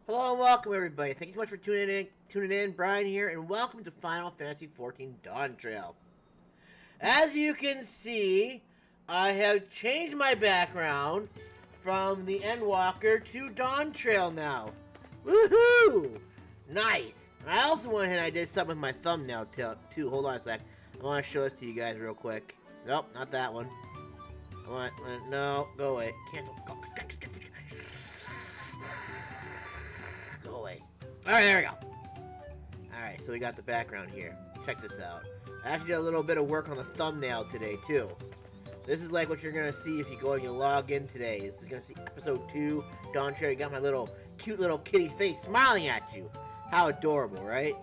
Hello and welcome everybody. Thank you so much for tuning in. Brian here, and welcome to Final Fantasy XIV DawnTrail. As you can see, I have changed my background from the Endwalker to DawnTrail now. Woohoo! Nice. And I also went ahead and I did something with my thumbnail too. Hold on a sec. I want to show this to you guys real quick. Nope, not that one. No, go away. Cancel. Go away. Alright, there we go. Alright, so we got the background here. Check this out. I actually did a little bit of work on the thumbnail today, too. This is like what you're going to see if you go and you log in today. This is going to see episode 2, DawnTrail. You got my cute little kitty face smiling at you. How adorable, right?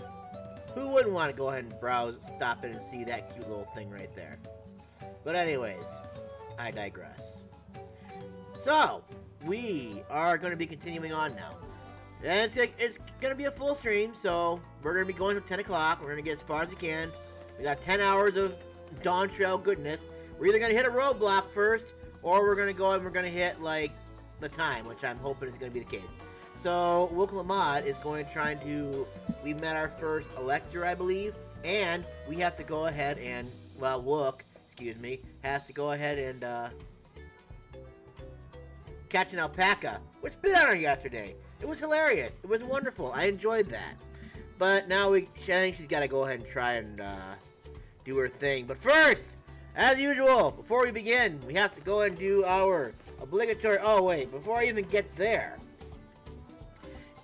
Who wouldn't want to go ahead and browse, stop it, and see that cute little thing right there? But anyways, I digress. So, we are going to be continuing on now. And it's going to be a full stream, so we're going to be going till 10 o'clock. We're going to get as far as we can. We got 10 hours of DawnTrail goodness. We're either going to hit a roadblock first, or we're going to go and we're going to hit, like, the time, which I'm hoping is going to be the case. So, Wuk Lamat is going to try to... We met our first elector, I believe, and we have to go ahead and... Well, Wuk, excuse me, has to go ahead and, catch an alpaca, which bit on her yesterday. It was hilarious. It was wonderful. I enjoyed that. But now I think she's got to go ahead and try and do her thing. But first, as usual, before we begin, we have to go and do our obligatory... Oh, wait. Before I even get there,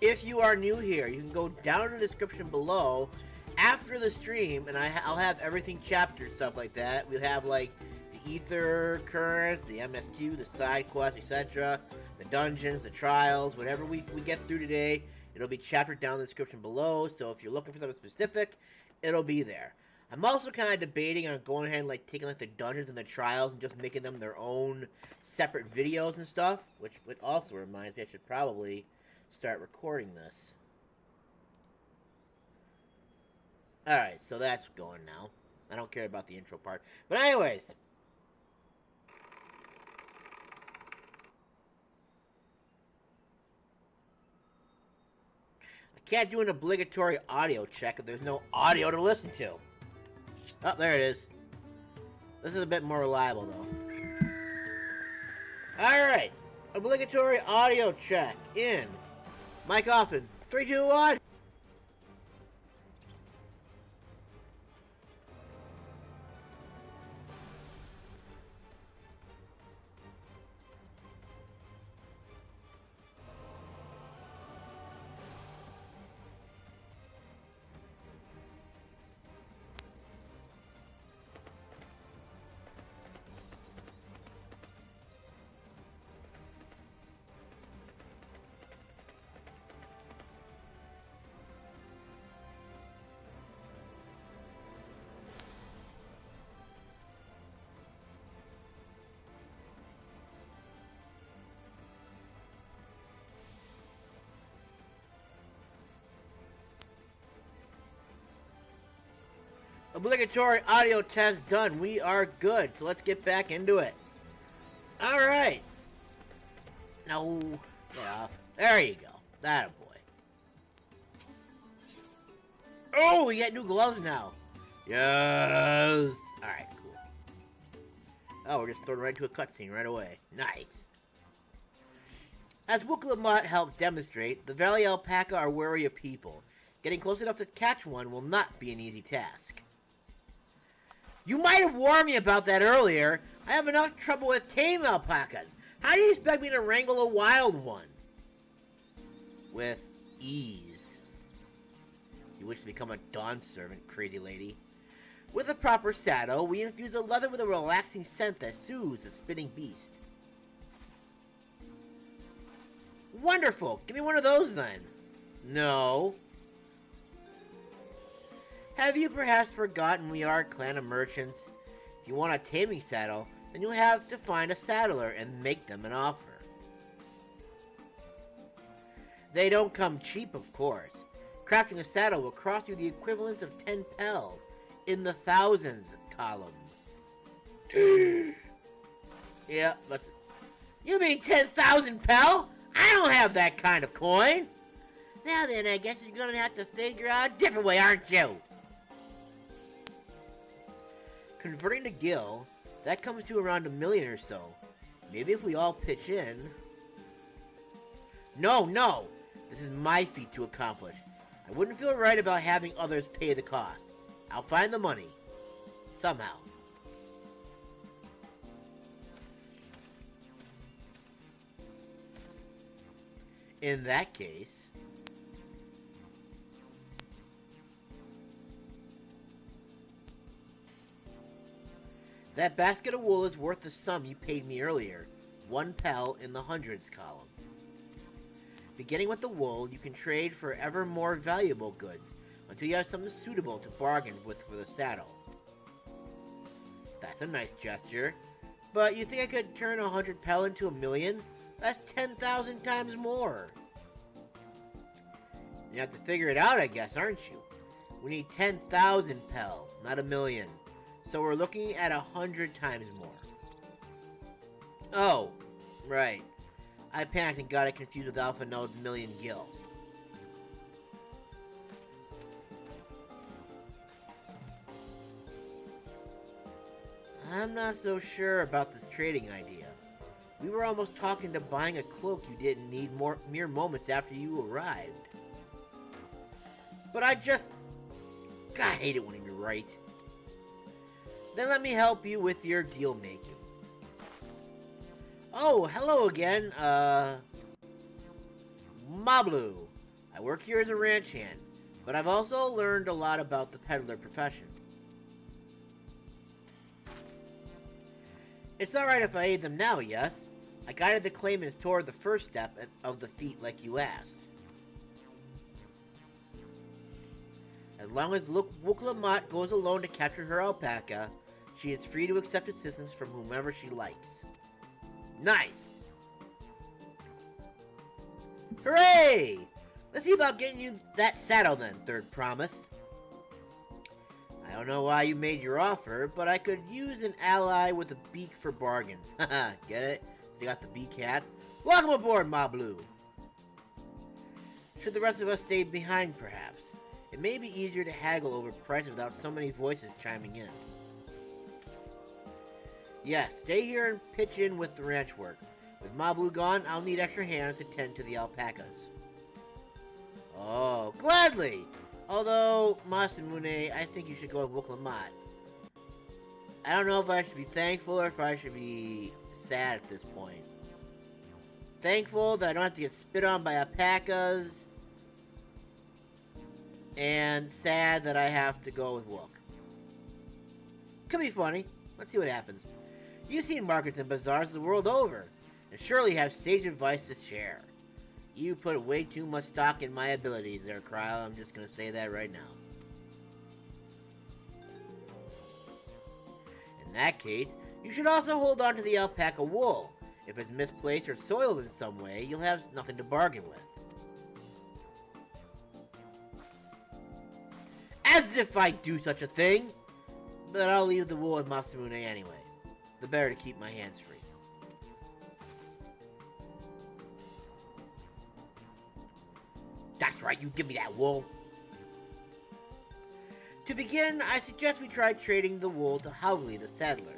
if you are new here, you can go down in the description below after the stream, and I'll have everything chapter, stuff like that. We'll have, like, the Aether currents, the MSQ, the side quests, etc., the dungeons, the trials, whatever we get through today, it'll be chaptered down in the description below, so if you're looking for something specific, it'll be there. I'm also kind of debating on going ahead and like taking like the dungeons and the trials and just making them their own separate videos and stuff, which also reminds me I should probably start recording this. Alright, so that's going now. I don't care about the intro part. But anyways... Can't do an obligatory audio check if there's no audio to listen to. Oh, there it is. This is a bit more reliable, though. Alright. Obligatory audio check in. Mic off in 3, 2, 1. Obligatory audio test done. We are good. So let's get back into it. Alright. No. Yeah. There you go. That a boy. Oh, we got new gloves now. Yes. Alright, cool. Oh, we're just thrown right to a cutscene right away. Nice. As Wuk Lamat helps demonstrate, the Valley Alpaca are wary of people. Getting close enough to catch one will not be an easy task. You might have warned me about that earlier. I have enough trouble with tame alpacas. How do you expect me to wrangle a wild one? With ease. You wish to become a dawn servant, crazy lady. With a proper saddle, we infuse the leather with a relaxing scent that soothes a spitting beast. Wonderful! Give me one of those then. No. Have you perhaps forgotten we are a clan of merchants? If you want a taming saddle, then you'll have to find a saddler and make them an offer. They don't come cheap, of course. Crafting a saddle will cost you the equivalence of 10 pel, in the thousands column. Yeah, let's... You mean 10,000 pel? I don't have that kind of coin! Well then, I guess you're gonna have to figure out a different way, aren't you? Converting to gil, that comes to around 1 million or so. Maybe if we all pitch in... No! This is my feat to accomplish. I wouldn't feel right about having others pay the cost. I'll find the money. Somehow. In that case... that basket of wool is worth the sum you paid me earlier. 1 pel in the hundreds column. Beginning with the wool, you can trade for ever more valuable goods until you have something suitable to bargain with for the saddle. That's a nice gesture. But you think I could turn 100 pel into 1 million? That's 10,000 times more. You have to figure it out, I guess, aren't you? We need 10,000 pel, not 1 million. So we're looking at 100 times more. Oh, right. I panicked and got it confused with Alpha Node's million gil. I'm not so sure about this trading idea. We were almost talking to buying a cloak you didn't need mere moments after you arrived. But I just... God, I hate it when you're right. Then let me help you with your deal making. Oh, hello again, Mablu. I work here as a ranch hand, but I've also learned a lot about the peddler profession. It's alright if I aid them now, yes? I guided the claimants toward the first step of the feat like you asked. As long as Wuk Lamat goes alone to capture her alpaca, she is free to accept assistance from whomever she likes. Nice! Hooray! Let's see about getting you that saddle then, Third Promise. I don't know why you made your offer, but I could use an ally with a beak for bargains. Haha, get it? So you got the beak hats? Welcome aboard, Mablu! Should the rest of us stay behind, perhaps? It may be easier to haggle over price without so many voices chiming in. Yes, stay here and pitch in with the ranch work. With Mablu gone, I'll need extra hands to tend to the alpacas. Oh, gladly! Although, Masamune, I think you should go with Wuk Lamat. I don't know if I should be thankful or if I should be sad at this point. Thankful that I don't have to get spit on by alpacas. And sad that I have to go with Wuk. Could be funny. Let's see what happens. You've seen markets and bazaars the world over, and surely have sage advice to share. You put way too much stock in my abilities there, Cryle. I'm just gonna say that right now. In that case, you should also hold on to the alpaca wool. If it's misplaced or soiled in some way, you'll have nothing to bargain with. As if I'd do such a thing! But I'll leave the wool with Masamune anyway. The better to keep my hands free. That's right, you give me that wool! To begin, I suggest we try trading the wool to Howley the saddler.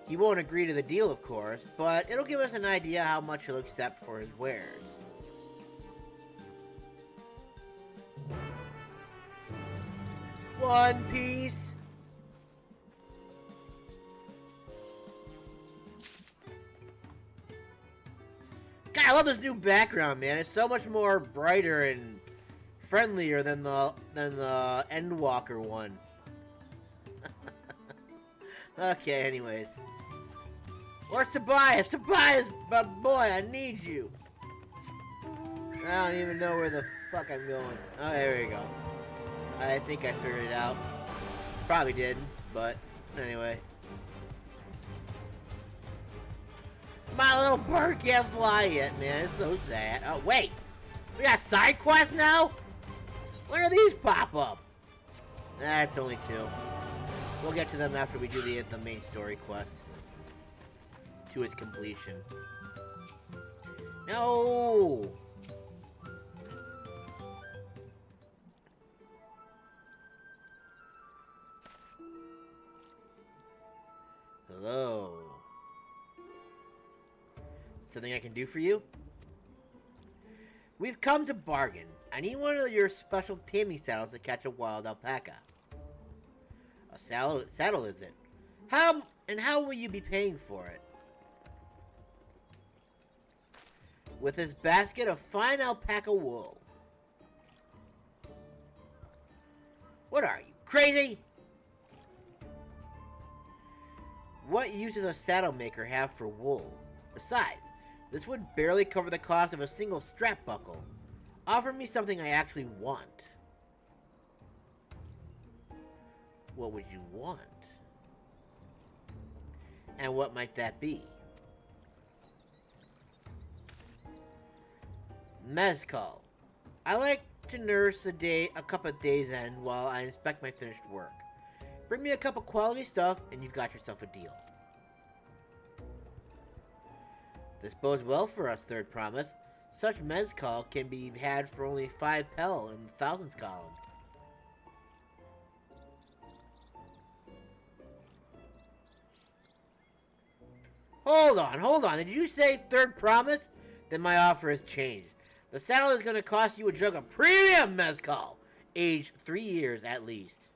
He won't agree to the deal, of course, but it'll give us an idea how much he'll accept for his wares. One piece! God, I love this new background, man. It's so much more brighter and friendlier than the Endwalker one. Okay, anyways. Where's Tobias? Tobias, my boy, I need you. I don't even know where the fuck I'm going. Oh, there we go. I think I figured it out. Probably didn't, but anyway. My little bird can't fly yet, man. It's so sad. Oh, wait. We got side quests now? When do these pop up? That's only 2. We'll get to them after we do the main story quest. To its completion. No! Something I can do for you? We've come to bargain. I need one of your special taming saddles to catch a wild alpaca. A saddle is it? How will you be paying for it? With this basket of fine alpaca wool. What are you, crazy? What use does a saddle maker have for wool? Besides, this would barely cover the cost of a single strap buckle. Offer me something I actually want. What would you want? And what might that be? Mezcal. I like to nurse a cup of day's end while I inspect my finished work. Bring me a cup of quality stuff and you've got yourself a deal. This bodes well for us, Third Promise. Such mezcal can be had for only 5 pel in the thousands column. Hold on. Did you say Third Promise? Then my offer has changed. The saddle is going to cost you a jug of premium mezcal, aged 3 years at least.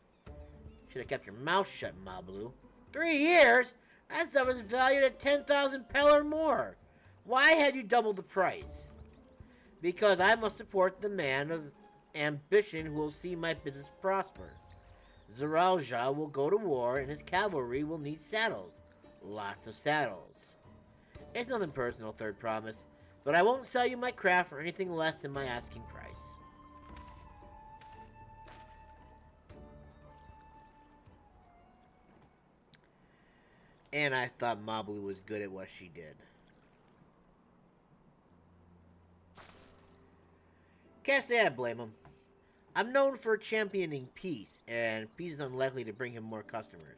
Should have kept your mouth shut, Mablu. 3 years? That stuff is valued at 10,000 pel or more. Why have you doubled the price? Because I must support the man of ambition who will see my business prosper. Zaralja will go to war and his cavalry will need saddles. Lots of saddles. It's nothing personal, Third Promise, but I won't sell you my craft for anything less than my asking price. And I thought Mablu was good at what she did. Can't say I blame him. I'm known for championing peace, and peace is unlikely to bring him more customers.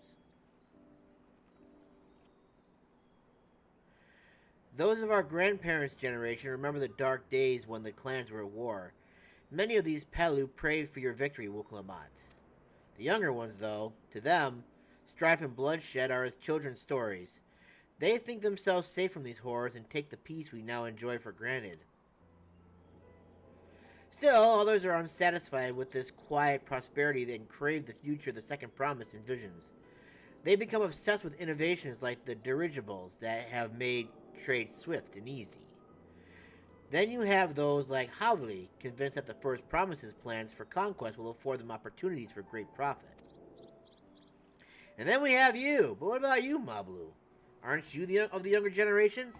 Those of our grandparents' generation remember the dark days when the clans were at war. Many of these Pelu prayed for your victory, Wuk Lamat. The younger ones, though, to them, strife and bloodshed are as children's stories. They think themselves safe from these horrors and take the peace we now enjoy for granted. Still, others are unsatisfied with this quiet prosperity and crave the future the Second Promise envisions. They become obsessed with innovations like the dirigibles that have made trade swift and easy. Then you have those like Havli, convinced that the First Promise's plans for conquest will afford them opportunities for great profit. And then we have you. But what about you, Mablu? Aren't you of the younger generation?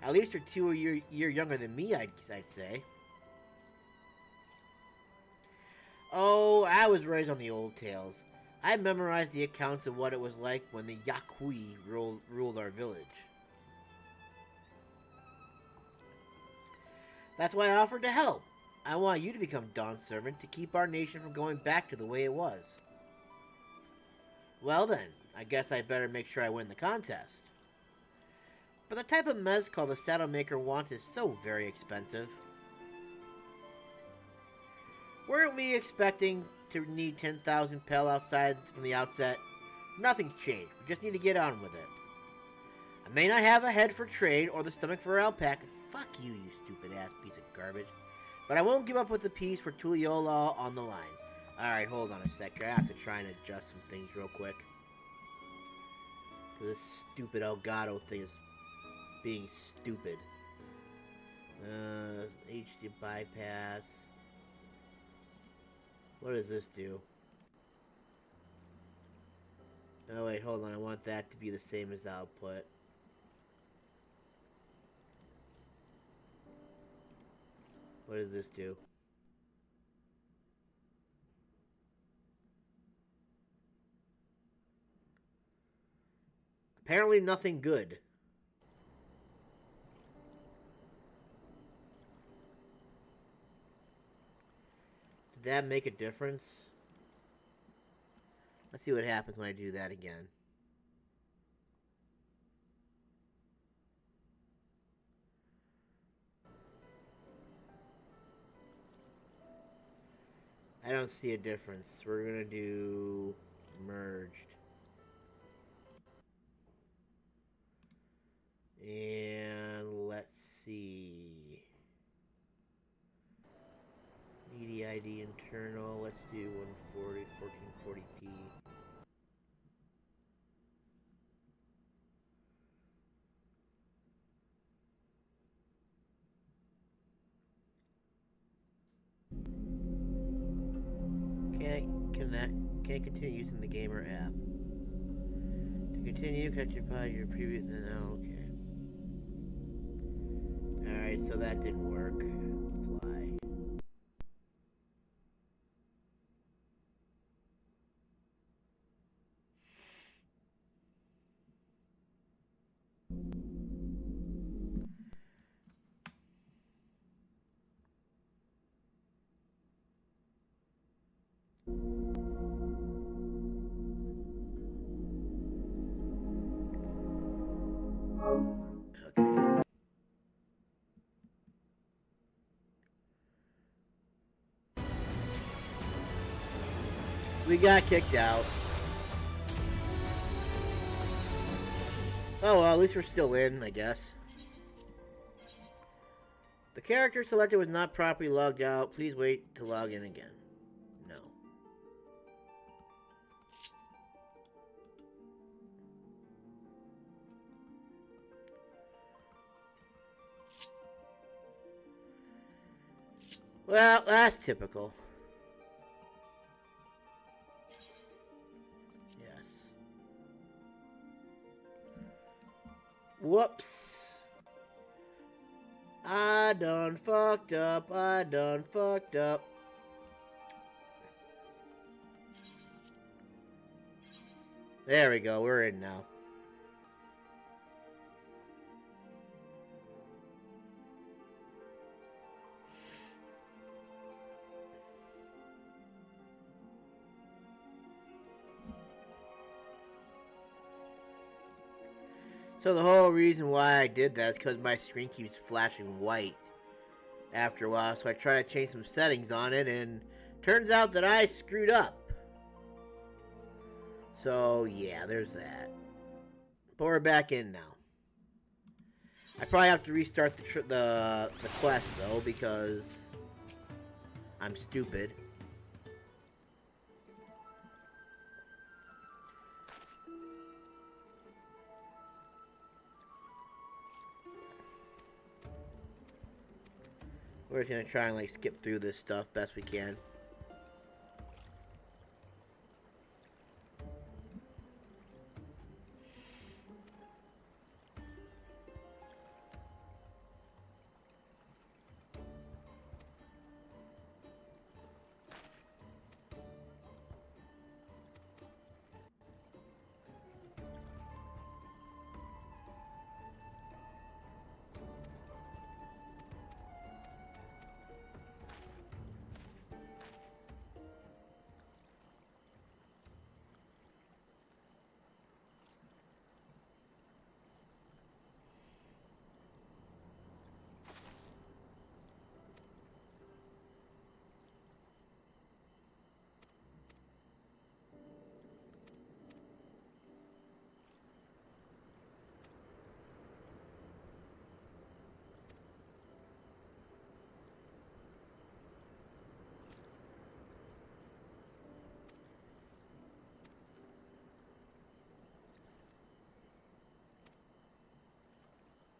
At least you're 2 years younger than me, I'd say. Oh, I was raised on the old tales. I memorized the accounts of what it was like when the Yakui ruled our village. That's why I offered to help. I want you to become Dawn's servant to keep our nation from going back to the way it was. Well then, I guess I'd better make sure I win the contest. But the type of mezcal the saddle maker wants is so very expensive. Weren't we expecting to need 10,000 pel outside from the outset? Nothing's changed. We just need to get on with it. I may not have a head for trade or the stomach for alpaca. Fuck you, you stupid ass piece of garbage. But I won't give up with the piece for Tuliola on the line. Alright, hold on a sec. I have to try and adjust some things real quick. This stupid Elgato thing is being stupid. HD bypass. What does this do? Oh wait, hold on. I want that to be the same as output. What does this do? Apparently nothing good. Did that make a difference? Let's see what happens when I do that again. I don't see a difference. We're gonna do merged. And let's see. EDID internal. Let's do 140, 1440p. Can't continue using the gamer app. To continue, cut your pod, your previous. Oh, okay. Alright, so that didn't work. Fly. Okay. We got kicked out. Oh well, at least we're still in, I guess. The character selected was not properly logged out. Please wait to log in again. No. Well, that's typical. Yes. Whoops. I done fucked up. I done fucked up. There we go. We're in now. So the whole reason why I did that is because my screen keeps flashing white after a while. So I try to change some settings on it, and turns out that I screwed up. So yeah, there's that. But we're back in now. I probably have to restart the quest though, because I'm stupid. We're just gonna try and like skip through this stuff best we can.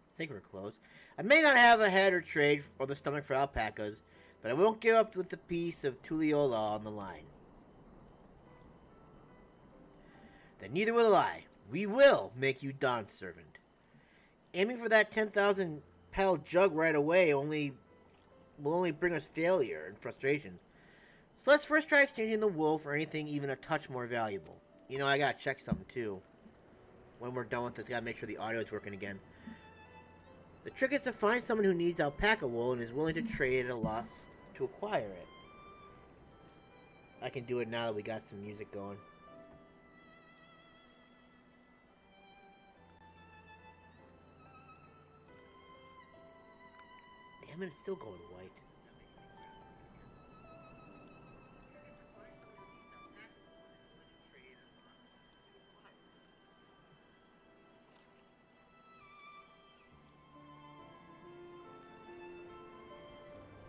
I think we're close. I may not have a head or trade or the stomach for alpacas, but I won't give up with the piece of Tulliola on the line. Then neither will I. We will make you Don's servant. Aiming for that 10,000 pound jug right away will only bring us failure and frustration. So let's first try exchanging the wool for anything even a touch more valuable. You know, I gotta check something too. When we're done with this, gotta make sure the audio is working again. The trick is to find someone who needs alpaca wool and is willing to trade at a loss to acquire it. I can do it now that we got some music going. Damn it, it's still going white.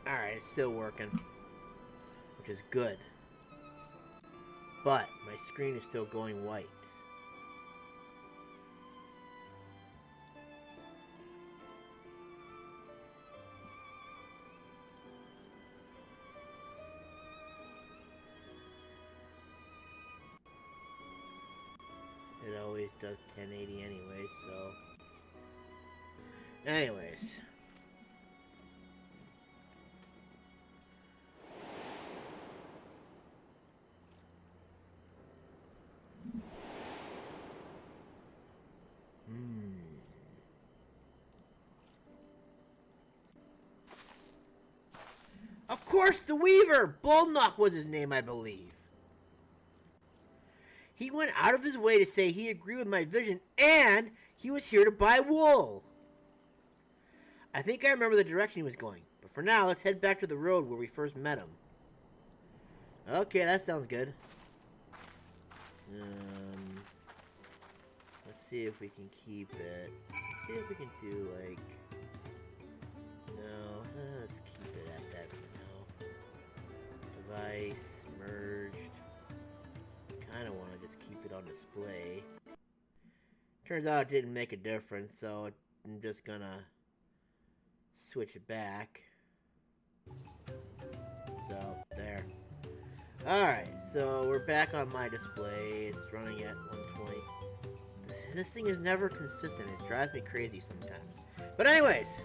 Alright, it's still working. Which is good. But my screen is still going white. It always does 1080 anyway, so... Anyways. Of course, the Weaver! Bullnock was his name, I believe. He went out of his way to say he agreed with my vision, and he was here to buy wool. I think I remember the direction he was going, but for now, let's head back to the road where we first met him. Okay, that sounds good. Let's see if we can keep it. Let's see if we can do, like... No, let's keep it at that for now. Device, merged. Kind of want to just keep it on display. Turns out it didn't make a difference, so I'm just gonna switch it back. So, there. Alright, so we're back on my display. It's running at 120. This thing is never consistent. It drives me crazy sometimes. But anyways.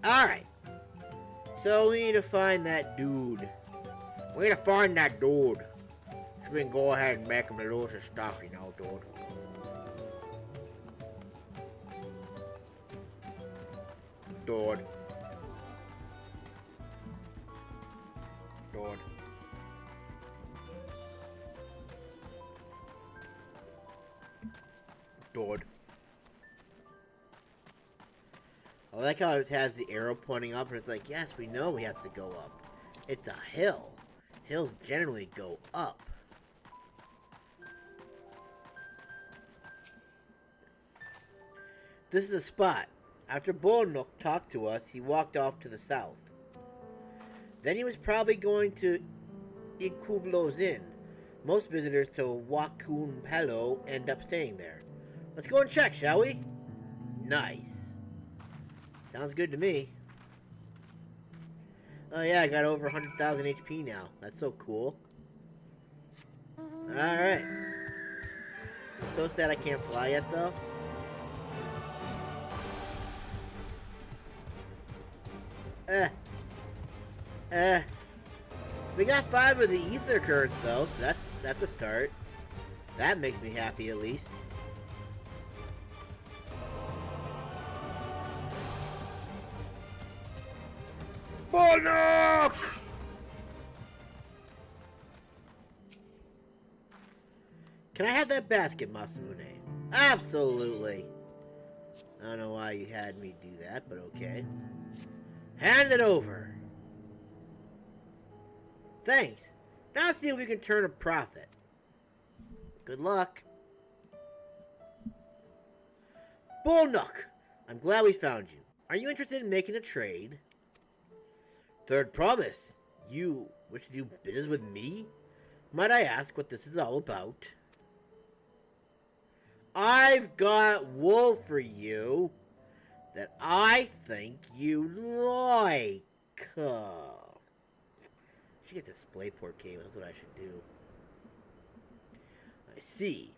Alright. So we need to find that dude. We need to find that dude. So we can go ahead and make him lose his stuff, you know, dude. Dude. Dude. Dude. I like how it has the arrow pointing up, and it's like, yes, we know we have to go up. It's a hill. Hills generally go up. This is the spot. After Bullnock talked to us, he walked off to the south. Then he was probably going to Ihuykatumu Inn. Most visitors to Wuk Lamat Pelupelu end up staying there. Let's go and check, shall we? Nice. Sounds good to me. Oh yeah, I got over 100,000 HP now. That's so cool. Alright. So sad I can't fly yet, though. We got 5 of the ether currents, though, so that's a start. That makes me happy, at least. Bullnock! Can I have that basket, Masamune? Absolutely. I don't know why you had me do that, but okay. Hand it over. Thanks. Now let's see if we can turn a profit. Good luck. Bullnock! I'm glad we found you. Are you interested in making a trade? Third promise. You wish to do business with me? Might I ask what this is all about? I've got wool for you that I think you like. I should get the DisplayPort cable. That's what I should do. I see.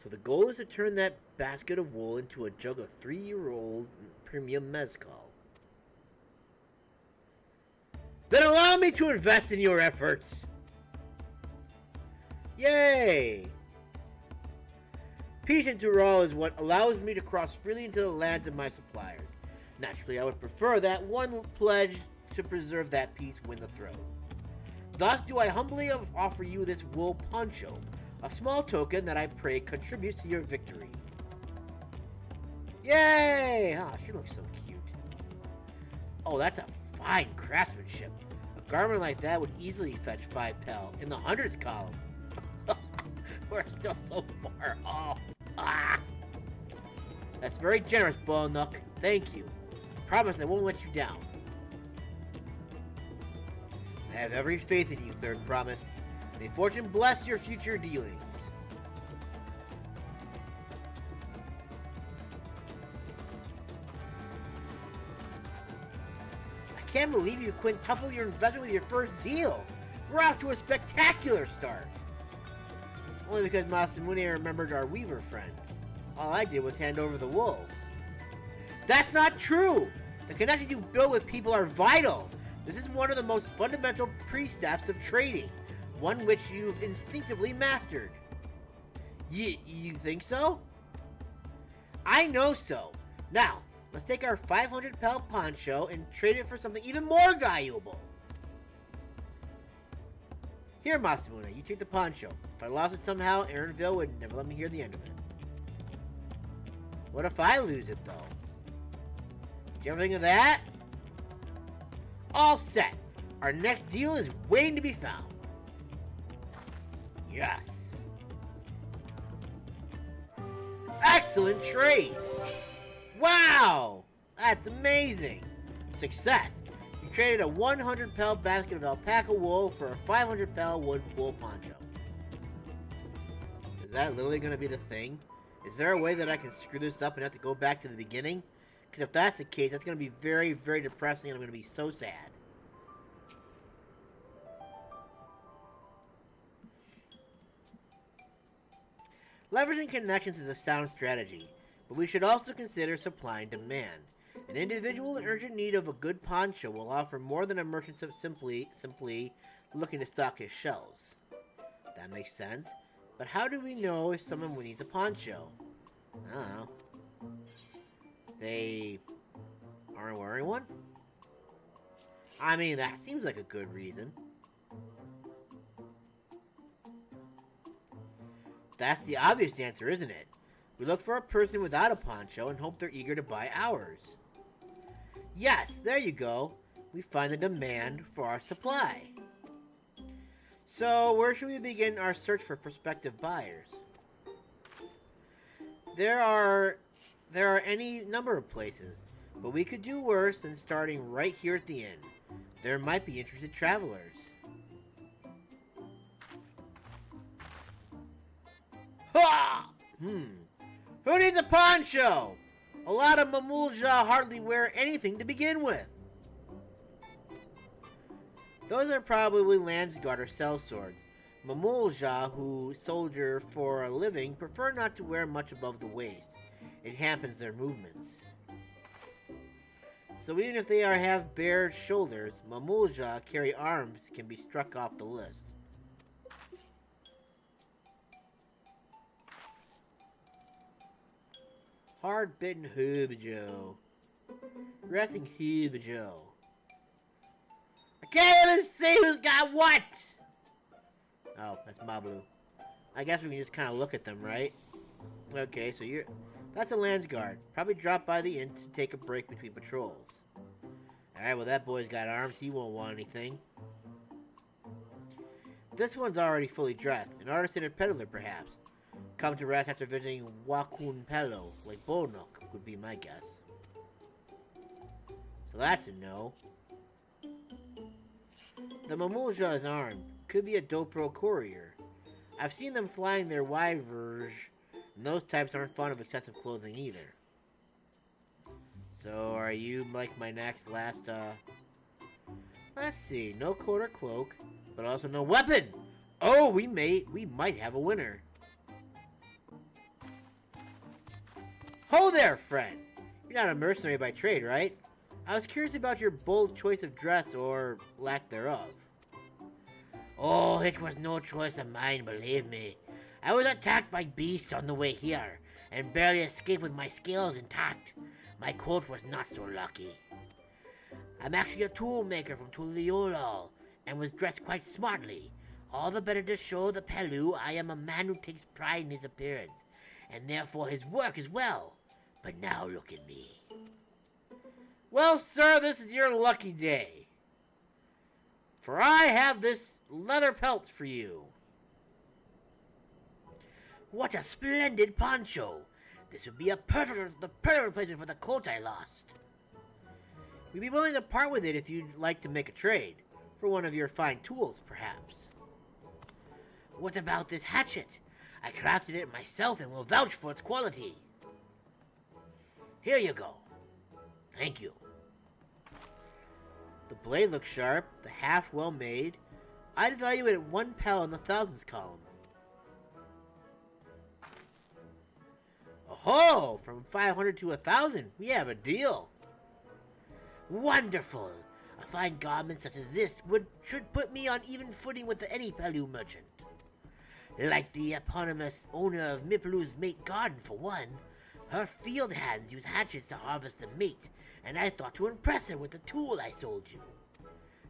So the goal is to turn that basket of wool into a jug of 3-year-old premium mezcal. Then allow me to invest in your efforts. Yay! Peace and Tural is what allows me to cross freely into the lands of my suppliers. Naturally, I would prefer that one pledge to preserve that peace win the throne. Thus do I humbly offer you this wool poncho, a small token that I pray contributes to your victory. Yay! Ah, she looks so cute. Oh, that's a fine craftsmanship. A garment like that would easily fetch 5 pel in the hundreds column. We're still so far off. Ah! That's very generous, Bullnock. Thank you. Promise I won't let you down. I have every faith in you, Third Promise. May fortune bless your future dealings. I can't believe you quintupled your investment with your first deal. We're off to a spectacular start. Only because Masamune remembered our weaver friend. All I did was hand over the wool. That's not true! The connections you build with people are vital. This is one of the most fundamental precepts of trading, one which you've instinctively mastered. You think so? I know so. Now, let's take our 500 pel poncho and trade it for something even more valuable. Here, Masamune, you take the poncho. If I lost it somehow, Aaronville would never let me hear the end of it. What if I lose it, though? Did you ever think of that? All set. Our next deal is waiting to be found. Yes. Excellent trade. Wow. That's amazing. Success. You traded a 100 pel basket of alpaca wool for a 500 pel wool poncho. Is that literally going to be the thing? Is there a way that I can screw this up and have to go back to the beginning? Because if that's the case, that's going to be very, very depressing and I'm going to be so sad. Leveraging connections is a sound strategy, but we should also consider supply and demand. An individual in urgent need of a good poncho will offer more than a merchant simply looking to stock his shelves. That makes sense, but how do we know if someone needs a poncho? I don't know. They aren't wearing one? I mean, that seems like a good reason. That's the obvious answer, isn't it? We look for a person without a poncho and hope they're eager to buy ours. Yes, there you go. We find the demand for our supply. So, where should we begin our search for prospective buyers? There are any number of places, but we could do worse than starting right here at the inn. There might be interested travelers. Ha! Who needs a poncho? A lot of Mamoolja hardly wear anything to begin with. Those are probably Landsguard or sellswords. Mamoolja, who soldier for a living, prefer not to wear much above the waist. It hampers their movements. So even if they have bare shoulders, Mamoolja carry arms can be struck off the list. Hard-bitten Hubajo. Resting Hubajo. I can't even see who's got what! Oh, that's Mablu. I guess we can just kind of look at them, right? Okay, so that's a Landsguard. Probably dropped by the inn to take a break between patrols. Alright, well that boy's got arms. He won't want anything. This one's already fully dressed. An artisan or peddler, perhaps. Come to rest after visiting Wakun Pelo, like Bonok, would be my guess. So that's a no. The Mamoolja is armed. Could be a Dopro courier. I've seen them flying their wyverge, and those types aren't fond of excessive clothing either. So, are you like my last, let's see, no coat or cloak, but also no weapon! Oh, we might have a winner. Ho there, friend! You're not a mercenary by trade, right? I was curious about your bold choice of dress, or lack thereof. Oh, it was no choice of mine, believe me. I was attacked by beasts on the way here, and barely escaped with my scales intact. My coat was not so lucky. I'm actually a tool maker from Tuliolol, and was dressed quite smartly. All the better to show the Pelu I am a man who takes pride in his appearance, and therefore his work as well. But now look at me. Well, sir, this is your lucky day. For I have this leather pelts for you. What a splendid poncho! This would be the perfect replacement for the coat I lost. We'd be willing to part with it if you'd like to make a trade. For one of your fine tools, perhaps. What about this hatchet? I crafted it myself and will vouch for its quality. Here you go. Thank you. The blade looks sharp, the haft well made. I'd evaluate it 1 pel in the thousands column. Oh, from 500 to 1,000, we have a deal. Wonderful. A fine garment such as this should put me on even footing with any Pelu merchant. Like the eponymous owner of Mipelu's mate garden, for one. Her field hands use hatchets to harvest the mate, and I thought to impress her with the tool I sold you.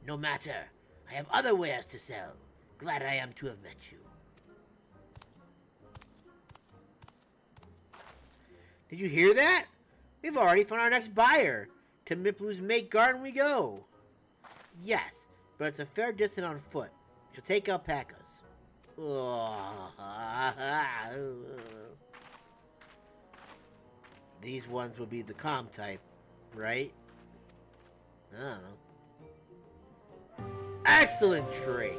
No matter, I have other wares to sell. Glad I am to have met you. Did you hear that? We've already found our next buyer. To Mipelu's mate garden we go. Yes, but it's a fair distance on foot. She'll take alpacas. These ones will be the calm type, right? I don't know. Excellent trade.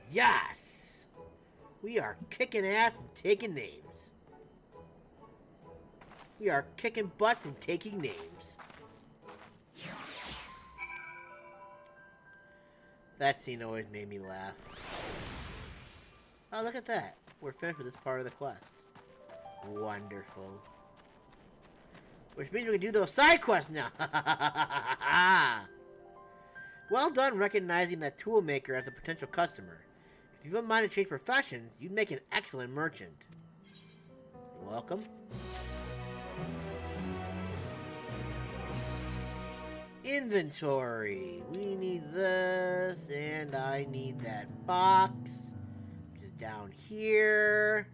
Yes! We are kicking ass and taking names. We are kicking butts and taking names. That scene always made me laugh. Oh, look at that. We're finished with this part of the quest. Wonderful. Which means we can do those side quests now. Well done recognizing that tool maker as a potential customer. If you don't mind to change professions, you'd make an excellent merchant. You're welcome. Inventory. We need this, and I need that box, which is down here.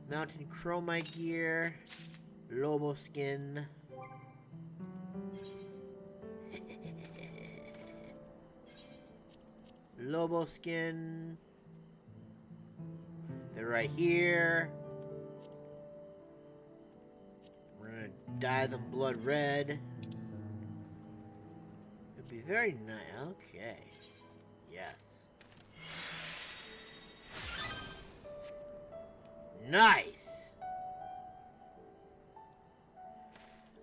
Mountain chromite gear. Lobo skin. Lobo skin. They're right here. We're gonna dye them blood red. It'd be very nice. Okay. Yes. Nice!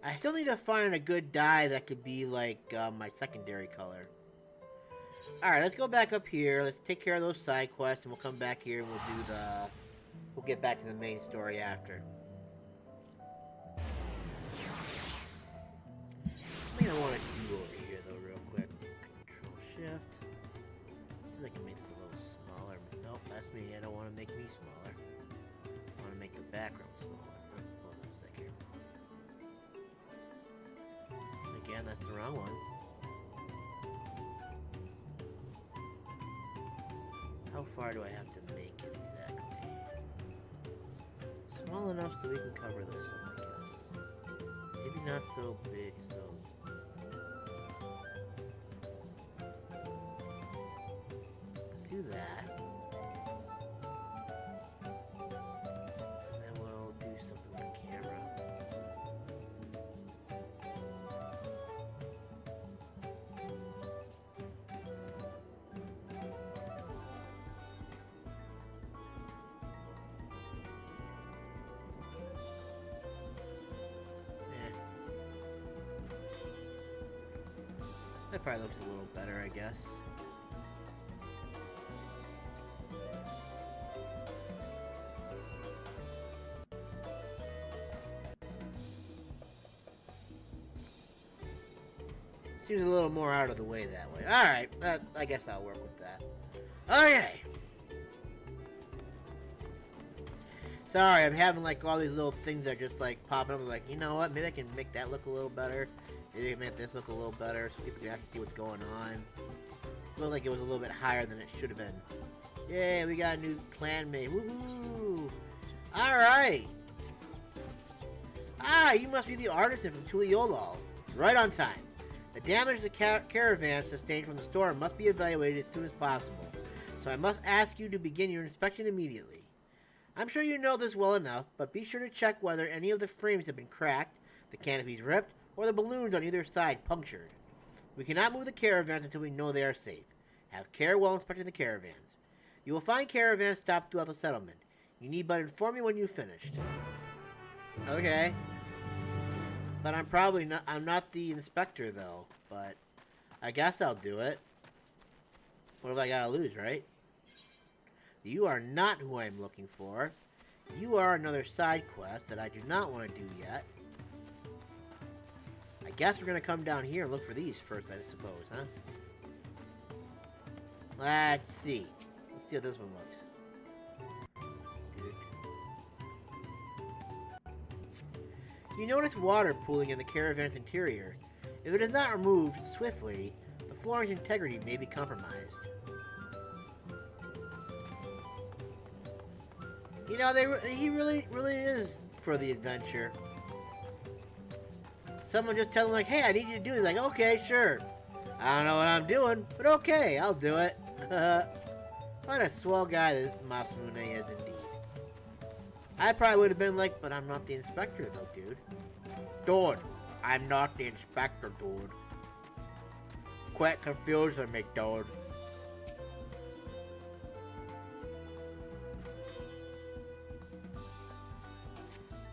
I still need to find a good dye that could be like my secondary color. Alright, let's go back up here. Let's take care of those side quests and we'll come back here and we'll do the... We'll get back to the main story after. Something I want to do over here though real quick. Control Shift. See if I can make this a little smaller. Nope, that's me. I don't want to make me smaller. I want to make the background smaller. Hold on a sec here. Again, that's the wrong one. How far do I have to make it exactly? Small enough so we can cover this up, I guess. Maybe not so big, so... Let's do that. And then we'll do something with the camera. That probably looks a little better, I guess. Seems a little more out of the way that way. Alright, I guess I'll work with that. Okay! Sorry, I'm having like all these little things that are just like popping up. I'm like, you know what? Maybe I can make that look a little better. Maybe I can make this look a little better so people can actually see what's going on. It looked like it was a little bit higher than it should have been. Yay, we got a new clanmate. Woohoo! Alright! Ah, you must be the artisan from Tuliolol. Right on time. The damage the caravan sustained from the storm must be evaluated as soon as possible. So I must ask you to begin your inspection immediately. I'm sure you know this well enough, but be sure to check whether any of the frames have been cracked, the canopies ripped, or the balloons on either side punctured. We cannot move the caravans until we know they are safe. Have care while inspecting the caravans. You will find caravans stopped throughout the settlement. You need but inform me when you've finished. Okay. But I'm not the inspector though, but I guess I'll do it. What have I gotta lose, right? You are not who I'm looking for. You are another side quest that I do not want to do yet. I guess we're gonna come down here and look for these first, I suppose, huh? Let's see. Let's see how this one looks. You notice water pooling in the caravan's interior. If it is not removed swiftly, the flooring's integrity may be compromised. You know, he really is for the adventure. Someone just tell him, like, hey, I need you to do this. Like, okay, sure. I don't know what I'm doing, but okay, I'll do it. What a swell guy that Masamune is indeed. I probably would have been like, but I'm not the inspector though, dude. Dude, I'm not the inspector, dude. Quit confusing me, dude.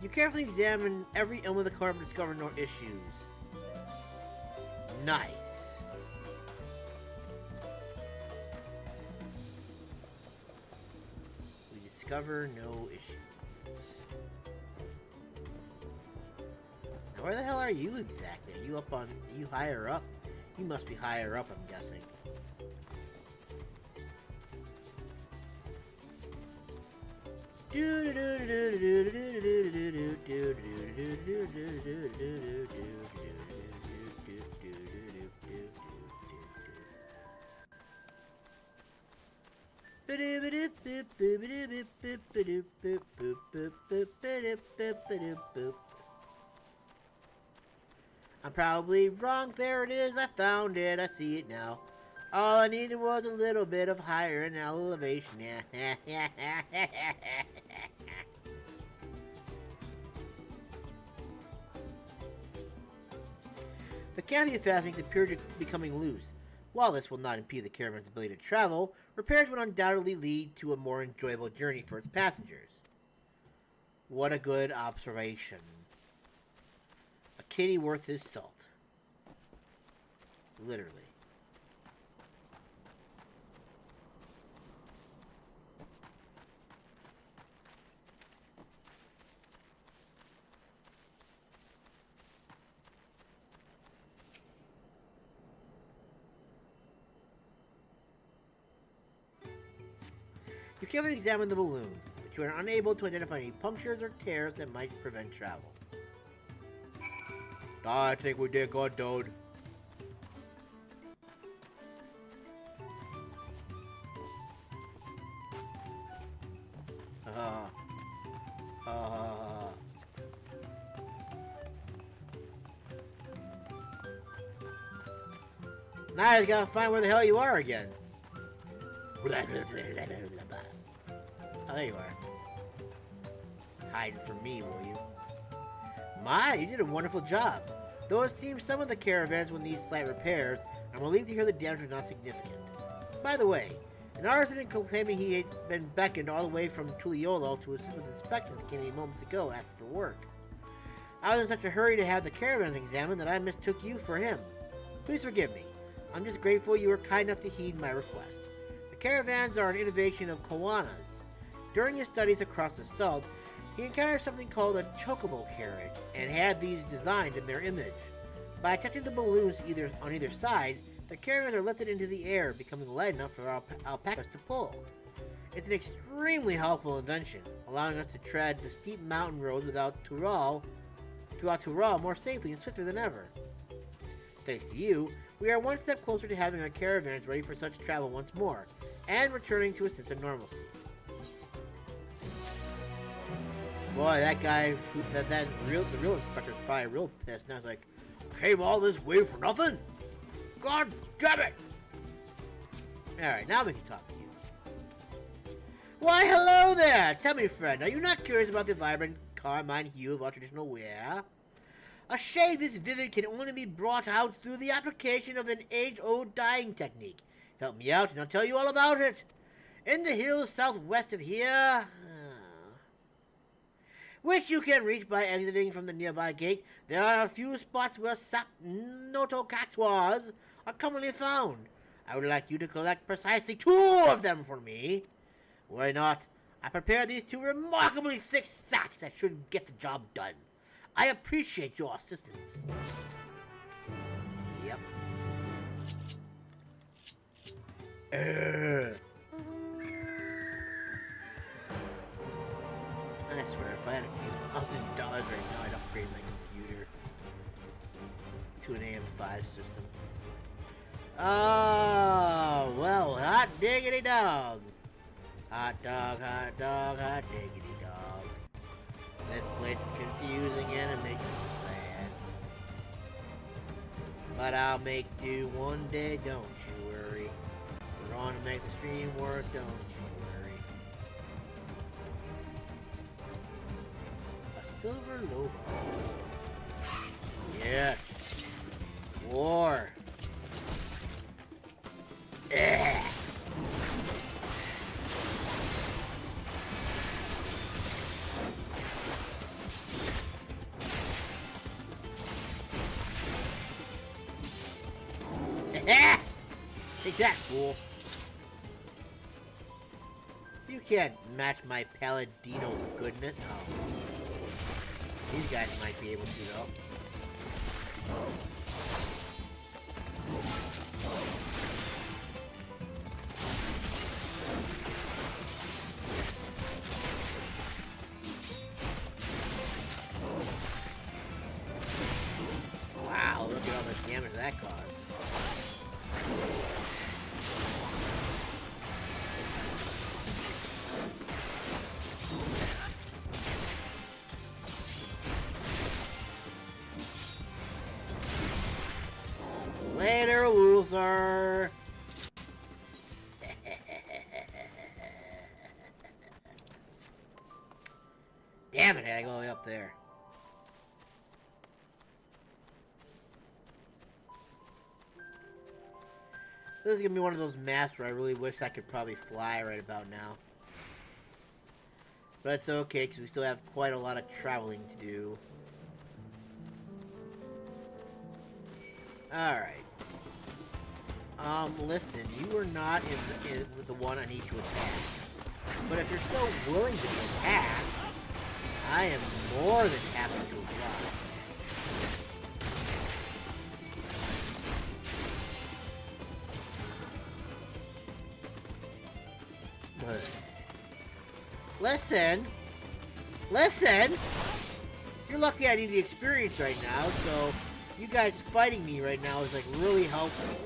You carefully examine every elm of the carpet and discover no issues. Nice. We discover no issues. Now where the hell are you exactly? Are you higher up? You must be higher up, I'm guessing. I'm probably wrong. There it is. I found it. I see it now. All I needed was a little bit of higher in elevation. The canopy of fastenings appear to be becoming loose. While this will not impede the caravan's ability to travel, repairs would undoubtedly lead to a more enjoyable journey for its passengers. What a good observation. A kitty worth his salt. Literally. You carefully examine the balloon, but you are unable to identify any punctures or tears that might prevent travel. I think we did good, dude. Now I just gotta find where the hell you are again. Oh, there you are. Hide from me, will you? My, you did a wonderful job. Though it seems some of the caravans will need slight repairs, I'm relieved to hear the damage was not significant. By the way, an artisan claiming he had been beckoned all the way from Tuliolo to assist with inspections came a moments ago asking for work. I was in such a hurry to have the caravans examined that I mistook you for him. Please forgive me. I'm just grateful you were kind enough to heed my request. The caravans are an innovation of Kawana's. During his studies across the south, he encountered something called a chocobo carriage and had these designed in their image. By attaching the balloons on either side, the caravans are lifted into the air, becoming light enough for alpacas to pull. It's an extremely helpful invention, allowing us to tread the steep mountain roads without Tural more safely and swifter than ever. Thanks to you, we are one step closer to having our caravans ready for such travel once more, and returning to a sense of normalcy. Boy, that guy, the real inspector is probably real pissed. Now he's like, came all this way for nothing? God damn it! Alright, now we can talk to you. Why, hello there! Tell me, friend, are you not curious about the vibrant Carmine hue of our traditional wear? A shade this vivid can only be brought out through the application of an age-old dyeing technique. Help me out and I'll tell you all about it. In the hills southwest of here, which you can reach by exiting from the nearby gate, there are a few spots where sap notocactuars are commonly found. I would like you to collect precisely 2 of them for me. Why not? I prepared these 2 remarkably thick sacks that should get the job done. I appreciate your assistance. Yep. I swear, if I had a few $1,000 right now, I'd upgrade my computer to an AM5 system. Oh, well, hot diggity dog. Hot dog, hot dog, hot diggity dog. This place is confusing and it makes me sad. But I'll make do one day, don't you worry. We're on to make the stream work, don't you worry. A silver lobo. Yes. War. Ugh. Take that, fool. You can't match my Paladino goodness. Oh. These guys might be able to, though. Wow, look at all the damage that caused. Later, loser. Damn it, I gotta go way up there. This is gonna be one of those maps where I really wish I could probably fly right about now. But it's okay, because we still have quite a lot of traveling to do. Alright. Listen, you are not in the one I need to attack. But if you're so willing to be attacked, I am more than happy to oblige. Listen! Listen! You're lucky I need the experience right now, so you guys fighting me right now is like really helpful.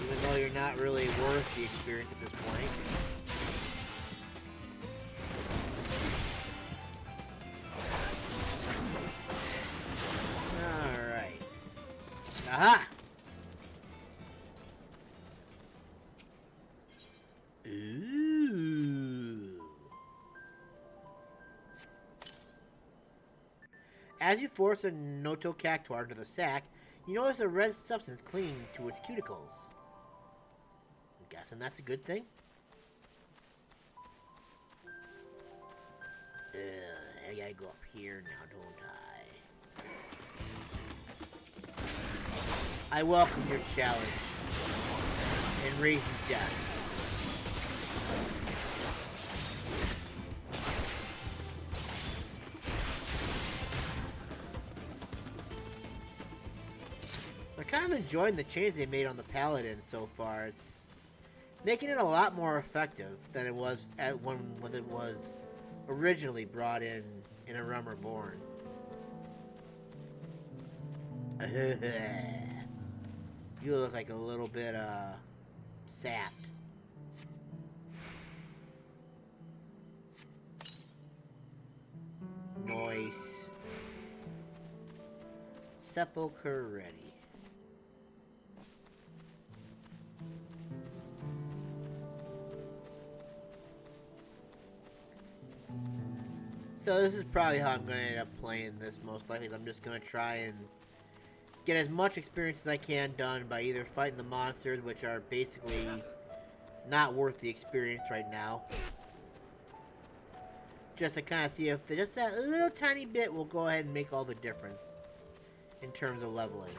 Even though you're not really worth the experience at this point. Alright. Aha! Ooh. As you force a notocactuar into the sack, you notice a red substance clinging to its cuticles. I'm guessing that's a good thing? I gotta go up here now, don't I? I welcome your challenge and raise you death. I'm kind of enjoying the change they made on the Paladin so far. It's making it a lot more effective than it was when it was originally brought in A Realm Reborn. You look like a little bit sapped. Noise. Sepulchre ready. So this is probably how I'm going to end up playing this most likely. I'm just going to try and get as much experience as I can done by either fighting the monsters, which are basically not worth the experience right now. Just to kind of see if just that little tiny bit will go ahead and make all the difference in terms of leveling.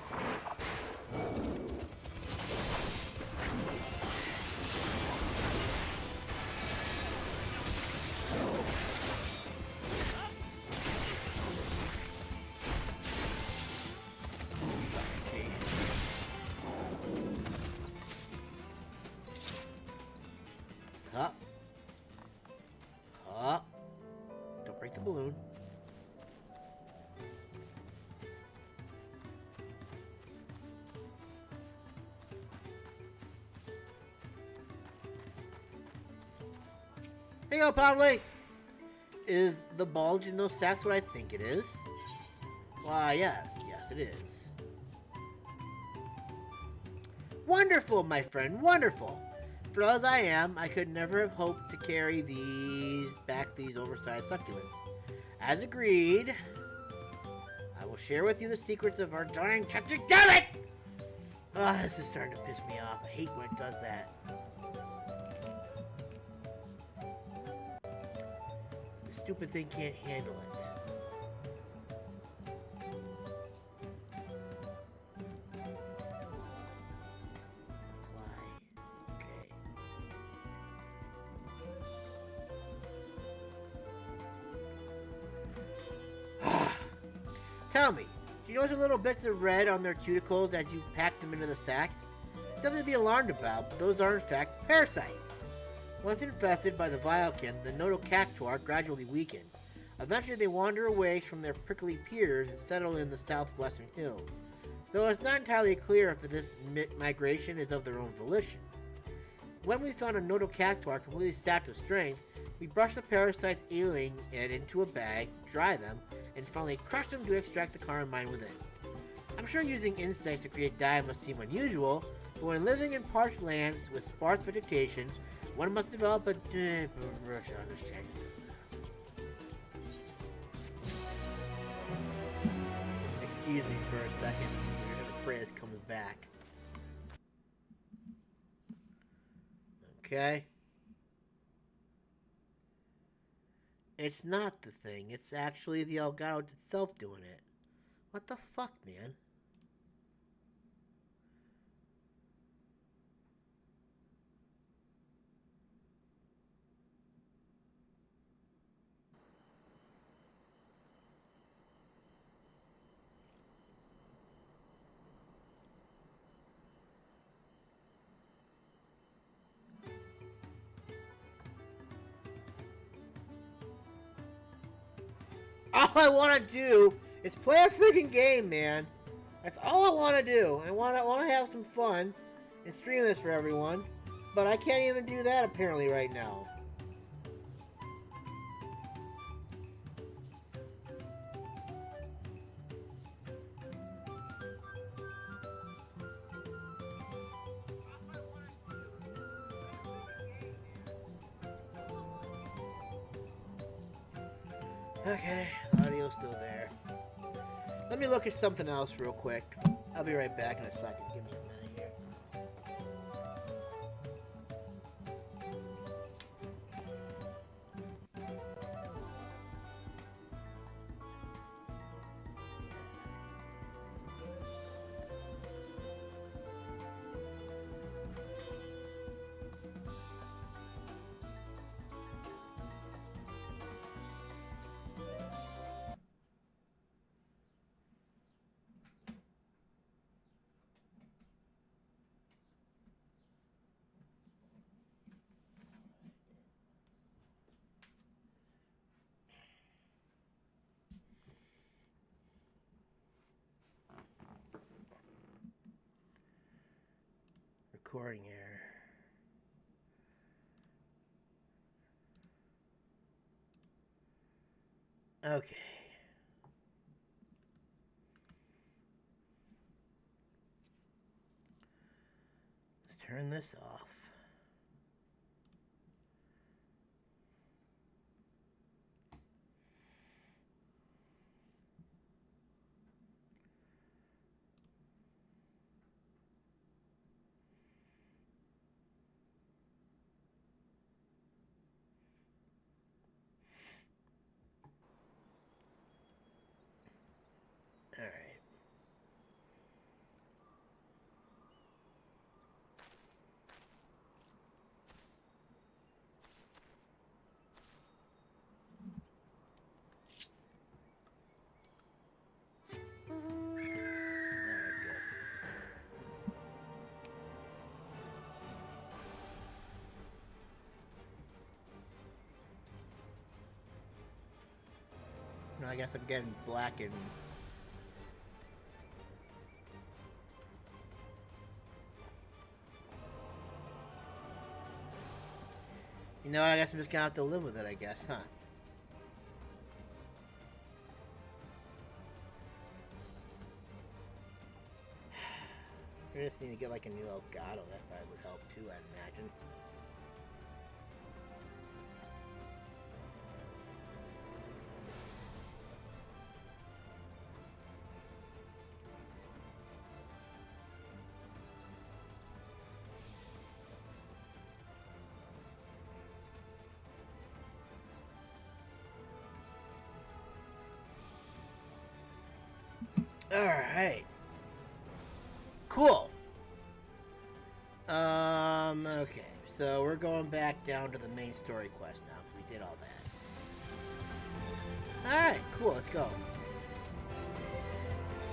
Up. Up. Don't break the balloon. Hey, yo, Padley! Is the bulge in those sacks what I think it is? Why, yes. Yes, it is. Wonderful, my friend, wonderful! For as I am, I could never have hoped to carry these oversized succulents. As agreed, I will share with you the secrets of our dying chapter. Damn it! Ah, this is starting to piss me off. I hate when it does that. The stupid thing can't handle it. Tell me, do you notice the little bits of red on their cuticles as you pack them into the sacks? Something to be alarmed about, but those are in fact parasites. Once infested by the vilekin, the nodocactuar gradually weaken. Eventually they wander away from their prickly peers and settle in the southwestern hills, though it's not entirely clear if this migration is of their own volition. When we found a nodocactuar completely sapped of strength, we brush the parasites ailing it into a bag, dry them, and finally crush them to extract the Carmine within. I'm sure using insects to create dye must seem unusual, but when living in parched lands with sparse vegetation, one must develop a deep understanding. Excuse me for a second. We're gonna pray this comes back. Okay. It's not the thing. It's actually the Elgato itself doing it. What the fuck, man? All I want to do is play a freaking game, man. That's all I want to do. I want to have some fun and stream this for everyone, but I can't even do that apparently right now. Okay, audio's still there. Let me look at something else real quick. I'll be right back in a second. Give me a minute here. Recording error. Okay. Let's turn this off. I guess I'm getting black and... You know, I guess I'm just gonna have to live with it, I guess, huh? We just need to get like a new Elgato, that probably would help too, I'd imagine. Alright. Cool. Okay. So we're going back down to the main story quest now. We did all that. Alright, cool, let's go.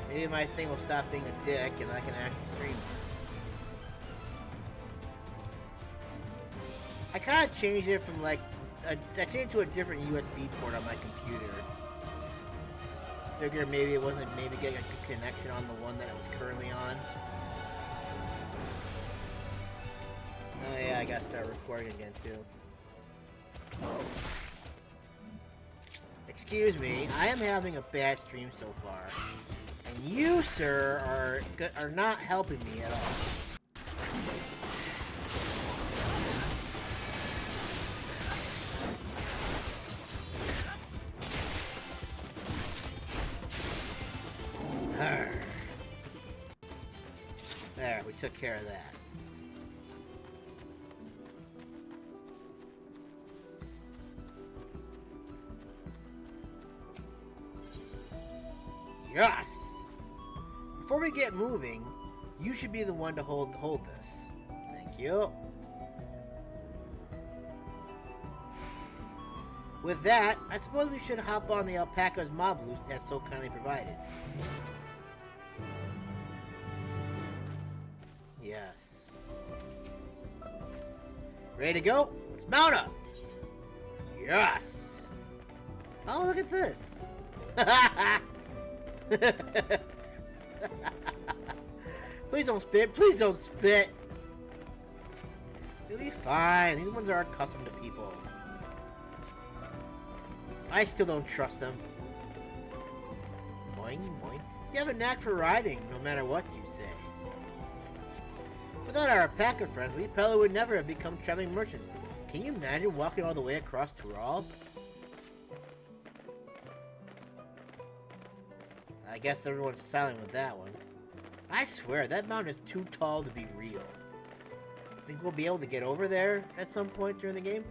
Maybe my thing will stop being a dick and I can actually stream. I kind of changed it from like... I changed it to a different USB port on my computer. Figure maybe it wasn't getting a good connection on the one that it was currently on. Oh yeah, I gotta start recording again too. Excuse me, I am having a bad stream so far, and you, sir, are not helping me at all. There, we took care of that. Yes! Before we get moving, you should be the one to hold this. Thank you. With that, I suppose we should hop on the alpaca's Mablu that's so kindly provided. Yes. Ready to go? Let's mount up! Yes! Oh, look at this! Please don't spit! Please don't spit! You'll be fine. These ones are accustomed to people. I still don't trust them. Boing, boing. You have a knack for riding, no matter what you say. Without our alpaca friends, we Pelupelu would never have become traveling merchants. Can you imagine walking all the way across Turali? I guess everyone's silent with that one. I swear, that mountain is too tall to be real. Think we'll be able to get over there at some point during the game?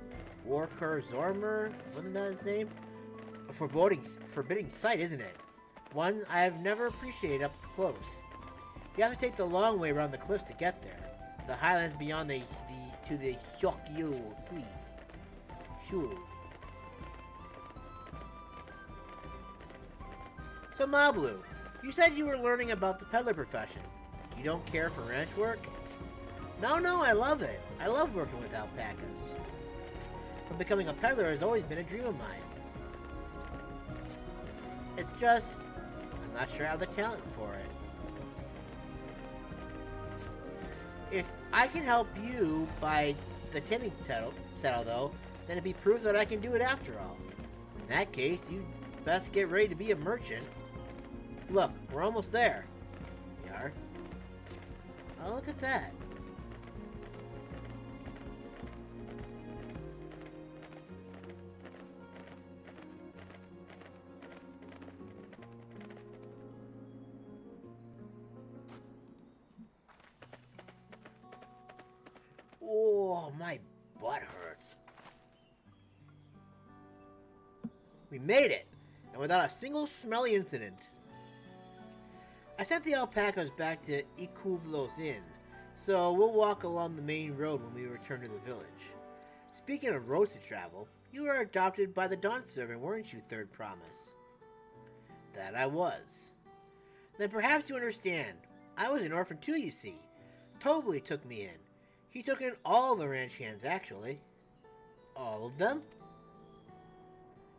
Warker Zormer? Wasn't that his name? A forbidding sight, isn't it? One I've never appreciated up close. You have to take the long way around the cliffs to get there. The highlands beyond the Ihuykatumu. Sure. So Mablu, you said you were learning about the peddler profession. You don't care for ranch work? No, I love it. I love working with alpacas. But becoming a peddler has always been a dream of mine. It's just, I'm not sure I have the talent for it. If I can help you buy the tinning settle though, then it'd be proof that I can do it after all. In that case, you best get ready to be a merchant. Look, we're almost there. We are. Oh, look at that. Oh, my butt hurts. We made it, and without a single smelly incident. I sent the alpacas back to Ihuykatumu, so we'll walk along the main road when we return to the village. Speaking of roads to travel, you were adopted by the Dawn servant, weren't you, Third Promise? That I was. Then perhaps you understand. I was an orphan too, you see. Tobly took me in. He took in all the ranch hands, actually. All of them?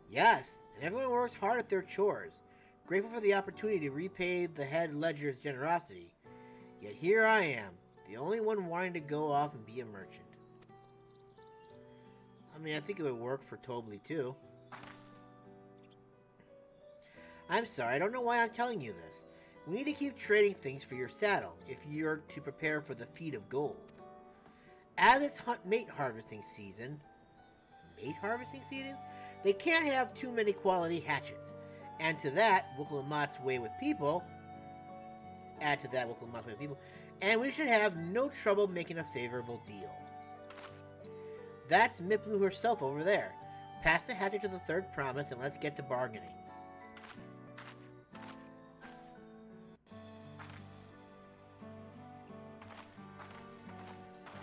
Yes, and everyone works hard at their chores, grateful for the opportunity to repay the head ledger's generosity. Yet here I am, the only one wanting to go off and be a merchant. I mean, I think it would work for Tobly too. I'm sorry, I don't know why I'm telling you this. We need to keep trading things for your saddle if you're to prepare for the feat of gold. As it's mate harvesting season, they can't have too many quality hatchets. And to that, Wuk Lamat's way with people, and we should have no trouble making a favorable deal. That's Mablu herself over there. Pass the hatchet to the third promise and let's get to bargaining.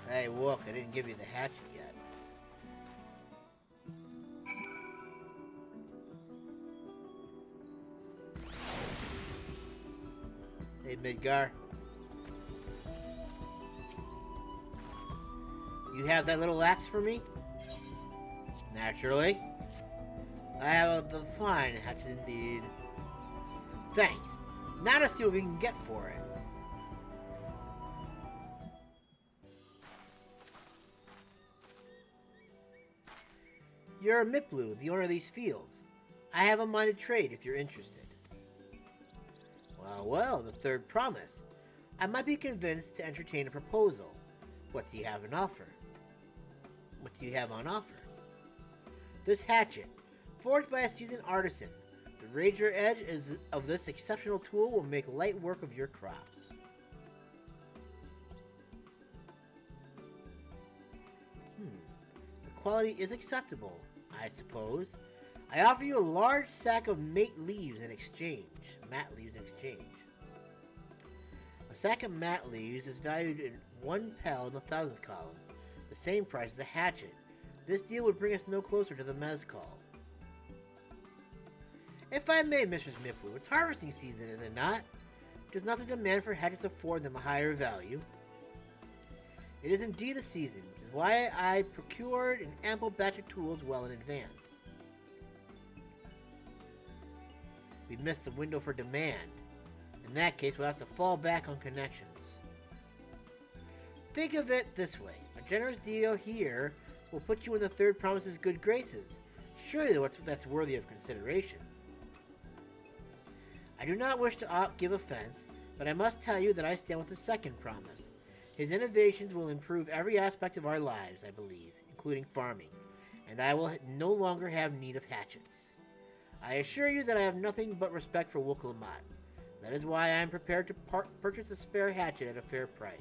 Hey, Wuk, I didn't give you the hatchet yet. Hey, Midgar. You have that little axe for me? Naturally. I have the fine hatchet indeed. Thanks. Now to see what we can get for it. You're Mablu, the owner of these fields. I have a mind to trade if you're interested. Well, the third promise. I might be convinced to entertain a proposal. What do you have on offer? This hatchet, forged by a seasoned artisan. The razor edge of this exceptional tool will make light work of your crops. The quality is acceptable, I suppose. I offer you a large sack of mat leaves in exchange. A sack of mat leaves is valued in 1 pel in the thousands column, the same price as a hatchet. This deal would bring us no closer to the Mezcal. If I may, Mistress Mablu, it's harvesting season, is it not? Does not the demand for hatchets afford them a higher value? It is indeed the season, which is why I procured an ample batch of tools well in advance. We missed the window for demand. In that case, we'll have to fall back on connections. Think of it this way. A generous deal here will put you in the third promise's good graces. Surely that's worthy of consideration. I do not wish to give offense, but I must tell you that I stand with the second promise. His innovations will improve every aspect of our lives, I believe, including farming, and I will no longer have need of hatchets. I assure you that I have nothing but respect for Wuk Lamat. That is why I am prepared to purchase a spare hatchet at a fair price.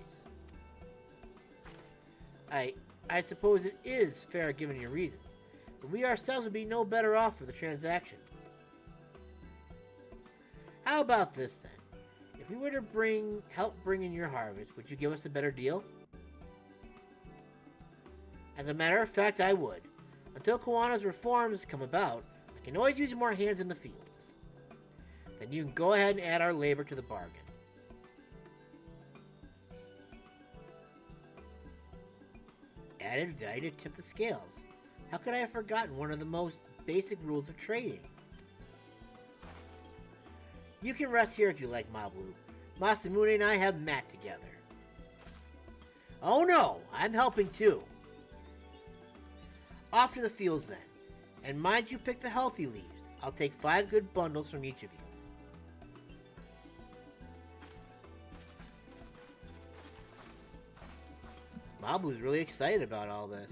I suppose it is fair given your reasons, but we ourselves would be no better off for the transaction. How about this then? If we were to help bring in your harvest, would you give us a better deal? As a matter of fact, I would. Until Koana's reforms come about, I can always use more hands in the fields. Then you can go ahead and add our labor to the bargain. Added value to tip the scales. How could I have forgotten one of the most basic rules of trading? You can rest here if you like, Mablu. Masamune and I have Matt together. Oh no, I'm helping too. Off to the fields then. And mind you pick the healthy leaves. I'll take 5 good bundles from each of you. Mablu's really excited about all this.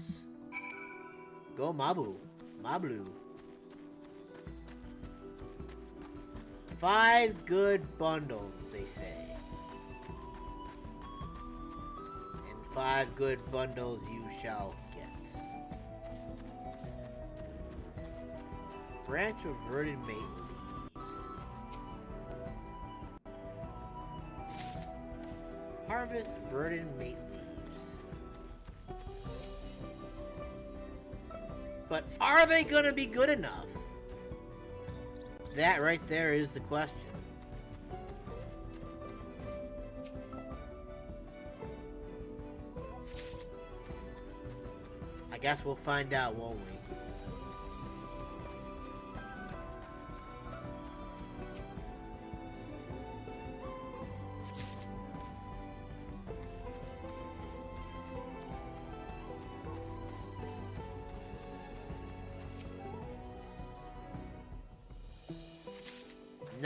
Go Mablu. 5 good bundles, they say. And 5 good bundles you shall get. Branch of verdant mate leaves. Harvest verdant mate leaves. But are they gonna be good enough? That right there is the question. I guess we'll find out, won't we?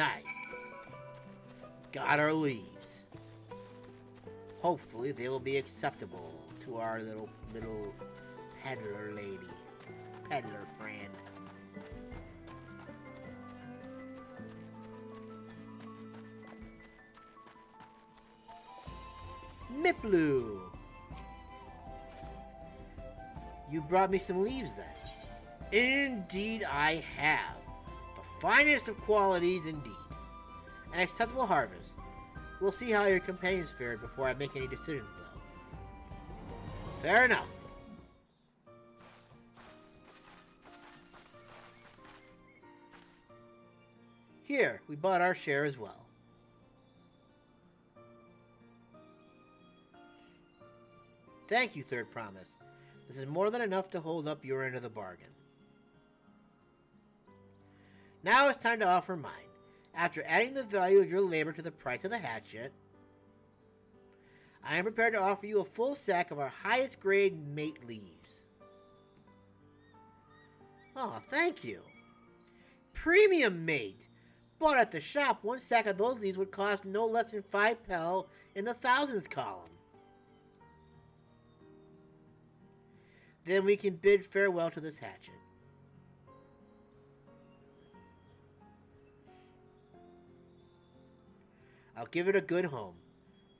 Nice. Got our leaves. Hopefully they will be acceptable to our little peddler lady. Peddler friend. Mablu. You brought me some leaves then. Indeed I have. The finest of qualities indeed. An acceptable harvest. We'll see how your companions fared before I make any decisions, though. Fair enough. Here, we bought our share as well. Thank you, Third Promise. This is more than enough to hold up your end of the bargain. Now it's time to offer mine. After adding the value of your labor to the price of the hatchet, I am prepared to offer you a full sack of our highest grade mate leaves. Oh, thank you. Premium mate! Bought at the shop, one sack of those leaves would cost no less than 5 pel in the thousands column. Then we can bid farewell to this hatchet. I'll give it a good home.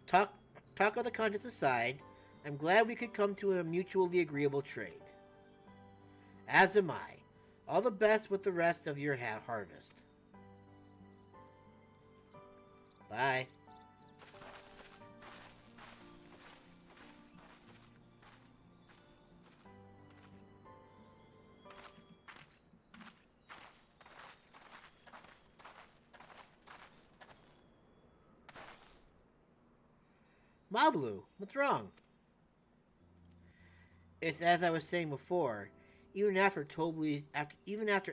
Talk of the contents aside, I'm glad we could come to a mutually agreeable trade. As am I. All the best with the rest of your harvest. Bye. Mablu, what's wrong? It's as I was saying before. Even after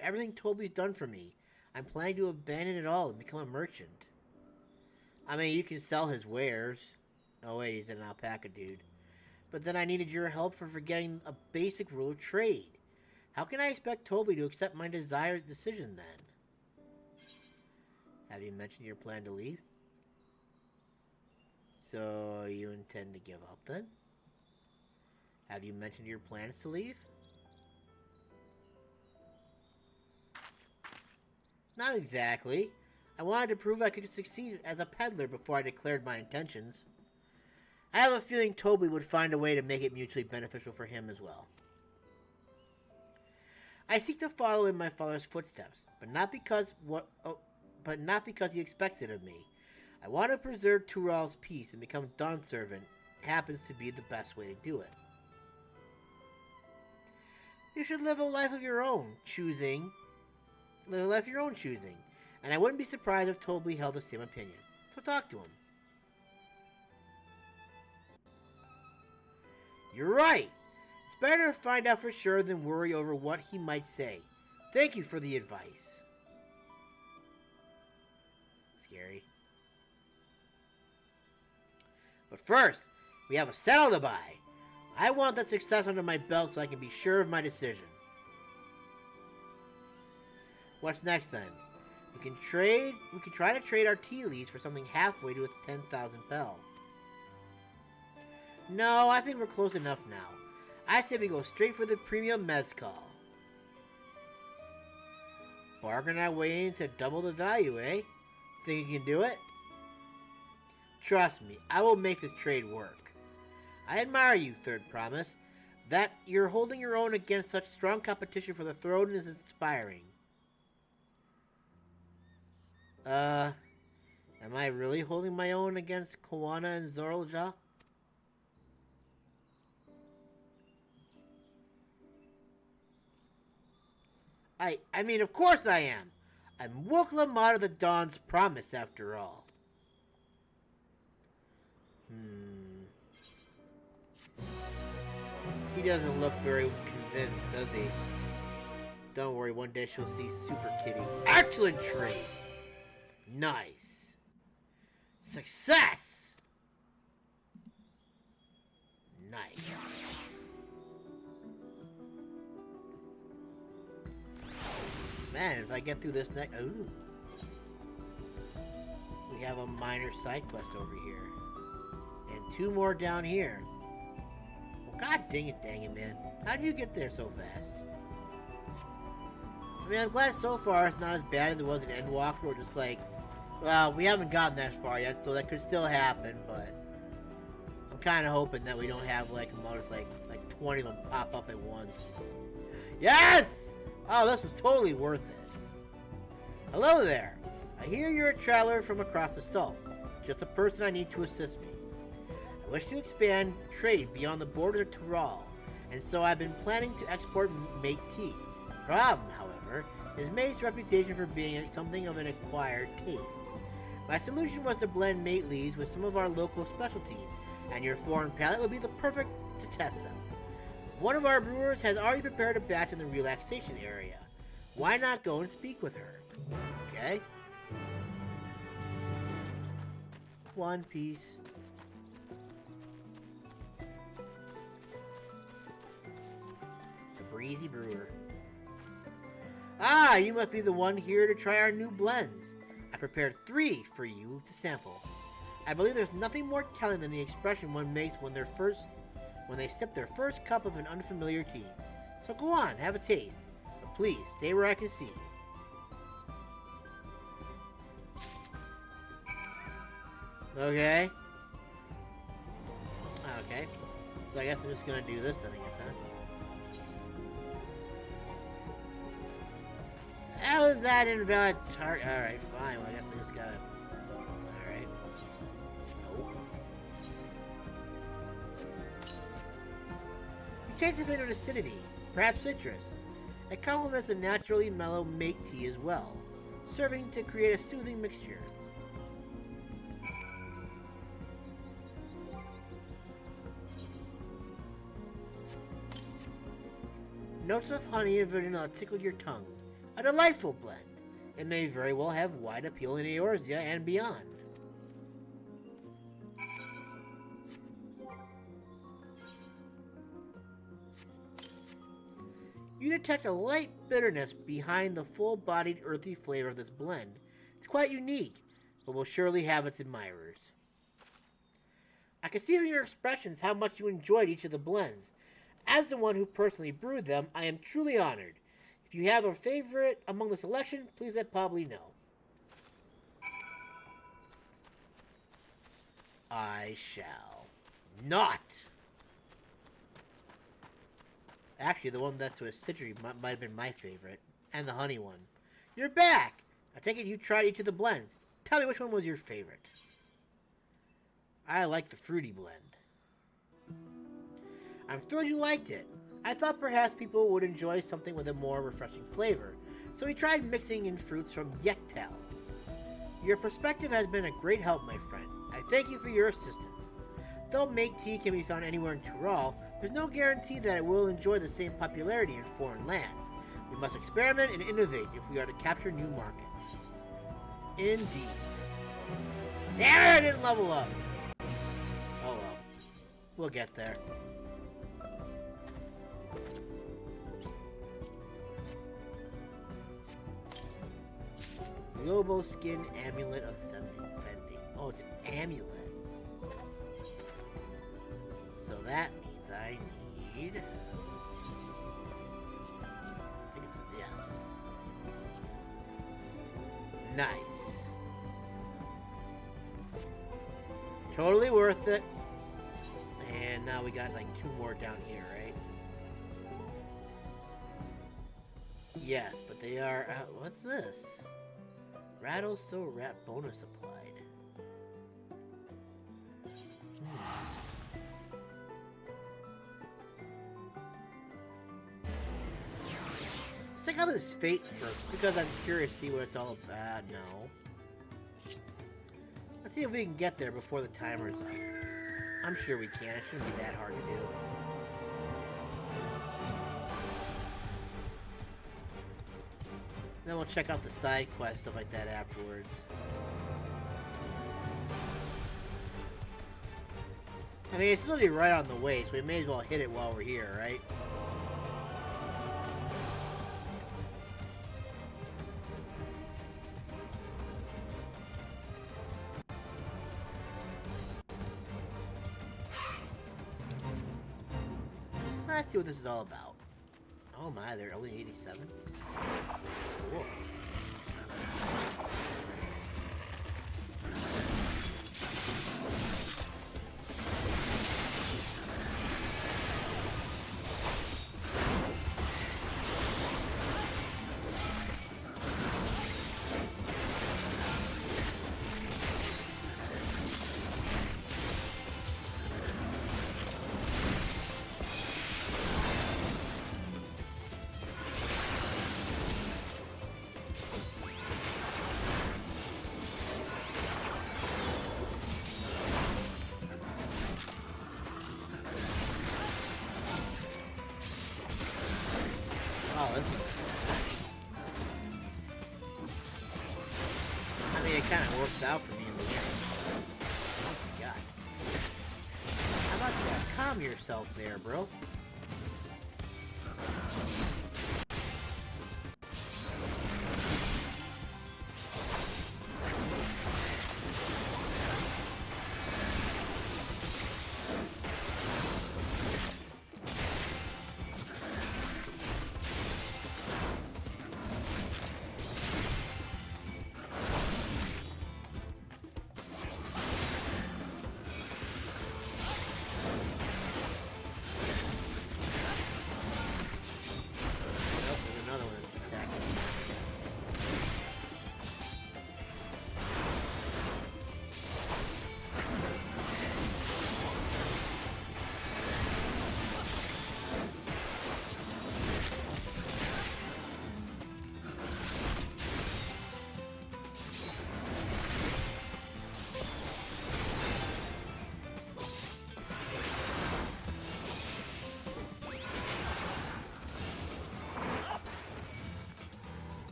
everything Toby's done for me, I'm planning to abandon it all and become a merchant. I mean, you can sell his wares. Oh wait, he's an alpaca dude. But then I needed your help for forgetting a basic rule of trade. How can I expect Toby to accept my desired decision then? Have you mentioned your plan to leave? So, you intend to give up then? Have you mentioned your plans to leave? Not exactly. I wanted to prove I could succeed as a peddler before I declared my intentions. I have a feeling Toby would find a way to make it mutually beneficial for him as well. I seek to follow in my father's footsteps, but not because he expects it of me. I want to preserve Tural's peace and become Dawn's servant. Happens to be the best way to do it. You should live a life of your own choosing. And I wouldn't be surprised if Toby held the same opinion. So talk to him. You're right. It's better to find out for sure than worry over what he might say. Thank you for the advice. Scary. But first, we have a saddle to buy. I want that success under my belt so I can be sure of my decision. What's next then? We can try to trade our tea leaves for something halfway to 10,000 pel. No, I think we're close enough now. I say we go straight for the premium Mezcal. Bargain our way into double the value, eh? Think you can do it? Trust me, I will make this trade work. I admire you, Third Promise. That you're holding your own against such strong competition for the throne is inspiring. Am I really holding my own against Koana and Zorlja? I mean, of course I am. I'm Wuk Lamat of the Dawn's Promise, after all. He doesn't look very convinced, does he? Don't worry, one day she'll see Super Kitty. Excellent trade! Nice. Success! Nice. Man, if I get through this next... Ooh. have a minor side quest over here. And 2 more down here. Well, god dang it, man. How did you get there so fast? I mean, I'm glad so far it's not as bad as it was in Endwalker, or just like, well, we haven't gotten that far yet, so that could still happen, but I'm kind of hoping that we don't have, like, like 20 of them pop up at once. Yes! Oh, this was totally worth it. Hello there. I hear you're a traveler from across the salt. Just a person I need to assist me. I wish to expand trade beyond the border of Tural, and so I've been planning to export mate tea. Problem, however, is mate's reputation for being something of an acquired taste. My solution was to blend mate leaves with some of our local specialties, and your foreign palate would be the perfect to test them. One of our brewers has already prepared a batch in the relaxation area. Why not go and speak with her? Okay. One piece. The Breezy Brewer. Ah, you must be the one here to try our new blends. I prepared 3 for you to sample. I believe there's nothing more telling than the expression one makes when they sip their first cup of an unfamiliar tea. So go on, have a taste. But please, stay where I can see you. Okay. Okay. So I guess I'm just gonna do this then, I guess, huh? How is that invalid target? Alright, fine. Well, I guess I just gotta... Alright. Nope. You taste a bit of acidity, perhaps citrus. It complements the naturally mellow mate tea as well, serving to create a soothing mixture. Notes of honey and vanilla tickle your tongue. A delightful blend. It may very well have wide appeal in Eorzea and beyond. You detect a light bitterness behind the full-bodied earthy flavor of this blend. It's quite unique, but will surely have its admirers. I can see from your expressions how much you enjoyed each of the blends. As the one who personally brewed them, I am truly honored. If you have a favorite among the selection, please let Pablo know. I shall not. Actually, the one that's with citrus might have been my favorite. And the honey one. You're back! I take it you tried each of the blends. Tell me which one was your favorite. I like the fruity blend. I'm thrilled you liked it. I thought perhaps people would enjoy something with a more refreshing flavor, so we tried mixing in fruits from Yektel. Your perspective has been a great help, my friend. I thank you for your assistance. Though mate tea can be found anywhere in Tural, there's no guarantee that it will enjoy the same popularity in foreign lands. We must experiment and innovate if we are to capture new markets. Indeed. Damn it, I didn't level up! Oh well. We'll get there. Lobo Skin Amulet of Vending. Oh, it's an amulet. So that means I need... I think it's a yes. Nice. Totally worth it. And now we got like 2 more down here, right? Yes, but they are... what's this? Ratels so rat bonus applied. Let's check out this fate first, because I'm curious to see what it's all about. No. Let's see if we can get there before the timer's up. I'm sure we can. It shouldn't be that hard to do. Then we'll check out the side quests, stuff like that afterwards. I mean, it's literally right on the way, so we may as well hit it while we're here, right? Let's see what this is all about. Oh my, they're only 87? Cool. Oh, I mean, it kind of works out for me in the end. Oh my god. How about that? Calm yourself there, bro.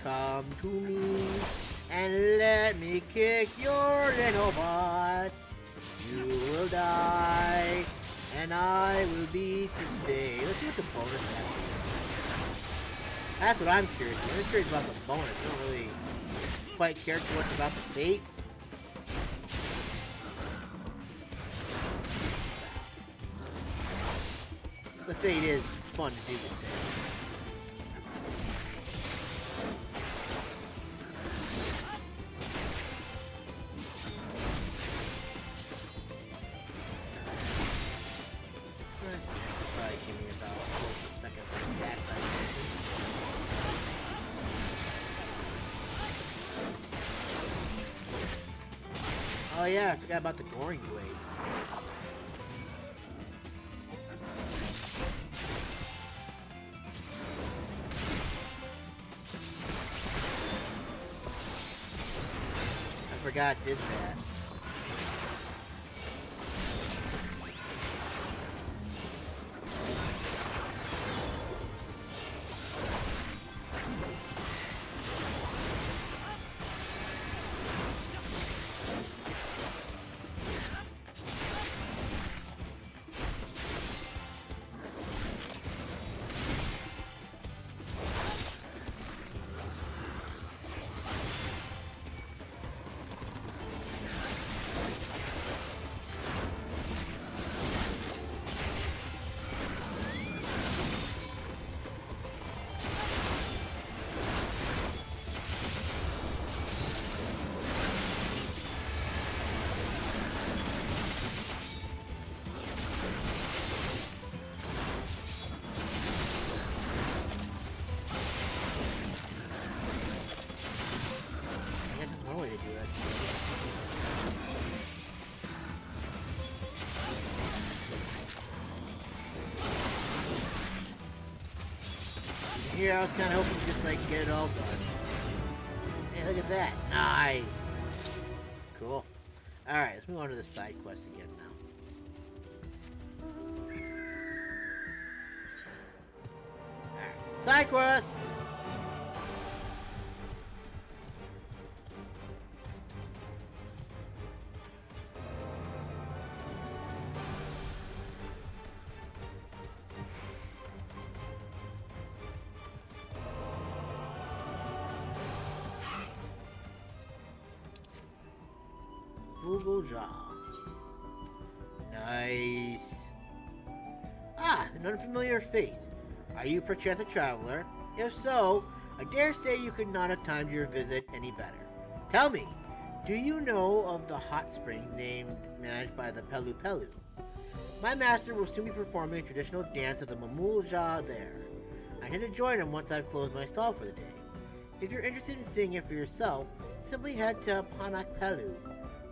Come to me and let me kick your little butt. You will die, and I will be to stay. Let's see what the bonus is. That's what I'm curious about. I'm curious about the bonus. I don't really quite care too much about the fate. The fate is fun to do this thing. Oh yeah, I forgot about the goring blade. I forgot did that. Here, I was kind of hoping to just, like, get it all done. Hey, look at that. Nice. Cool. Alright, let's move on to the side quest again now. Alright, side quest! Google job. Nice. Ah, an unfamiliar face. Are you perchance a traveler? If so, I dare say you could not have timed your visit any better. Tell me, do you know of the hot springs managed by the Pelupelu? My master will soon be performing a traditional dance of the Mamool there. I intend to join him once I've closed my stall for the day. If you're interested in seeing it for yourself, simply head to Pelu,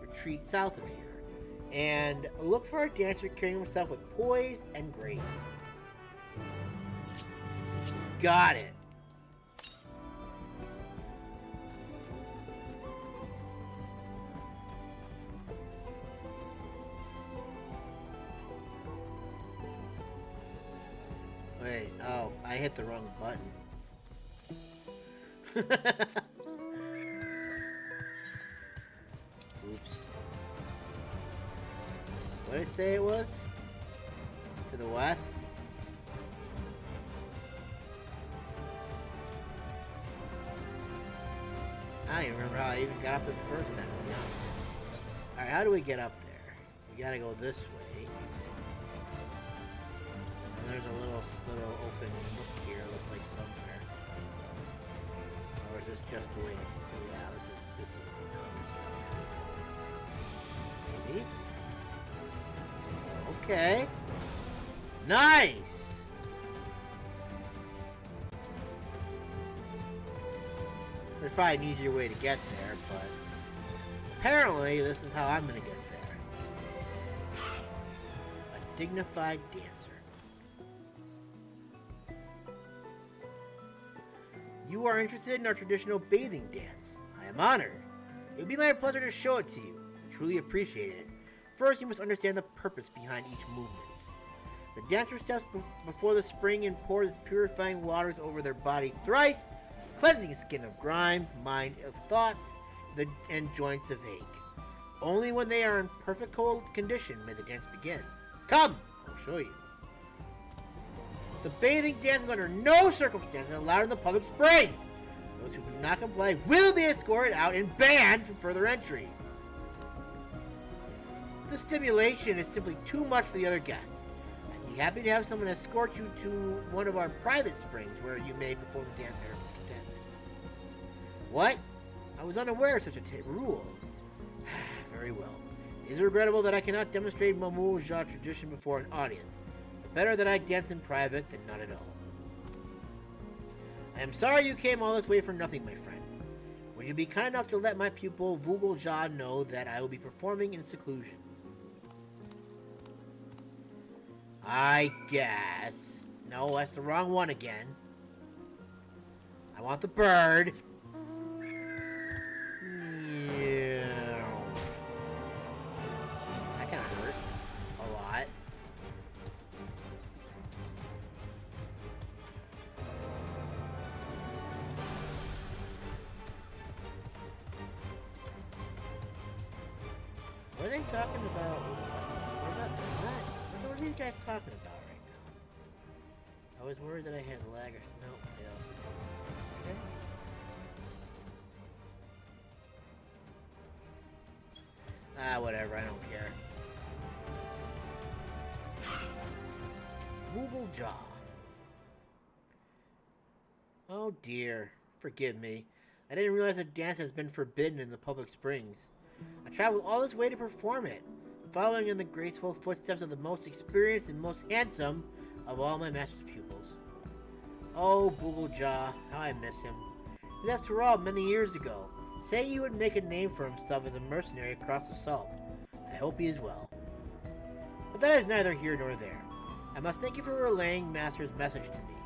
retreat south of here, and look for a dancer carrying himself with poise and grace. Got it. Wait, oh, I hit the wrong button. Oops. What did it say it was? To the west? I don't even remember how I even got up there the first time. Alright, how do we get up there? We gotta go this way. And there's a little open nook here, looks like somewhere. Or is this just the way? Yeah, this is maybe? Okay. Nice! There's probably an easier way to get there, but apparently this is how I'm gonna get there. A dignified dancer. You are interested in our traditional bathing dance. I am honored. It would be my pleasure to show it to you. I truly appreciate it. First, you must understand the purpose behind each movement. The dancer steps before the spring and pours its purifying waters over their body thrice, cleansing skin of grime, mind of thoughts, and joints of ache. Only when they are in perfect cold condition may the dance begin. Come, I'll show you. The bathing dance is under no circumstances allowed in the public springs. Those who do not comply will be escorted out and banned from further entry. The stimulation is simply too much for the other guests. I'd be happy to have someone escort you to one of our private springs where you may perform the dance at your content. What? I was unaware of such a rule. Very well. It is regrettable that I cannot demonstrate Mamool tradition before an audience. Better that I dance in private than not at all. I am sorry you came all this way for nothing, my friend. Would you be kind enough to let my pupil Wuk know that I will be performing in seclusion? I guess. No, that's the wrong one again. I want the bird. Yeah. That kind of hurt a lot. What are they talking about? What are these guys talking about right now? I was worried that I had lag or no, they also do. Okay. Ah, whatever, I don't care. Wuk. Oh dear, forgive me. I didn't realize the dance has been forbidden in the public springs. I traveled all this way to perform it, following in the graceful footsteps of the most experienced and most handsome of all my master's pupils. Oh, Wuk, how I miss him. He left Tural many years ago, saying he would make a name for himself as a mercenary across the salt. I hope he is well. But that is neither here nor there. I must thank you for relaying Master's message to me.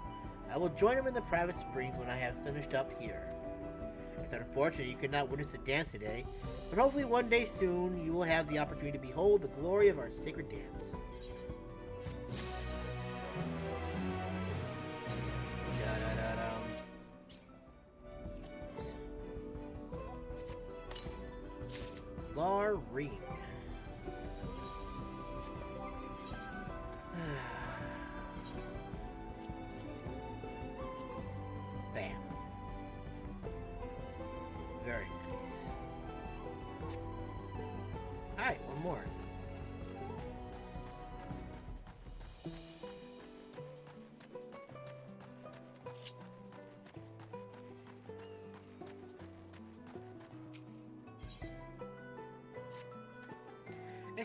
I will join him in the private springs when I have finished up here. It's unfortunate you could not witness the dance today, but hopefully one day soon you will have the opportunity to behold the glory of our sacred dance. Ring. Bam. Very nice. Alright, one more.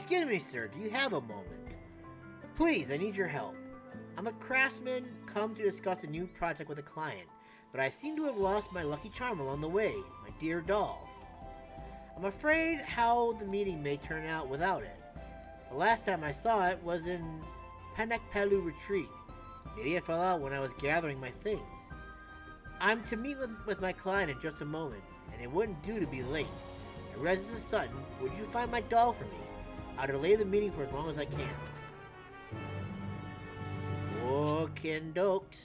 Excuse me, sir, do you have a moment? Please, I need your help. I'm a craftsman come to discuss a new project with a client, but I seem to have lost my lucky charm along the way, my dear doll. I'm afraid how the meeting may turn out without it. The last time I saw it was in Pelupelu Retreat. Maybe it fell out when I was gathering my things. I'm to meet with my client in just a moment, and it wouldn't do to be late. I realize this is sudden. Would you find my doll for me? I'll delay the meeting for as long as I can. Okey-dokes.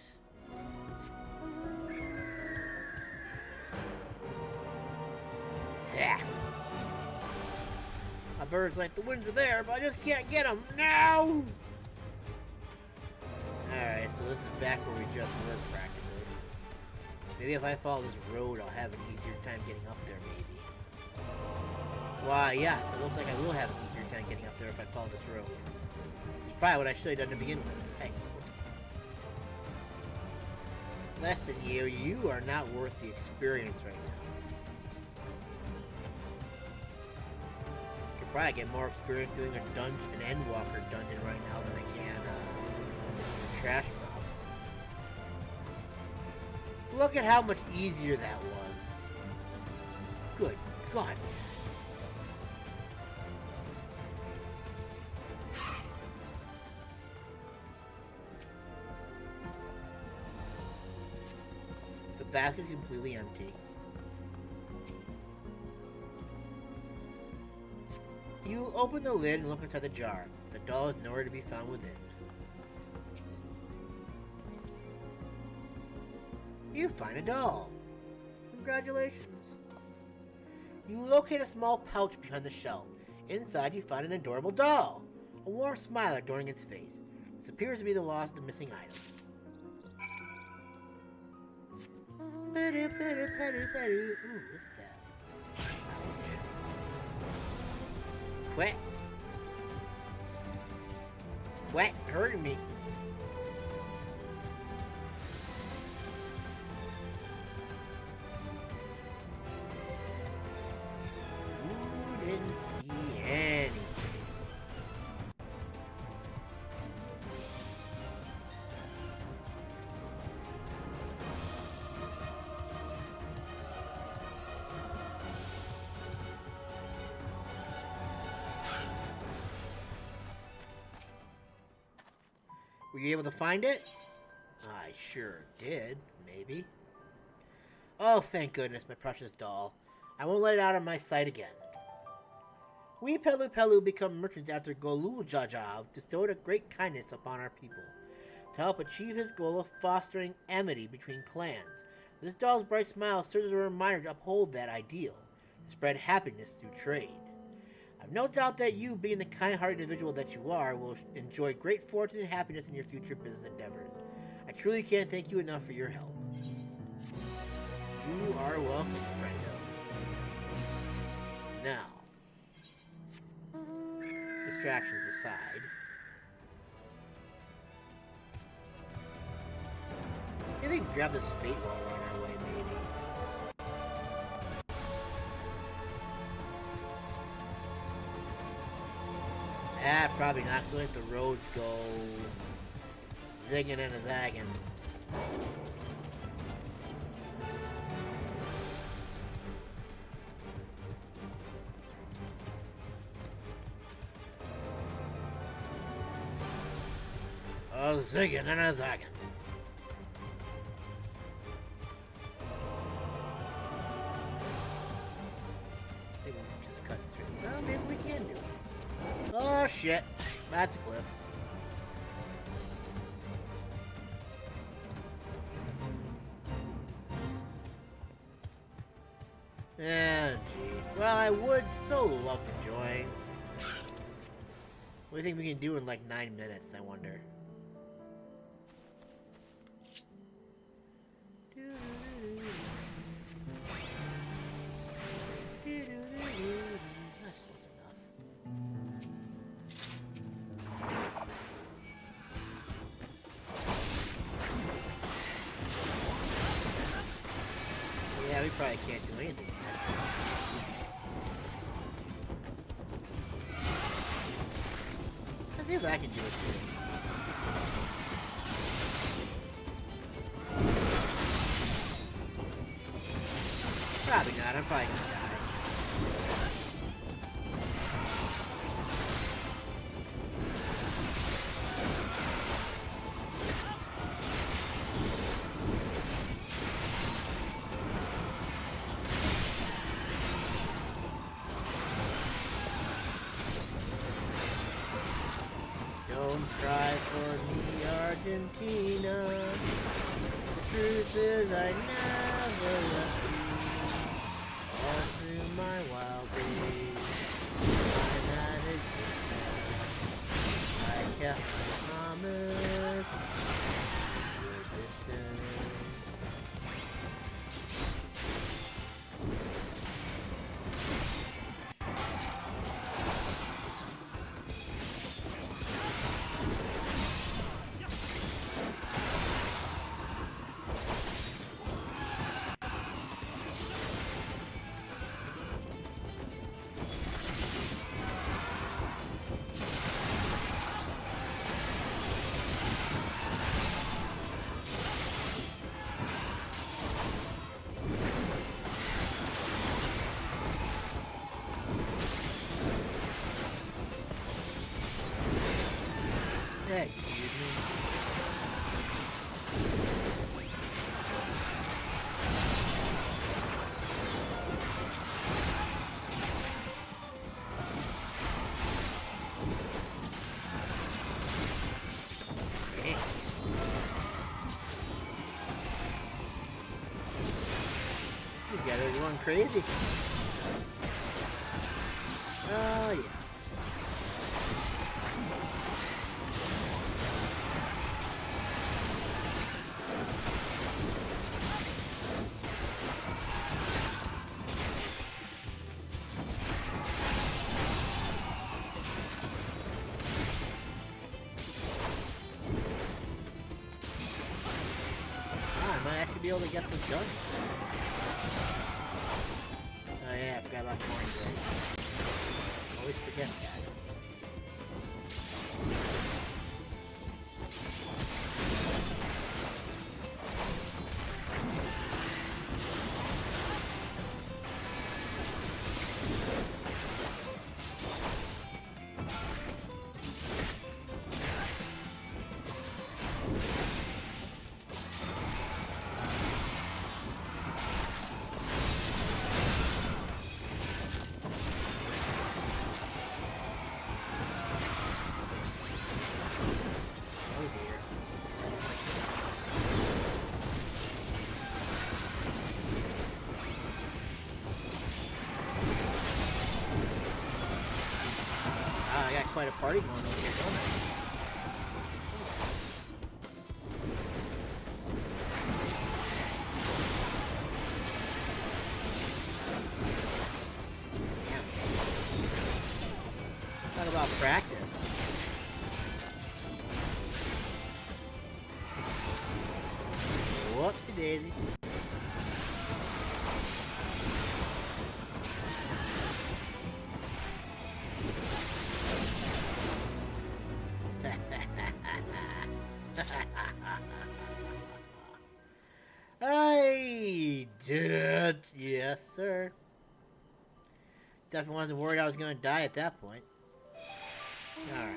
Yeah. My bird's like, the winds are there, but I just can't get them. No! Alright, so this is back where we just were, practically. Maybe if I follow this road, I'll have an easier time getting up there, maybe. Why, yes, it looks like I will have an easier time getting up there if I follow this road. It's probably what I should have done to begin with. Hey. Less than you. You are not worth the experience right now. Could probably get more experience doing a dungeon, an Endwalker dungeon right now than I can trash mobs. Look at how much easier that was. Good God. The basket is completely empty. You open the lid and look inside the jar. The doll is nowhere to be found within. You find a doll. Congratulations. You locate a small pouch behind the shelf. Inside you find an adorable doll. A warm smile adorning its face. This appears to be the loss of the missing item. Ooh, what's that? Quack. Quack, hurting me. Ooh, didn't see anything. Were you able to find it? I sure did, maybe. Oh, thank goodness, my precious doll. I won't let it out of my sight again. We Pelupelu become merchants after Golul Jajab bestowed a great kindness upon our people. To help achieve his goal of fostering amity between clans, this doll's bright smile serves as a reminder to uphold that ideal, to spread happiness through trade. I've no doubt that you, being the kind-hearted individual that you are, will enjoy great fortune and happiness in your future business endeavors. I truly can't thank you enough for your help. You are welcome, friendo. Now, distractions aside, see if we can grab this fate while we're on our way, maybe. Ah, probably not. So let the roads go zigging and a zagging. Oh, zigging and a zagging. Maybe we just cut through. Well, maybe we can do it. Oh shit, that's a cliff. Oh gee. Well, I would so love to join. What do you think we can do in like 9 minutes, I wonder? Yeah, we probably can't do anything. if I can do it too. Probably not. I'm probably gonna die. Don't cry for me, Argentina. The truth is I never left you. All through my wild days, I managed to stay. I kept my promise. Your distance. Hey, excuse me. Hey. You guys are going crazy. Oh, yeah. Be able to get this done. Oh yeah, I forgot about corn break. Always forget that. I got quite a party going over here, don't I? Damn. Talk about practice. Whoopsie daisy. I did it! Yes, sir. Definitely wasn't worried I was going to die at that point. Alright.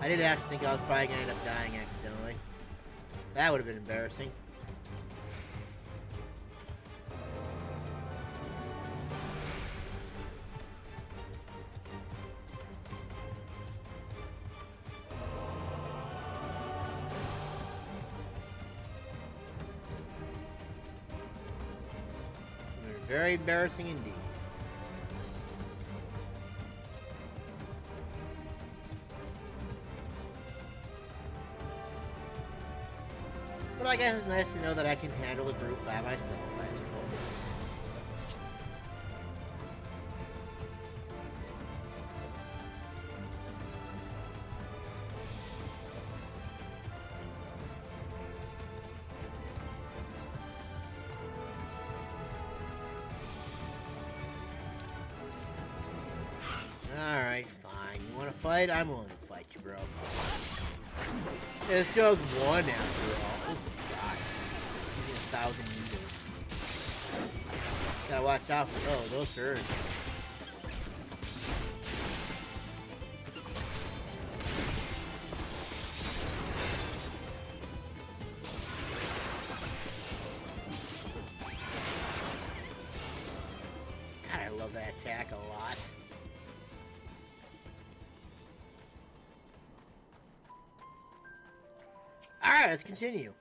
I did actually think I was probably going to end up dying accidentally. That would have been embarrassing. Very embarrassing indeed. But I guess it's nice to know that I can handle a group by myself, I suppose. wanna fight? I'm willing to fight you, bro. It's just one after all. Oh god. Using 1,000 users. Gotta watch out for those turds. God, I love that attack a lot. Alright, let's continue.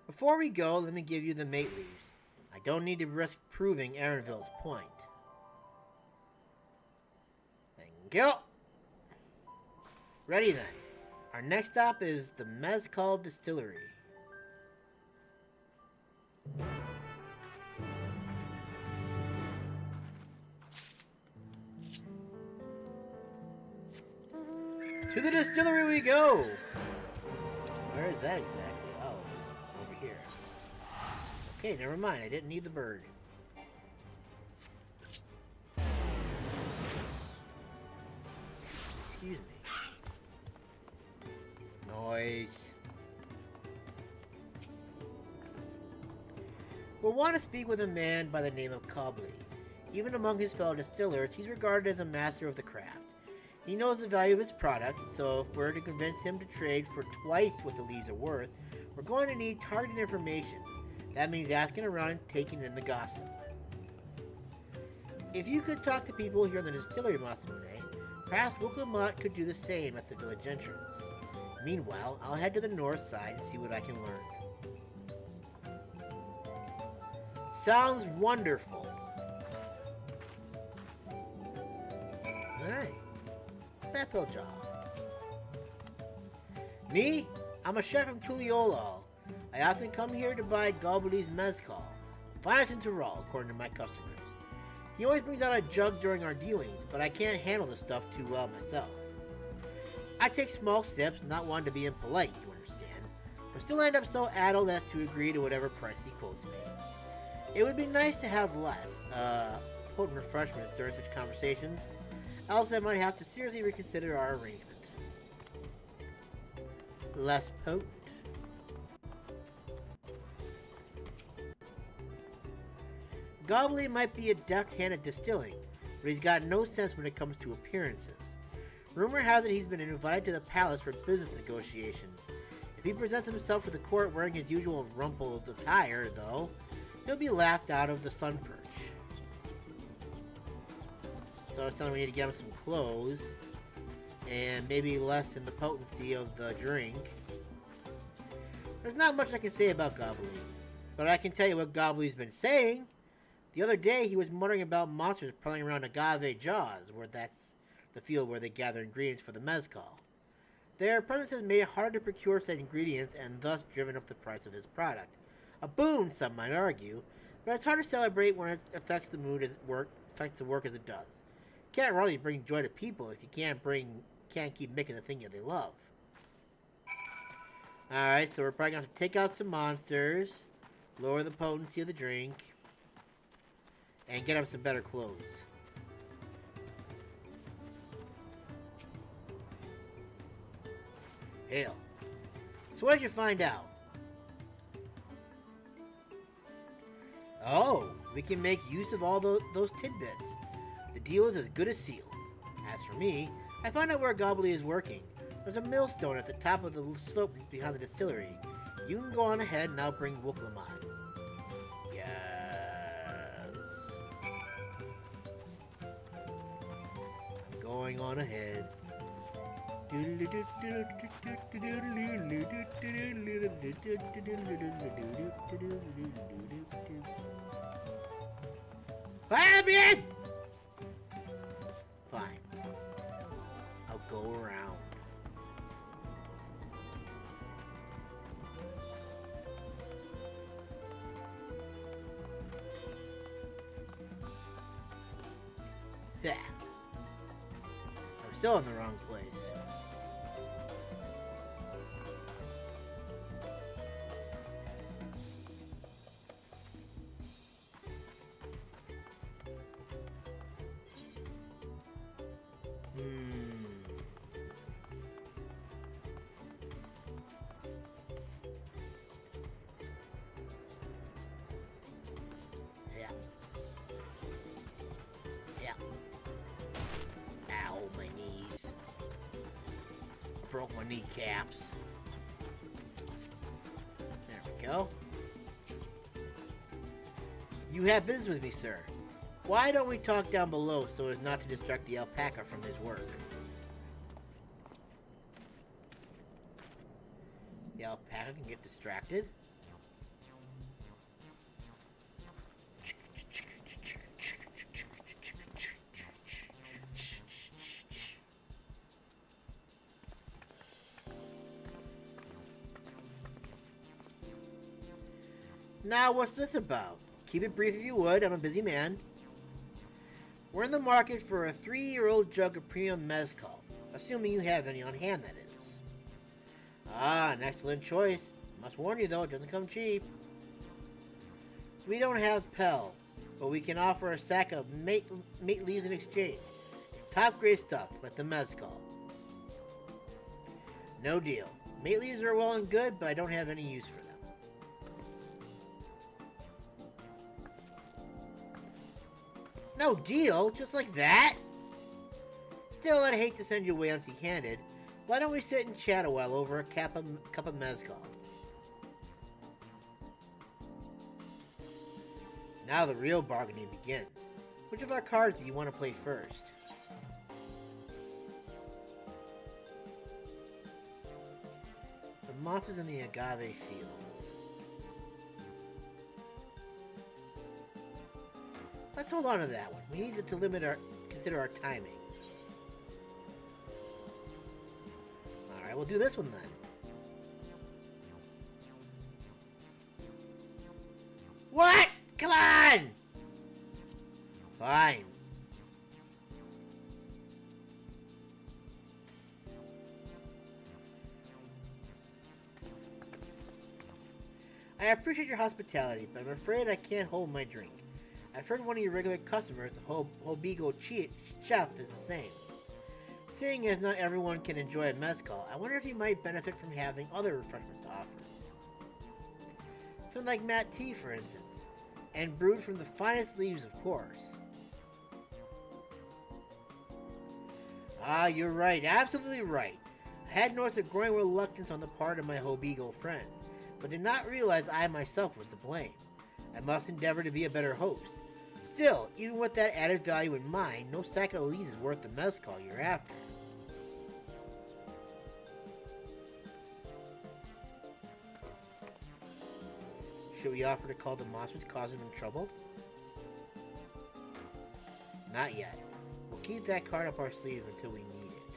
Before we go, let me give you the mate leaves. I don't need to risk proving Aaronville's point. Thank you. Ready then. Our next stop is the Mezcal Distillery. To the distillery we go! Where is that exactly? Oh, it's over here. Okay, never mind. I didn't need the bird. Excuse me. Noise. We'll want to speak with a man by the name of Cobley. Even among his fellow distillers, he's regarded as a master of the craft. He knows the value of his product, so if we're to convince him to trade for twice what the leaves are worth, we're going to need targeted information. That means asking around and taking in the gossip. If you could talk to people here in the distillery, Masamune, perhaps Wuk Lamat could do the same at the village entrance. Meanwhile, I'll head to the north side and see what I can learn. Sounds wonderful. Alright. Bethel job. Me? I'm a chef from Tuliolal. I often come here to buy Gobbly's Mezcal, finest in Tyrol, according to my customers. He always brings out a jug during our dealings, but I can't handle the stuff too well myself. I take small sips, not wanting to be impolite, you understand, but still end up so addled as to agree to whatever price he quotes me. It would be nice to have less, potent refreshments during such conversations, else I might have to seriously reconsider our arrangement. Less potent. Gobbly might be adept hand at distilling, but he's got no sense when it comes to appearances. Rumor has it he's been invited to the palace for business negotiations. If he presents himself to the court wearing his usual rumpled attire, though, he'll be laughed out of the sun perch. So it's telling me we need to get him some clothes, and maybe lessen the potency of the drink. There's not much I can say about Gobbly, but I can tell you what Gobbly's been saying. The other day he was muttering about monsters prowling around Agave Jaws, where that's the field where they gather ingredients for the mezcal. Their presence has made it harder to procure said ingredients and thus driven up the price of his product. A boon, some might argue, but it's hard to celebrate when it affects the mood as affects the work as it does. Can't really bring joy to people if you can't keep making the thing that they love. Alright, so we're probably going to have to take out some monsters, lower the potency of the drink, and get him some better clothes. Hell. So what did you find out? Oh, we can make use of all those tidbits. The deal is as good as sealed. As for me, I found out where Gobbly is working. There's a millstone at the top of the slope behind the distillery. You can go on ahead and I'll bring Wuk Lamat. Yes. I'm going on ahead. Fabian! Fine. I'll go around. Yeah. I'm still in the wrong place. Yeah. Yeah. Ow, my knees. Broke my kneecaps. There we go. You have business with me, sir. Why don't we talk down below so as not to distract the alpaca from his work? The alpaca can get distracted? Now, what's this about? Keep it brief if you would, I'm a busy man. We're in the market for a 3-year-old jug of premium mezcal, assuming you have any on hand, that is. Ah, an excellent choice. Must warn you though, it doesn't come cheap. We don't have Pel, but we can offer a sack of mate leaves in exchange. It's top grade stuff, like the mezcal. No deal. Mate leaves are well and good, but I don't have any use for them. No deal? Just like that? Still, I'd hate to send you away empty-handed. Why don't we sit and chat a while over a cup of mezcal? Now the real bargaining begins. Which of our cards do you want to play first? The monsters in the agave fields. Let's hold on to that one. We need to consider our timing. Alright, we'll do this one then. What? Come on! Fine. I appreciate your hospitality, but I'm afraid I can't hold my drink. I've heard one of your regular customers, Hobigo Chef, is the same. Seeing as not everyone can enjoy a mezcal, I wonder if you might benefit from having other refreshments to offer. Something like mat tea, for instance, and brewed from the finest leaves, of course. Ah, you're right, absolutely right. I had noticed a growing reluctance on the part of my Hobigo friend, but did not realize I myself was to blame. I must endeavor to be a better host. Still, even with that added value in mind, no sack of leaves is worth the mezcal you're after. Should we offer to call the monsters causing them trouble? Not yet. We'll keep that card up our sleeve until we need it.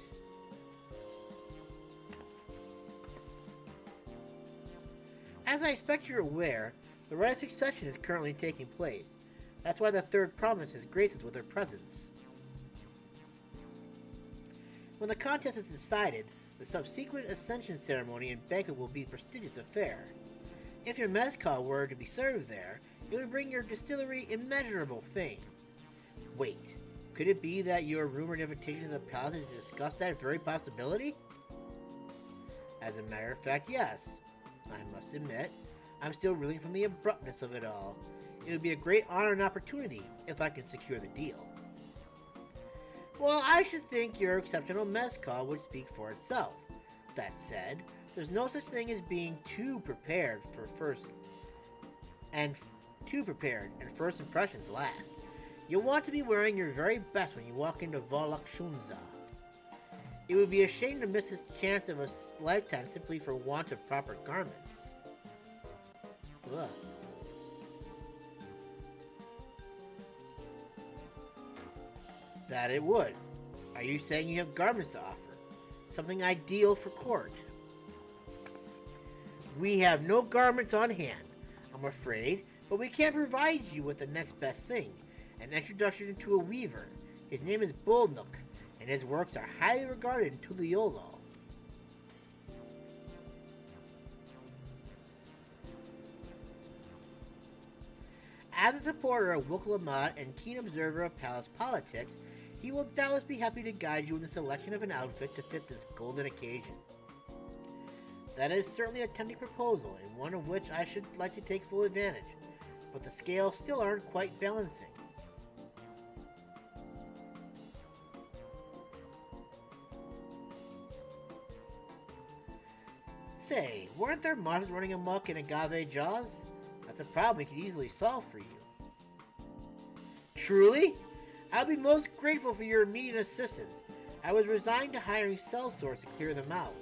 As I expect you're aware, the rite of succession is currently taking place. That's why the third province has graced us with her presence. When the contest is decided, the subsequent ascension ceremony and banquet will be a prestigious affair. If your mezcal were to be served there, it would bring your distillery immeasurable fame. Wait, could it be that your rumored invitation to the palace is to discuss that very possibility? As a matter of fact, yes. I must admit, I'm still reeling from the abruptness of it all. It would be a great honor and opportunity if I can secure the deal. Well, I should think your exceptional mezcal would speak for itself. That said, there's no such thing as being too prepared and first impressions last. You'll want to be wearing your very best when you walk into Volakshunza. It would be a shame to miss this chance of a lifetime simply for want of proper garments. Ugh. That it would. Are you saying you have garments to offer? Something ideal for court? We have no garments on hand, I'm afraid, but we can provide you with the next best thing, an introduction to a weaver. His name is Bullnook, and his works are highly regarded in Tuliolo. As a supporter of Wuk Lamat and keen observer of palace politics, He will doubtless be happy to guide you in the selection of an outfit to fit this golden occasion. That is certainly a tempting proposal, and one of which I should like to take full advantage, but the scales still aren't quite balancing. Say, weren't there monsters running amok in Agave Jaws? That's a problem we could easily solve for you. Truly? I'll be most grateful for your immediate assistance. I was resigned to hiring cell sorts to clear them out.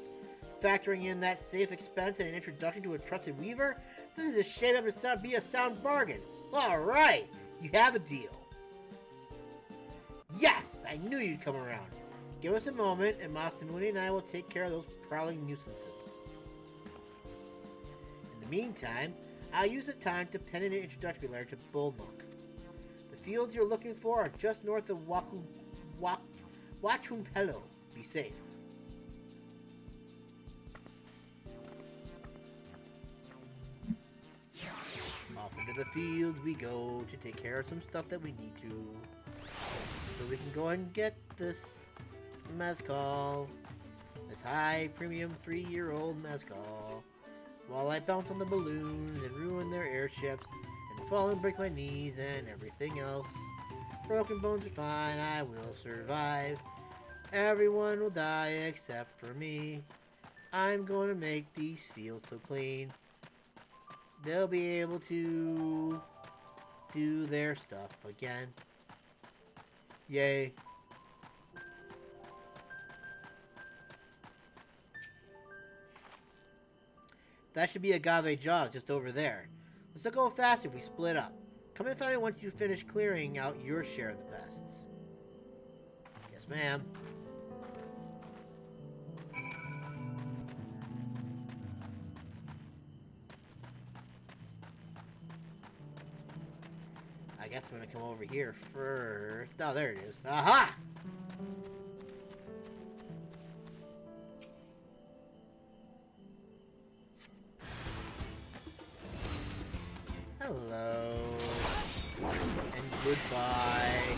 Factoring in that safe expense and an introduction to a trusted weaver, this is a shade up to be a sound bargain. Alright, you have a deal. Yes, I knew you'd come around. Give us a moment, and Masamune and I will take care of those prowling nuisances. In the meantime, I'll use the time to pen an introductory letter to Bullnook. The fields you're looking for are just north of Ihuykatumu. Be safe. Off into the fields we go to take care of some stuff that we need to. So we can go and get this Mezcal. This high premium 3-year-old Mezcal. While I bounce on the balloons and ruin their airships and fall and break my knees and everything else. Broken bones are fine, I will survive. Everyone will die except for me. I'm going to make these fields so clean. They'll be able to do their stuff again. Yay. That should be Agave Jaws just over there. Let's not go fast if we split up. Come and find me once you finish clearing out your share of the pests. Yes, ma'am. I guess I'm gonna come over here first. Oh, there it is. Aha! Hello. And goodbye.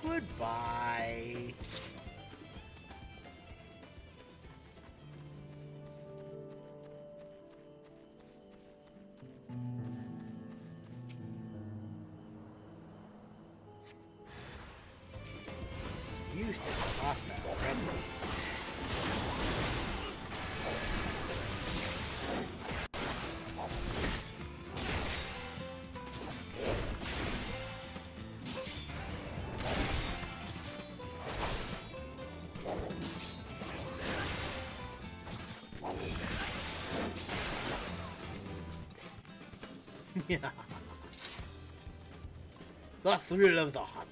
Goodbye. You said hostile friendly. Yeah. The thrill of the hunt.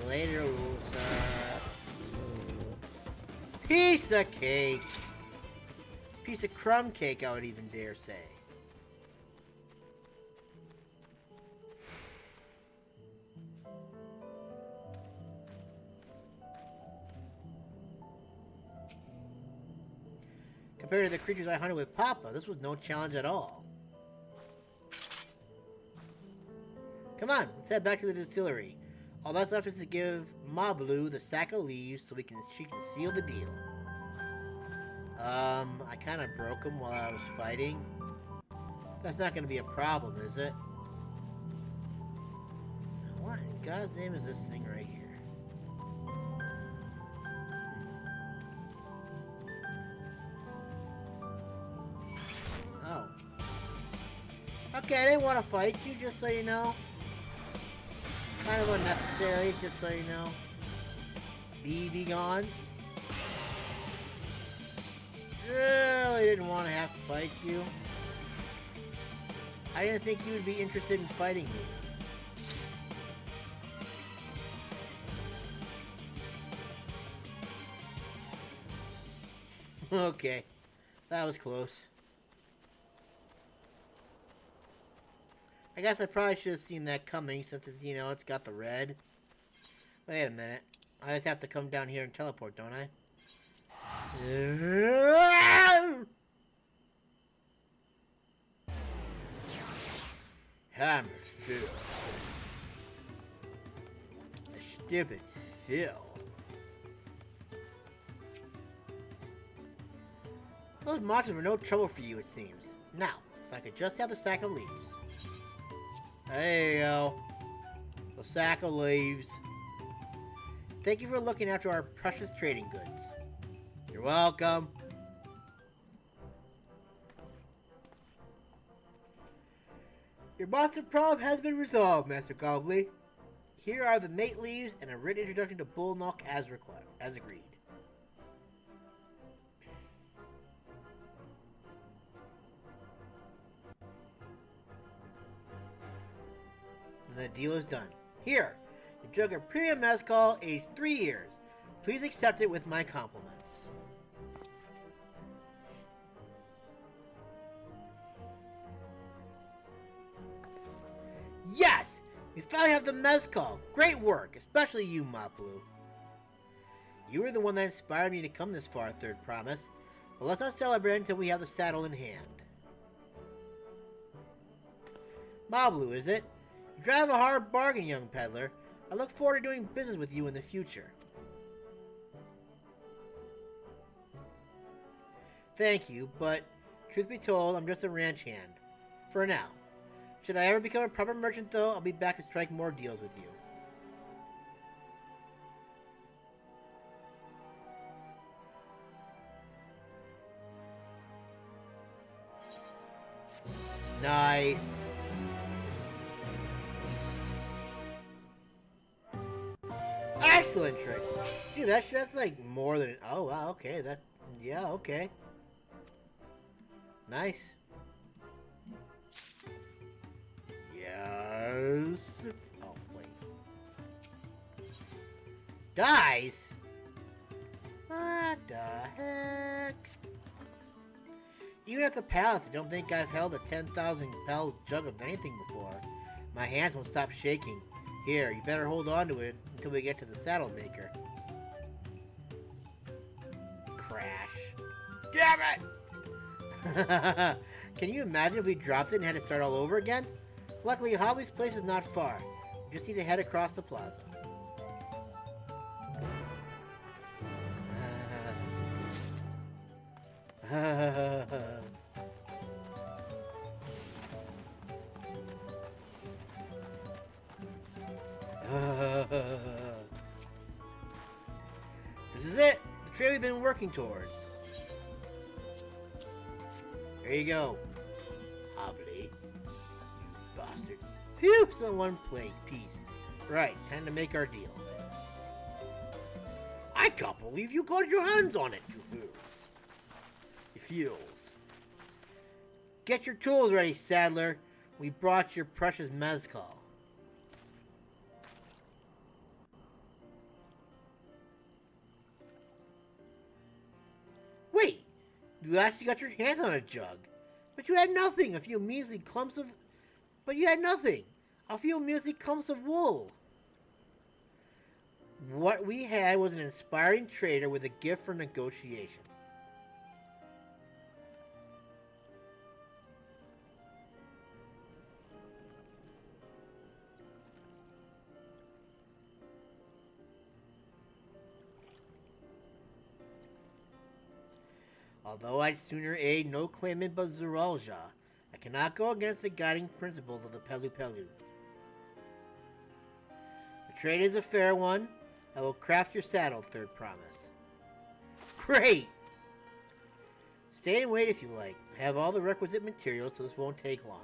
Later, loser. Piece of cake. Piece of crumb cake, I would even dare say. Compared to the creatures I hunted with Papa, this was no challenge at all. Come on, let's head back to the distillery. All that's left is to give Mablu the sack of leaves so she can seal the deal. I kind of broke him while I was fighting. That's not going to be a problem, is it? What in God's name is this thing right here? Oh. Okay, I didn't want to fight you, just so you know. Kind of unnecessary, just so you know. Be gone. didn't want to have to fight you. I didn't think you would be interested in fighting me. Okay, that was close. I guess I probably should have seen that coming since it's, you know, it's got the red. Wait a minute. I just have to come down here and teleport, don't I? Hammer Phil. Stupid Phil. Those monsters were no trouble for you, it seems. Now, if I could just have the sack of leaves. There you go. The sack of leaves. Thank you for looking after our precious trading goods. You're welcome. Your monster problem has been resolved, Master Gobbly. Here are the mate leaves and a written introduction to Bull Knock as agreed. And the deal is done. Here, the jug of premium mezcal, aged 3 years. Please accept it with my compliments. Yes! We finally have the mezcal. Great work, especially you, Mablu. You were the one that inspired me to come this far, Third Promise. But let's not celebrate until we have the saddle in hand. Mablu, is it? You drive a hard bargain, young peddler. I look forward to doing business with you in the future. Thank you, but truth be told, I'm just a ranch hand. For now. Should I ever become a proper merchant, though, I'll be back to strike more deals with you. Nice. Excellent trick. Dude, that's like more than... Oh, wow, okay. Yeah, okay. Nice. Yes. Oh, wait. Dies? What the heck? Even at the palace, I don't think I've held a 10,000 bell jug of anything before. My hands won't stop shaking. Here, you better hold on to it until we get to the saddle maker. Crash. Damn it! Can you imagine if we dropped it and had to start all over again? Luckily, Holly's place is not far. We just need to head across the plaza. This is it! The trail we've been working towards. There you go. Obli. You bastard. Phew! Still one plague piece. Right, time to make our deal. I can't believe you got your hands on it, you fools. You fools. Get your tools ready, saddler. We brought your precious mezcal. Wait! You actually got your hands on a jug. But you had nothing. A few measly clumps of... But you had nothing. A few measly clumps of wool. What we had was an inspiring trader with a gift for negotiation. Although I'd sooner aid no claimant but Zuralja, I cannot go against the guiding principles of the Pelupelu. The trade is a fair one. I will craft your saddle, Third Promise. Great! Stay and wait if you like. I have all the requisite materials, so this won't take long.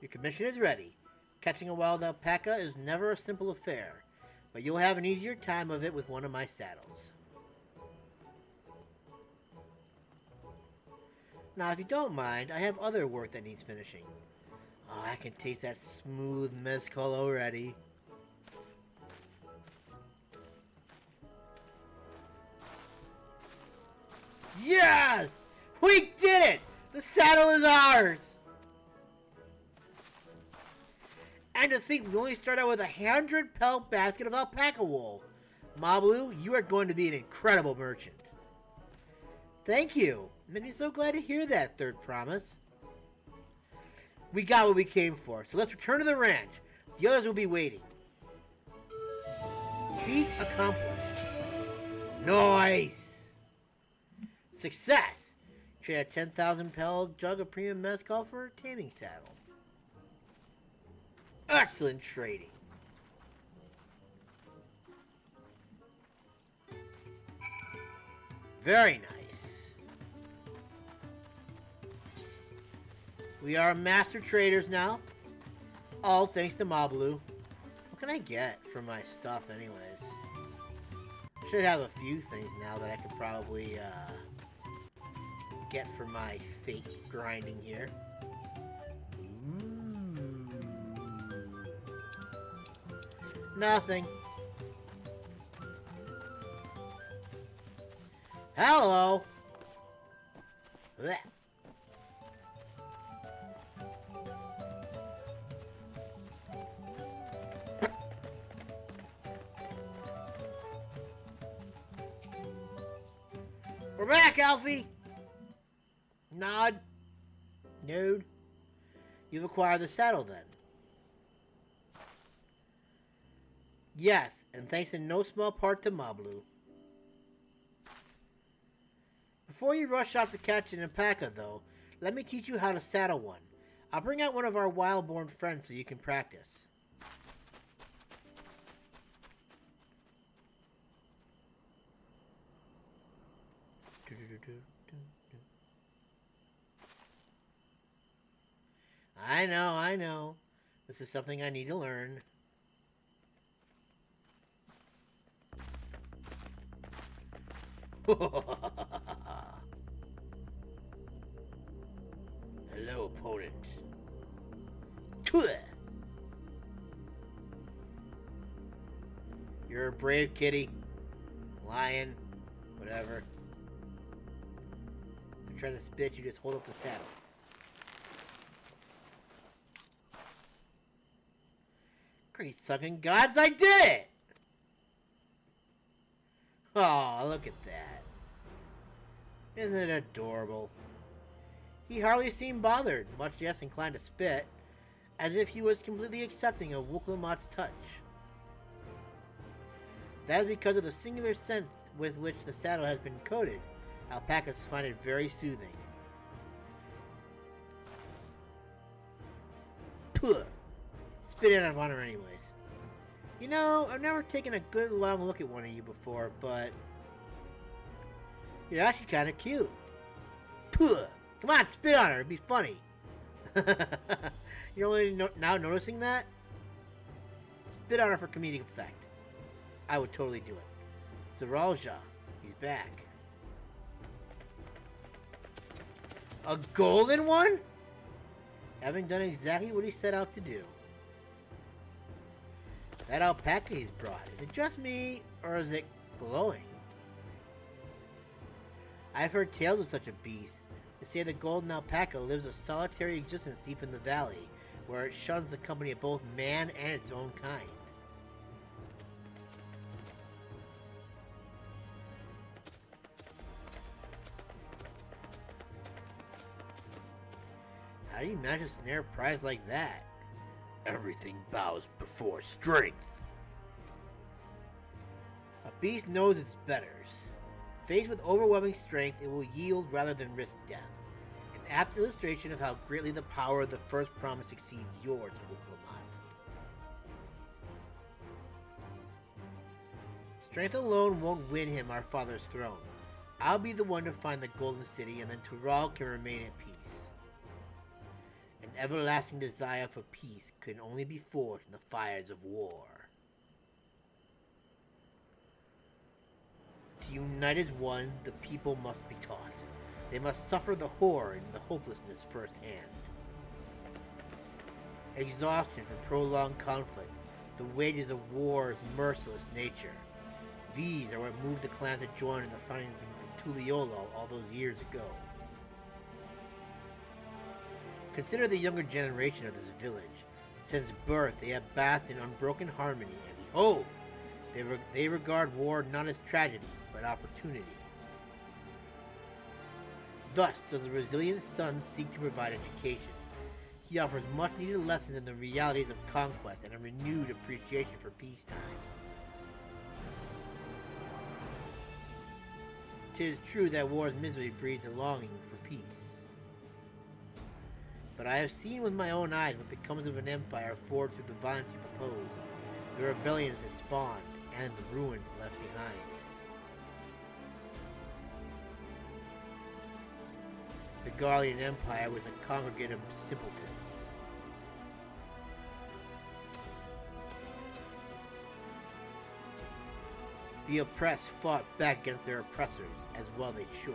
Your commission is ready. Catching a wild alpaca is never a simple affair, but you'll have an easier time of it with one of my saddles. Now, if you don't mind, I have other work that needs finishing. Oh, I can taste that smooth mezcal already. Yes! We did it! The saddle is ours! And to think we only start out with 100 pelt basket of alpaca wool. Mablu, you are going to be an incredible merchant. Thank you. Made me so glad to hear that, Third Promise. We got what we came for, so let's return to the ranch. The others will be waiting. Feat accomplished. Nice! Success! Trade a 10,000 pel jug of premium mezcal for a taming saddle. Excellent trading. Very nice. We are master traders now. All thanks to Mablu. What can I get for my stuff anyways? I should have a few things now that I could probably get for my fake grinding here. Nothing. Hello. Blech. We're back, Alfie. Nod. Nude. You've acquired the saddle then. Yes, and thanks in no small part to Mablu. Before you rush off to catch an alpaca, though, let me teach you how to saddle one. I'll bring out one of our wild-born friends so you can practice. I know. This is something I need to learn. Hello, opponent. You're a brave kitty. Lion. Whatever. If you try to spit, you just hold up the saddle. Great sucking gods, I did it! Oh, look at that. Isn't it adorable? He hardly seemed bothered, much less inclined to spit, as if he was completely accepting of Wuk Lamat's touch. That is because of the singular scent with which the saddle has been coated. Alpacas find it very soothing. Puh! Spit it on her anyways. You know, I've never taken a good long look at one of you before, but you're actually kind of cute. Puh! Come on, spit on her. It'd be funny. You're only now noticing that? Spit on her for comedic effect. I would totally do it. Zaralja, he's back. A golden one? Having done exactly what he set out to do. That alpaca he's brought, is it just me, or is it glowing? I've heard tales of such a beast. They say the golden alpaca lives a solitary existence deep in the valley, where it shuns the company of both man and its own kind. How do you manage to snare a prize like that? Everything bows before strength. A beast knows its betters. Faced with overwhelming strength, it will yield rather than risk death. An apt illustration of how greatly the power of the first promise exceeds yours, Wuk Lamat. Strength alone won't win him our father's throne. I'll be the one to find the Golden City, and then Tural can remain at peace. An everlasting desire for peace can only be forged in the fires of war. To unite as one, the people must be taught. They must suffer the horror and the hopelessness firsthand. Exhaustion from prolonged conflict, the wages of war's merciless nature. These are what moved the clans that joined in the founding of Tuliolo all those years ago. Consider the younger generation of this village. Since birth, they have basked in unbroken harmony, and behold, they regard war not as tragedy, but opportunity. Thus does the resilient son seek to provide education. He offers much-needed lessons in the realities of conquest and a renewed appreciation for peacetime. 'Tis true that war's misery breeds a longing for peace. But I have seen with my own eyes what becomes of an empire forged through the violence you propose, the rebellions that spawned, and the ruins left behind. The Garlean Empire was a congregate of simpletons. The oppressed fought back against their oppressors, as well they should.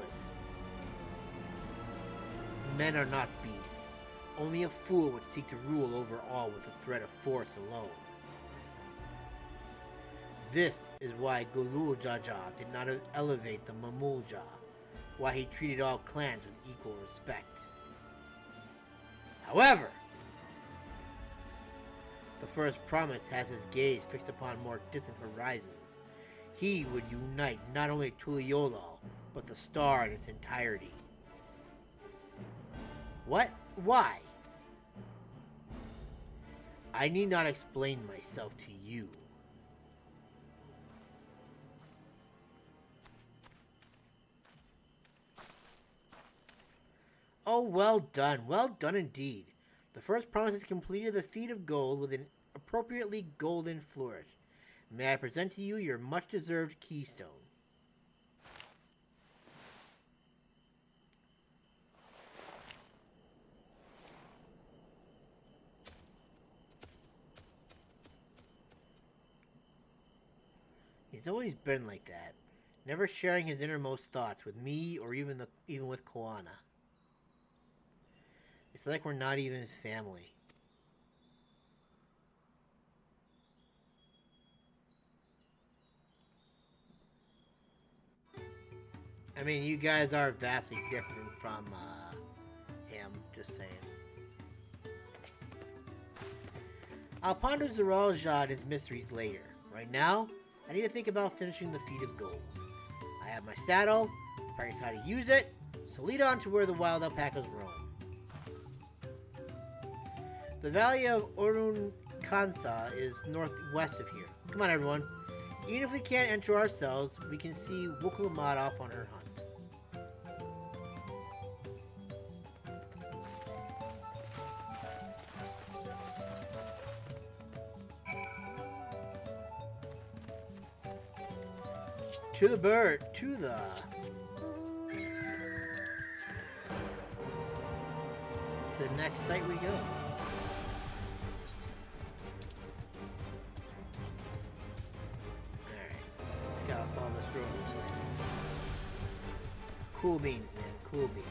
Men are not beasts. Only a fool would seek to rule over all with the threat of force alone. This is why Gulul Jaja did not elevate the Mamool Jah, why he treated all clans with equal respect. However, the first promise has his gaze fixed upon more distant horizons. He would unite not only Tuliolo, but the star in its entirety. What? Why? I need not explain myself to you. Oh, well done indeed. The first promise has completed the feat of gold with an appropriately golden flourish. May I present to you your much-deserved keystone. He's always been like that, never sharing his innermost thoughts with me or even with Koana. It's like we're not even his family. I mean, you guys are vastly different from him, just saying. I'll ponder Zeralja and his mysteries later. Right now, I need to think about finishing the feat of gold. I have my saddle, practice how to use it, so lead on to where the wild alpacas roam. The valley of Orun Kansa is northwest of here. Come on, everyone. Even if we can't enter ourselves, we can see Wuk Lamat off on her hunt. To the bird, to the next site we go. Follow this road. Cool beans, man. Cool beans.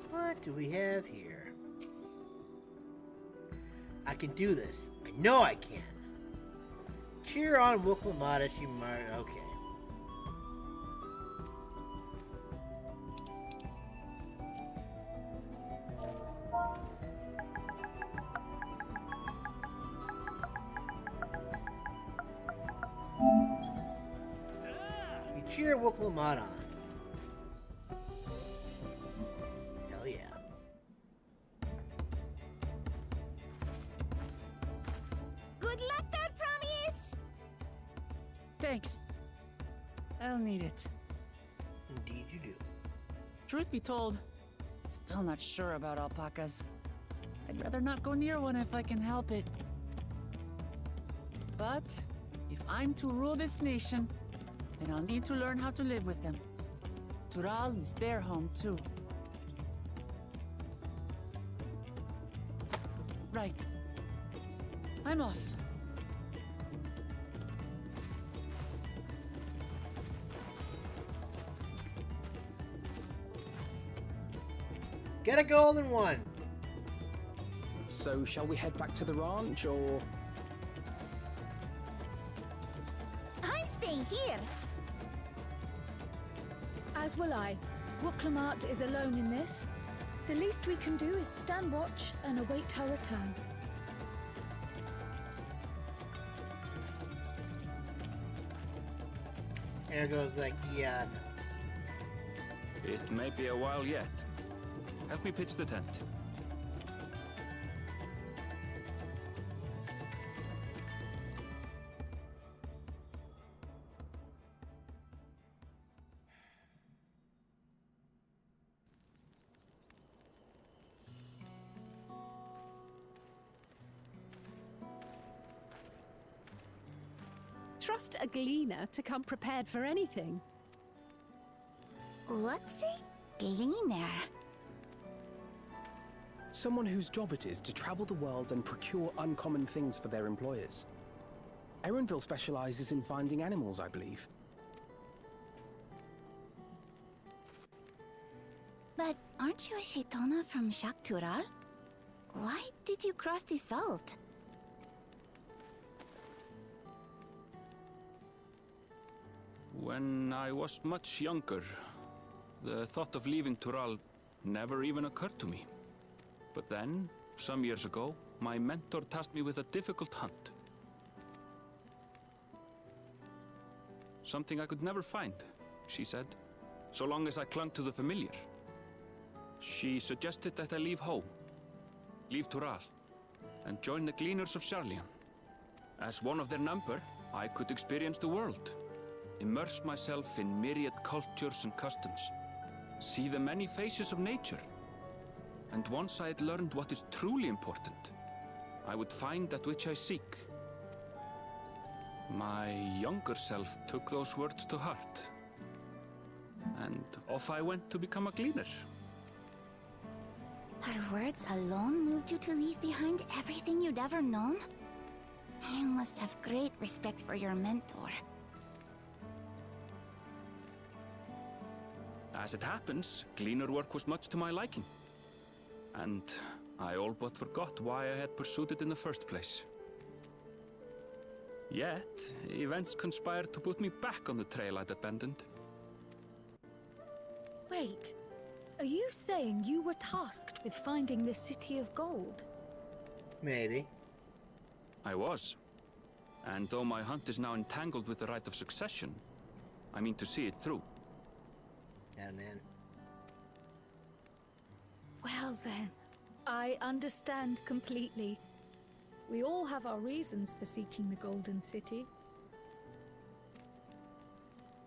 What do we have here? I can do this. I know I can. Cheer on Wuk Lamat as she might. Okay. You cheer Wuk Lamat on. I'll need it. Indeed you do. Truth be told, still not sure about alpacas. I'd rather not go near one if I can help it. But if I'm to rule this nation, then I'll need to learn how to live with them. Tural is their home too. Right. I'm off. Get a golden one! So, shall we head back to the ranch, or...? I'm staying here. As will I. Wuk Lamat is alone in this. The least we can do is stand watch and await her return. And goes like, yeah, no. It may be a while yet. Help me pitch the tent. Trust a gleaner to come prepared for anything. What's a gleaner? Someone whose job it is to travel the world and procure uncommon things for their employers. Erenville specializes in finding animals, I believe. But aren't you a Shaitana from Shak Tural? Why did you cross the salt? When I was much younger, the thought of leaving Tural never even occurred to me. But then, some years ago, my mentor tasked me with a difficult hunt. Something I could never find, she said, so long as I clung to the familiar. She suggested that I leave home, leave Tural, and join the Gleaners of Sharlian. As one of their number, I could experience the world, immerse myself in myriad cultures and customs, see the many faces of nature. And once I had learned what is truly important, I would find that which I seek. My younger self took those words to heart, and off I went to become a gleaner. Her words alone moved you to leave behind everything you'd ever known? You must have great respect for your mentor. As it happens, gleaner work was much to my liking. And I all but forgot why I had pursued it in the first place. Yet, events conspired to put me back on the trail I'd abandoned. Wait, are you saying you were tasked with finding the City of Gold? Maybe. I was. And though my hunt is now entangled with the Rite of Succession, I mean to see it through. Yeah, man. Well then, I understand completely. We all have our reasons for seeking the Golden City.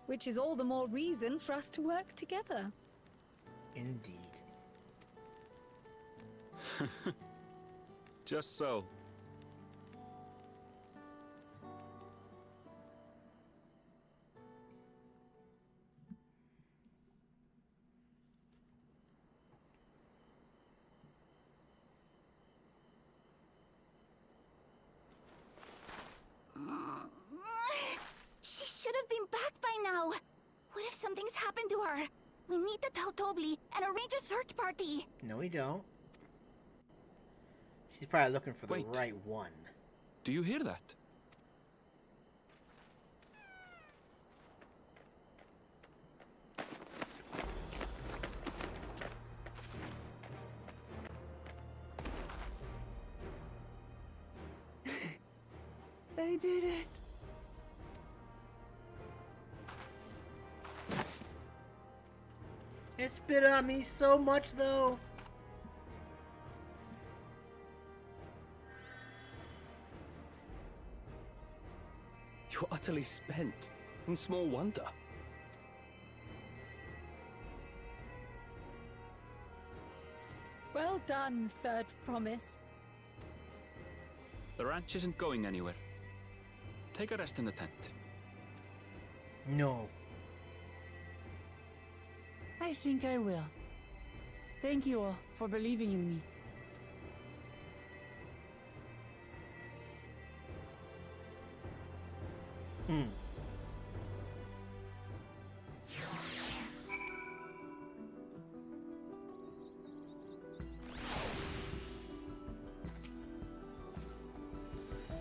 Which is all the more reason for us to work together. Indeed. Just so. She should have been back by now. What if something's happened to her? We need to tell Tobli and arrange a search party. No, we don't. She's probably looking for the Wait. right one. Do you hear that? I did it. It spit on me so much, though. You're utterly spent, and small wonder. Well done, Third Promise. The ranch isn't going anywhere. Take a rest in the tent. No. I think I will. Thank you all for believing in me.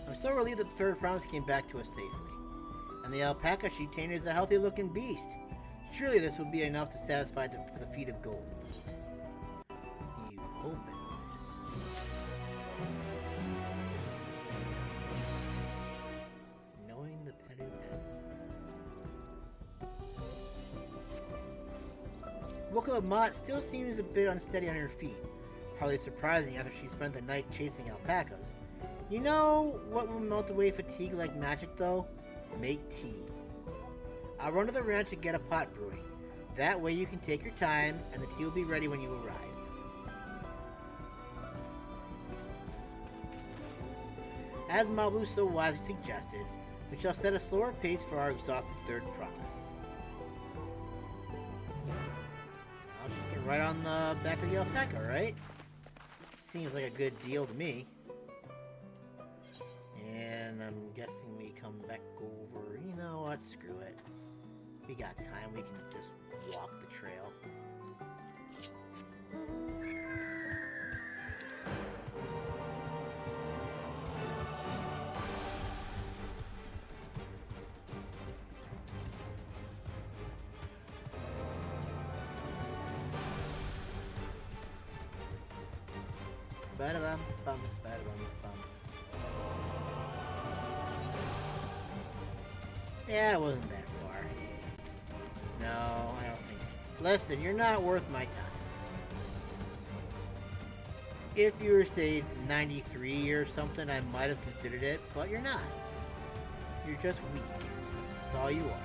I'm so relieved that the third promise came back to us safely. And the alpaca she tamed is a healthy-looking beast. Surely this would be enough to satisfy the feet of gold. You open. Knowing the Pelupelu. Wuk Lamat still seems a bit unsteady on her feet. Hardly surprising after she spent the night chasing alpacas. You know what will melt away fatigue like magic, though? Make tea. I'll run to the ranch and get a pot brewing. That way you can take your time, and the tea will be ready when you arrive. As Mablu so wisely suggested, we shall set a slower pace for our exhausted third promise. Well, she can ride on the back of the alpaca, right? Seems like a good deal to me. And I'm guessing we come back over... You know what? Screw it. We got time. We can just walk the trail. Ba-da-bum, bum, ba-da-bum, bum. Yeah, it wasn't that far. No, I don't think. Listen, you're not worth my time. If you were, say, 93 or something, I might have considered it, but you're not. You're just weak. That's all you are.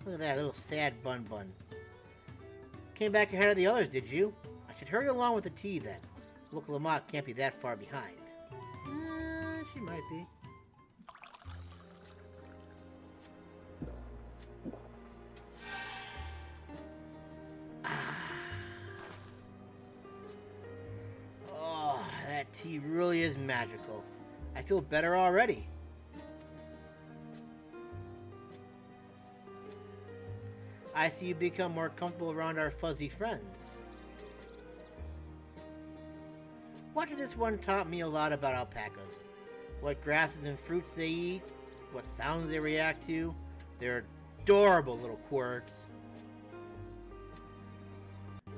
Look at that little sad bun. Came back ahead of the others, did you? I should hurry along with the tea then. Wuk Lamat can't be that far behind. She might be. Oh, that tea really is magical. I feel better already. I see you become more comfortable around our fuzzy friends. Watching this one taught me a lot about alpacas. What grasses and fruits they eat, what sounds they react to, their adorable little quirks.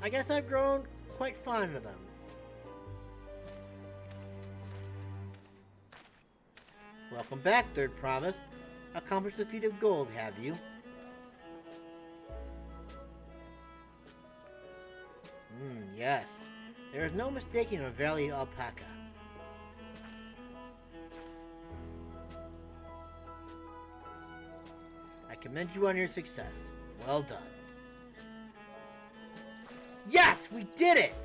I guess I've grown quite fond of them. Welcome back, Third Promise. Accomplished the feat of gold, have you? Yes. There is no mistaking a valley alpaca. I commend you on your success. Well done. Yes! We did it!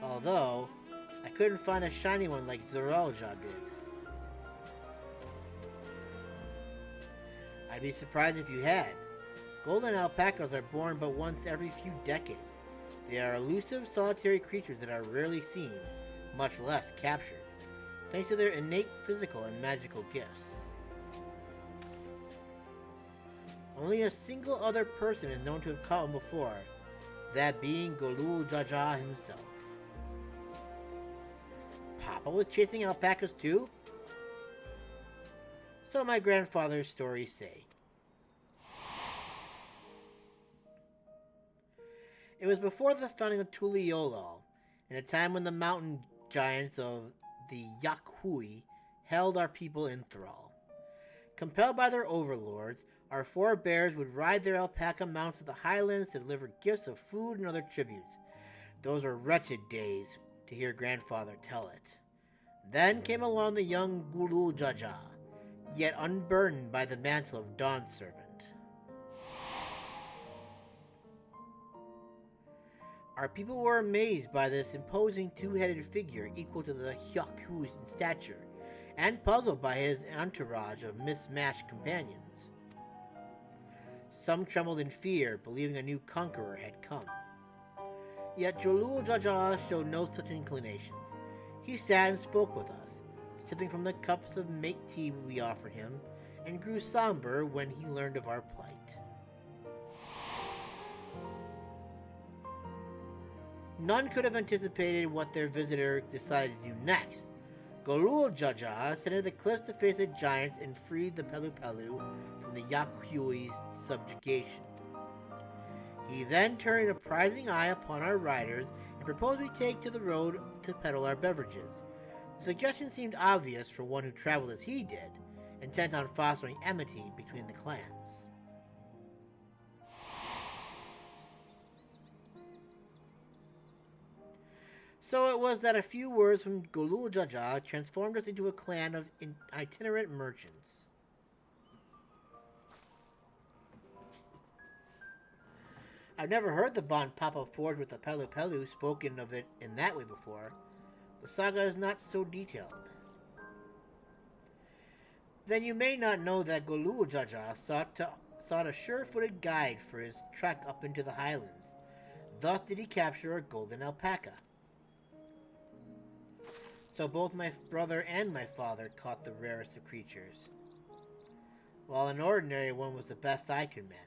Although, I couldn't find a shiny one like Zoralja did. I'd be surprised if you had. Golden alpacas are born but once every few decades. They are elusive, solitary creatures that are rarely seen, much less captured, thanks to their innate physical and magical gifts. Only a single other person is known to have caught one before, that being Golul Jaja himself. Papa was chasing alpacas too? So my grandfather's stories say. It was before the founding of Tuliolol, in a time when the mountain giants of the Yakhui held our people in thrall. Compelled by their overlords, our forebears would ride their alpaca mounts to the highlands to deliver gifts of food and other tributes. Those were wretched days, to hear grandfather tell it. Then came along the young Gulu Jaja, yet unburdened by the mantle of Dawn's servant. Our people were amazed by this imposing two-headed figure equal to the Hyakus in stature, and puzzled by his entourage of mismatched companions. Some trembled in fear, believing a new conqueror had come. Yet Jolul Jaja showed no such inclinations. He sat and spoke with us, sipping from the cups of make tea we offered him, and grew somber when he learned of our plight. None could have anticipated what their visitor decided to do next. Golul Jaja ascended the cliffs to face the giants and freed the Pelupelu from the Yakui's subjugation. He then turned a prizing eye upon our riders and proposed we take to the road to peddle our beverages. The suggestion seemed obvious for one who traveled as he did, intent on fostering enmity between the clans. So it was that a few words from Golul Jaja transformed us into a clan of itinerant merchants. I've never heard the bond Papa forged with the Pelupelu spoken of it in that way before. The saga is not so detailed. Then you may not know that Golul Jaja sought a sure-footed guide for his trek up into the highlands. Thus did he capture a golden alpaca. So both my brother and my father caught the rarest of creatures, while an ordinary one was the best I could manage.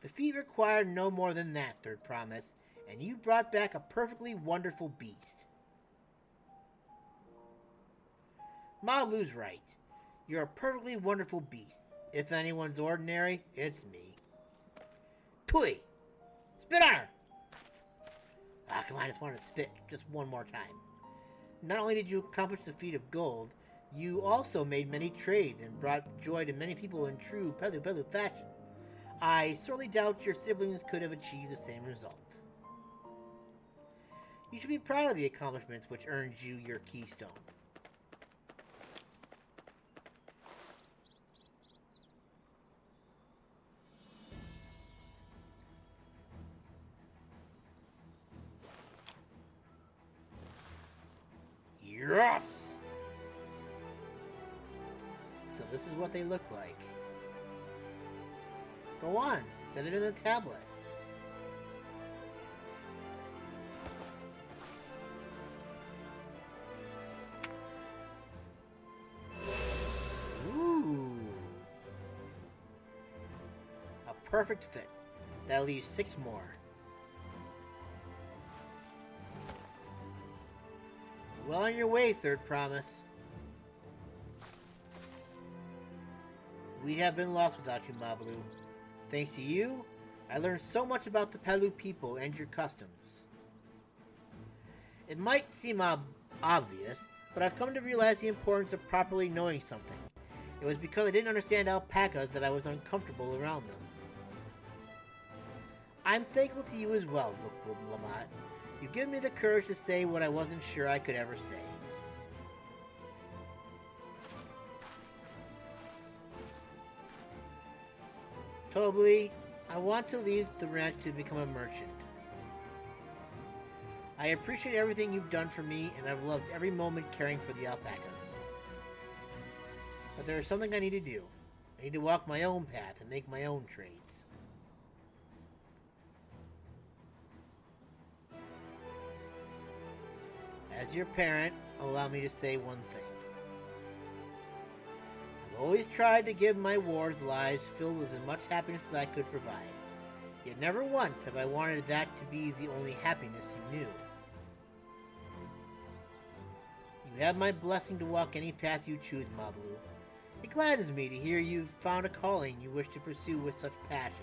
The feat required no more than that, Third Promise, and you brought back a perfectly wonderful beast. Mablu's right. You're a perfectly wonderful beast. If anyone's ordinary, it's me. Tui! Spit on her! Ah, come on, I just want to spit just one more time. Not only did you accomplish the feat of gold, you also made many trades and brought joy to many people in true Pelupelu fashion. I sorely doubt your siblings could have achieved the same result. You should be proud of the accomplishments which earned you your keystone. Yes! So this is what they look like. Go on, set it in the tablet. Ooh. A perfect fit. That leaves 6 more. Well on your way, Third Promise. We'd have been lost without you, Mablu. Thanks to you, I learned so much about the Pelu people and your customs. It might seem obvious, but I've come to realize the importance of properly knowing something. It was because I didn't understand alpacas that I was uncomfortable around them. I'm thankful to you as well, Wuk Lamat. You've given me the courage to say what I wasn't sure I could ever say. Tobli, I want to leave the ranch to become a merchant. I appreciate everything you've done for me, and I've loved every moment caring for the alpacas. But there is something I need to do. I need to walk my own path and make my own trades. As your parent, allow me to say one thing. I've always tried to give my wards lives filled with as much happiness as I could provide. Yet never once have I wanted that to be the only happiness you knew. You have my blessing to walk any path you choose, Mablu. It gladdens me to hear you've found a calling you wish to pursue with such passion.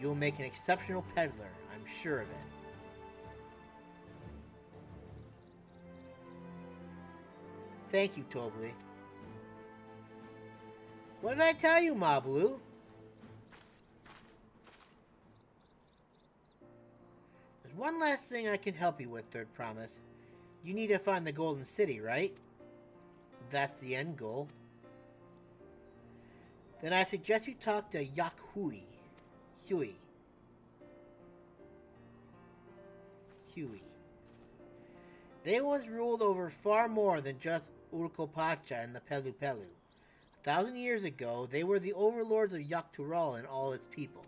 You'll make an exceptional peddler, I'm sure of it. Thank you, Tobli. What did I tell you, Mablu? One last thing I can help you with, Third Promise. You need to find the Golden City, right? That's the end goal. Then I suggest you talk to Huey. They once ruled over far more than just Urkopacha and the Pelupelu. 1,000 years ago, they were the overlords of Ihuykatumu and all its people.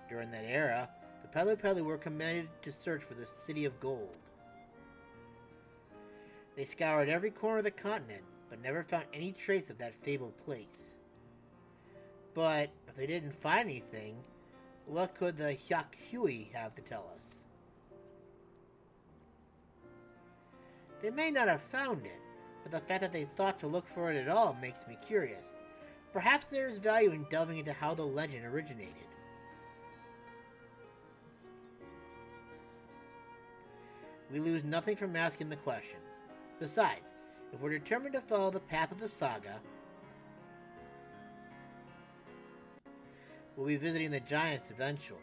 During that era, the Pelupelu were commanded to search for the City of Gold. They scoured every corner of the continent, but never found any trace of that fabled place. But if they didn't find anything, what could the Huey have to tell us? They may not have found it, but the fact that they thought to look for it at all makes me curious. Perhaps there is value in delving into how the legend originated. We lose nothing from asking the question. Besides, if we're determined to follow the path of the saga, we'll be visiting the giants eventually.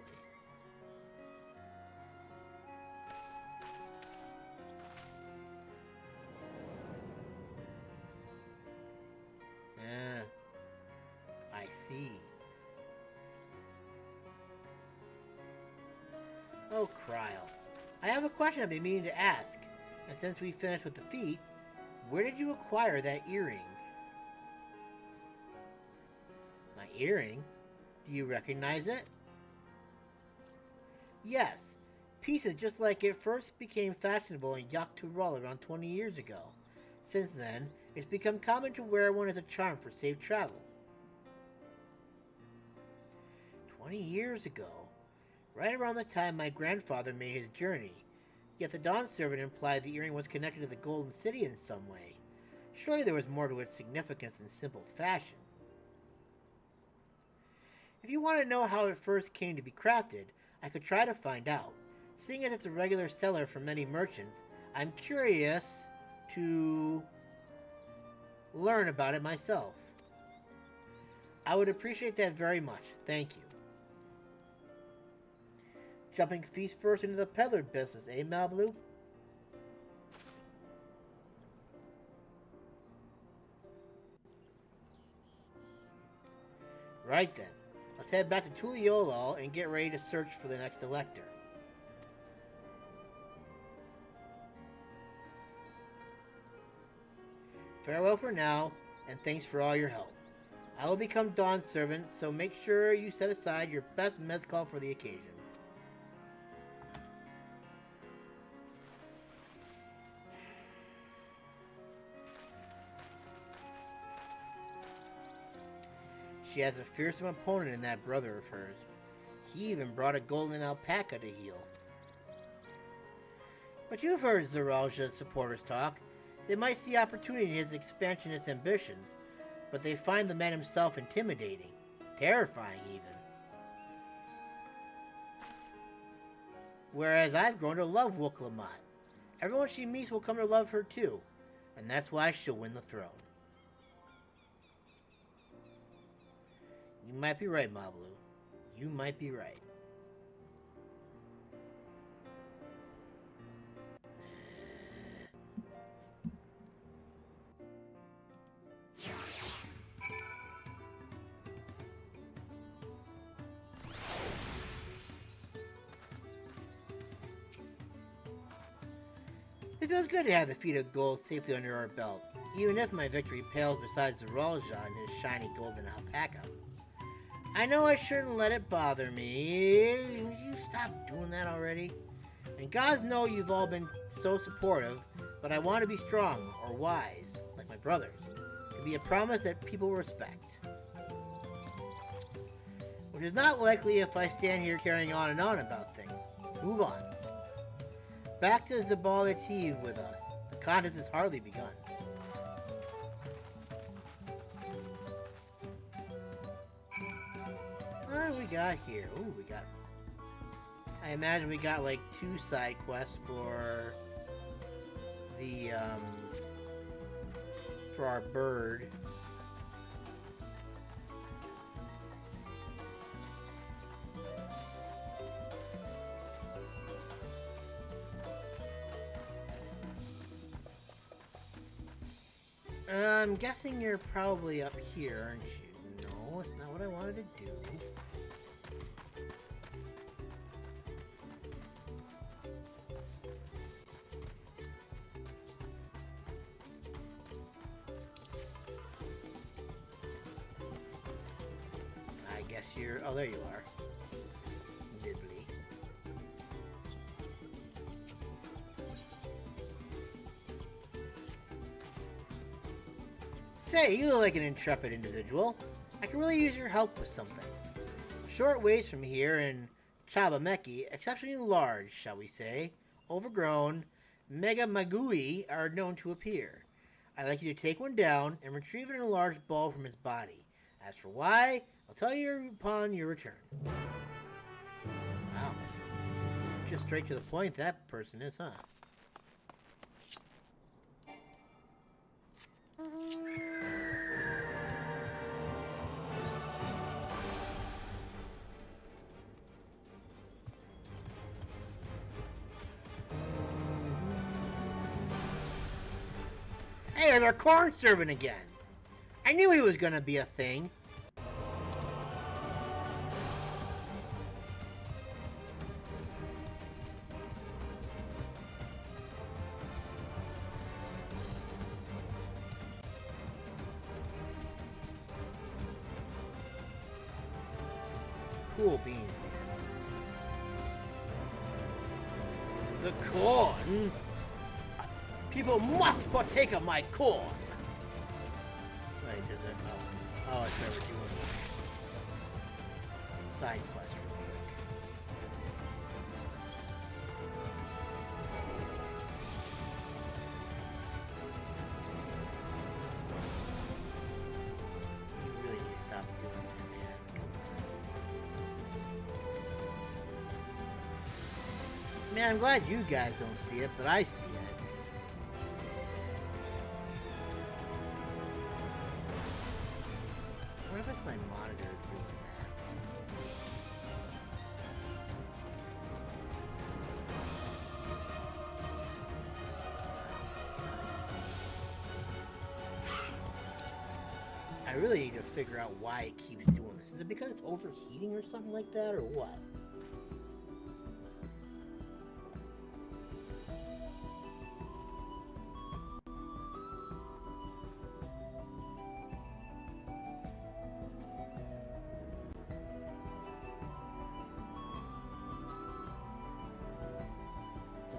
I see. Oh, Kryl. I have a question I've been meaning to ask, and since we finished with the feat, where did you acquire that earring? My earring? Do you recognize it? Yes, pieces just like it first became fashionable in Ihuykatumu around 20 years ago. Since then, it's become common to wear one as a charm for safe travel. 20 years ago, right around the time my grandfather made his journey, yet the Dawn servant implied the earring was connected to the Golden City in some way. Surely there was more to its significance than simple fashion. If you want to know how it first came to be crafted, I could try to find out. Seeing as it's a regular seller for many merchants, I'm curious to learn about it myself. I would appreciate that very much. Thank you. Jumping feast first into the peddler business, eh, Mablu? Right then. Let's head back to Tuliolol and get ready to search for the next elector. Farewell for now, and thanks for all your help. I will become Dawn's servant, so make sure you set aside your best mezcal for the occasion. She has a fearsome opponent in that brother of hers. He even brought a golden alpaca to heal. But you've heard Zaralja's supporters talk. They might see opportunity in his expansionist ambitions, but they find the man himself intimidating, terrifying even. Whereas I've grown to love Wuk Lamat. Everyone she meets will come to love her too, and that's why she'll win the throne. You might be right, Mablu. You might be right. It feels good to have the feet of gold safely under our belt, even if my victory pales beside Zaralja and his shiny golden alpaca. I know I shouldn't let it bother me. Would you stop doing that already? And gods know you've all been so supportive, but I want to be strong, or wise, like my brothers, to be a promise that people respect. Which is not likely if I stand here carrying on and on about things. Let's move on. Back to Zabalativ with us. The contest has hardly begun. What do we got here? Ooh, we got... I imagine we got like 2 side quests for the, for our bird. I'm guessing you're probably up here, aren't you? No, it's not what I wanted to do. I guess you're... Oh, there you are. Nibbly. Say, you look like an intrepid individual. I could really use your help with something. Short ways from here in Chabameki, exceptionally large, shall we say, overgrown, mega magui are known to appear. I'd like you to take one down and retrieve an enlarged ball from his body. As for why, I'll tell you upon your return. Wow. Just straight to the point that person is, huh? Hey, there's our corn servant again. I knew he was gonna be a thing. Cool beans, man. The corn? People must partake of my corn! Wait, does it? Oh, it's never doing side quest real quick. You really need to stop doing that, man. Come on. Man, I'm glad you guys don't see it, but I see it. What if it's my monitor doing that? I really need to figure out why it keeps doing this. Is it because it's overheating or something like that, or what?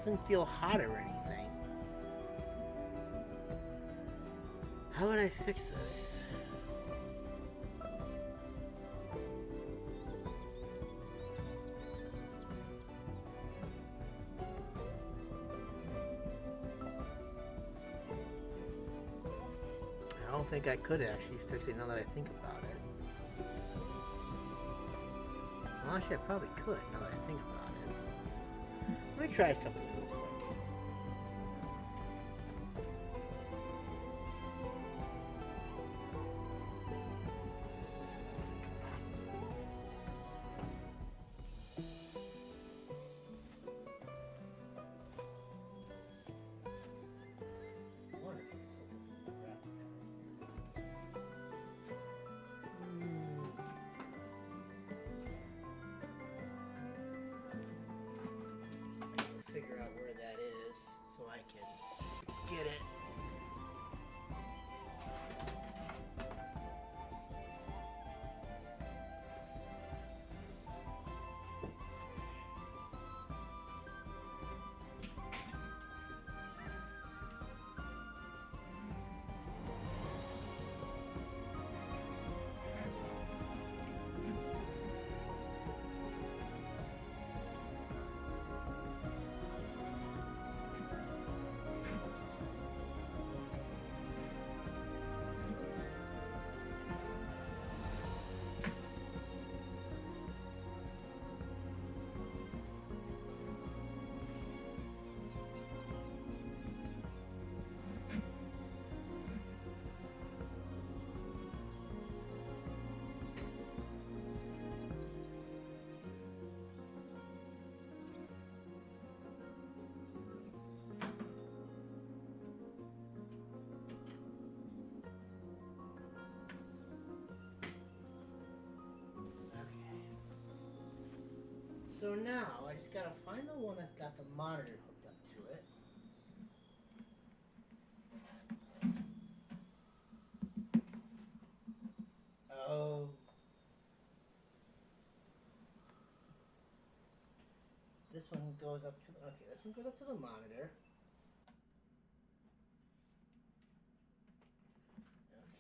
Doesn't feel hot or anything. How would I fix this? I don't think I could actually fix it now that I think about it. Well, actually, I probably could now that I think about it. Let me try something real quick. Figure out where that So now, I just gotta find the one that's got the monitor hooked up to it. Oh. This one goes up to the, okay, this one goes up to the monitor.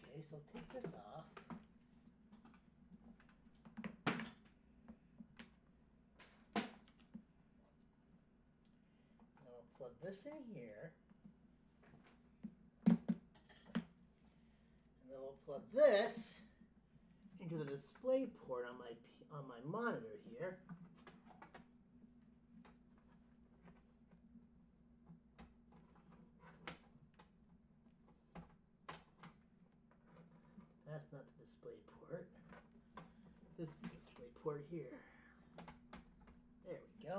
Okay, so take this off. Now I'll plug this in here. And then we'll plug this into the display port on my monitor here. That's not the display port. This is the display port here. There we go.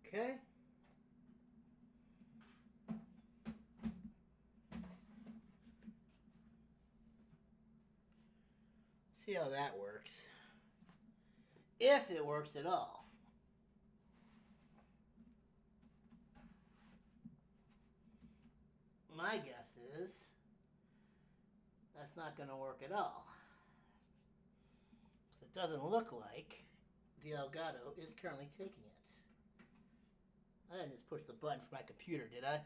Okay. See how that works. If it works at all. My guess is that's not going to work at all. So it doesn't look like the Elgato is currently taking it. I didn't just push the button for my computer, did I?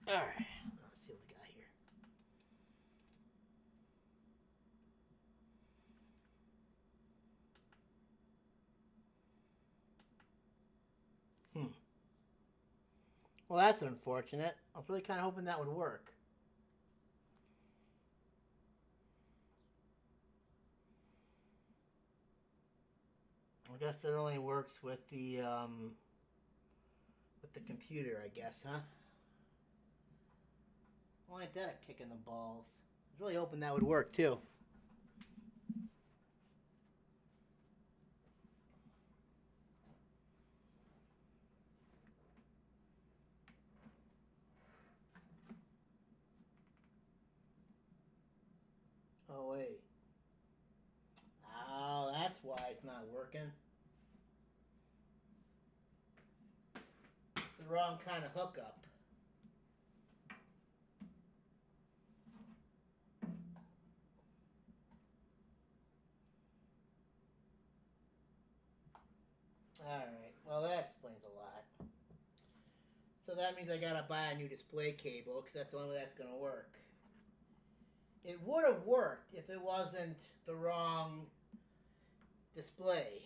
Alright, let's see what we got here. Well, that's unfortunate. I was really kind of hoping that would work. I guess it only works with the computer, I guess, huh? Well, ain't that a kick in the balls? I was really hoping that would work, too. Oh, wait. Oh, that's why it's not working. It's the wrong kind of hookup. Alright, well that explains a lot. So that means I gotta buy a new display cable, because that's the only way that's gonna work. It would have worked if it wasn't the wrong display.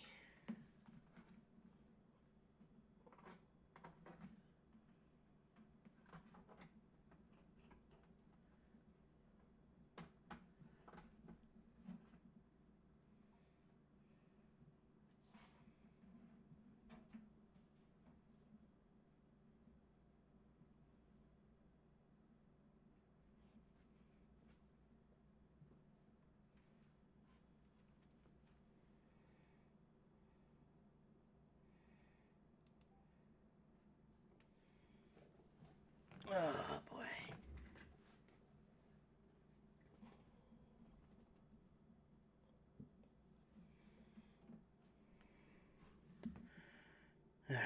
Oh, boy. Alright.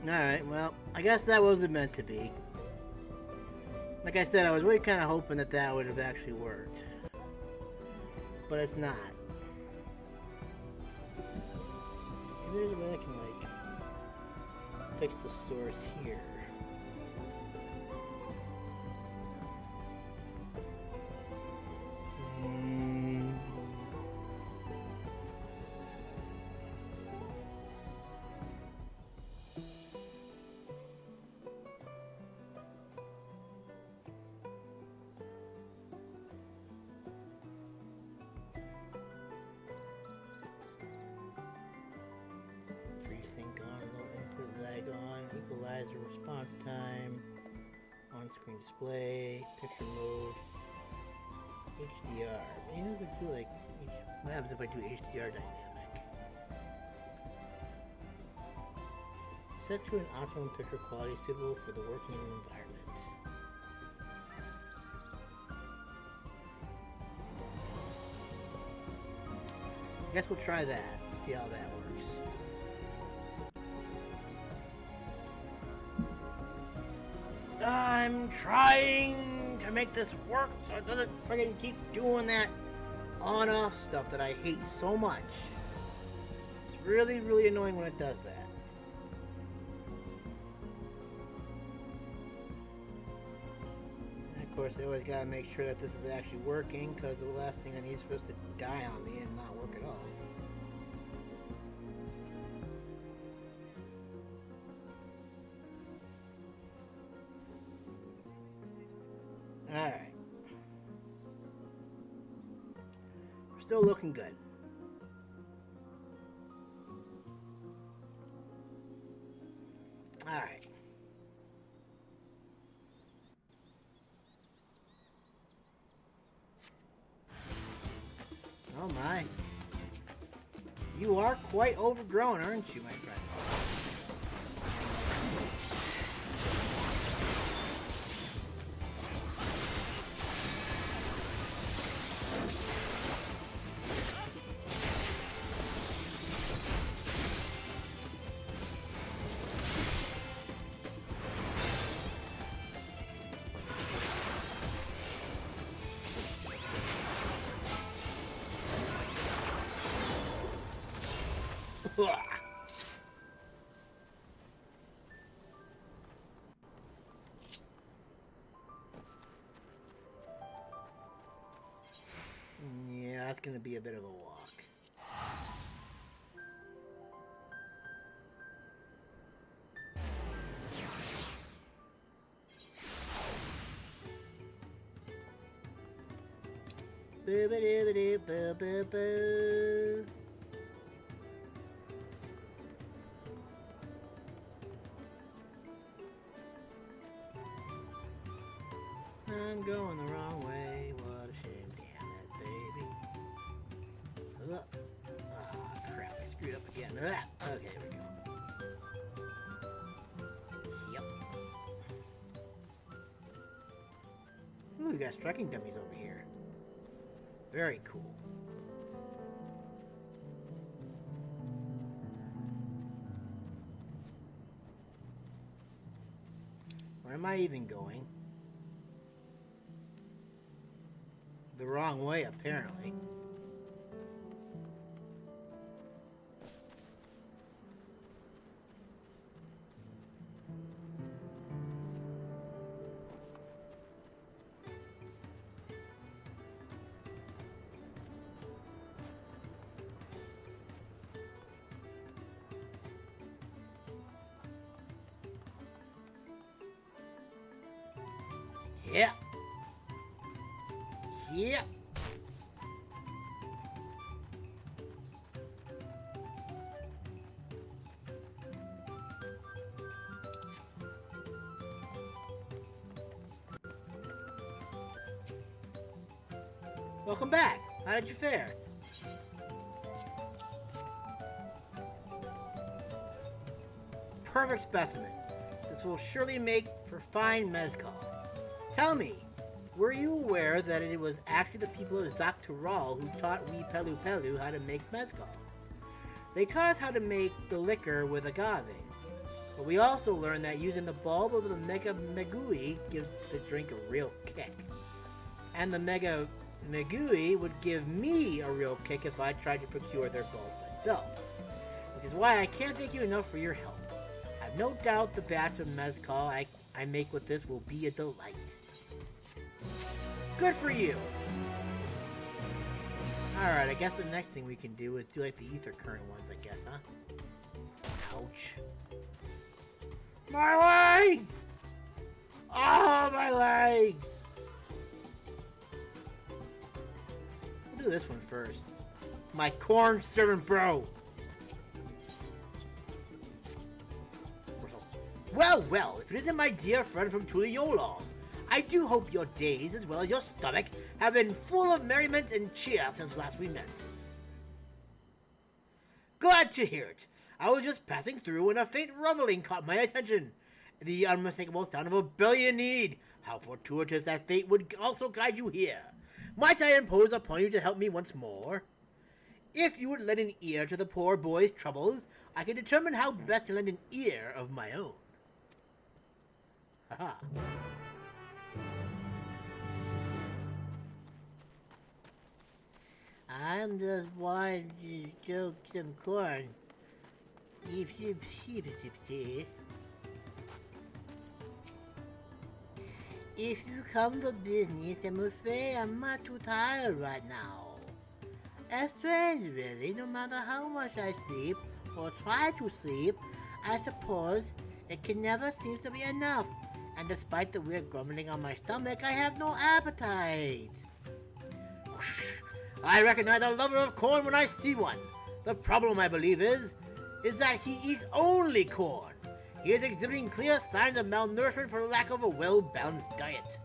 Alright, well, I guess that wasn't meant to be. Like I said, I was really kind of hoping that that would have actually worked. But it's not. Maybe there's a way I can, like, fix the source here. Optimize the response time. On-screen display. Picture mode. HDR. Maybe we could do like... What happens if I do HDR dynamic? Set to an optimum picture quality suitable for the working environment. I guess we'll try that. See how that works. I'm trying to make this work so it doesn't friggin' keep doing that on-off stuff that I hate so much. It's really, really annoying when it does that. And of course, I always gotta make sure that this is actually working, because the last thing I need is supposed to die on me and not work at all. Alright. We're still looking good. Alright. Oh my. You are quite overgrown, aren't you, my friend? Yeah, that's gonna be a bit of a walk. Boo-ba-doo-ba-doo-boo-boo-boo. I'm going the wrong way. What a shame. Damn it, baby. Up. Ah, crap. I screwed up again. Ah, okay, here we go. Yep. Ooh, we got striking dummies over here. Very cool. Where am I even going? The wrong way, apparently. Yeah. Yeah. Welcome back. How did you fare? Perfect specimen. This will surely make for fine mezcal. Tell me, were you aware that it was actually the people of Zaktural who taught we Pelupelu how to make mezcal? They taught us how to make the liquor with agave, but we also learned that using the bulb of the Mega Megui gives the drink a real kick. And the Mega Megui would give me a real kick if I tried to procure their bulb myself, which is why I can't thank you enough for your help. I've no doubt the batch of mezcal I make with this will be a delight. Good for you! Alright, I guess the next thing we can do is do like the ether current ones, I guess, huh? Ouch. My legs! Oh, my legs! We'll do this one first. My corn servant bro! Well, well, if it isn't my dear friend from Tuliyola. I do hope your days, as well as your stomach, have been full of merriment and cheer since last we met. Glad to hear it. I was just passing through when a faint rumbling caught my attention. The unmistakable sound of a belly in need. How fortuitous that fate would also guide you here. Might I impose upon you to help me once more? If you would lend an ear to the poor boy's troubles, I can determine how best to lend an ear of my own. Haha. I'm just wanting to choke some corn. If you come to business, I'm afraid I'm not too tired right now. It's strange, really. No matter how much I sleep, or try to sleep, I suppose it can never seem to be enough. And despite the weird grumbling on my stomach, I have no appetite. Whoosh. I recognize a lover of corn when I see one. The problem, I believe, is that he eats only corn. He is exhibiting clear signs of malnourishment for lack of a well-balanced diet.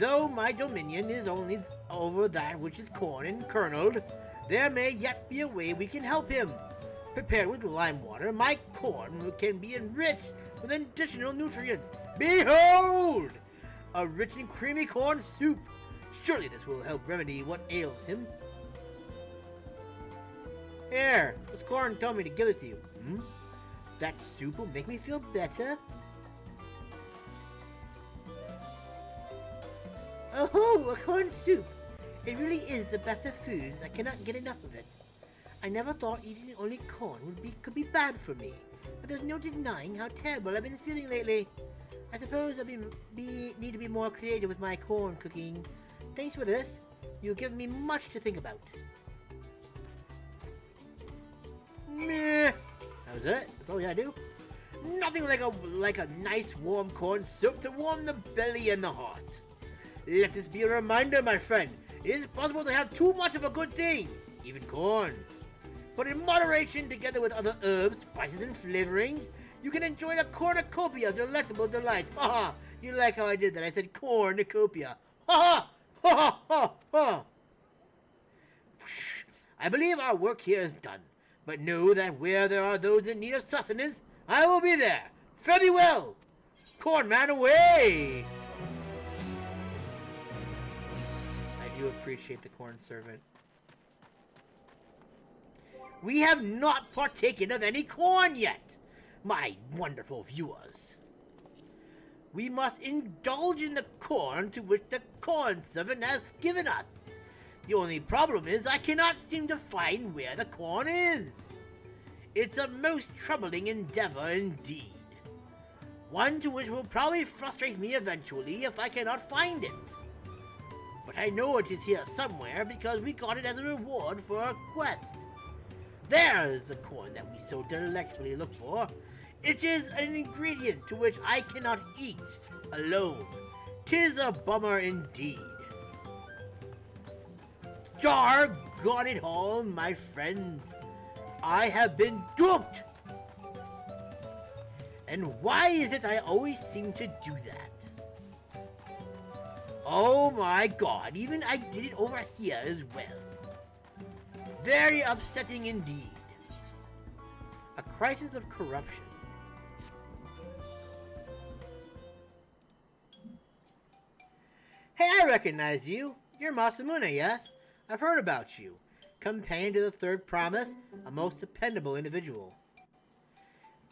Though my dominion is only over that which is corn and kerneled, there may yet be a way we can help him. Prepared with lime water, my corn can be enriched with additional nutrients. Behold! A rich and creamy corn soup. Surely this will help remedy what ails him. Here, this corn told me to give it to you. That soup will make me feel better. Oh, a corn soup. It really is the best of foods. I cannot get enough of it. I never thought eating only corn could be bad for me, but there's no denying how terrible I've been feeling lately. I suppose I need to be more creative with my corn cooking. Thanks for this. You've given me much to think about. Meh. That was it? That's all you gotta do? Nothing like a nice warm corn soup to warm the belly and the heart. Let this be a reminder, my friend. It is possible to have too much of a good thing, even corn. But in moderation, together with other herbs, spices, and flavorings, you can enjoy a cornucopia of delectable delights. Ha ha! You like how I did that? I said cornucopia. Ha ha! Ha ha ha ha! I believe our work here is done. But know that where there are those in need of sustenance, I will be there. Fare thee well! Corn man, away! I do appreciate the corn servant. We have not partaken of any corn yet, my wonderful viewers. We must indulge in the corn to which the corn servant has given us. The only problem is I cannot seem to find where the corn is. It's a most troubling endeavor indeed. One to which will probably frustrate me eventually if I cannot find it. But I know it is here somewhere because we got it as a reward for our quest. There is the corn that we so delectably look for. It is an ingredient to which I cannot eat alone. 'Tis a bummer indeed. Doggone it all, my friends. I have been duped. And why is it I always seem to do that? Oh my god, even I did it over here as well. Very upsetting indeed. A crisis of corruption. Hey, I recognize you. You're Masamune, yes? I've heard about you. Companion to the Third Promise, a most dependable individual.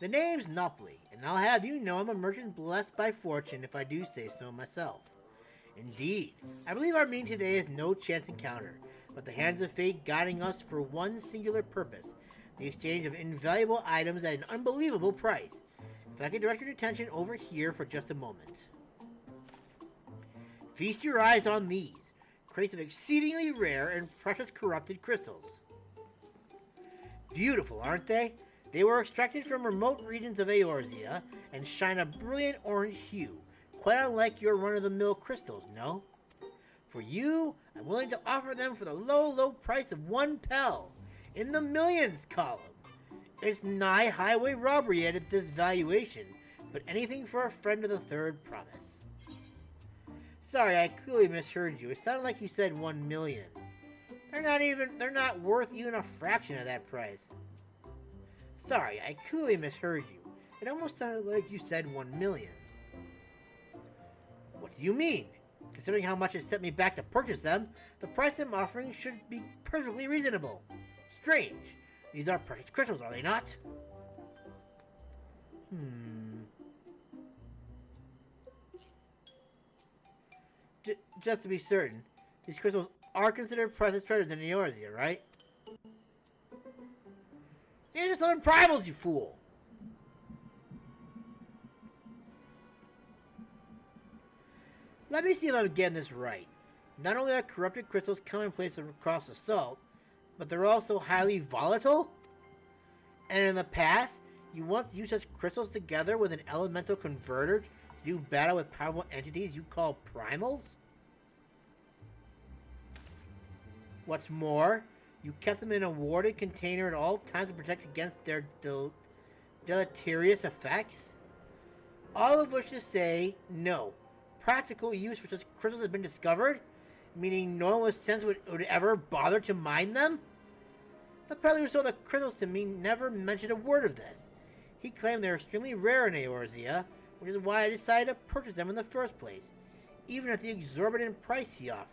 The name's Nupley, and I'll have you know I'm a merchant blessed by fortune if I do say so myself. Indeed, I believe our meeting today is no chance encounter, but the hands of fate guiding us for one singular purpose, the exchange of invaluable items at an unbelievable price. If I could direct your attention over here for just a moment. Feast your eyes on these, crates of exceedingly rare and precious corrupted crystals. Beautiful, aren't they? They were extracted from remote regions of Eorzea and shine a brilliant orange hue, quite unlike your run-of-the-mill crystals, no? For you, I'm willing to offer them for the low price of 1 pel, in the millions column. It's nigh highway robbery at this valuation, but anything for a friend of the third promise. Sorry, I clearly misheard you. It sounded like you said 1 million. They're not worth even a fraction of that price. Sorry, I clearly misheard you. It almost sounded like you said 1 million. What do you mean? Considering how much it set me back to purchase them, the price I'm offering should be perfectly reasonable. Strange. These are precious crystals, are they not? Just to be certain, these crystals are considered precious treasures in Eorzea, right? These are some primals, you fool! Let me see if I'm getting this right. Not only are corrupted crystals commonplace across the salt, but they're also highly volatile? And in the past, you once used such crystals together with an elemental converter to do battle with powerful entities you call primals? What's more, you kept them in a warded container at all times to protect against their deleterious effects? All of which to say, no. Practical use for such crystals has been discovered, meaning no one with sense would ever bother to mine them? The peddler who sold the crystals to me never mentioned a word of this. He claimed they're extremely rare in Eorzea, which is why I decided to purchase them in the first place, even at the exorbitant price he offered.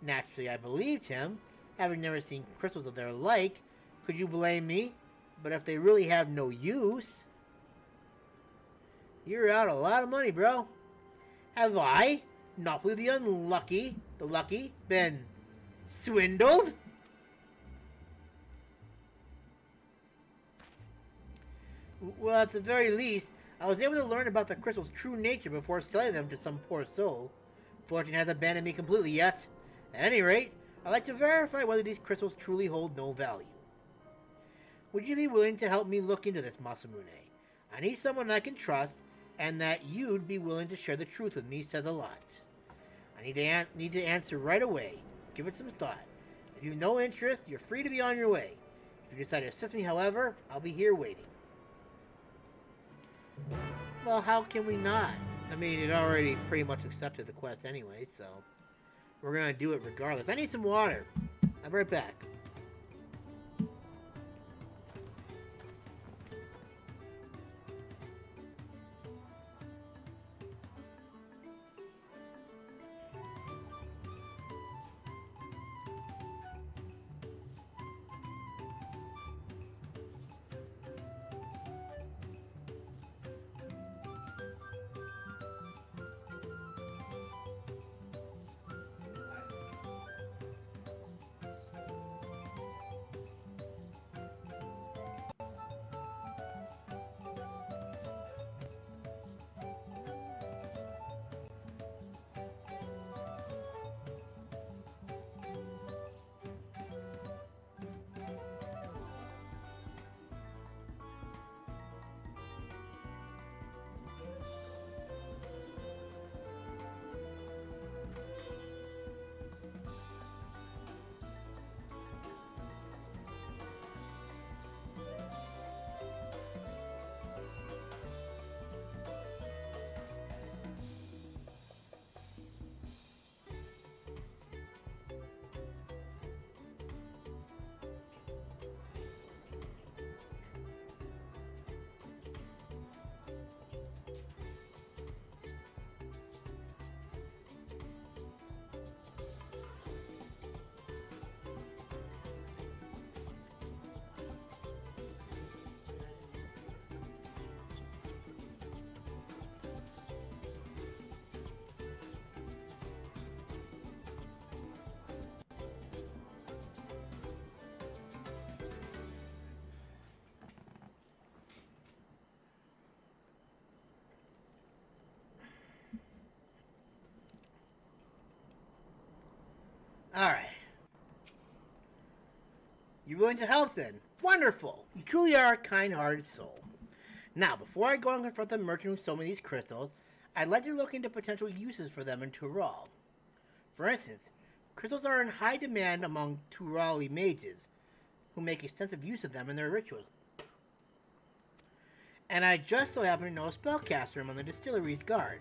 Naturally, I believed him, having never seen crystals of their like. Could you blame me? But if they really have no use... You're out a lot of money, bro. Have I, Noply the lucky, been swindled? Well, at the very least, I was able to learn about the crystal's true nature before selling them to some poor soul. Fortune hasn't abandoned me completely yet. At any rate, I'd like to verify whether these crystals truly hold no value. Would you be willing to help me look into this, Masamune? I need someone I can trust, and that you'd be willing to share the truth with me says a lot. I need to answer right away. Give it some thought. If you've no interest, you're free to be on your way. If you decide to assist me, however, I'll be here waiting. Well, how can we not? I mean, it already pretty much accepted the quest anyway, so we're gonna do it regardless. I need some water. I'll be right back. Alright. You're willing to help then? Wonderful! You truly are a kind-hearted soul. Now, before I go and confront the merchant who sold me these crystals, I'd like to look into potential uses for them in Tural. For instance, crystals are in high demand among Turali mages, who make extensive use of them in their rituals. And I just so happen to know a spellcaster among the distillery's guard.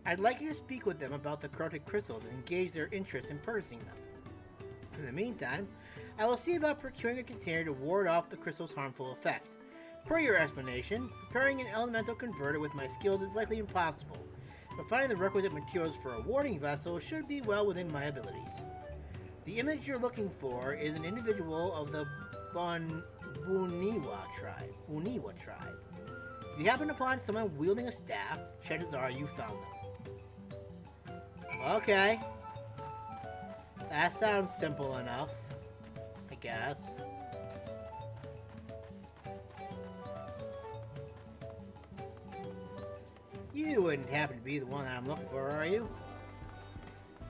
I'd like you to speak with them about the corrupted crystals and engage their interest in purchasing them. In the meantime, I will see about procuring a container to ward off the crystal's harmful effects. Per your explanation, preparing an elemental converter with my skills is likely impossible, but finding the requisite materials for a warding vessel should be well within my abilities. The image you're looking for is an individual of the Buniwa tribe. If you happen upon someone wielding a staff, chances are you found them. Okay. That sounds simple enough, I guess. You wouldn't happen to be the one that I'm looking for, are you?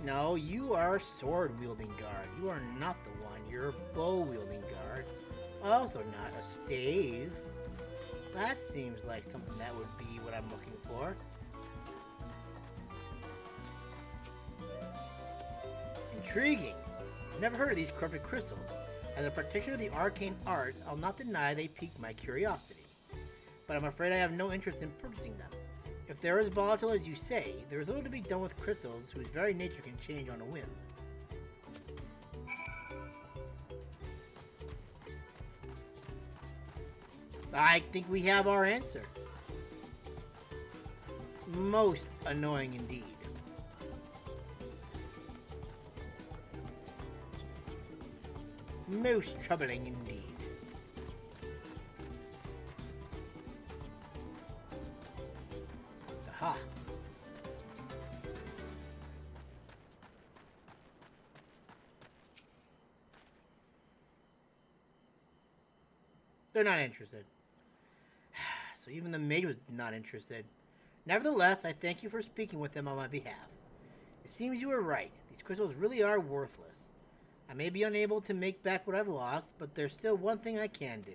No, you are a sword-wielding guard. You are not the one. You're a bow-wielding guard. Also not a stave. That seems like something that would be what I'm looking for. Intriguing. I've never heard of these corrupted crystals. As a practitioner of the arcane arts, I'll not deny they pique my curiosity. But I'm afraid I have no interest in purchasing them. If they're as volatile as you say, there is little to be done with crystals whose very nature can change on a whim. I think we have our answer. Most annoying indeed. Most troubling indeed. Aha. They're not interested. So even the maid was not interested. Nevertheless, I thank you for speaking with them on my behalf. It seems you were right. These crystals really are worthless. I may be unable to make back what I've lost, but there's still one thing I can do.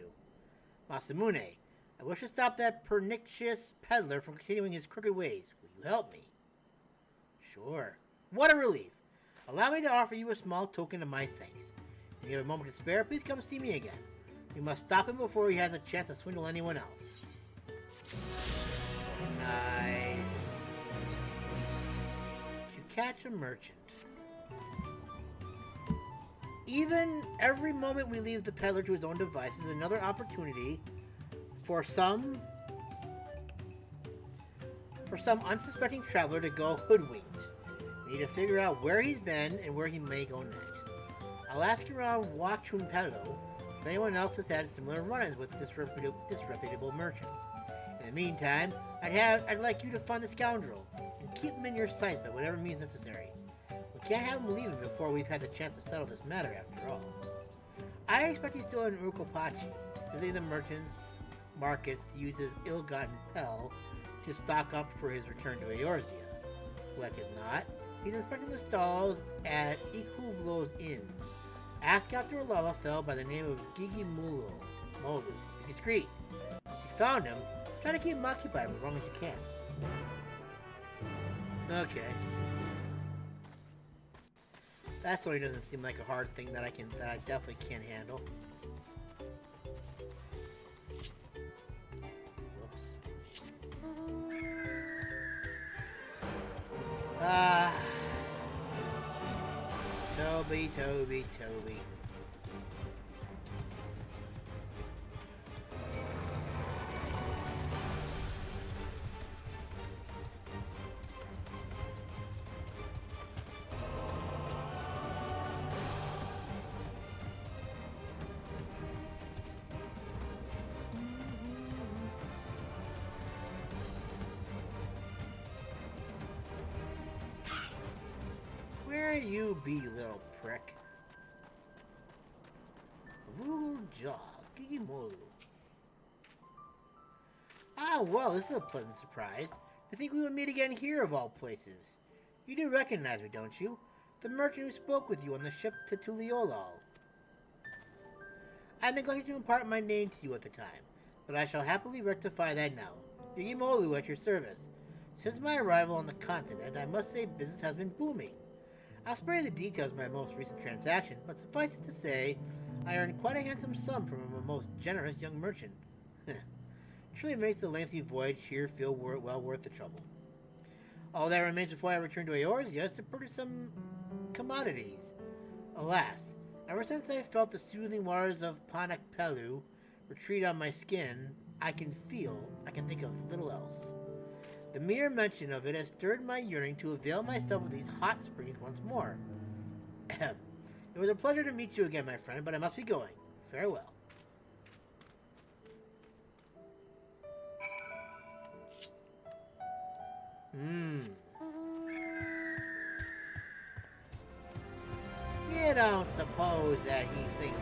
Masamune, I wish to stop that pernicious peddler from continuing his crooked ways. Will you help me? Sure. What a relief. Allow me to offer you a small token of my thanks. If you have a moment to spare, please come see me again. We must stop him before he has a chance to swindle anyone else. Nice. To catch a merchant. Even every moment we leave the peddler to his own devices is another opportunity for some unsuspecting traveler to go hoodwinked. We need to figure out where he's been and where he may go next. I'll ask around Wachunpelo if anyone else has had similar run-ins with disreputable merchants. In the meantime, I'd like you to find the scoundrel and keep him in your sight by whatever means necessary. We can't have him leaving before we've had the chance to settle this matter after all. I expect he's still in Urukopachi, visiting the merchants' markets to use his ill-gotten pel to stock up for his return to Eorzea. Like as not, he's inspecting the stalls at Ikuvlo's Inn. Ask after a Lalafell by the name of Gigi Molu. Be discreet. If you found him, try to keep him occupied for as long as you can. Okay. That certainly doesn't seem like a hard thing that I definitely can handle. Whoops. Toby. Where you be, little prick? Gigimolu. Ah, well, this is a pleasant surprise. I think we would meet again here, of all places. You do recognize me, don't you? The merchant who spoke with you on the ship to Tuliolal. I neglected to impart my name to you at the time, but I shall happily rectify that now. Gigimolu at your service. Since my arrival on the continent, I must say business has been booming. I'll spare you the details of my most recent transaction, but suffice it to say, I earned quite a handsome sum from a most generous young merchant. Truly makes the lengthy voyage here feel well worth the trouble. All that remains before I return to Aor's is to purchase some commodities. Alas, ever since I felt the soothing waters of Pelu retreat on my skin, I can think of little else. The mere mention of it has stirred my yearning to avail myself of these hot springs once more. It was a pleasure to meet you again, my friend, but I must be going. Farewell. You don't suppose that he thinks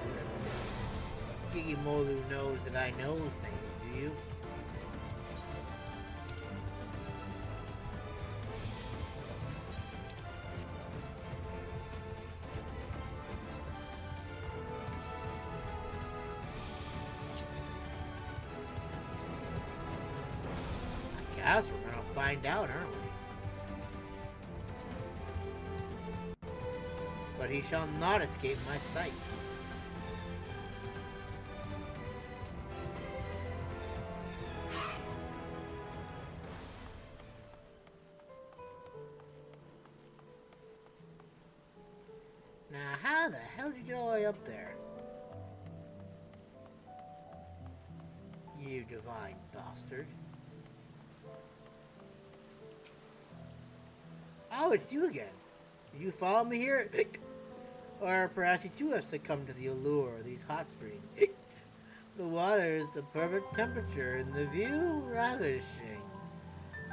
that Gigimolu knows that I know things, do you? I guess we're gonna find out, aren't we? But he shall not escape my sight. Now, how the hell did you get all the way up there? You divine bastard. Oh, it's you again. Did you follow me here? Or perhaps you too have succumbed to the allure of these hot springs. The water is the perfect temperature and the view ravishing.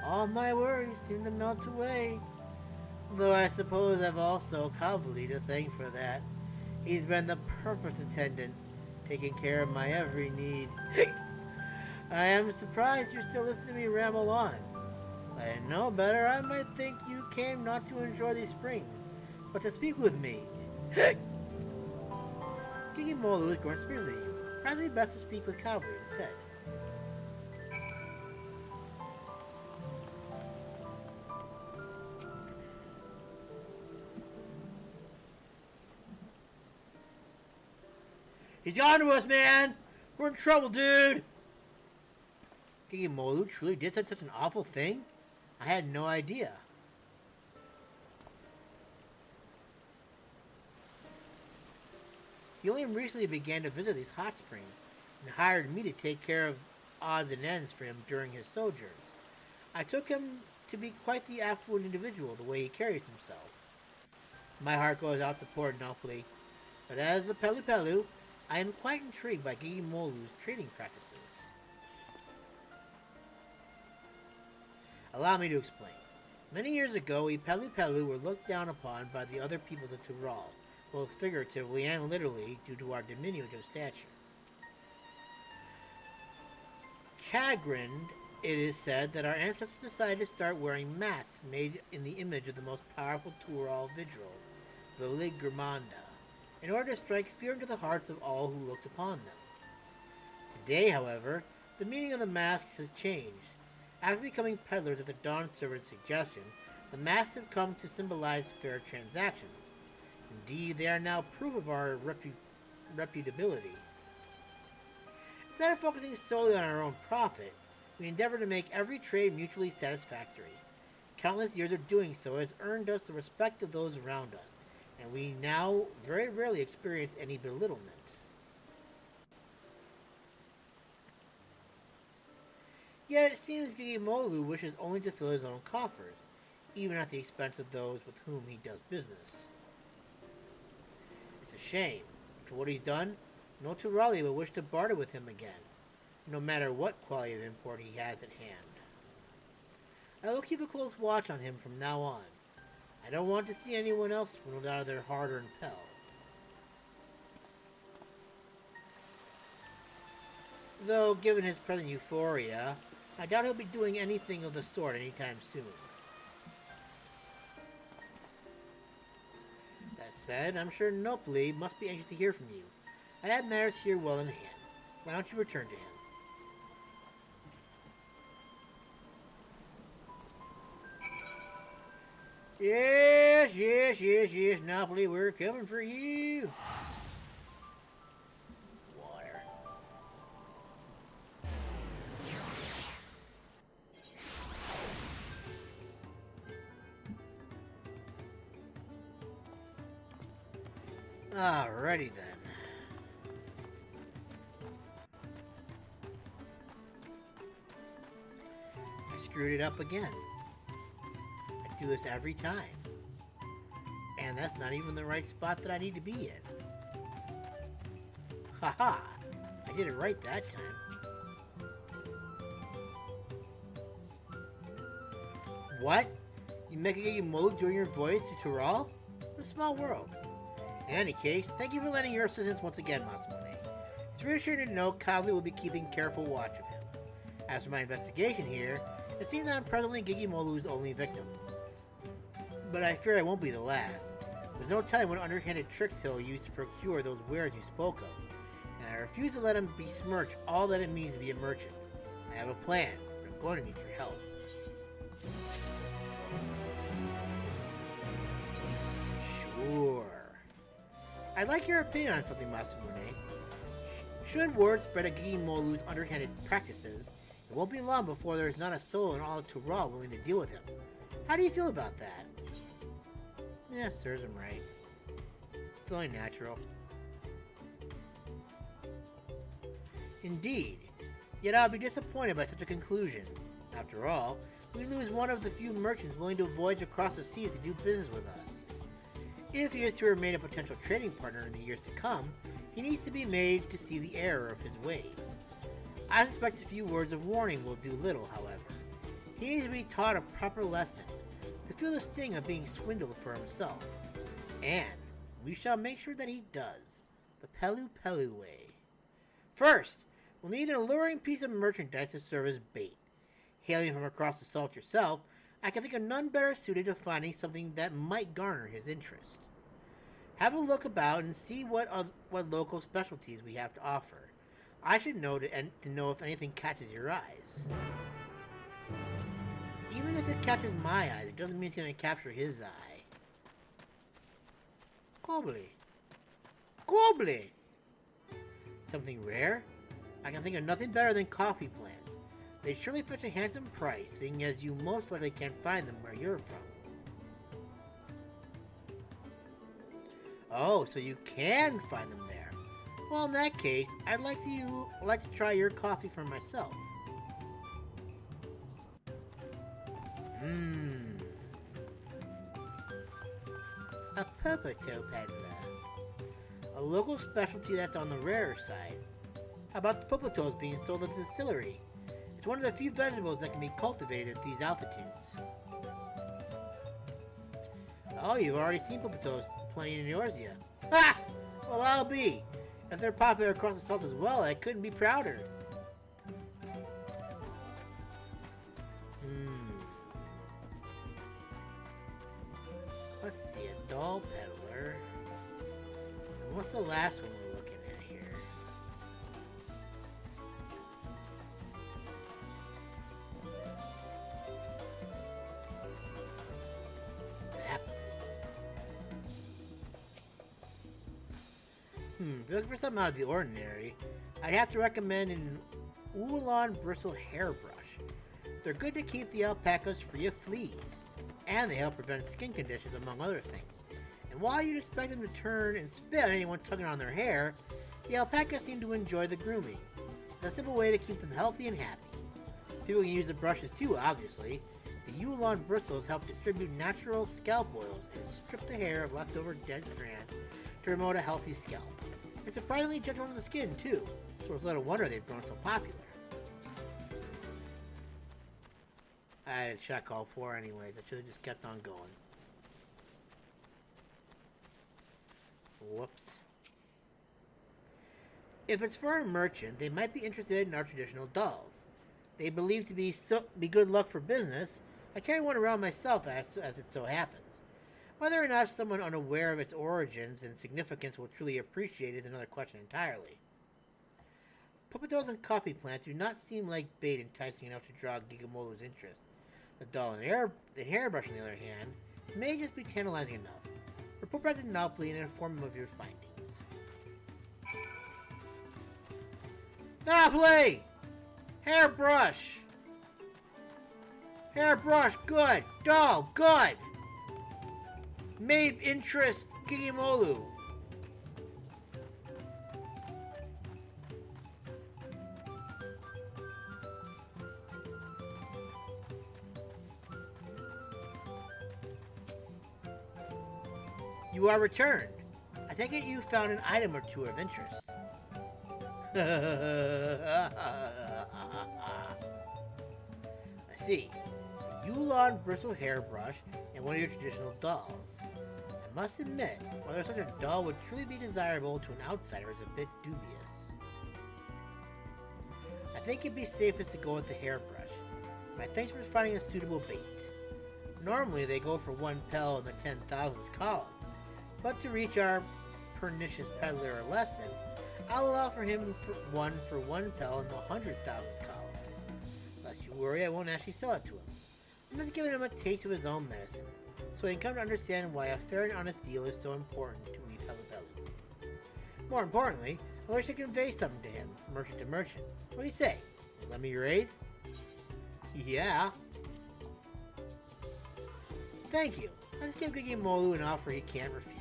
All my worries seem to melt away. Though I suppose I've also Kavali to thank for that. He's been the perfect attendant, taking care of my every need. I am surprised you're still listening to me ramble on. If I didn't know better, I might think you came not to enjoy these springs, but to speak with me. Gigimolu is going to speak to you. Perhaps it'd be best to speak with Kavali instead. He's on to us, man! We're in trouble, dude! Gigimolu truly did such an awful thing? I had no idea. He only recently began to visit these hot springs and hired me to take care of odds and ends for him during his sojourns. I took him to be quite the affluent individual, the way he carries himself. My heart goes out to poor Dumpling, but as a Pelupelu, I am quite intrigued by Gigimolu's trading practices. Allow me to explain. Many years ago, we Pelupelu were looked down upon by the other peoples of Tural, both figuratively and literally, due to our diminutive stature. Chagrined, it is said that our ancestors decided to start wearing masks made in the image of the most powerful Tural Vigil, the Ligurmanda, in order to strike fear into the hearts of all who looked upon them. Today, however, the meaning of the masks has changed. After becoming peddlers at the Dawn Servant's suggestion, the masks have come to symbolize fair transactions. Indeed, they are now proof of our reputability. Instead of focusing solely on our own profit, we endeavor to make every trade mutually satisfactory. Countless years of doing so has earned us the respect of those around us, and we now very rarely experience any belittlement. Yet it seems Gigimolu wishes only to fill his own coffers, even at the expense of those with whom he does business. It's a shame. For what he's done, no Turali will wish to barter with him again, no matter what quality of import he has at hand. I will keep a close watch on him from now on. I don't want to see anyone else swindled out of their hard-earned pel. Though, given his present euphoria, I doubt he'll be doing anything of the sort anytime soon. That said, I'm sure Nopli must be anxious to hear from you. I have matters here well in hand. Why don't you return to him? Yes, Nopli, we're coming for you. Water. Alrighty then. I screwed it up again. I do this every time. And that's not even the right spot that I need to be in. Haha! I did it right that time. What? You make a Mamool during your voyage to Tural? What a small world. In any case, thank you for lending your assistance once again, Masamune. It's reassuring to know Kali will be keeping careful watch of him. As for my investigation here, it seems I'm presently Gigimolu's only victim. But I fear I won't be the last. There's no telling what underhanded tricks he'll use to procure those wares you spoke of, and I refuse to let him besmirch all that it means to be a merchant. I have a plan, but I'm going to need your help. Sure. I'd like your opinion on something, Masamune. Should word spread of Gigimolu's underhanded practices, it won't be long before there's not a soul in all of Tural willing to deal with him. How do you feel about that? Yeah, serves him right. It's only natural. Indeed. Yet I'll be disappointed by such a conclusion. After all, we lose one of the few merchants willing to voyage across the seas to do business with us. If he is to remain a potential trading partner in the years to come, he needs to be made to see the error of his ways. I suspect a few words of warning will do little, however. He needs to be taught a proper lesson, to feel the sting of being swindled for himself. And we shall make sure that he does, the Pelupelu way. First, we'll need an alluring piece of merchandise to serve as bait. Hailing from across the salt yourself, I can think of none better suited to finding something that might garner his interest. Have a look about and see what local specialties we have to offer. I should know to know if anything catches your eyes. Even if it catches my eyes, it doesn't mean it's going to capture his eye. Gobbly. Gobbly! Something rare? I can think of nothing better than coffee plants. They surely fetch a handsome price, seeing as you most likely can't find them where you're from. Oh, so you can find them there. Well, in that case, I'd like to try your coffee for myself. A potato peddler. A local specialty that's on the rarer side. How about the popotos being sold at the distillery? It's one of the few vegetables that can be cultivated at these altitudes. Oh, you've already seen popotos plenty in Eorzea. Ha! Well, I'll be. If they're popular across the salt as well, I couldn't be prouder. Let's see, a doll peddler. And what's the last one we're looking at here? That. If you're looking for something out of the ordinary, I'd have to recommend an Ulan bristle hairbrush. They're good to keep the alpacas free of fleas, and they help prevent skin conditions, among other things. And while you'd expect them to turn and spit on anyone tugging on their hair, the alpacas seem to enjoy the grooming. It's a simple way to keep them healthy and happy. People can use the brushes too, obviously. The Ulan bristles help distribute natural scalp oils and strip the hair of leftover dead strands to promote a healthy scalp. It's surprisingly gentle on the skin too, so it's little wonder they've grown so popular. I had a check all four anyways. I should have just kept on going. Whoops. If it's for a merchant, they might be interested in our traditional dolls. They believe to be good luck for business. I carry one around myself as it so happens. Whether or not someone unaware of its origins and significance will truly appreciate is another question entirely. Popotos and coffee plants do not seem like bait enticing enough to draw Gigimolu's interest. The doll and hairbrush, on the other hand, may just be tantalizing enough. Report back to Nopli and inform him of your findings. Nopli! Hairbrush! Hairbrush, good! Doll, good! Mabe interest, Gigimolu! You are returned. I take it you found an item or two of interest. I see. A Yulon bristle hairbrush and one of your traditional dolls. I must admit, whether such a doll would truly be desirable to an outsider is a bit dubious. I think it'd be safest to go with the hairbrush. My thanks for finding a suitable bait. Normally they go for 1 pel in the 10,000s column, but to reach our pernicious peddler a lesson, I'll allow for him for 1 pel in the 100,000s column. Lest you worry, I won't actually sell it to him. I'm just giving him a taste of his own medicine, so he can come to understand why a fair and honest deal is so important to me Pelupelu. More importantly, I wish to convey something to him, merchant to merchant. What do you say? Lend me your aid? Yeah. Thank you. Let's give Mablu an offer he can't refuse.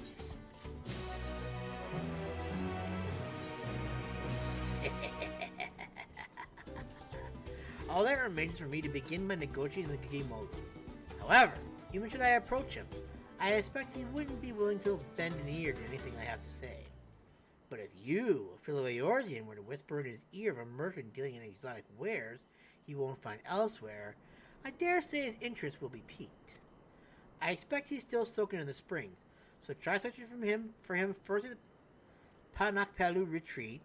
All that remains is for me to begin my negotiations with Mablu. However, even should I approach him, I expect he wouldn't be willing to bend an ear to anything I have to say. But if you, a fellow Eorzean, were to whisper in his ear of a merchant dealing in exotic wares he won't find elsewhere, I dare say his interest will be piqued. I expect he's still soaking in the springs, so try searching for him first at the Pama-yawa retreat.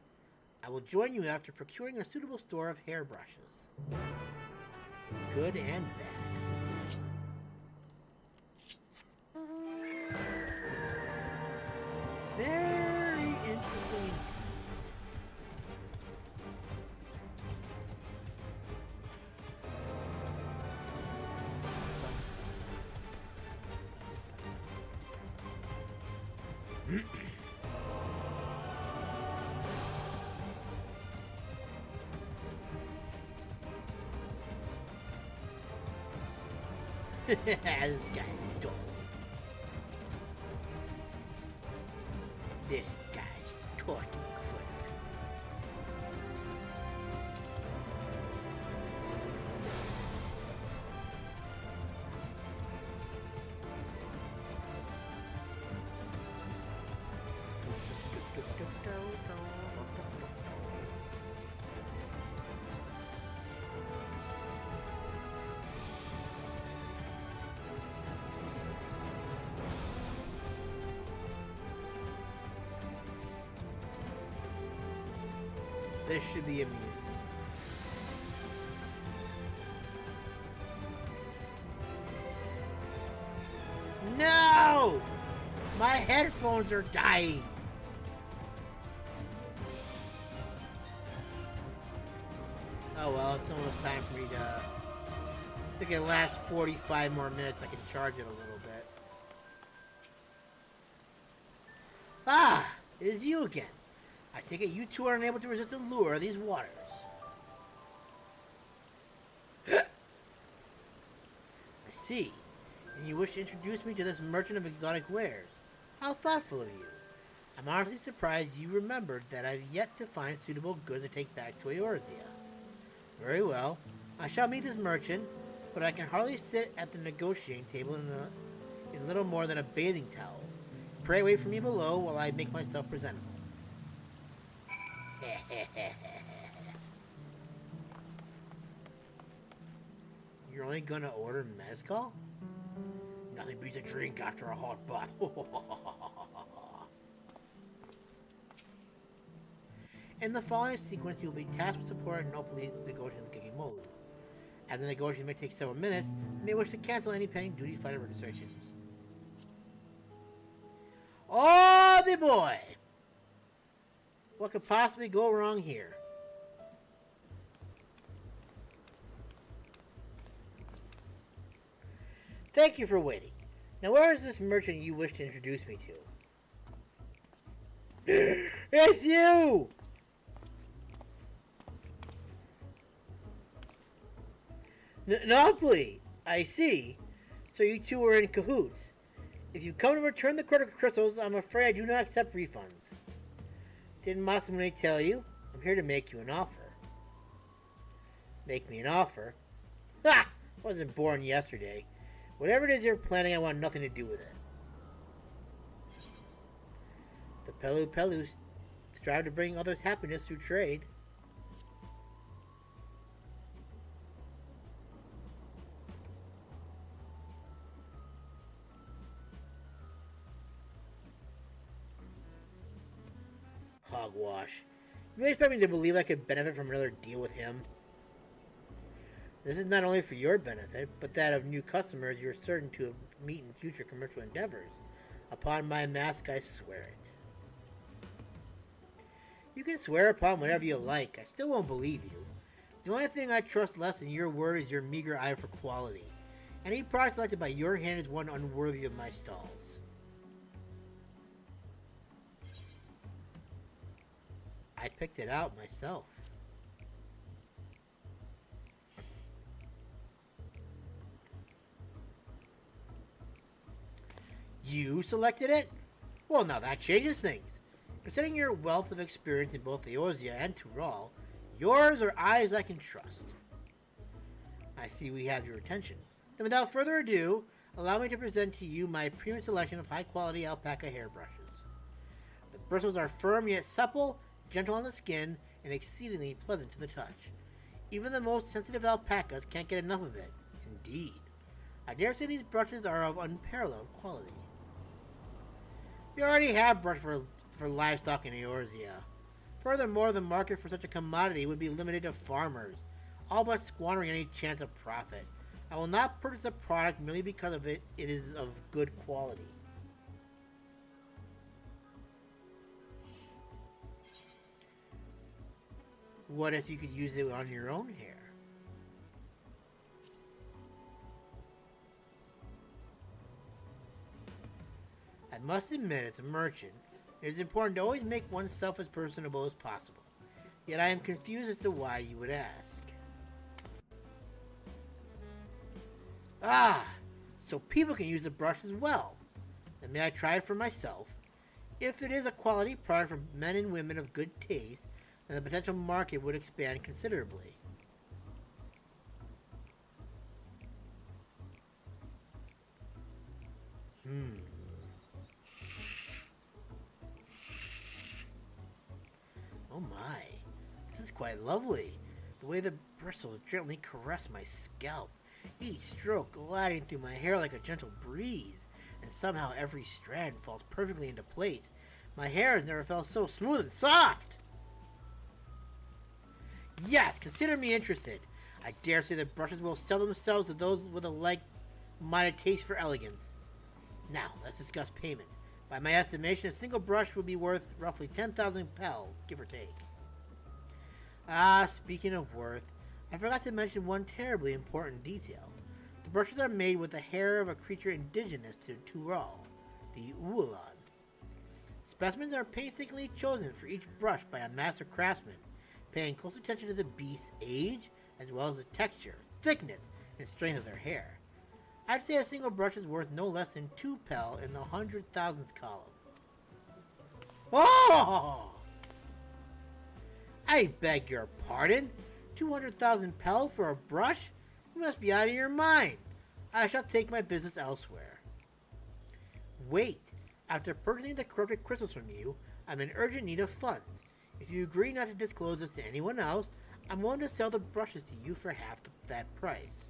I will join you after procuring a suitable store of hairbrushes. Good and bad. Very interesting. This guy's dull. This guy's torty critter. This should be amusing. No! My headphones are dying. Oh well, it's almost time for me to... I think it lasts 45 more minutes. I can charge it a little bit. Ah! It is you again. I take it you two are unable to resist the lure of these waters. I see. And you wish to introduce me to this merchant of exotic wares. How thoughtful of you. I'm honestly surprised you remembered that I've yet to find suitable goods to take back to Eorzea. Very well. I shall meet this merchant, but I can hardly sit at the negotiating table in little more than a bathing towel. Pray wait for me below while I make myself presentable. You're only gonna order mezcal? Nothing beats a drink after a hot bath. In the following sequence, you'll be tasked with supporting Nopoli's negotiation with Mablu. As the negotiation may take several minutes, you may wish to cancel any pending duty fighter registrations. Oh, the boy! What could possibly go wrong here? Thank you for waiting. Now where is this merchant you wish to introduce me to? It's you! Nopoli, I see. So you two are in cahoots. If you come to return the critical crystals, I'm afraid I do not accept refunds. Didn't Masamune tell you? I'm here to make you an offer. Make me an offer? Ha! Wasn't born yesterday. Whatever it is you're planning, I want nothing to do with it. The Pelupelus strive to bring others happiness through trade. Hogwash. You really expect me to believe I could benefit from another deal with him? This is not only for your benefit, but that of new customers you are certain to meet in future commercial endeavors. Upon my mask, I swear it. You can swear upon whatever you like. I still won't believe you. The only thing I trust less than your word is your meager eye for quality. Any product selected by your hand is one unworthy of my stalls. I picked it out myself. You selected it? Well, now that changes things. Considering your wealth of experience in both Eorzea and Tural, yours are eyes I can trust. I see we have your attention. Then without further ado, allow me to present to you my premium selection of high-quality alpaca hairbrushes. The bristles are firm yet supple, gentle on the skin, and exceedingly pleasant to the touch. Even the most sensitive alpacas can't get enough of it. Indeed. I dare say these brushes are of unparalleled quality. We already have brushes for livestock in Eorzea. Furthermore, the market for such a commodity would be limited to farmers, all but squandering any chance of profit. I will not purchase a product merely because of it is of good quality. What if you could use it on your own hair? I must admit, as a merchant, it is important to always make oneself as personable as possible. Yet I am confused as to why you would ask. Ah! So people can use the brush as well. Then may I try it for myself? If it is a quality product for men and women of good taste, then the potential market would expand considerably. Oh my, this is quite lovely. The way the bristles gently caress my scalp, each stroke gliding through my hair like a gentle breeze, and somehow every strand falls perfectly into place. My hair has never felt so smooth and soft. Yes, consider me interested. I dare say the brushes will sell themselves to those with a like-minded taste for elegance. Now, let's discuss payment. By my estimation, a single brush would be worth roughly 10,000 pel, give or take. Ah, speaking of worth, I forgot to mention one terribly important detail. The brushes are made with the hair of a creature indigenous to Tural, the Ualan. Specimens are painstakingly chosen for each brush by a master craftsman, paying close attention to the beast's age, as well as the texture, thickness, and strength of their hair. I'd say a single brush is worth no less than 2 pel in the 100,000s column. Oh! I beg your pardon? 200,000 pel for a brush? You must be out of your mind. I shall take my business elsewhere. Wait. After purchasing the corrupted crystals from you, I'm in urgent need of funds. If you agree not to disclose this to anyone else, I'm willing to sell the brushes to you for half that price.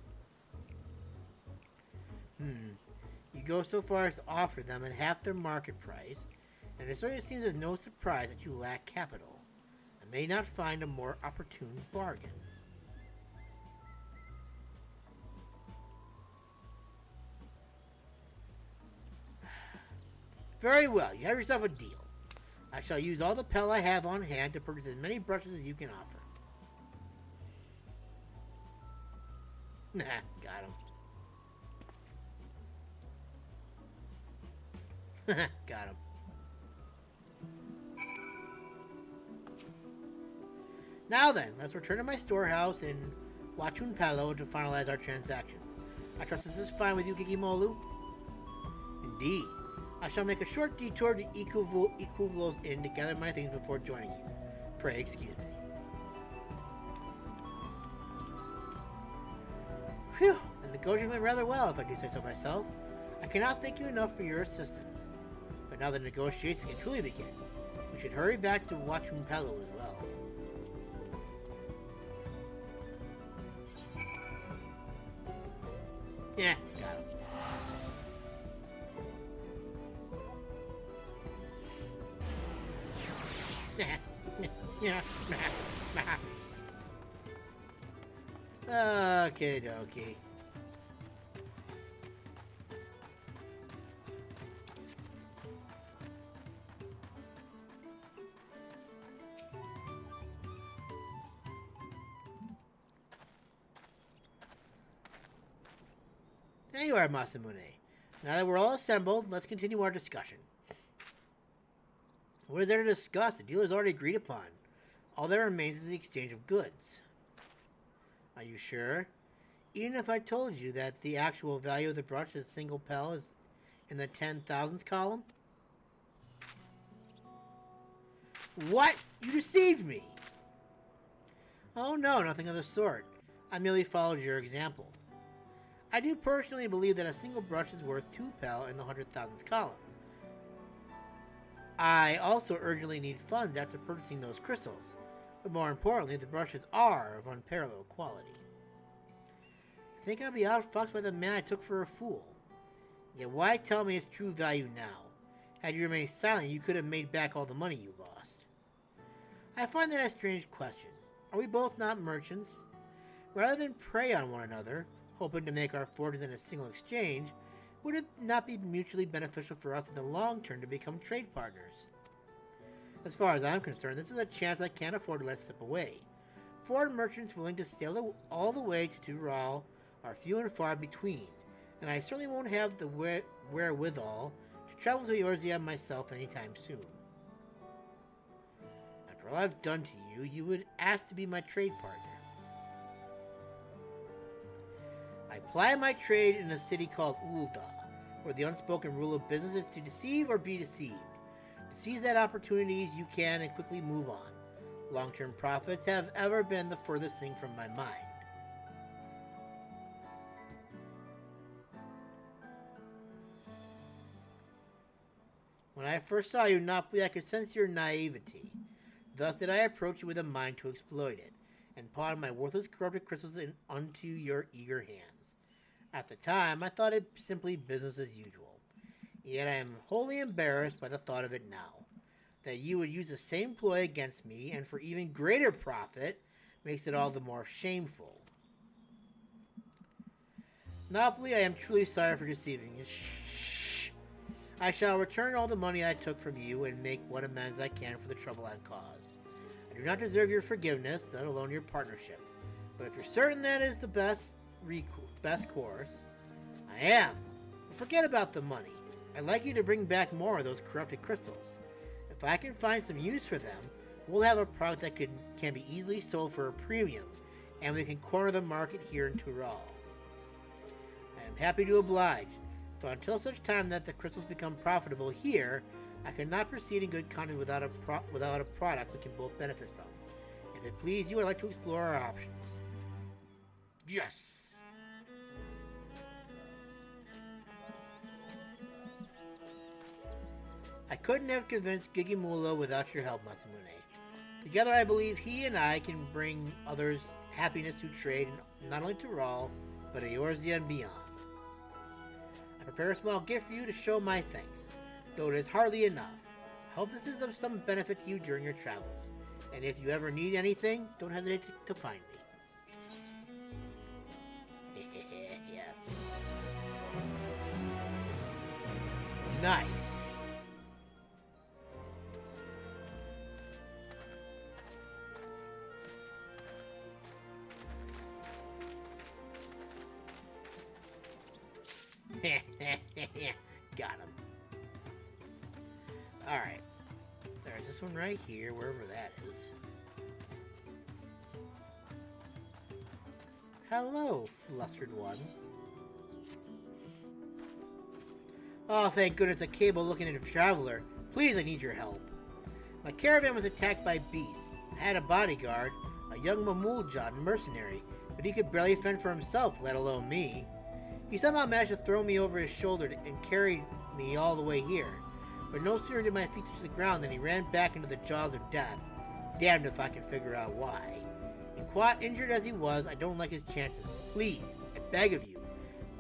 You go so far as to offer them at half their market price, and it certainly seems as no surprise that you lack capital. I may not find a more opportune bargain. Very well, you have yourself a deal. I shall use all the pel I have on hand to purchase as many brushes as you can offer. Nah, got him. Got him. Now then, let's return to my storehouse in Wachunpalo to finalize our transaction. I trust this is fine with you, Kikimolu? Indeed. I shall make a short detour to Ikuvlo's Inn to gather my things before joining you. Pray excuse me. Phew, the negotiation went rather well, if I do say so myself. I cannot thank you enough for your assistance. But now the negotiations can truly begin. We should hurry back to Wachumapelu as well. Yeah, got him. Okay, dokie. There you are, Masamune. Now that we're all assembled, let's continue our discussion. What is there to discuss? The deal is already agreed upon. All that remains is the exchange of goods. Are you sure? Even if I told you that the actual value of the brush as a single pel is in the 10,000s column? What? You deceived me! Oh no, nothing of the sort. I merely followed your example. I do personally believe that a single brush is worth 2 pel in the 100,000s column. I also urgently need funds after purchasing those crystals, but more importantly, the brushes are of unparalleled quality. I think I'll be outfoxed by the man I took for a fool. Yet why tell me its true value now? Had you remained silent, you could have made back all the money you lost. I find that a strange question. Are we both not merchants? Rather than prey on one another, hoping to make our fortunes in a single exchange, would it not be mutually beneficial for us in the long term to become trade partners? As far as I'm concerned, this is a chance I can't afford to let slip away. Foreign merchants willing to sail all the way to Tural are few and far between, and I certainly won't have the wherewithal to travel to Eorzea myself anytime soon. After all I've done to you, you would ask to be my trade partner. I ply my trade in a city called Ul'dah, where the unspoken rule of business is to deceive or be deceived. To seize that opportunities you can and quickly move on. Long-term profits have ever been the furthest thing from my mind. When I first saw you, Napoli, I could sense your naivety. Thus did I approach you with a mind to exploit it, and pawn my worthless corrupted crystals unto your eager hands. At the time, I thought it simply business as usual. Yet I am wholly embarrassed by the thought of it now. That you would use the same ploy against me, and for even greater profit, makes it all the more shameful. Napoli, I am truly sorry for deceiving you. Shh. I shall return all the money I took from you and make what amends I can for the trouble I've caused. I do not deserve your forgiveness, let alone your partnership. But if you're certain that is the best course, I am. But forget about the money. I'd like you to bring back more of those corrupted crystals. If I can find some use for them, we'll have a product that can be easily sold for a premium, and we can corner the market here in Tural. I am happy to oblige, but until such time that the crystals become profitable here, I cannot proceed in good conduct without a product we can both benefit from. If it please you, I'd like to explore our options. Yes! I couldn't have convinced Gigimula without your help, Masamune. Together I believe he and I can bring others happiness through trade, not only to Ral, but Eorzea and beyond. I prepare a small gift for you to show my thanks, though it is hardly enough. I hope this is of some benefit to you during your travels, and if you ever need anything, don't hesitate to find me. Yes. Nice. Got him. Alright. There's this one right here, wherever that is. Hello, flustered one. Oh, thank goodness, a cable looking at a traveler. Please, I need your help. My caravan was attacked by beasts. I had a bodyguard, a young Mamool mercenary, but he could barely fend for himself, let alone me. He somehow managed to throw me over his shoulder and carried me all the way here. But no sooner did my feet touch the ground than he ran back into the jaws of death. Damned if I can figure out why. And quite injured as he was, I don't like his chances. Please, I beg of you,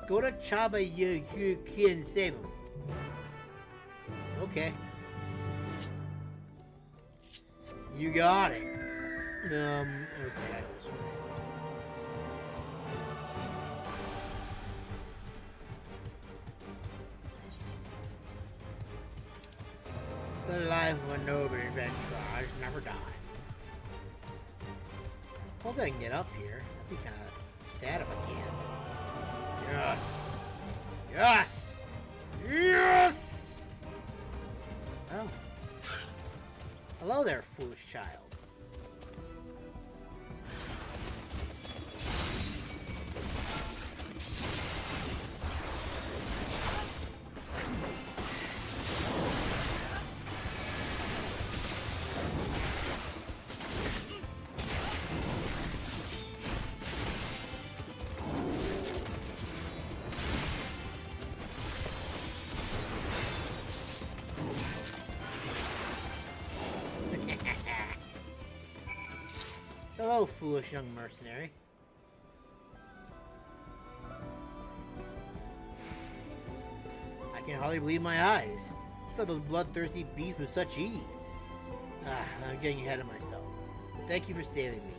go to Chaba-yawa and save him. Okay. You got it. Okay, this way. The life of a noble adventurers never die. Hope I can get up here. That'd be kind of sad if I can't. Yes! Yes! Yes! Oh. Hello there, foolish child. Hello, foolish young mercenary. I can hardly believe my eyes. I saw those bloodthirsty beasts with such ease. I'm getting ahead of myself. Thank you for saving me.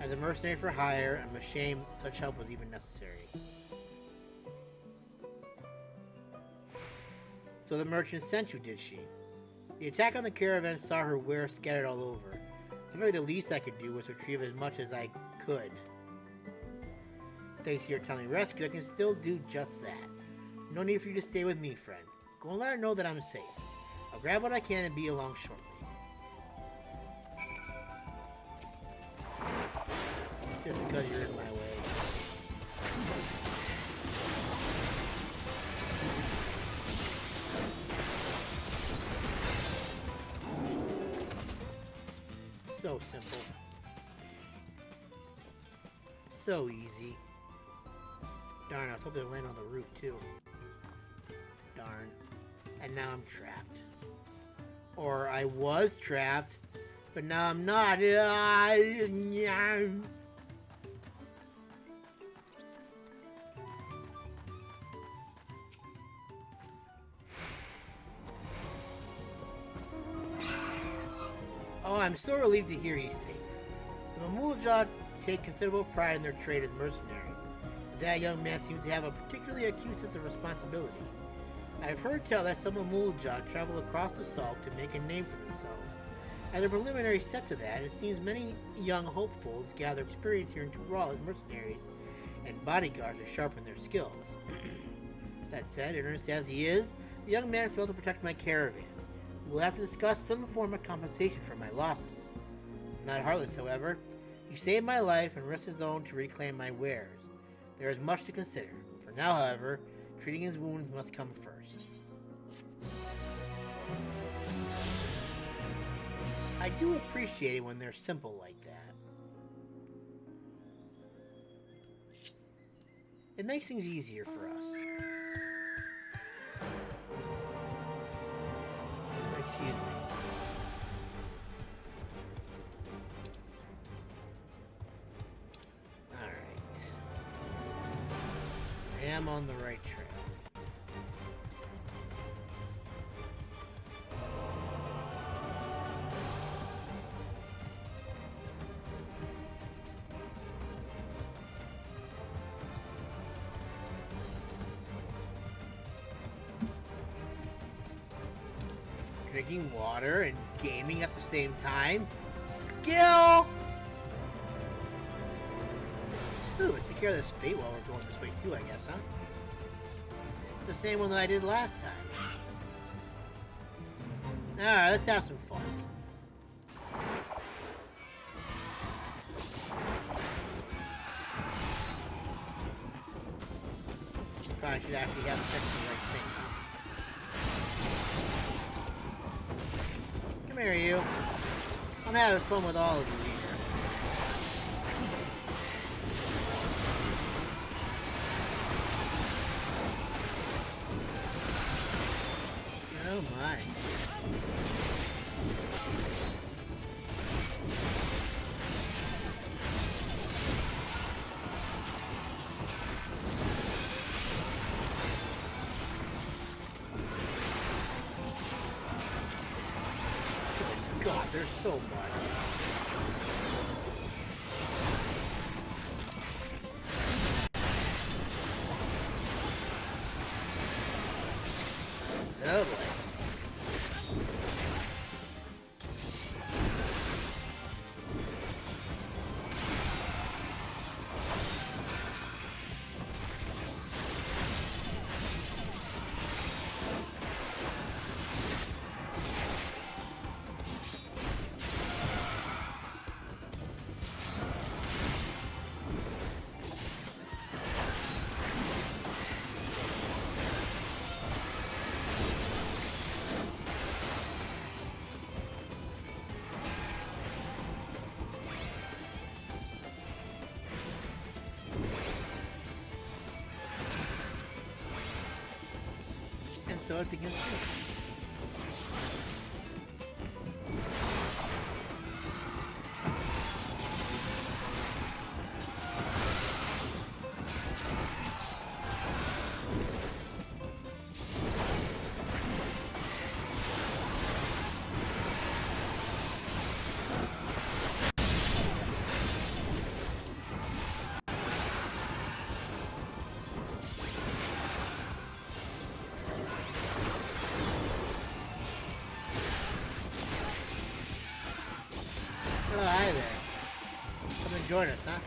As a mercenary for hire, I'm ashamed such help was even necessary. So the merchant sent you, did she? The attack on the caravan saw her wares scattered all over. I figured the least I could do was retrieve as much as I could. Thanks to your timely rescue, I can still do just that. No need for you to stay with me, friend. Go and let her know that I'm safe. I'll grab what I can and be along shortly. Just because you're in my way. So simple. So easy. Darn, I was hoping to land on the roof too. Darn. And now I'm trapped. Or I was trapped, but now I'm not. Oh, I'm so relieved to hear he's safe. The Mamool take considerable pride in their trade as mercenaries. That young man seems to have a particularly acute sense of responsibility. I've heard tell that some Mamool travel across the salt to make a name for themselves. As a preliminary step to that, it seems many young hopefuls gather experience here in Tural as mercenaries and bodyguards to sharpen their skills. That said, earnest as he is, the young man failed to protect my caravan. We'll have to discuss some form of compensation for my losses. Not heartless, however. He saved my life and risked his own to reclaim my wares. There is much to consider. For now, however, treating his wounds must come first. I do appreciate it when they're simple like that. It makes things easier for us. Excuse me. Alright. I am on the right trail. Drinking water and gaming at the same time. Skill! Ooh, let's take care of this fate while we're going this way too, I guess, huh? It's the same one that I did last time. Alright, let's have some fun. Probably should actually have sex the right thing, huh? Come here, you. I'm having fun with all of you here. Oh my. so much. Oh boy. And so it begins. Oh, hi there. Come and join us, huh?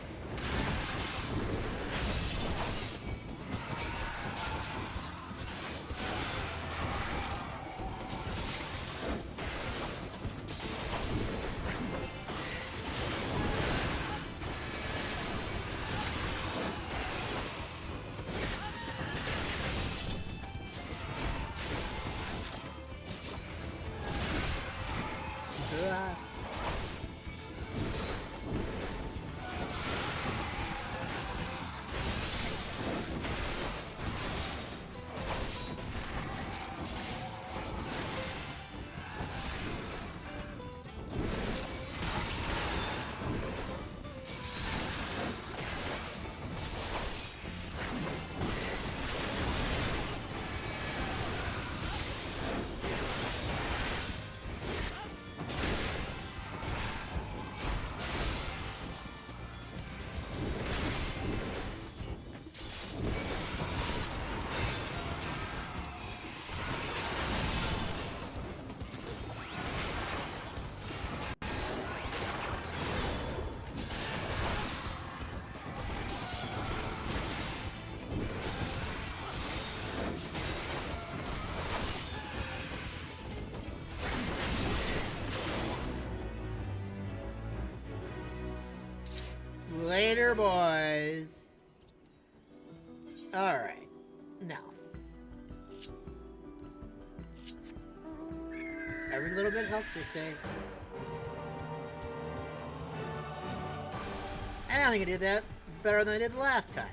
Later, boys. Alright. Now. Every little bit helps, they say. And I think I did that better than I did the last time.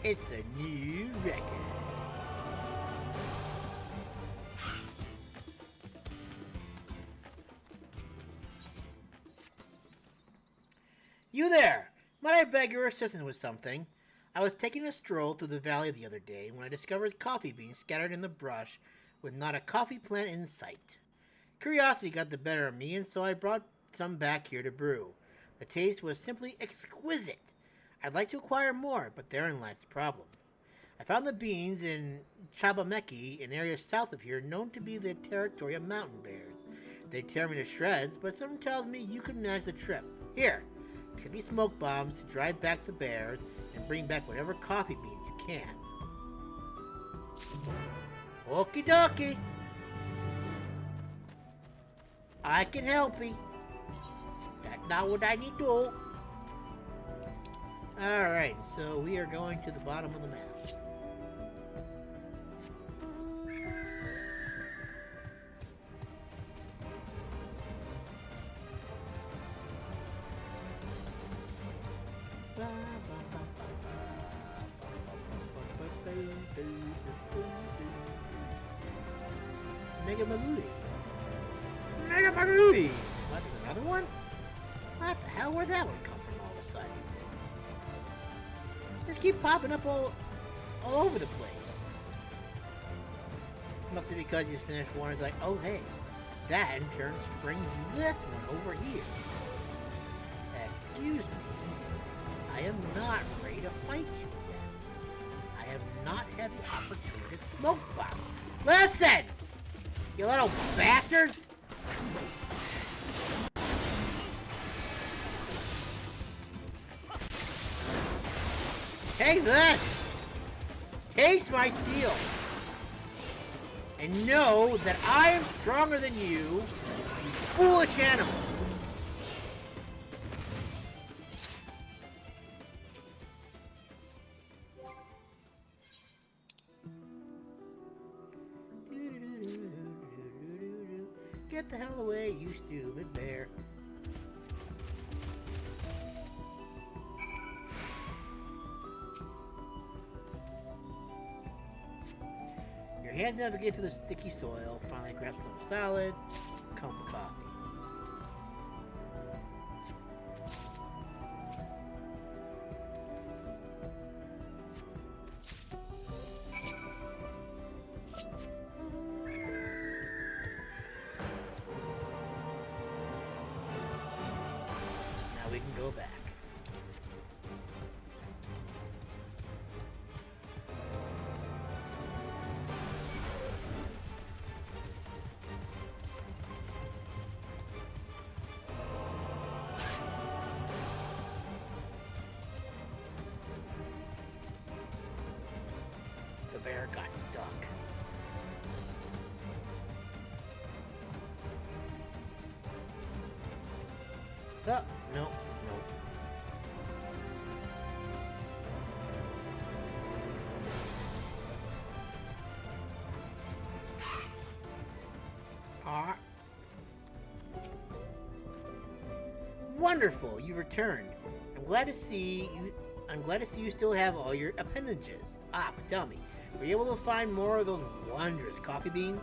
It's a new record. You there! Might I beg your assistance with something? I was taking a stroll through the valley the other day when I discovered coffee beans scattered in the brush with not a coffee plant in sight. Curiosity got the better of me, and so I brought some back here to brew. The taste was simply exquisite. I'd like to acquire more, but therein lies the problem. I found the beans in Chabameki, an area south of here known to be the territory of mountain bears. They tear me to shreds, but something tells me you can manage the trip. Here, take these smoke bombs to drive back the bears and bring back whatever coffee beans you can. Okie dokie. I can help you. That's not what I need to do. Alright, so we are going to the bottom of the map. Mega Mablu. Mega Mablu! What, another one? What the hell, where'd that one come from all of a sudden? just keep popping up all over the place. Must be because you just finished one. It's like, oh hey, that in turn brings this one over here. Excuse me, I am not ready to fight you yet. I have not had the opportunity to smoke bomb. Listen, you little bastards! Take this! Taste my steel! And know that I am stronger than you, you foolish animal! Get the hell away, you stupid bear. Your hands navigate through the sticky soil, finally grab some salad, come for coffee. Now we can go back. The bear got stuck. Oh, no, no. Ah. Wonderful, you returned. I'm glad to see you still have all your appendages. Ah, but tell me, were you able to find more of those wondrous coffee beans?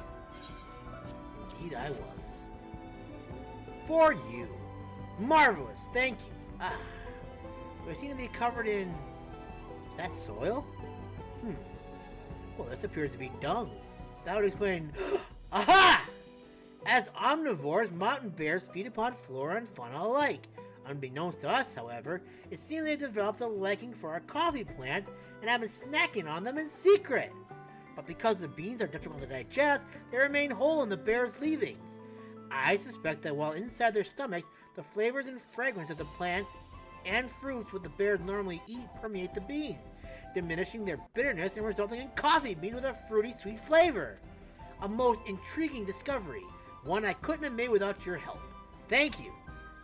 Indeed I was. For you. Marvelous, thank you. Ah. They seem to be covered in... Is that soil? Well, this appears to be dung. That would explain... Aha! As omnivores, mountain bears feed upon flora and fauna alike. Unbeknownst to us, however, it seems they developed a liking for our coffee plants and have been snacking on them in secret. But because the beans are difficult to digest, they remain whole in the bears' leavings. I suspect that while inside their stomachs, the flavors and fragrance of the plants and fruits what the bears normally eat permeate the beans, diminishing their bitterness and resulting in coffee beans with a fruity, sweet flavor. A most intriguing discovery, one I couldn't have made without your help. Thank you.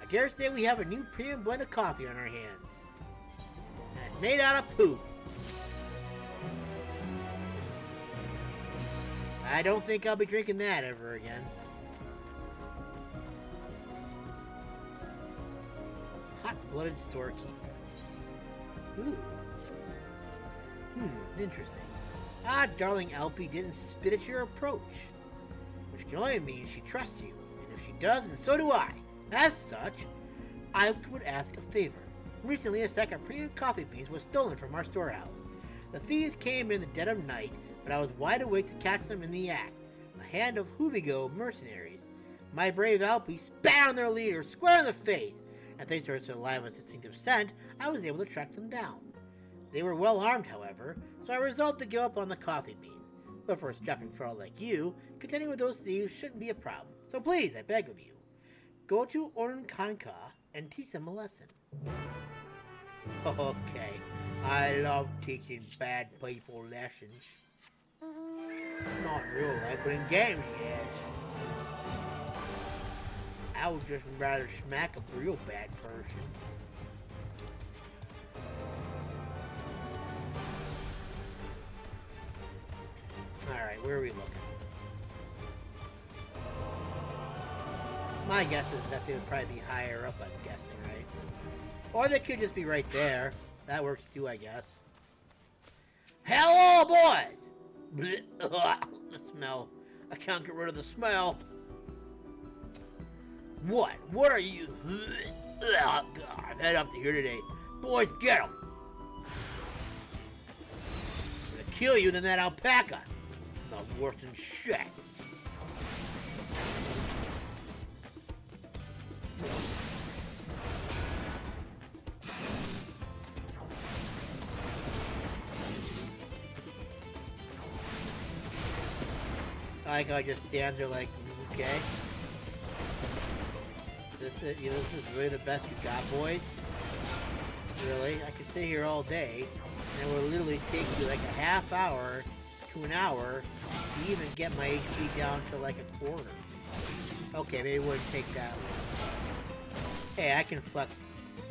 I dare say we have a new premium blend of coffee on our hands. And it's made out of poop. I don't think I'll be drinking that ever again. Hot-blooded storekeeper. Ooh. Interesting. Ah, darling Alpy didn't spit at your approach. Which can only mean she trusts you. And if she does, then so do I. As such, I would ask a favor. Recently, a sack of premium coffee beans was stolen from our storehouse. The thieves came in the dead of night, but I was wide awake to catch them in the act. A hand of Hubigo mercenaries. My brave Alpy spat on their leader square in the face, and thanks to her saliva's distinctive scent, I was able to track them down. They were well armed, however, so I resolved to give up on the coffee beans. But for a strapping fraud like you, contending with those thieves shouldn't be a problem. So please, I beg of you, go to Ornkanka and teach them a lesson. Okay, I love teaching bad people lessons. Not in real life, but in games, yes. I would just rather smack a real bad person. Alright, where are we looking? My guess is that they would probably be higher up, I'm guessing, right? Or they could just be right there. That works too, I guess. Hello, boys! The smell. I can't get rid of the smell. What? What are you? Oh, God, I've had up to here today. Boys, get them! kill you than that alpaca. It's not worse than shit. I like how he just stands there like, okay. This is really the best you got, boys? Really? I could sit here all day, and it would literally take you like a half hour to an hour to even get my HP down to like a quarter. Okay, maybe it wouldn't take that long. Hey, I can flex.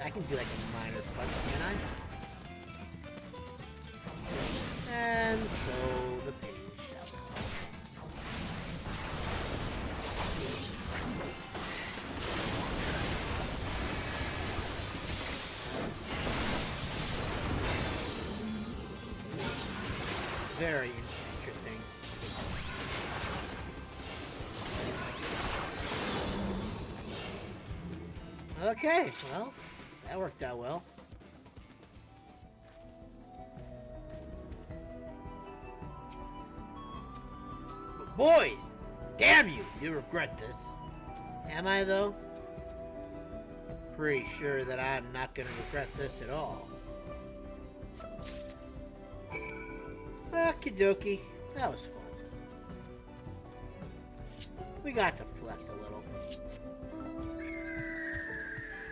I can do like a minor flex, can I? And so the page shall commence. Very interesting. Okay, well, that worked out well. But boys, damn you, you regret this. Am I though? Pretty sure that I'm not gonna regret this at all. Okie dokie, that was fun. We got to flex a little.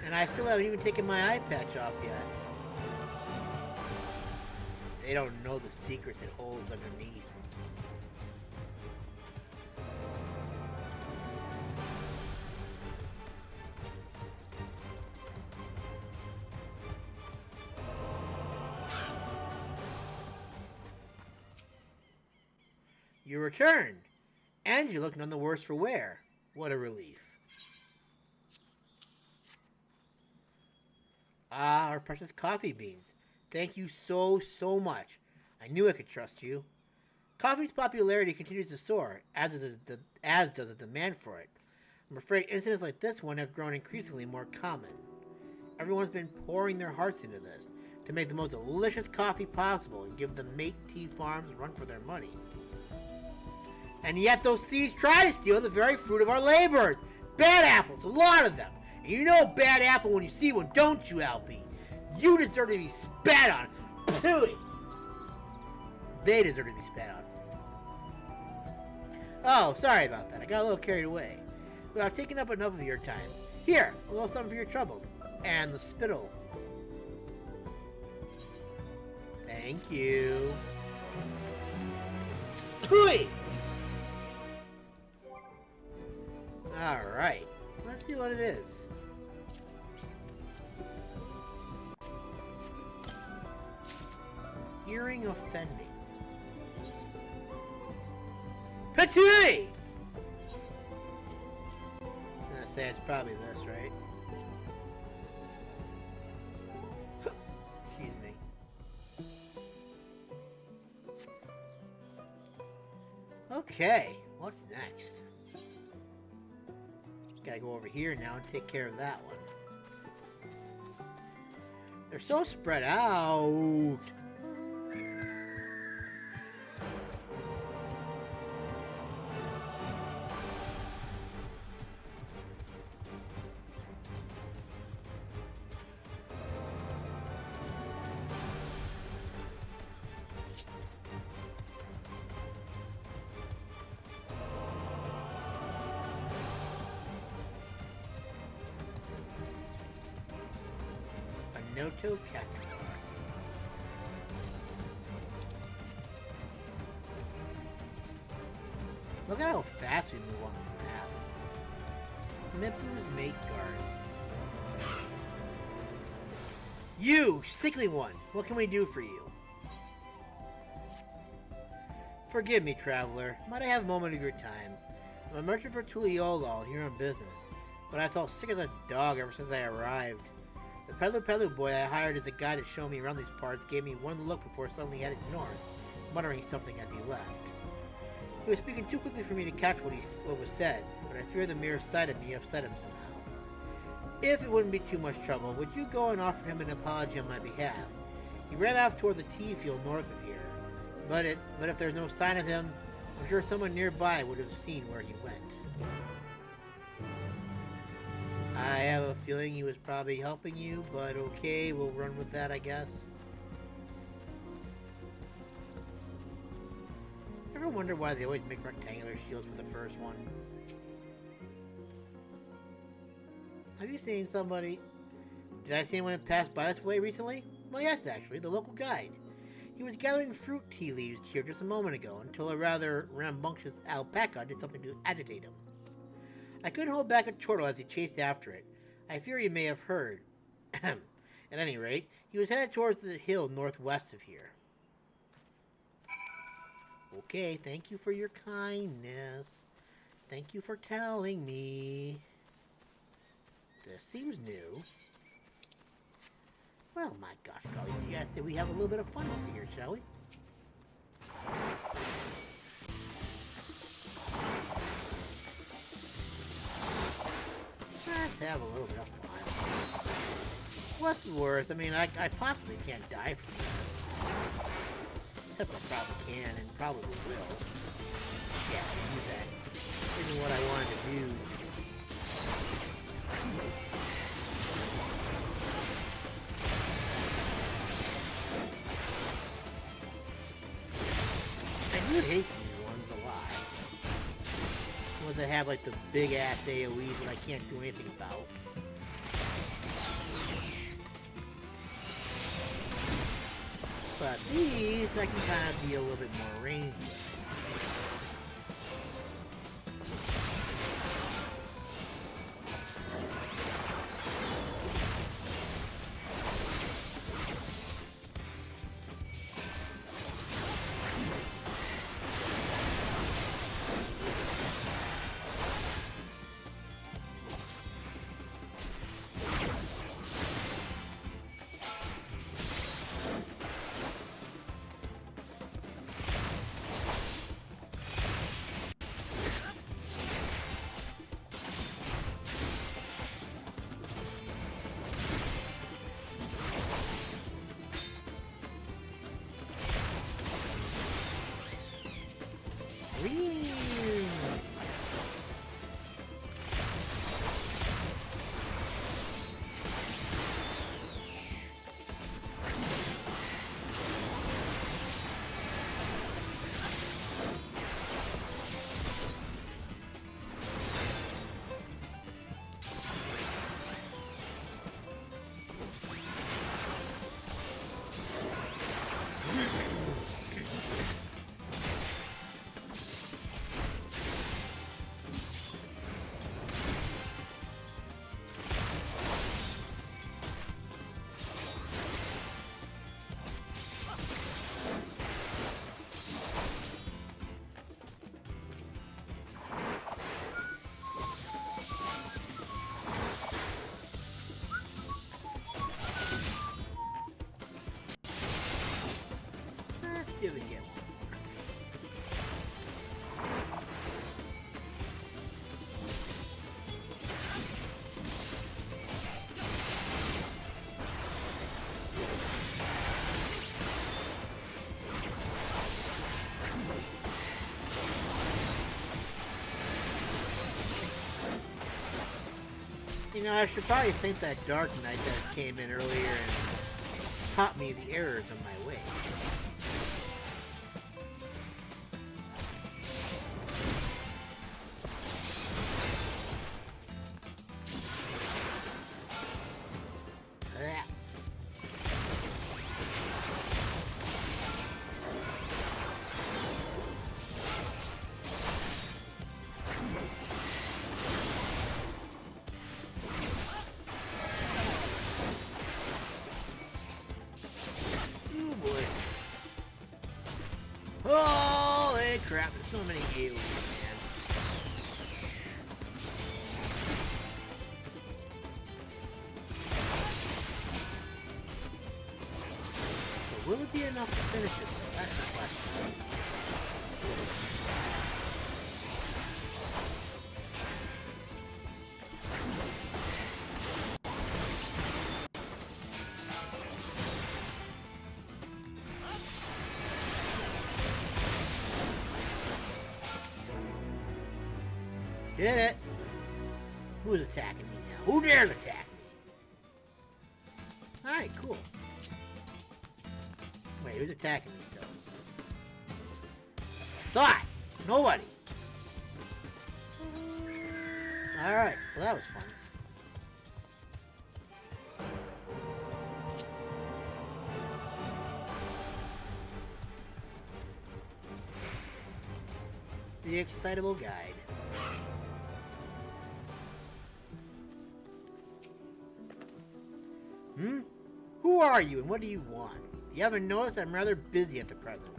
And I still haven't even taken my eye patch off yet. They don't know the secrets it holds underneath. You returned, and you look none the worse for wear. What a relief. Ah, our precious coffee beans. Thank you so much. I knew I could trust you. Coffee's popularity continues to soar, as does the demand for it. I'm afraid incidents like this one have grown increasingly more common. Everyone's been pouring their hearts into this, to make the most delicious coffee possible and give the Mate Tea Farms a run for their money. And yet those thieves try to steal the very fruit of our labors. Bad apples, a lot of them. And you know a bad apple when you see one, don't you, Alpy? You deserve to be spat on. Pooey! They deserve to be spat on. Oh, sorry about that. I got a little carried away. But I've taken up enough of your time. Here, a little something for your troubles. And the spittle. Thank you. Pooey! Alright, let's see what it is. Hearing offending. Patooey! I'm gonna say it's probably this, right? Excuse me. Okay, what's next? Gotta go over here now and take care of that one. They're so spread out. Noto Cactus. Look at how fast we move on the map. Miblu's Mate Guard. You, sickly one! What can we do for you? Forgive me, traveler. Might I have a moment of your time? I'm a merchant for Tuliolol here on business, but I felt sick as a dog ever since I arrived. The Pelupelu boy I hired as a guide to show me around these parts gave me one look before suddenly headed north, muttering something as he left. He was speaking too quickly for me to catch what was said, but I fear the mere sight of me upset him somehow. If it wouldn't be too much trouble, would you go and offer him an apology on my behalf? He ran off toward the tea field north of here, But if there's no sign of him, I'm sure someone nearby would have seen where he went. I have a feeling he was probably helping you, but okay, we'll run with that, I guess. Ever wonder why they always make rectangular shields for the first one? Have you seen somebody? Did I see anyone pass by this way recently? Well, yes, actually, the local guide. He was gathering fruit tea leaves here just a moment ago until a rather rambunctious alpaca did something to agitate him. I couldn't hold back a chortle as he chased after it. I fear you may have heard. At any rate, he was headed towards the hill northwest of here. Okay, thank you for your kindness. Thank you for telling me. This seems new. Well, my gosh, golly, I say we have a little bit of fun over here, shall we? Let's have a little bit of fun. What's worse? I mean, I possibly can't die from this. Except I probably can and probably will. Shit, use that. Isn't what I wanted to use. I do hate these ones a lot. The ones that have like the big ass AoEs that I can't do anything about. But these I can kind of be a little bit more ranged with. See if we can get one. You know, I should probably thank that Dark Knight that came in earlier and taught me the errors of my way. Holy crap, there's so many AoEs, man. But will it be enough to finish it, though? That's the question. Did it. Who's attacking me now? Who dares attack me? Alright, cool. Wait, who's attacking me still? Thought! Nobody! Alright, well that was fun. The Excitable Guide. Who are you and what do you want? You haven't noticed I'm rather busy at the present.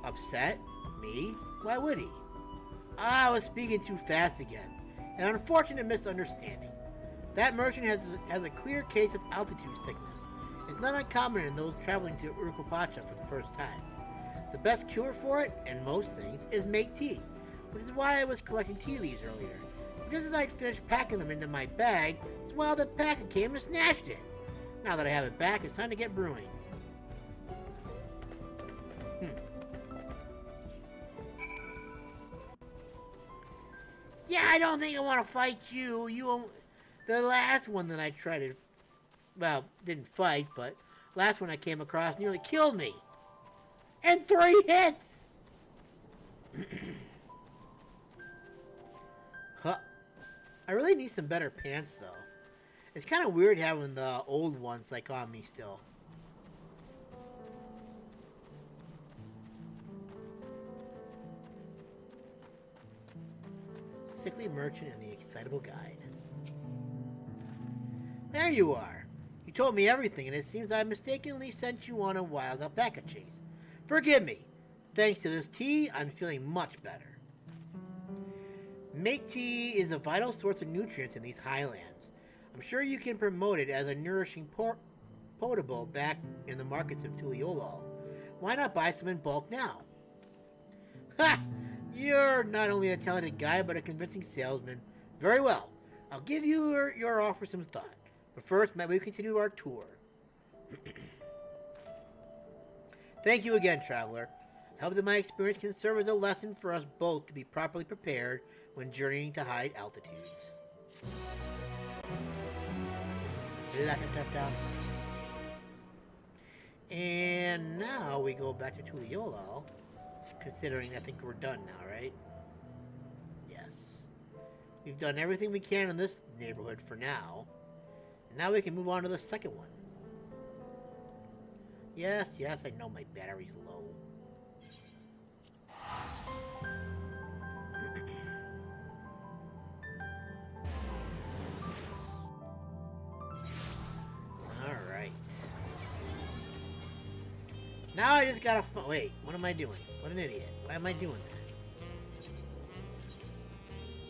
Upset? Me? Why would he? I was speaking too fast again. An unfortunate misunderstanding. That merchant has a clear case of altitude sickness. It's not uncommon in those traveling to Ihuykatumu for the first time. The best cure for it, and most things, is make tea, which is why I was collecting tea leaves earlier. Just as I'd finished packing them into my bag, it's while the packet came and snatched it. Now that I have it back, it's time to get brewing. Yeah, I don't think I want to fight you. The last one that I tried to, well, didn't fight, but last one I came across nearly killed me. And 3 hits! Huh. I really need some better pants, though. It's kind of weird having the old ones, like, on me still. Sickly Merchant and the Excitable Guide. There you are. You told me everything, and it seems I mistakenly sent you on a wild alpaca chase. Forgive me. Thanks to this tea, I'm feeling much better. Make tea is a vital source of nutrients in these highlands. I'm sure you can promote it as a nourishing potable back in the markets of Tuliolol. Why not buy some in bulk now? Ha! You're not only a talented guy, but a convincing salesman. Very well. I'll give you your offer some thought. But first, may we continue our tour? Thank you again, traveler. I hope that my experience can serve as a lesson for us both to be properly prepared when journeying to high altitudes. And now we go back to Tuliolol, considering I think we're done now, right? Yes. We've done everything we can in this neighborhood for now. And now we can move on to the second one. Yes, I know my battery's low. Alright. Now I just gotta wait, what am I doing? What an idiot. Why am I doing that?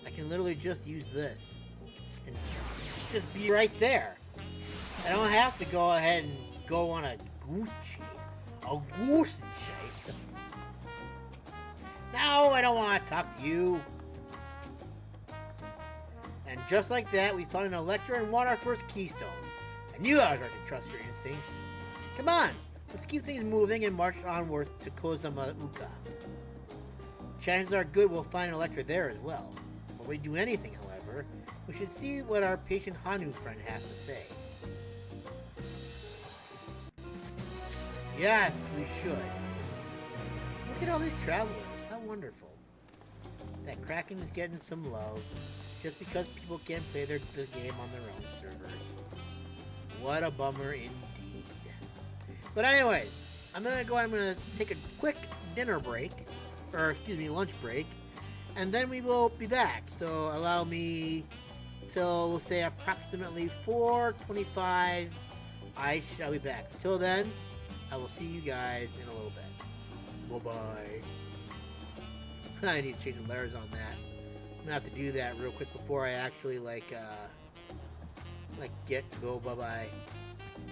I can literally just use this. And just be right there. I don't have to go ahead and go on a goose chase. A goose chase? No, I don't want to talk to you. And just like that, we found an Electra and won our first keystone. I knew I was right to trust your instincts. Come on, let's keep things moving and march onward to Kozama'uka. Chances are good we'll find an Electra there as well. Before we do anything, however, we should see what our patient Hanu friend has to say. Yes, we should. Look at all these travelers. How wonderful. That Kraken is getting some love just because people can't play the game on their own servers. What a bummer indeed. But anyways, I'm gonna take a quick dinner break, or excuse me, lunch break, and then we will be back. So allow me till, we'll say, approximately 4:25. I shall be back. Until then, I will see you guys in a little bit. Bye-bye. I need to change the letters on that. I'm gonna have to do that real quick before I actually get to go bye-bye.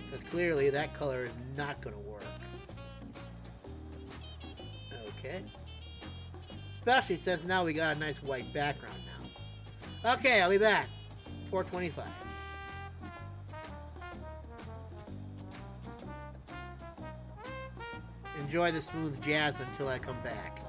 Because clearly that color is not gonna work. Okay. Especially since now we got a nice white background now. Okay, I'll be back. 4:25. Enjoy the smooth jazz until I come back.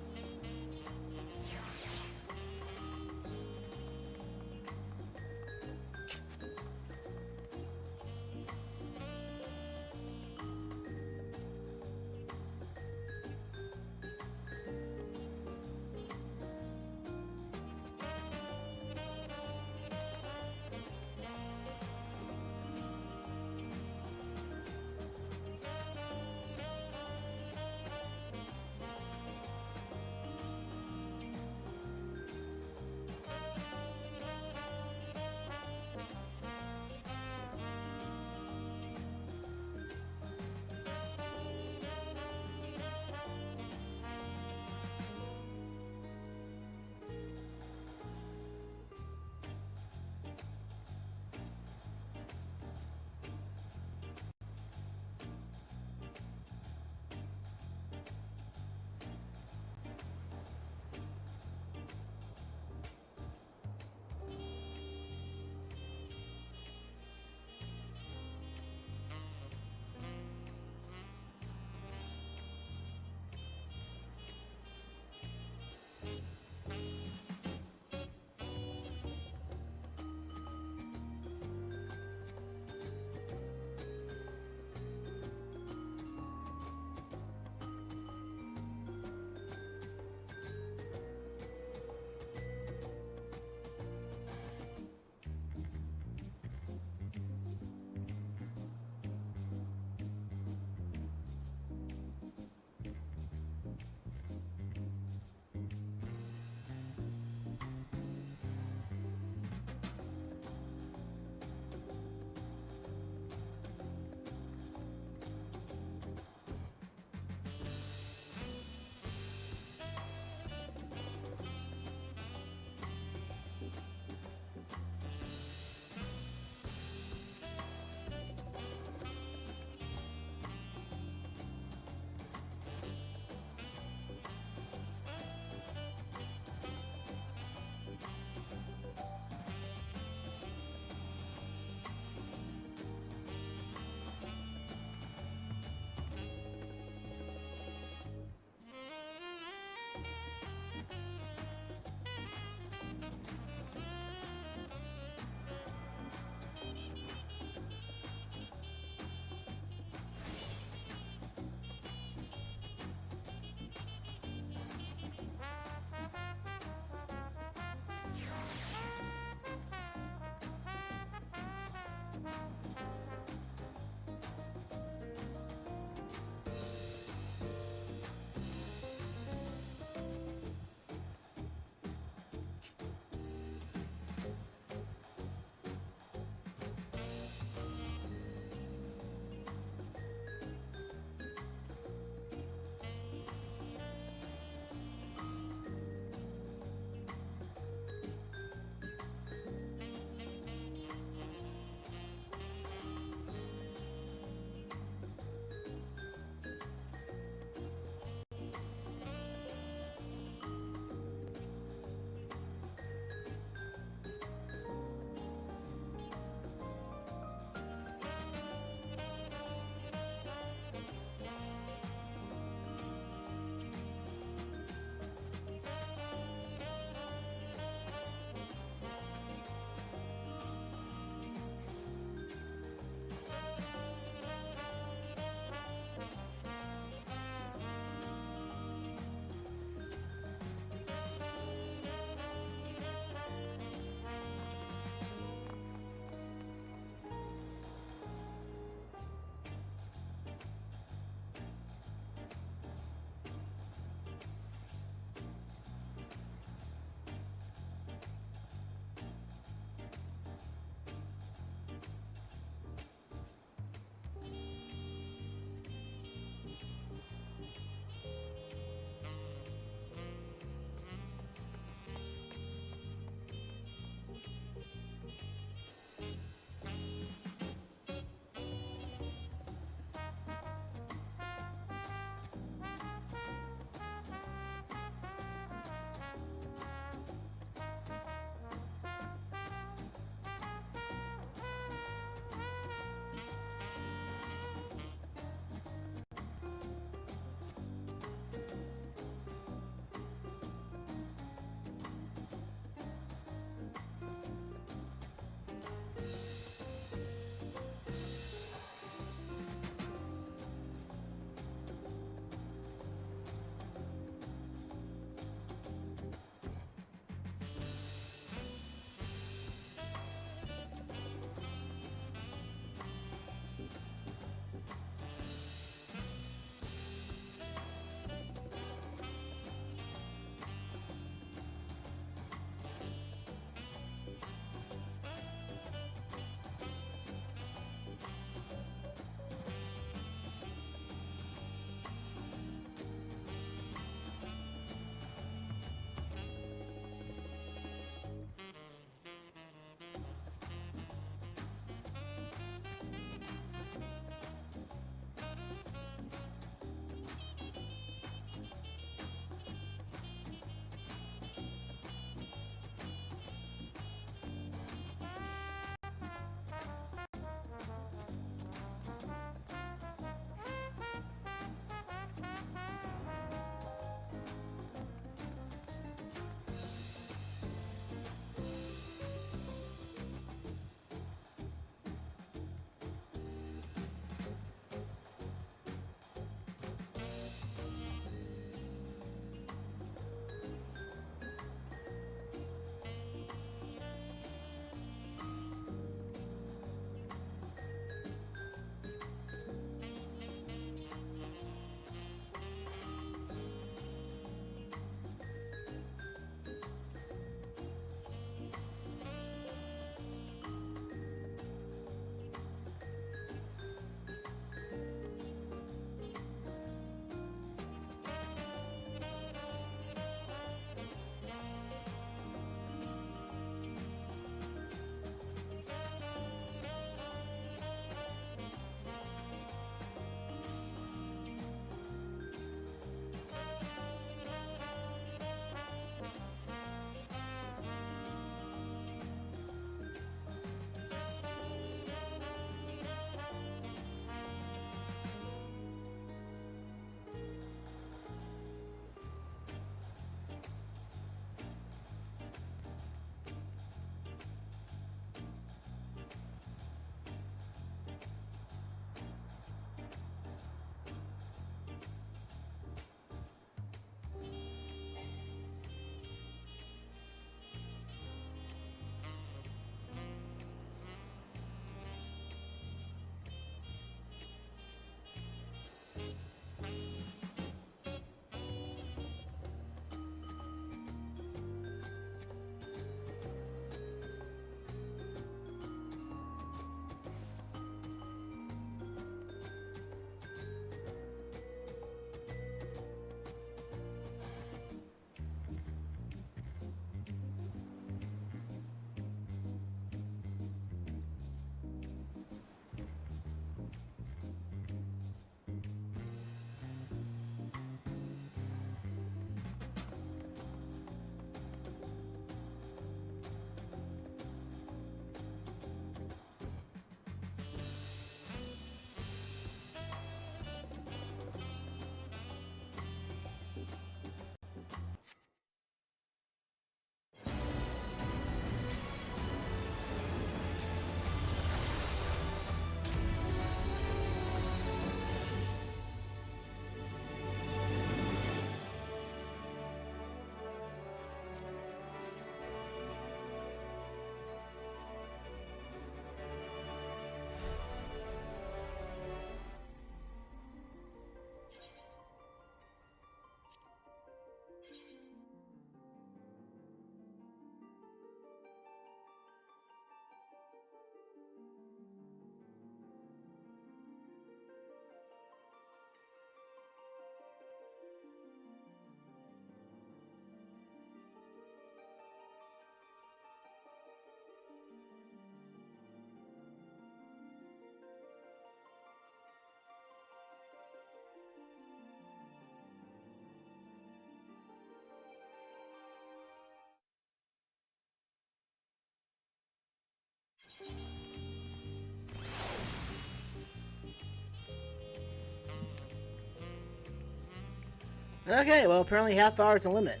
Okay, well, apparently half hour is the limit.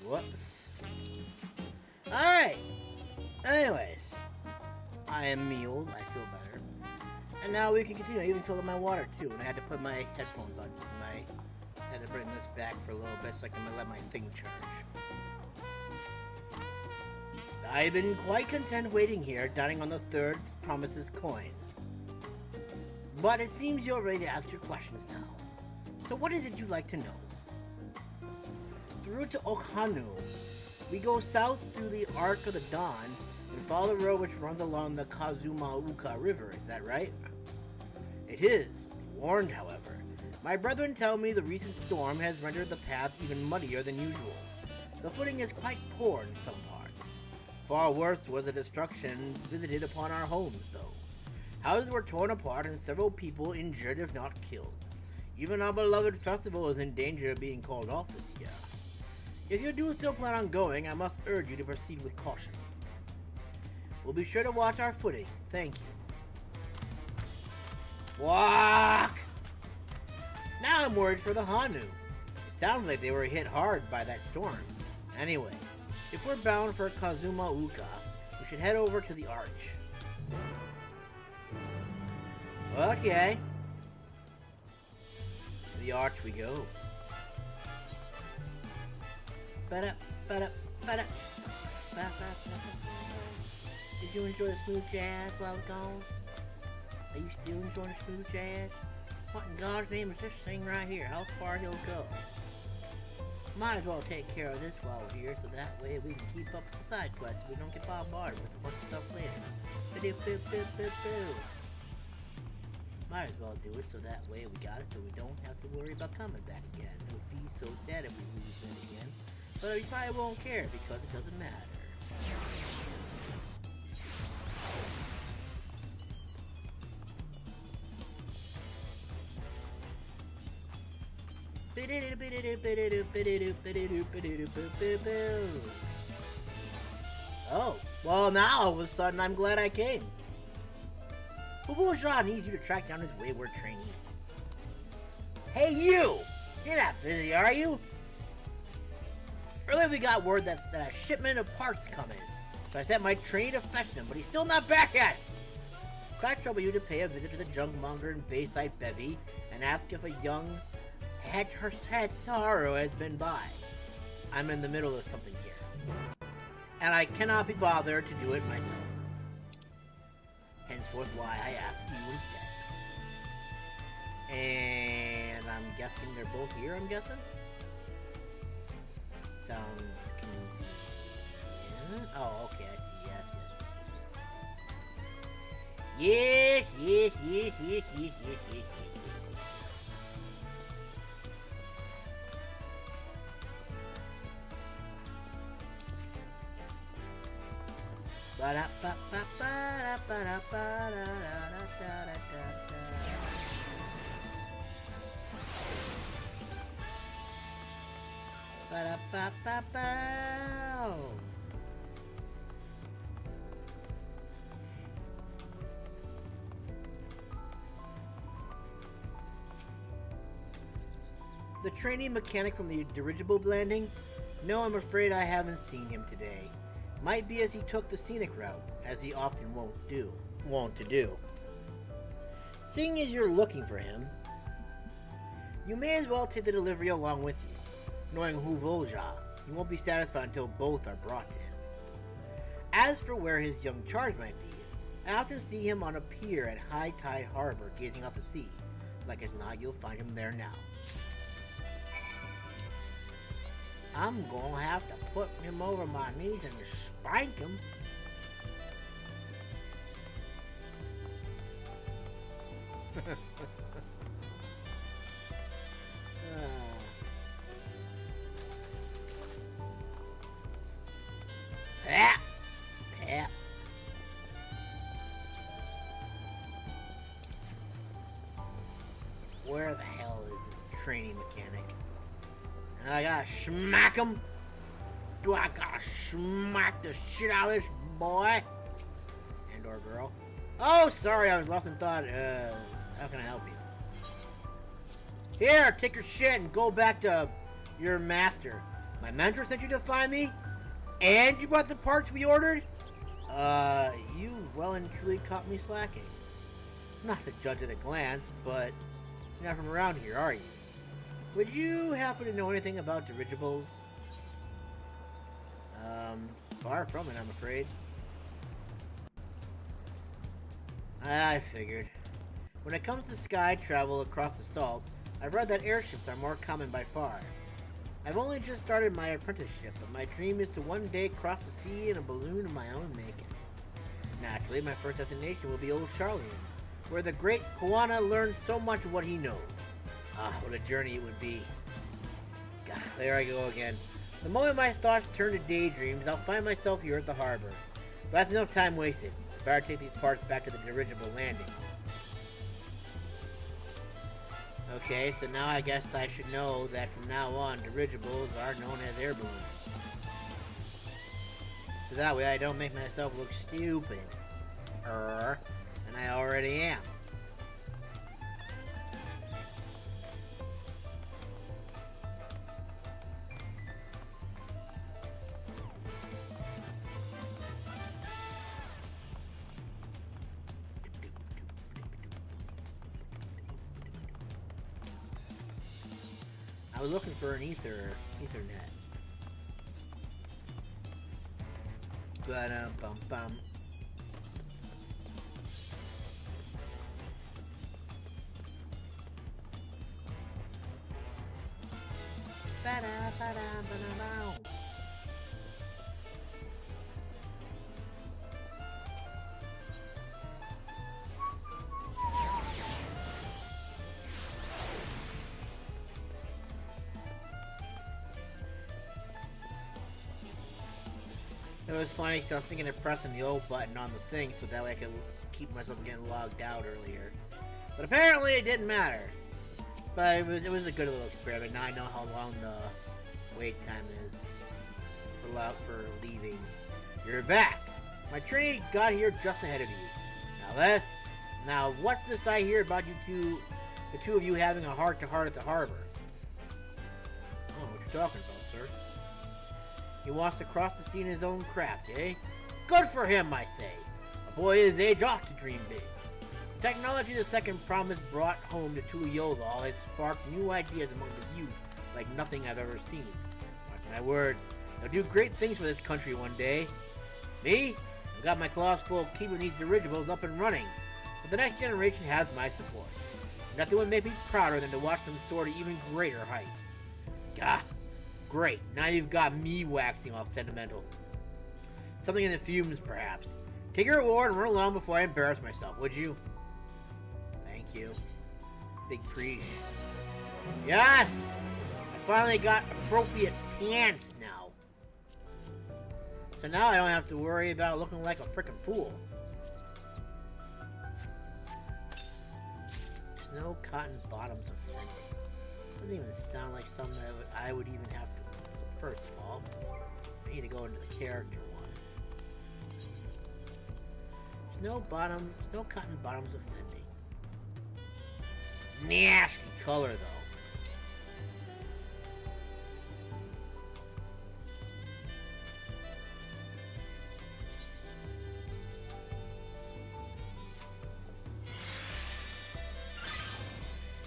Whoops. Alright. Anyways. I am mealed. I feel better. And now we can continue. I even filled up my water, too. And I had to put my headphones on. I had to bring this back for a little bit so I can let my thing charge. I've been quite content waiting here, dining on the third promises coin. But it seems you're ready to ask your questions now. So what is it you'd like to know? Through to Okhanu, we go south through the Arc of the Dawn and follow the road which runs along the Kozama'uka River, is that right? It is. Be warned, however. My brethren tell me the recent storm has rendered the path even muddier than usual. The footing is quite poor in some parts. Far worse was the destruction visited upon our homes, though. Houses were torn apart and several people injured if not killed. Even our beloved festival is in danger of being called off this year. If you do still plan on going, I must urge you to proceed with caution. We'll be sure to watch our footing. Thank you. Walk! Now I'm worried for the Hanu. It sounds like they were hit hard by that storm. Anyway, if we're bound for Kozama'uka, we should head over to the Arch. Okay. To the Arch we go. Ba-da, ba-da, ba-da. Did you enjoy the smooth jazz while I was gone? Are you still enjoying the smooth jazz? What in God's name is this thing right here? How far he'll go? Might as well take care of this while we're here, so that way we can keep up with the side quests. We don't get bombarded with a bunch of stuff later. Might as well do it, so that way we got it, so we don't have to worry about coming back again. It would be so sad if we lose it again. But you probably won't care, because it doesn't matter. Oh, well now all of a sudden I'm glad I came. Bourgeois needs you to track down his wayward trainee. Hey you! You're not busy, are you? Earlier we got word that a shipment of parts coming. So I sent my trainee to fetch them, but he's still not back yet. Quite trouble you to pay a visit to the junkmonger in Bayside Bevy and ask if a young had sorrow has been by. I'm in the middle of something here. And I cannot be bothered to do it myself. Henceforth why I ask you instead. And I'm guessing they're both here, I'm guessing? Sounds convenient. Oh, okay, I see. Yes. Yes. The trainee mechanic from the dirigible landing? No, I'm afraid I haven't seen him today. Might be as he took the scenic route, as he often wont to do. Seeing as you're looking for him, you may as well take the delivery along with you. Knowing who Volja, he won't be satisfied until both are brought to him. As for where his young charge might be, I often see him on a pier at high tide harbor gazing out the sea. Like as not, you'll find him there now. I'm gonna have to put him over my knees and spank him. Yeah. Where the hell is this training mechanic? And I gotta smack him? Do I gotta smack the shit out of this boy? And or girl? Oh, sorry, I was lost in thought. How can I help you? Here, take your shit and go back to your master. My mentor sent you to find me? And you brought the parts we ordered? You well and truly caught me slacking. Not to judge at a glance, but you're not from around here, are you? Would you happen to know anything about dirigibles? Far from it, I'm afraid. I figured. When it comes to sky travel across the salt, I've read that airships are more common by far. I've only just started my apprenticeship, but my dream is to one day cross the sea in a balloon of my own making. Naturally, my first destination will be Old Charlian, where the great Koana learned so much of what he knows. Ah, what a journey it would be. God, there I go again. The moment my thoughts turn to daydreams, I'll find myself here at the harbor. But that's enough time wasted. Better take these parts back to the dirigible landing. Okay, so now I guess I should know that from now on, dirigibles are known as air balloons. So that way I don't make myself look stupid. And I already am. I was looking for an Ethernet. Ba-dum-bum-bum. Ba-da-ba-da-ba-da-bow. It was funny because I was thinking of pressing the old button on the thing so that way I could keep myself from getting logged out earlier. But apparently it didn't matter. But it was a good little experiment. Now I know how long the wait time is for leaving. You're back! My train got here just ahead of you. Now what's this I hear about the two of you having a heart-to-heart at the harbor? I don't know what you're talking about, sir. He wants to cross the sea in his own craft, eh? Good for him, I say. A boy his age ought to dream big. The technology the second promise brought home to Tu'yolal has sparked new ideas among the youth like nothing I've ever seen. Mark my words, they'll do great things for this country one day. Me? I've got my claws full of keeping these dirigibles up and running, but the next generation has my support. Nothing would make me prouder than to watch them soar to even greater heights. Gah! Great, now you've got me waxing off sentimental. Something in the fumes, perhaps. Take your reward and run along before I embarrass myself, would you? Thank you. Big preach. Yes! I finally got appropriate pants now. So now I don't have to worry about looking like a frickin' fool. Snow cotton bottoms of Fendi. Doesn't even sound like something that I would even have to. First of all, I need to go into the character one. Snow cotton bottoms of Fendi. Nasty color though.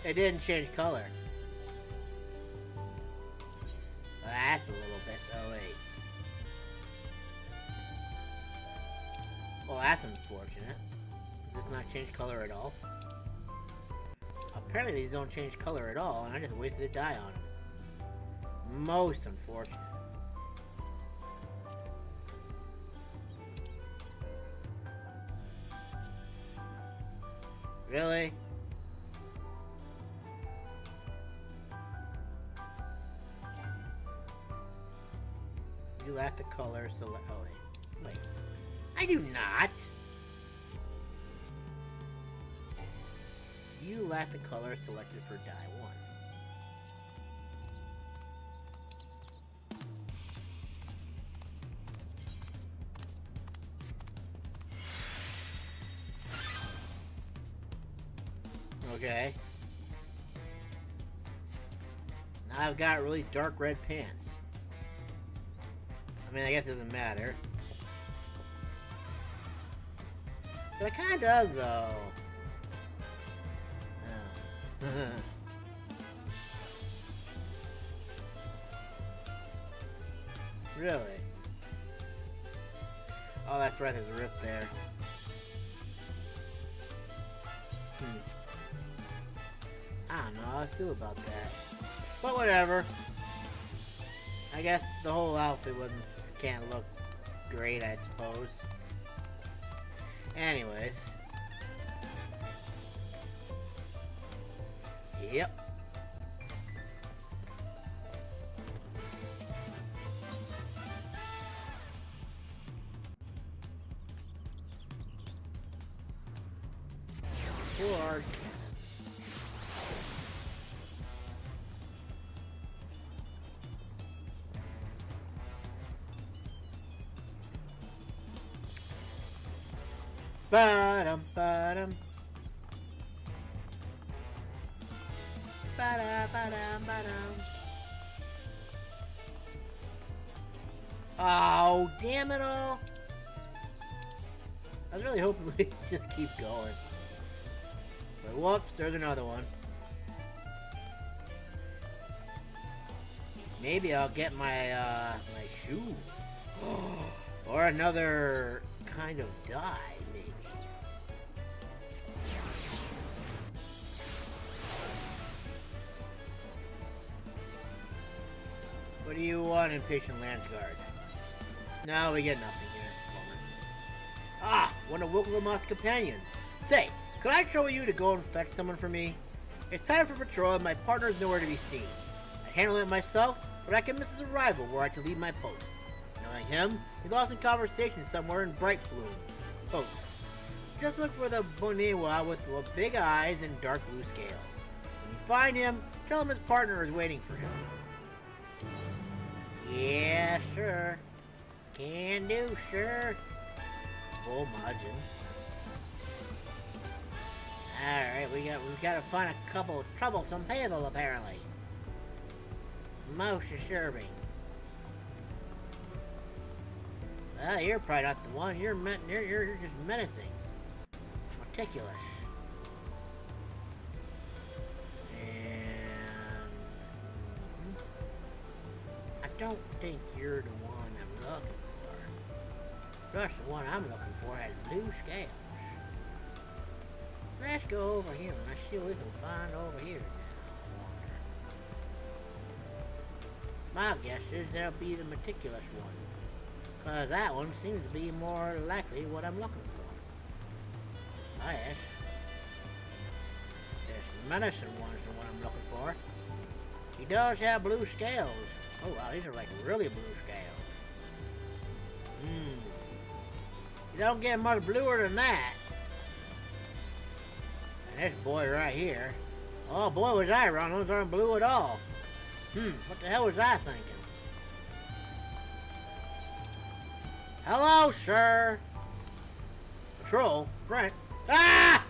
It didn't change color. That's a little bit, oh wait. Well, that's unfortunate. Does not change color at all. Apparently these don't change color at all, and I just wasted a die on them. Most unfortunate. Really? You lack the color, so oh wait. I do not! You lack the color selected for die 1. Okay. I've got really dark red pants. I mean, I guess it doesn't matter. But it kinda does, though. Oh. Really? Oh, that's right, there's a rip there. I don't know how I feel about that. But whatever. I guess the whole outfit can't look great, I suppose. Anyways. Yep. Lord. Ba-dum, ba-dum. Ba-da, ba-dum, ba-dum. Oh, damn it all. I was really hoping we could just keep going. But whoops, there's another one. Maybe I'll get my my shoes. Or another kind of dye, maybe. What do you want, impatient Landsguard? No, we get nothing here. Ah, one of Wuk Lamat's companions. Say, could I trouble you to go and fetch someone for me? It's time for patrol and my partner is nowhere to be seen. I handle it myself, but I can miss his arrival where I can leave my post. Knowing him, he's lost in conversation somewhere in Bright Bloom. Post. Just look for the Pama-yawa with the big eyes and dark blue scales. When you find him, tell him his partner is waiting for him. Yeah, sure. Can do, sure. Bull Mudgeon. Alright, we've got to find a couple of troublesome people, apparently. Most disturbing. Well, you're probably not the one. You're just menacing. Meticulous. And... I don't think you're the one I'm looking for. Just the one I'm looking for has blue scales. Let's go over here and let's see what we can find over here now. My guess is that'll be the meticulous one. Cause that one seems to be more likely what I'm looking for. Yes. This medicine one's the one I'm looking for. He does have blue scales. Oh wow, these are like really blue scales. You don't get much bluer than that. And this boy right here. Oh boy, was I wrong. Those aren't blue at all. What the hell was I thinking? Hello, sir. Patrol, Brent. Ah!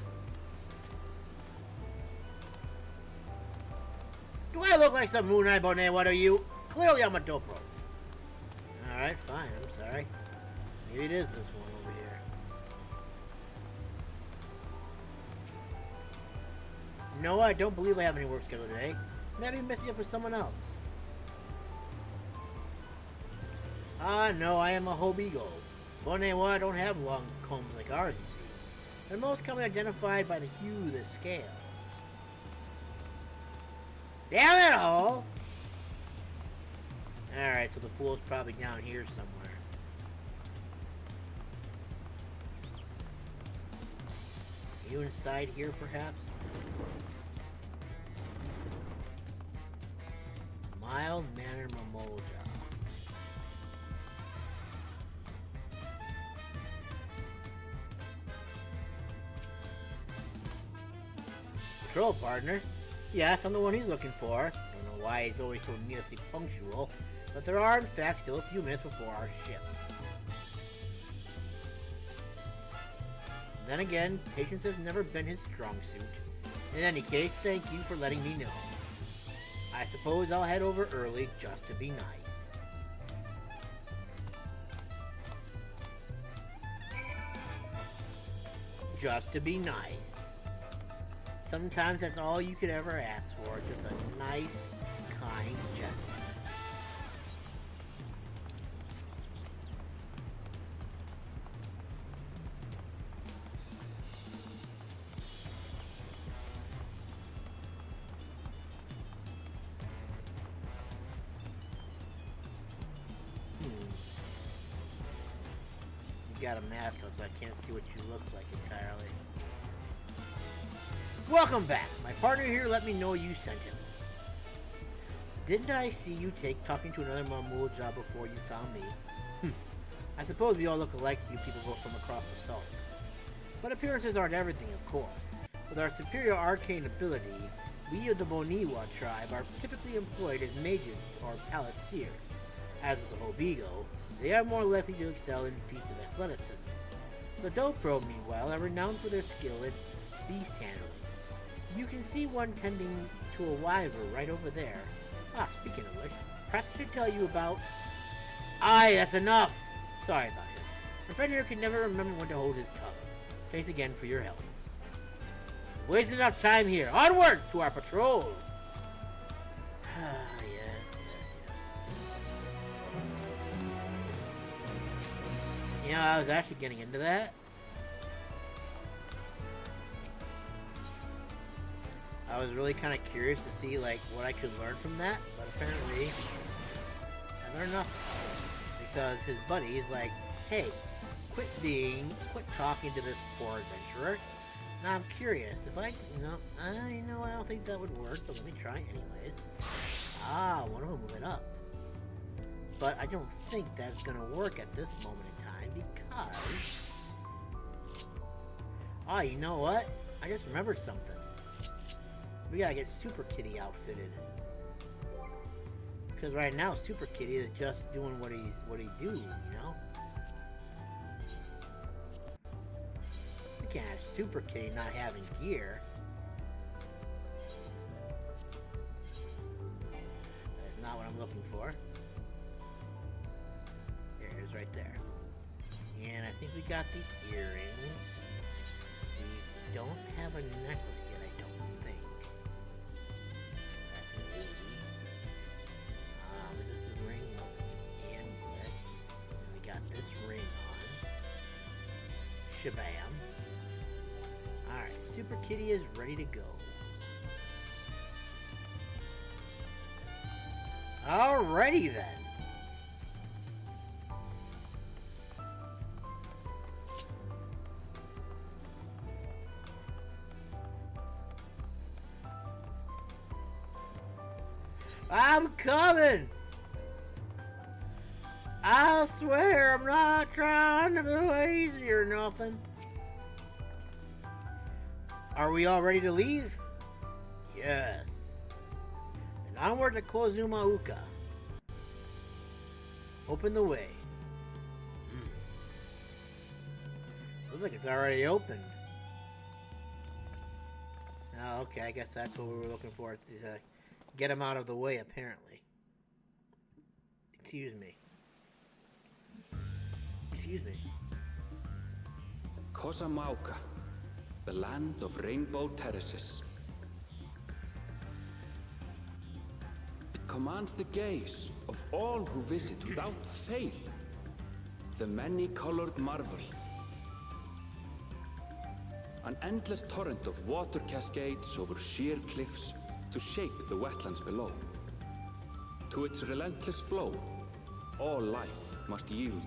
Do I look like some moon-eyed bonet? What are you? Clearly I'm a dope rope. Alright, fine. I'm sorry. Maybe it is this one over here. No, I don't believe I have any work scheduled today. Maybe mix me up with someone else. Ah, no, I am a hobigo. Pama-yawa don't have long combs like ours, you see. They're most commonly identified by the hue of the scales. Damn it all! Alright, so the fool's probably down here somewhere. Are you inside here, perhaps? Mild-mannered Mamool. Patrol partner? Yes, I'm the one he's looking for. Don't know why he's always so nearly punctual, but there are in fact still a few minutes before our shift. Then again, patience has never been his strong suit. In any case, thank you for letting me know. I suppose I'll head over early just to be nice. Just to be nice. Sometimes that's all you could ever ask for, just a nice, kind gentleman. You got a mask on, so I can't see what you look like entirely. Welcome back. My partner here let me know you sent him. Didn't I see you talking to another Mamool job before you found me? I suppose we all look alike to you people from across the salt. But appearances aren't everything, of course. With our superior arcane ability, we of the Boniwa tribe are typically employed as mages or palaciers. As with the Hobigo, they are more likely to excel in feats of athleticism. The Dopro, meanwhile, are renowned for their skill at beast handling. You can see one tending to a wyvern right over there. Ah, speaking of which, perhaps I should tell you about... Aye, that's enough! Sorry about it. My friend here can never remember when to hold his tongue. Thanks again for your help. Wasted enough time here. Onward to our patrol! Ah, yes. You know, I was actually getting into that. I was really kind of curious to see, like, what I could learn from that, but apparently I learned nothing. Because his buddy is like, hey, quit talking to this poor adventurer. Now I'm curious, if I don't think that would work, but let me try anyways. Ah, one of them lit up. But I don't think that's gonna work at this moment in time, because... Ah, you know what? I just remembered something. We gotta get Super Kitty outfitted. Because right now, Super Kitty is just doing what he do, you know? We can't have Super Kitty not having gear. That's not what I'm looking for. Here it is right there. And I think we got the earrings. We don't have a necklace yet, I don't think. That's an 80. Is this a ring? No, it's an amulet. Then we got this ring on. Shabam. Alright, Super Kitty is ready to go. Alrighty then. I'm coming! I swear I'm not trying to be lazy or nothing. Are we all ready to leave? Yes. Then onward to Kozama'uka. Open the way. Looks like it's already open. Oh, okay, I guess that's what we were looking for. To get him out of the way, apparently. Excuse me. Excuse me. Kozama'uka, the land of rainbow terraces. It commands the gaze of all who visit without fail. The many-colored marvel. An endless torrent of water cascades over sheer cliffs to shape the wetlands below. To its relentless flow, all life must yield.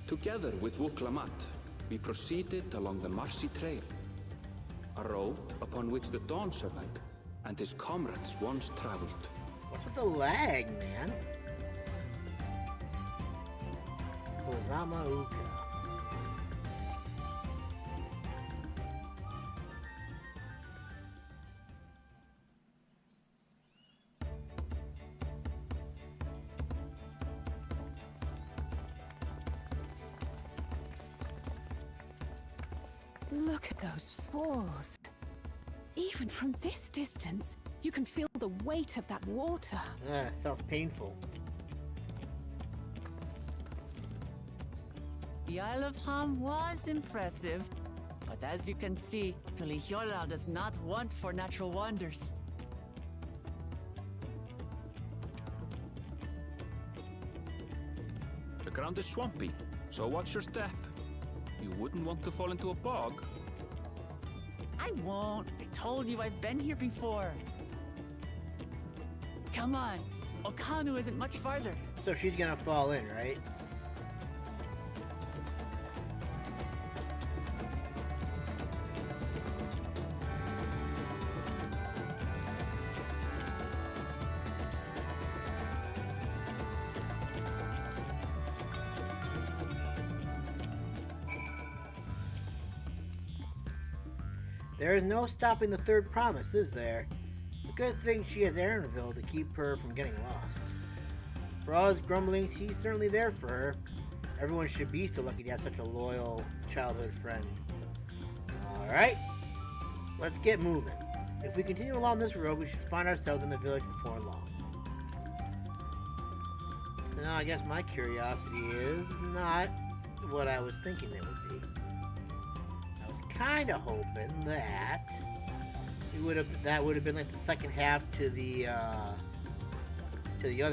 Together with Wuk Lamat, we proceeded along the marshy trail, a road upon which the Dawn Servant and his comrades once traveled. What's with the lag, man? Kozama'uka. Look at those falls. Even from this distance, you can feel the weight of that water. Sounds painful. The Isle of Ham was impressive, but as you can see, Tulihiola does not want for natural wonders. The ground is swampy, so watch your step. You wouldn't want to fall into a bog. I won't. I told you I've been here before. Come on. Okanu isn't much farther. So she's gonna fall in, right? There is no stopping the third promise, is there? The good thing she has Erenville to keep her from getting lost. For all his grumblings, he's certainly there for her. Everyone should be so lucky to have such a loyal childhood friend. Alright, let's get moving. If we continue along this road, we should find ourselves in the village before long. So now I guess my curiosity is not what I was thinking it would be. Kind of hoping that that would have been like the second half to the other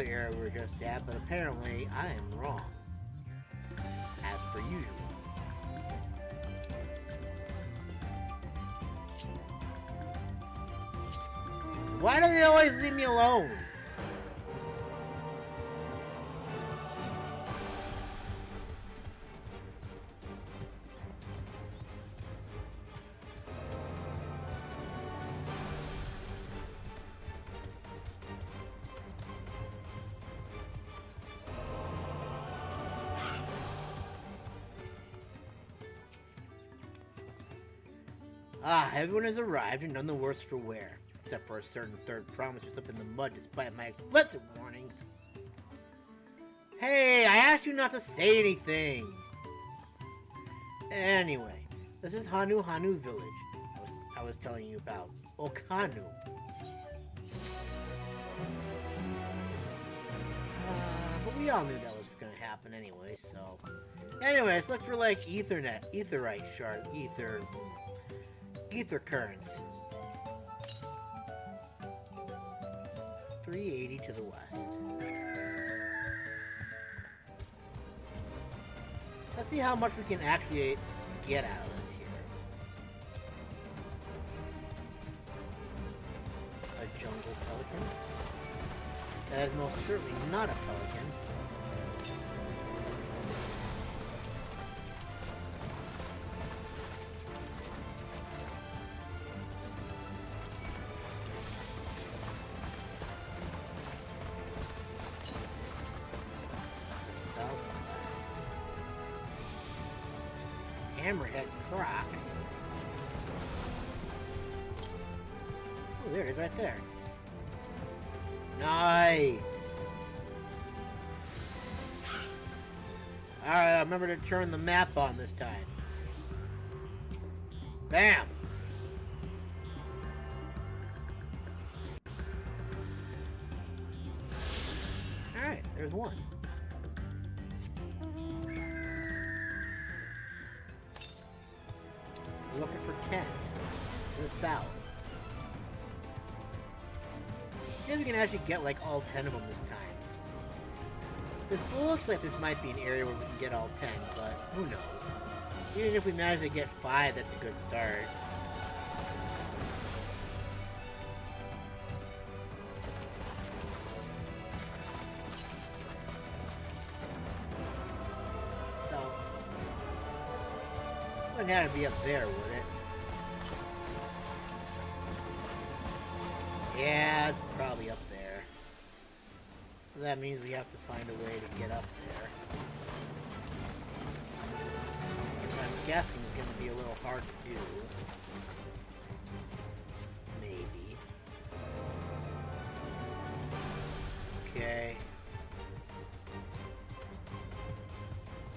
area we were just at, but apparently I am wrong, as per usual. Why do they always leave me alone? Everyone has arrived and none the worse for wear, except for a certain third promise or something in the mud despite my explicit warnings. Hey, I asked you not to say anything! Anyway, this is Hanuhanu village I was telling you about. Okanu. But we all knew that was going to happen anyway, so... Anyway, let's look for like Etherite shard, Ether currents. 380 to the west. Let's see how much we can actually get out of this here. A jungle pelican? That is most certainly not a pelican. Hammerhead croc. Oh, there it is right there. Nice! Alright, I'll remember to turn the map on this time. Bam! Alright, there's one. Looking for 10 to the south. See if we can actually get like all 10 of them this time. This looks like this might be an area where we can get all 10, but who knows. Even if we manage to get 5, that's a good start. Wouldn't have to be up there, would it? Yeah, it's probably up there. So that means we have to find a way to get up there. Which I'm guessing is going to be a little hard to do. Maybe. Okay.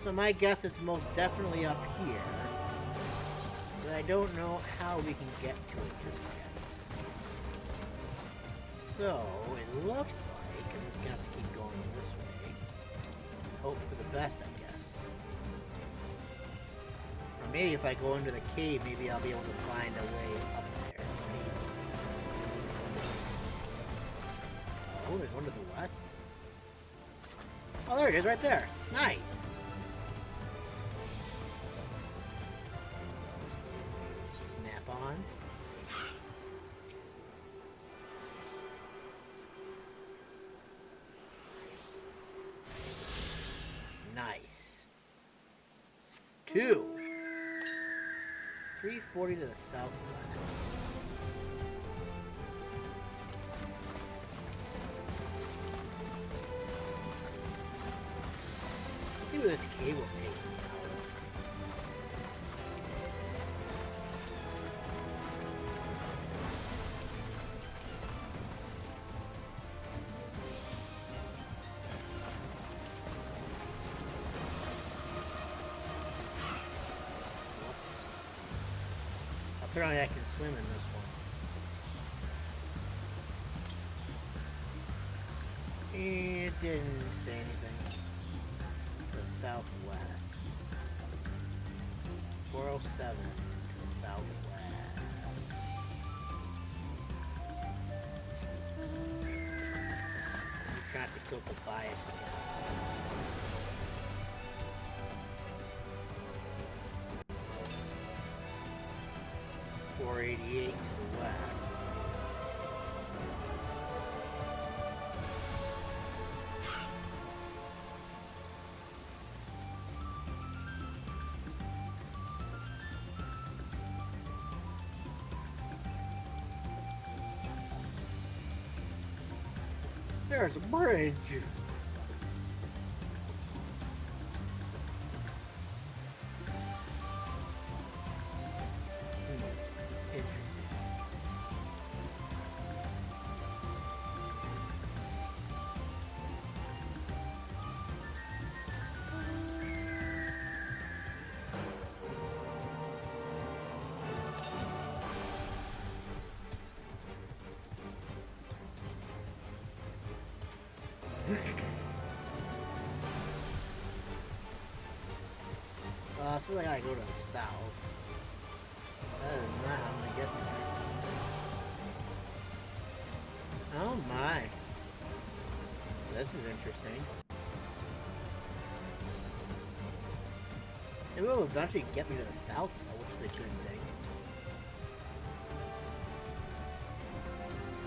So my guess is most definitely up here. But I don't know how we can get to it just yet. So, it looks like I'm just gonna have to keep going this way. Hope for the best, I guess. Or maybe if I go into the cave, maybe I'll be able to find a way up there. Maybe. Oh, there's one to the west. Oh, there it is, right there. Nice. Snap on. Nice. 2. 340 to the southwest. Let's see where this cable takes me Apparently I can swim in this one. It didn't say anything. The southwest. 407 to the southwest. I'm trying to kill the bias again. .488 to the west. There's a bridge. So I gotta go to the south. That is not how I'm gonna get there. Oh my. This is interesting. It will eventually get me to the south, though, which is a good thing.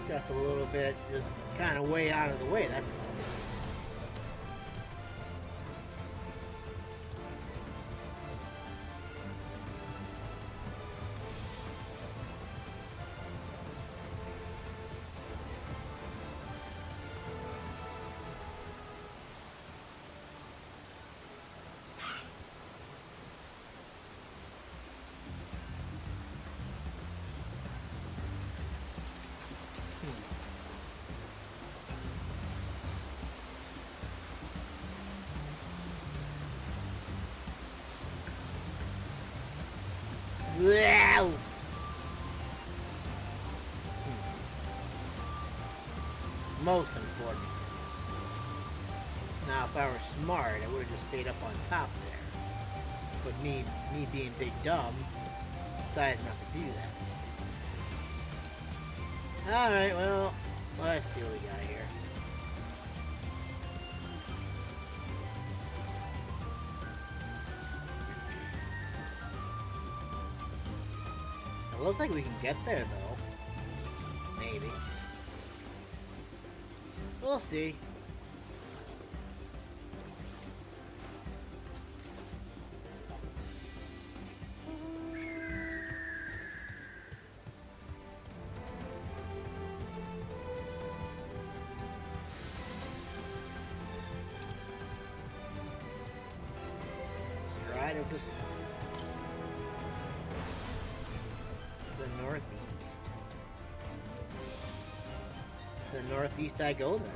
Just a little bit, just kind of way out of the way, that's all. Wow. Most important. Now, if I were smart, I would have just stayed up on top there. But me being big dumb, decided not to do that. Alright, well, let's see what we got here. It looks like we can get there, though. Maybe. We'll see. Stride of the sun. The northeast. The northeast I go then.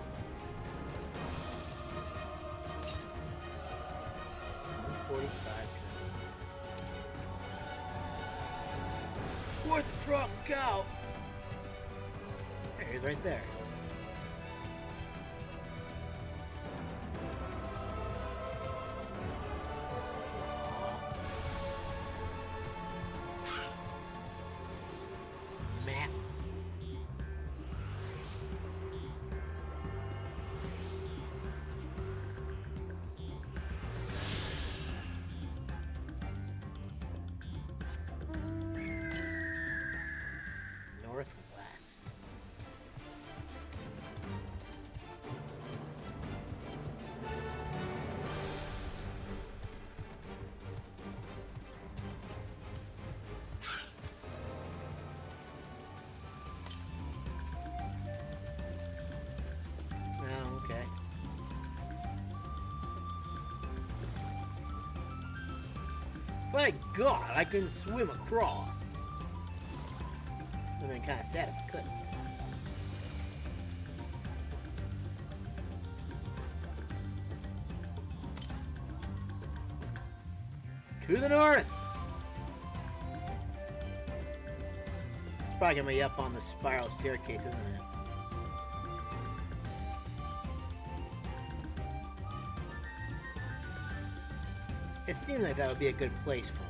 145. Where's the truck out? There he is right there. My God, I couldn't swim across. Would have been kind of sad if I couldn't. To the north! It's probably gonna be up on the spiral staircase, isn't it? It seemed like that would be a good place for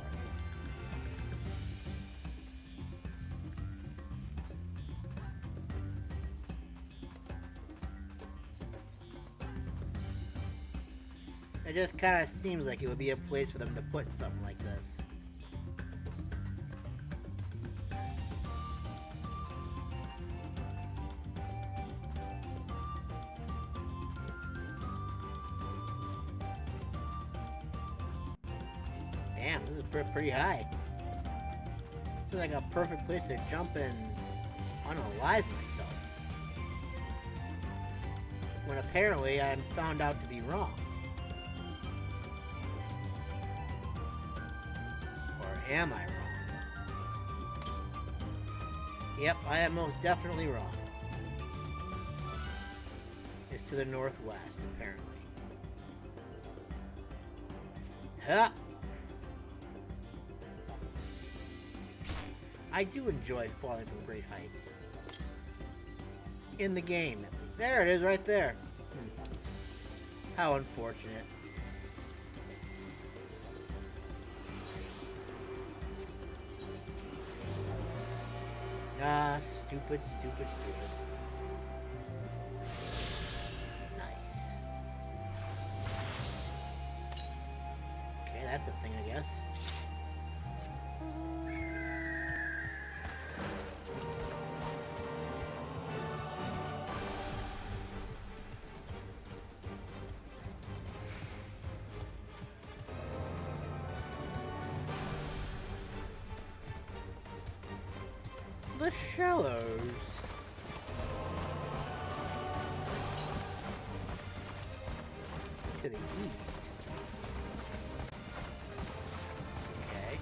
it. It just kind of seems like it would be a place for them to put something like this. Damn, this is pretty high. This is like a perfect place to jump and unalive myself. When apparently I'm found out to be wrong. Or am I wrong? Yep, I am most definitely wrong. It's to the northwest, apparently. Huh! I do enjoy falling from great heights. In the game. There it is, right there. How unfortunate. Ah, stupid, stupid, stupid. Nice. Okay, that's a thing, I guess. The shallows. To the east. Okay.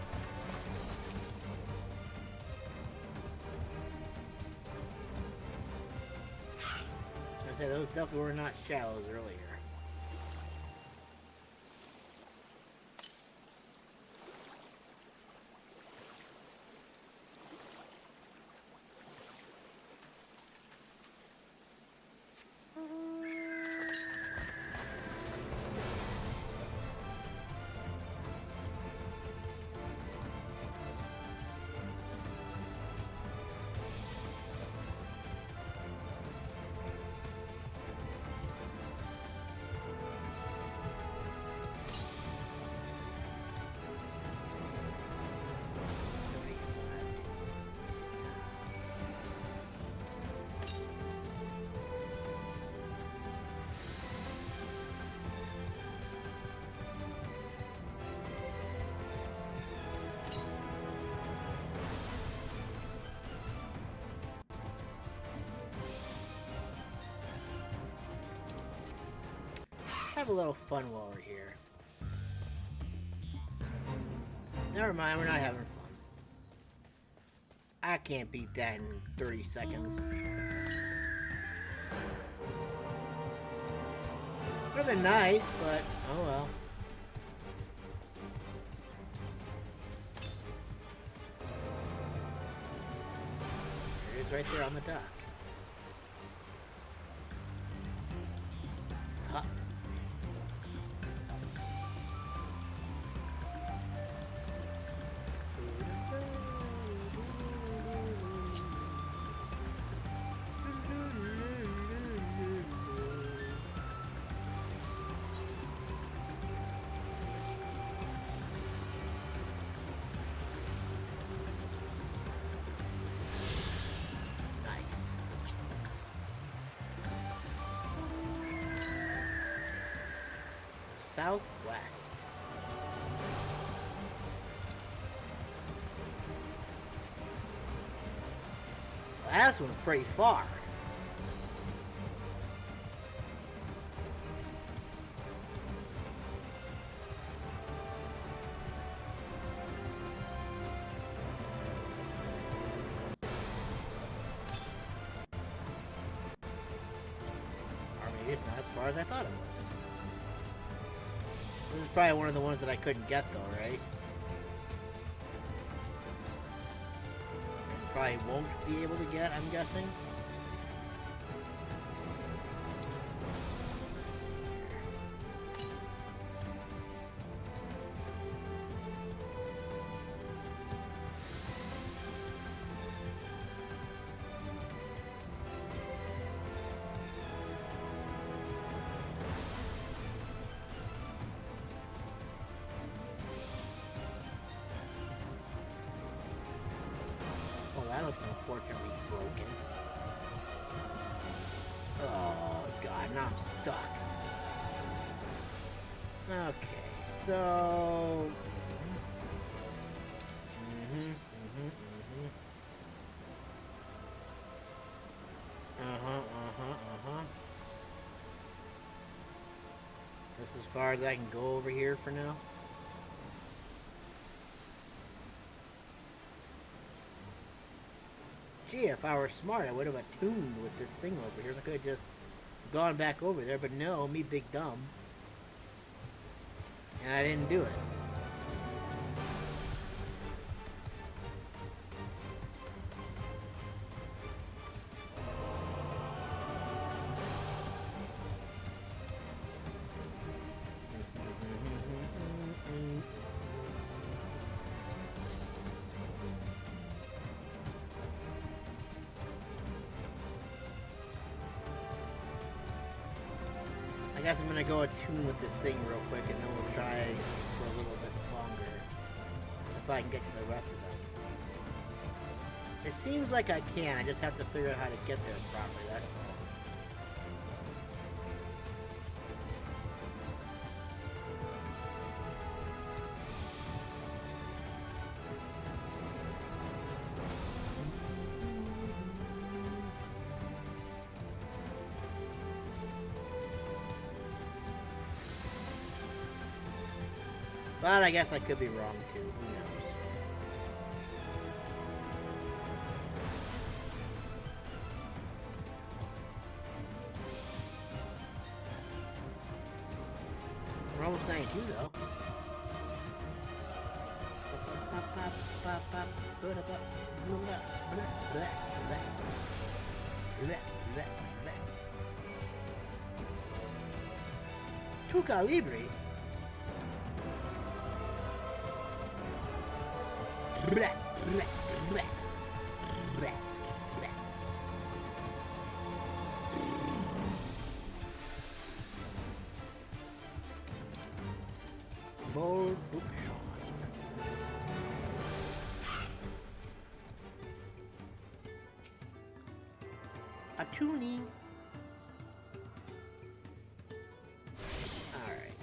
I say those definitely were not shallows earlier. Have a little fun while we're here. Never mind, we're not having fun. I can't beat that in 30 seconds. Would have been nice, but oh well. It is right there on the dock. Huh. Southwest. Well, that one's pretty far. far as I thought it was. This is probably one of the ones that I couldn't get though, right? Probably won't be able to get, I'm guessing. That looks unfortunately broken. Oh god, now I'm stuck. Okay, so... This is as far as I can go over here for now. Gee, if I were smart, I would have attuned with this thing over here. I could have just gone back over there, but no, me big dumb. And I didn't do it. I guess I'm gonna go attune with this thing real quick, and then we'll try for a little bit longer if I can get to the rest of them. It seems like I can. I just have to figure out how to get there properly. That's all. But I guess I could be wrong too. Who knows? We're almost 92 though. Tuca Libre. Bold bookshop. Attuning. Alright.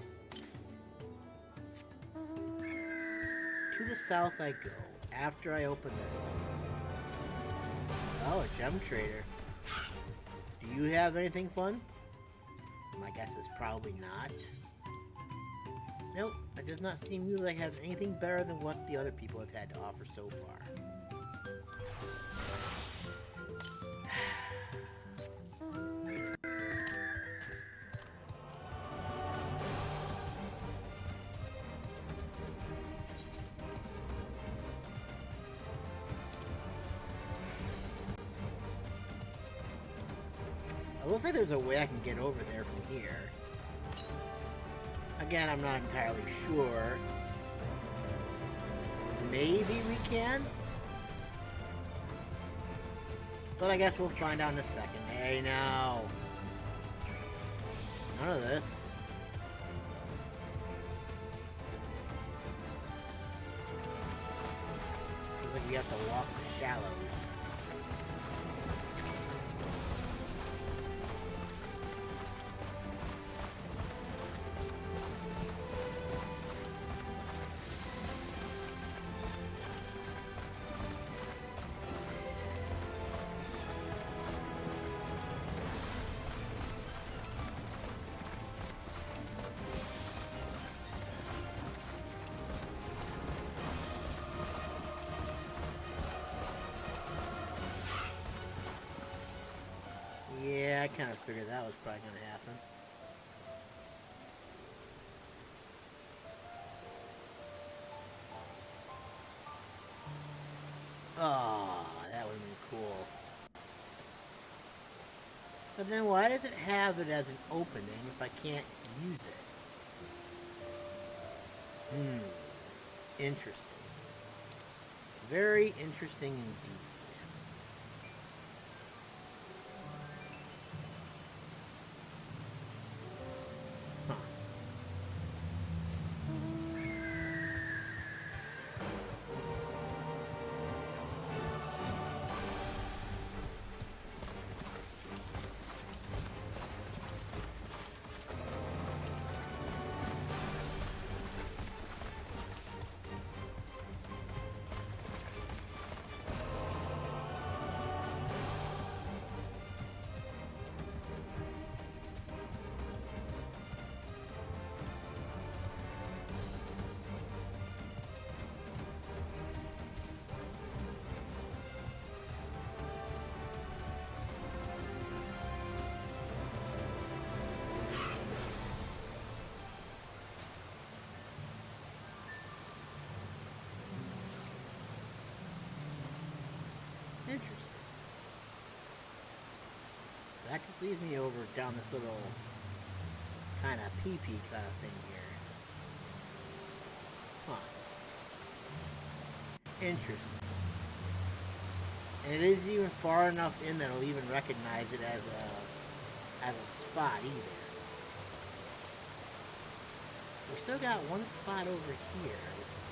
To the south I go. After I open this up. Oh, a gem trader. Do you have anything fun? My guess is probably not. Nope, it does not seem you like have anything better than what the other people have had to offer so far. It looks like there's a way I can get over there from here. Again, I'm not entirely sure. Maybe we can? But I guess we'll find out in a second. Hey, now. None of this. Looks like we have to walk the shallows. Yeah, I kind of figured that was probably going to happen. Oh, that would have been cool. But then why does it have it as an opening if I can't use it? Interesting. Very interesting indeed. Huh. Interesting. That just leads me over down this little kind of pee-pee kind of thing here. Huh. Interesting. And it is even far enough in that I'll even recognize it as a spot either. We still got one spot over here, which is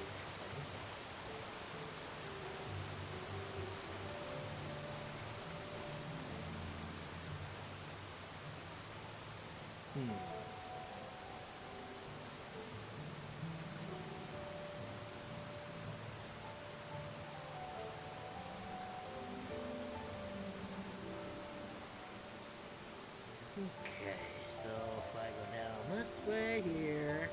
interesting. Okay, so if I go down this way here.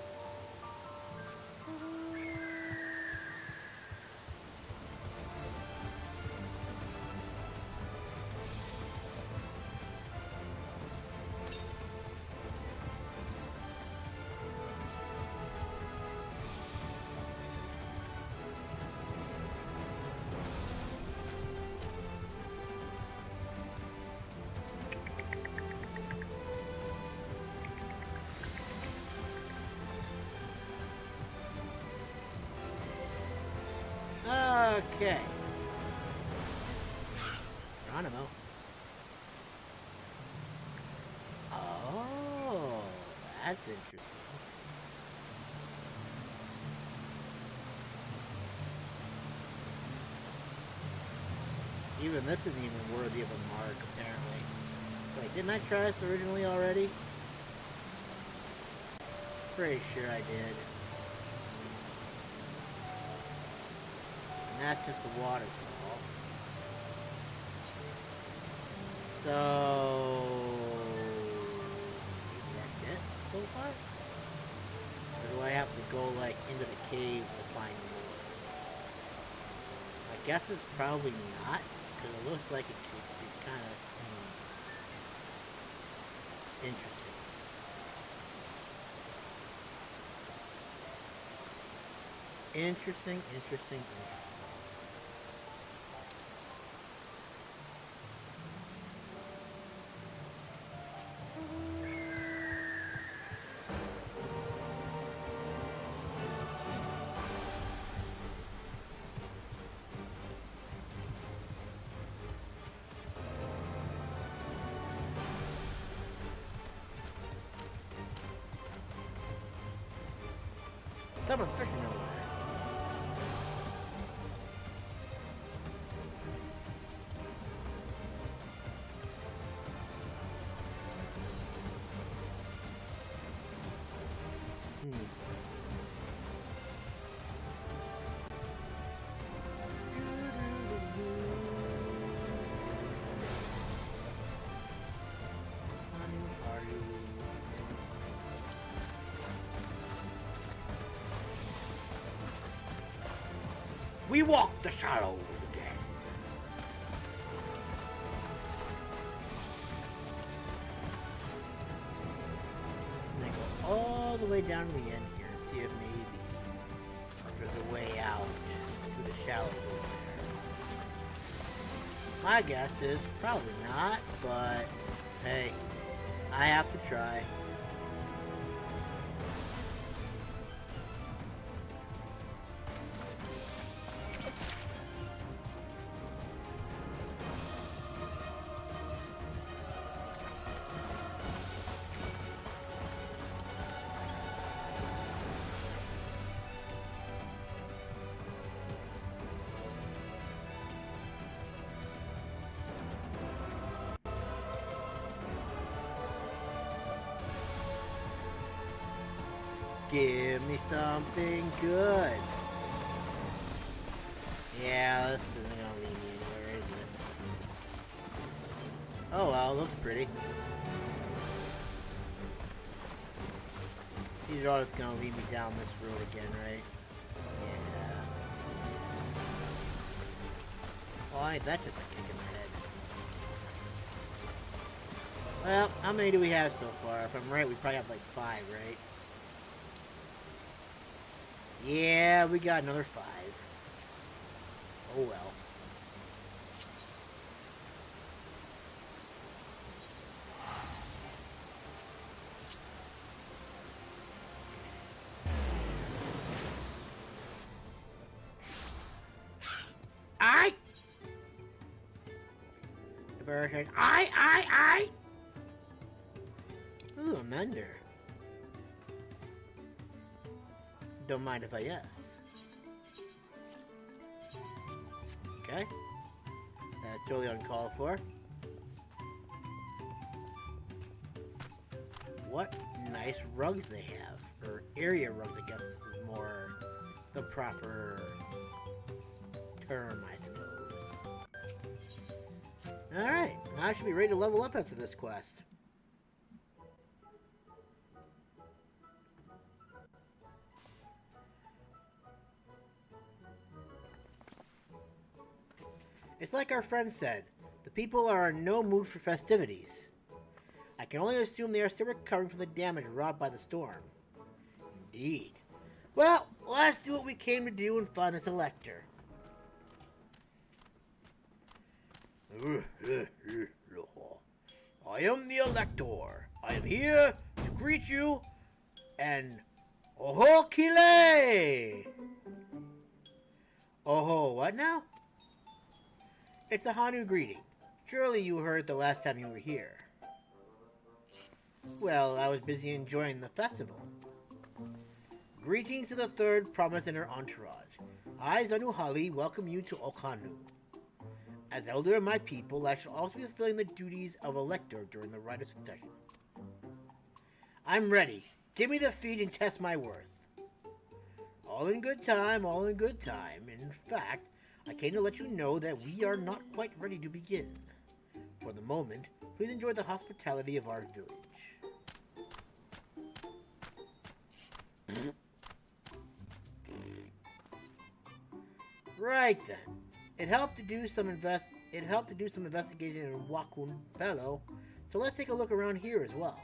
Okay. Geronimo. Oh, that's interesting. Even this isn't even worthy of a mark, apparently. Wait, didn't I try this originally already? Pretty sure I did. And that's just the waterfall. So maybe that's it so far? Or do I have to go like into the cave to find more? I guess it's probably not, because it looks like it kind of interesting. Interesting. Someone's fishing over there. We walk the shadows again. I'm gonna go all the way down to the end here and see if maybe there's a way out to the shallows over there. My guess is probably not, but hey, I have to try. Give me something good. Yeah, this isn't gonna lead me anywhere, is it? Oh well, looks pretty. These are all just gonna lead me down this road again, right? Yeah. Why ain't that just a kick in the head? Well, how many do we have so far? If I'm right, we probably have like 5, right? Yeah, we got another 5. Oh well. The bird says, I! Ooh, a mender. Don't mind if I yes. Okay. That's totally uncalled for. What nice rugs they have. Or area rugs, I guess, is more the proper term, I suppose. Alright, now I should be ready to level up after this quest. It's like our friend said, the people are in no mood for festivities. I can only assume they are still recovering from the damage wrought by the storm. Indeed. Well, let's do what we came to do and find this elector. I am the elector. I am here to greet you and oho kile. Oho, what now? It's a Hanu greeting. Surely you heard the last time you were here. Well, I was busy enjoying the festival. Greetings to the third promise and her entourage. I, Zanuhali, welcome you to Okanu. As elder of my people, I shall also be fulfilling the duties of elector during the rite of succession. I'm ready. Give me the feed and test my worth. All in good time, all in good time. In fact, I came to let you know that we are not quite ready to begin. For the moment, please enjoy the hospitality of our village. Right then. It helped to do some investigation in Wakun Pelo, so let's take a look around here as well.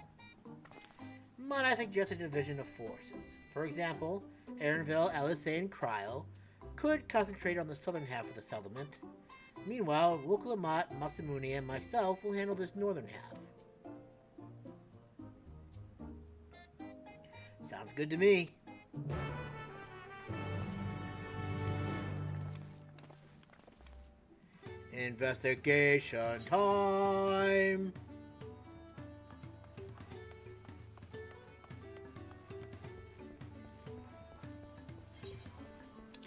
Might I suggest a division of forces? For example, Aaronville, Alisay, and Cryo could concentrate on the southern half of the settlement. Meanwhile, Wuk Lamat, Masamune, and myself will handle this northern half. Sounds good to me. Investigation time!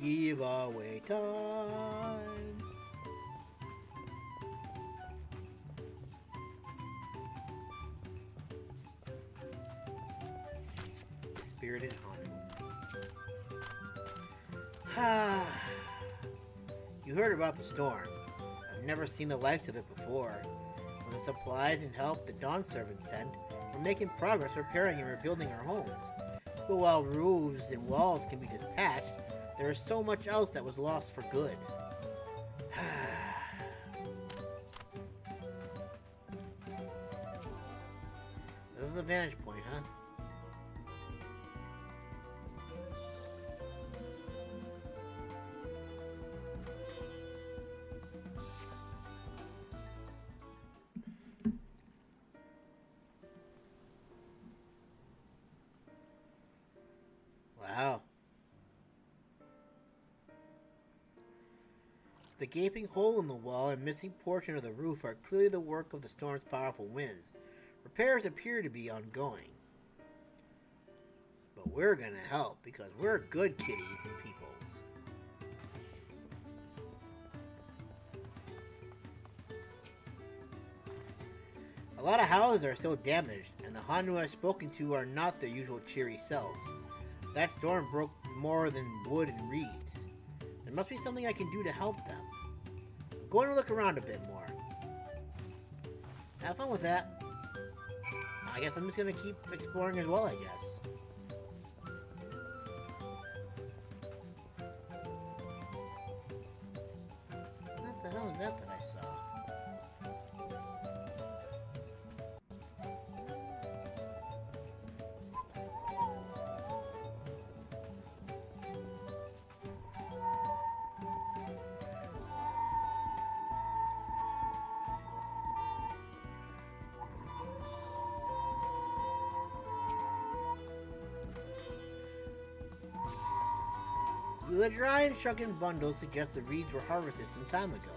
Giveaway time! Spirited Hanu. You heard about the storm. I've never seen the likes of it before. With the supplies and help the Dawn servants sent, we're making progress repairing and rebuilding our homes. But while roofs and walls can be dispatched, there is so much else that was lost for good. This is a vantage point, huh? Oh. The gaping hole in the wall and missing portion of the roof are clearly the work of the storm's powerful winds. Repairs appear to be ongoing. But we're gonna help, because we're good kitties and peoples. A lot of houses are still damaged, and the Hanu I've spoken to are not their usual cheery selves. That storm broke more than wood and reeds. There must be something I can do to help them. I'm going to look around a bit more. Have fun with that. I guess I'm just going to keep exploring as well, I guess. What the hell is that I saw? The dry and shrunken bundles suggest the reeds were harvested some time ago.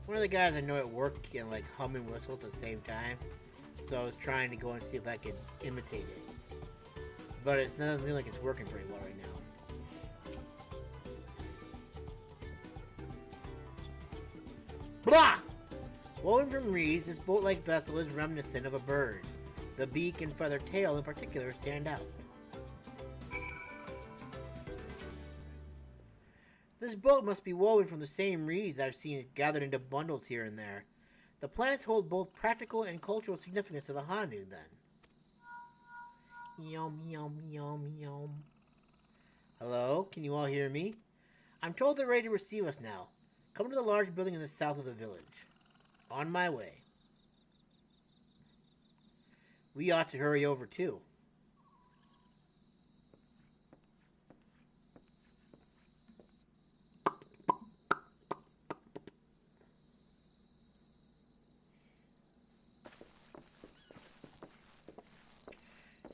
One of the guys I know at work can like hum and whistle at the same time, so I was trying to go and see if I could imitate it. But it doesn't seem like it's working very well right now. Blah! Woven from reeds, this boat-like vessel is reminiscent of a bird. The beak and feathered tail in particular stand out. This boat must be woven from the same reeds I've seen gathered into bundles here and there. The plants hold both practical and cultural significance to the Hanu, then. Yum, yum, yum, yum. Hello? Can you all hear me? I'm told they're ready to receive us now. Come to the large building in the south of the village. On my way. We ought to hurry over, too.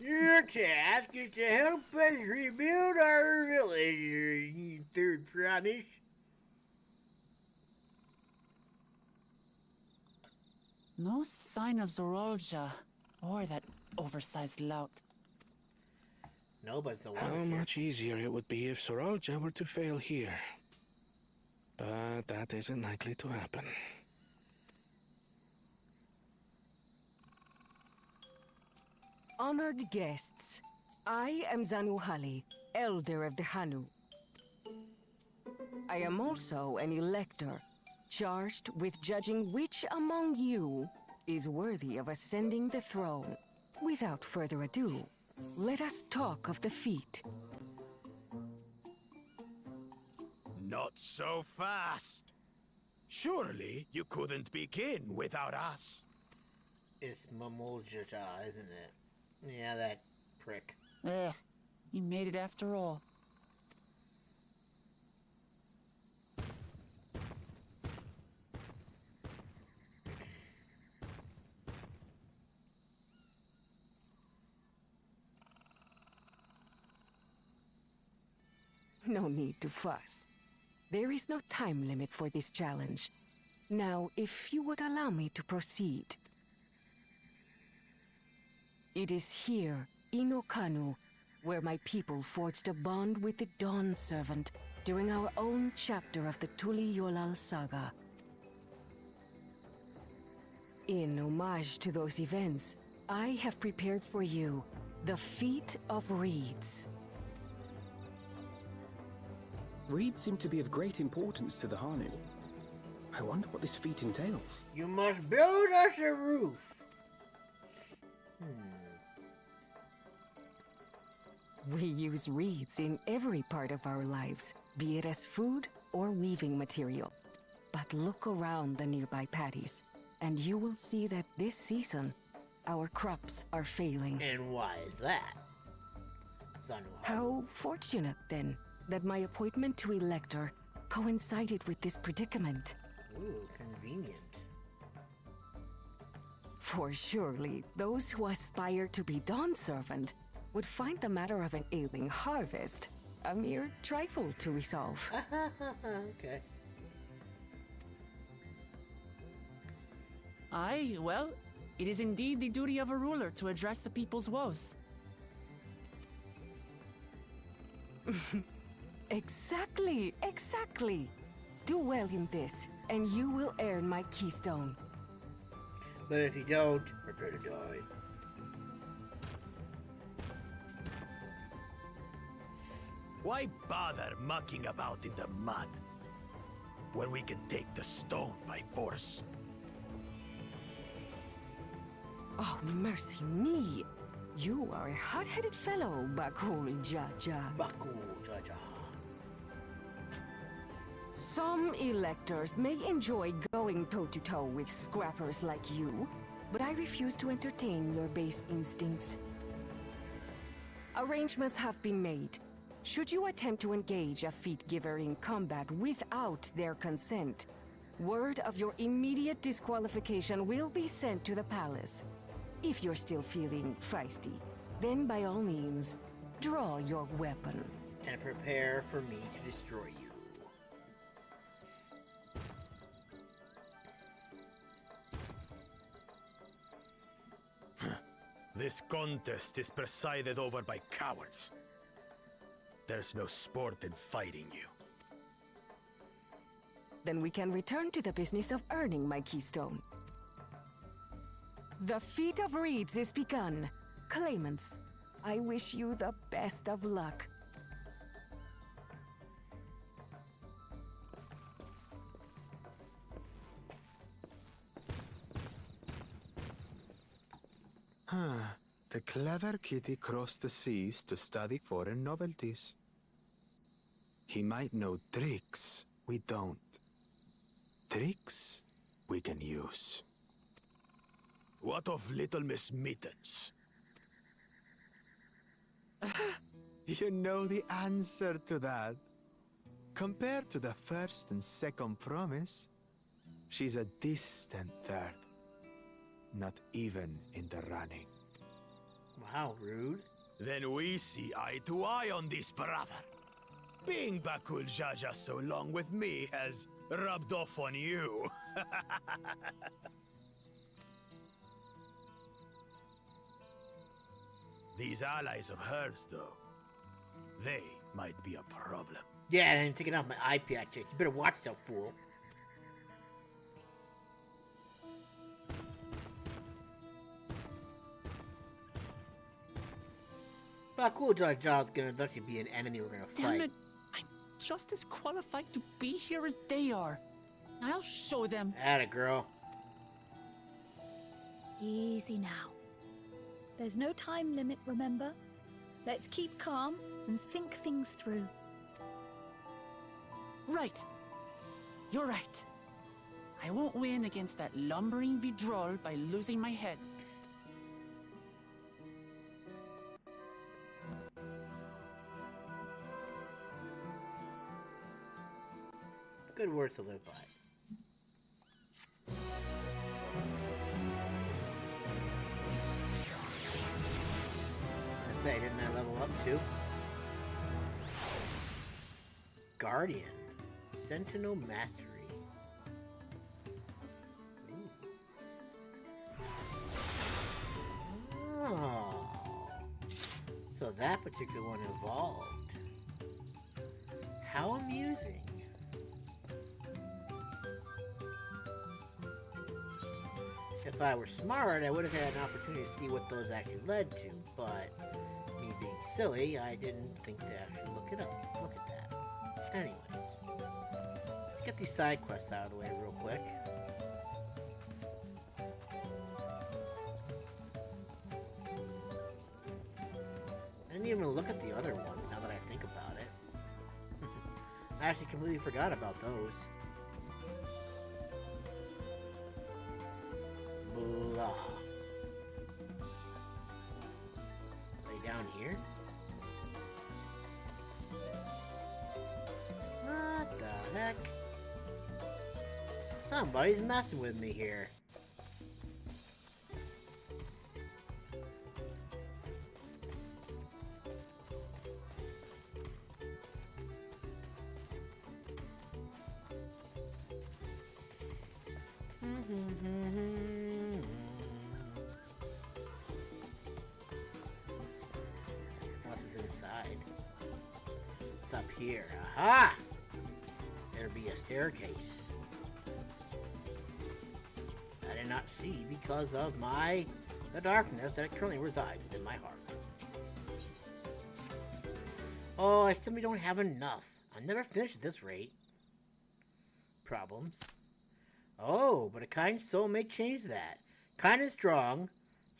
Your task is to help us rebuild our village, third promise. No sign of Zorolja or that oversized lout. No, but so How much easier it would be if Soralja were to fail here. But that isn't likely to happen. Honored guests, I am Zanuhali, Elder of the Hanu. I am also an elector, charged with judging which among you is worthy of ascending the throne. Without further ado, let us talk of the feat. Not so fast. Surely you couldn't begin without us. It's Mamool, isn't it? Yeah, that prick. Ugh, you made it after all. No need to fuss. There is no time limit for this challenge. Now, if you would allow me to proceed. It is here, in Okanu, where my people forged a bond with the Dawn Servant during our own chapter of the Tuli Yolal saga. In homage to those events, I have prepared for you the Feat of Reeds. Reeds seem to be of great importance to the Hanu. I wonder what this feat entails. You must build us a roof. We use reeds in every part of our lives, be it as food or weaving material. But look around the nearby paddies, and you will see that this season, our crops are failing. And why is that? Son, How fortunate, then, that my appointment to Elector coincided with this predicament. Ooh, convenient. For surely, those who aspire to be Dawn Servant would find the matter of an ailing harvest a mere trifle to resolve. Okay. Aye, well, it is indeed the duty of a ruler to address the people's woes. Exactly, exactly. Do well in this, and you will earn my keystone. But if you don't, prepare to die. Why bother mucking about in the mud when we can take the stone by force? Oh, mercy me! You are a hot-headed fellow, Bakul Jaja. Baku, Jaja. Some electors may enjoy going toe-to-toe with scrappers like you, but I refuse to entertain your base instincts. Arrangements have been made. Should you attempt to engage a feat giver in combat without their consent, word of your immediate disqualification will be sent to the palace. If you're still feeling feisty, then by all means, draw your weapon. And prepare for me to destroy you. This contest is presided over by cowards. There's no sport in fighting you. Then we can return to the business of earning my keystone. The feat of reeds is begun. Claimants, I wish you the best of luck. The clever kitty crossed the seas to study foreign novelties. He might know tricks we don't. Tricks we can use. What of Little Miss Mittens? You know the answer to that. Compared to the first and second promise, she's a distant third. Not even in the running. Wow, rude. Then we see eye to eye on this, brother. Being Bakul Jaja so long with me has rubbed off on you. These allies of hers, though, they might be a problem. Yeah, I'm taking off my eye patch. You better watch yourself, fool. Cool, Jaja's gonna eventually be an enemy we're gonna fight. Damn it! I'm just as qualified to be here as they are. I'll show them. Atta girl. Easy now. There's no time limit, remember? Let's keep calm and think things through. Right. You're right. I won't win against that lumbering Vidrol by losing my head. Good words to live by. I say, didn't I level up too? Guardian. Sentinel Mastery. Ooh. Oh. So that particular one evolved. How amusing. If I were smart, I would have had an opportunity to see what those actually led to, but me being silly, I didn't think to actually look it up. Look at that. Anyways, let's get these side quests out of the way real quick. I didn't even look at the other ones now that I think about it. I actually completely forgot about those. Blah. Somebody's messing with me here. What is inside? It's up here. Aha! There'd be a staircase. I did not see because of the darkness that currently resides within my heart. Oh, I simply don't have enough. I'll never finish at this rate. Problems. Oh, but a kind soul may change that. Kind and strong.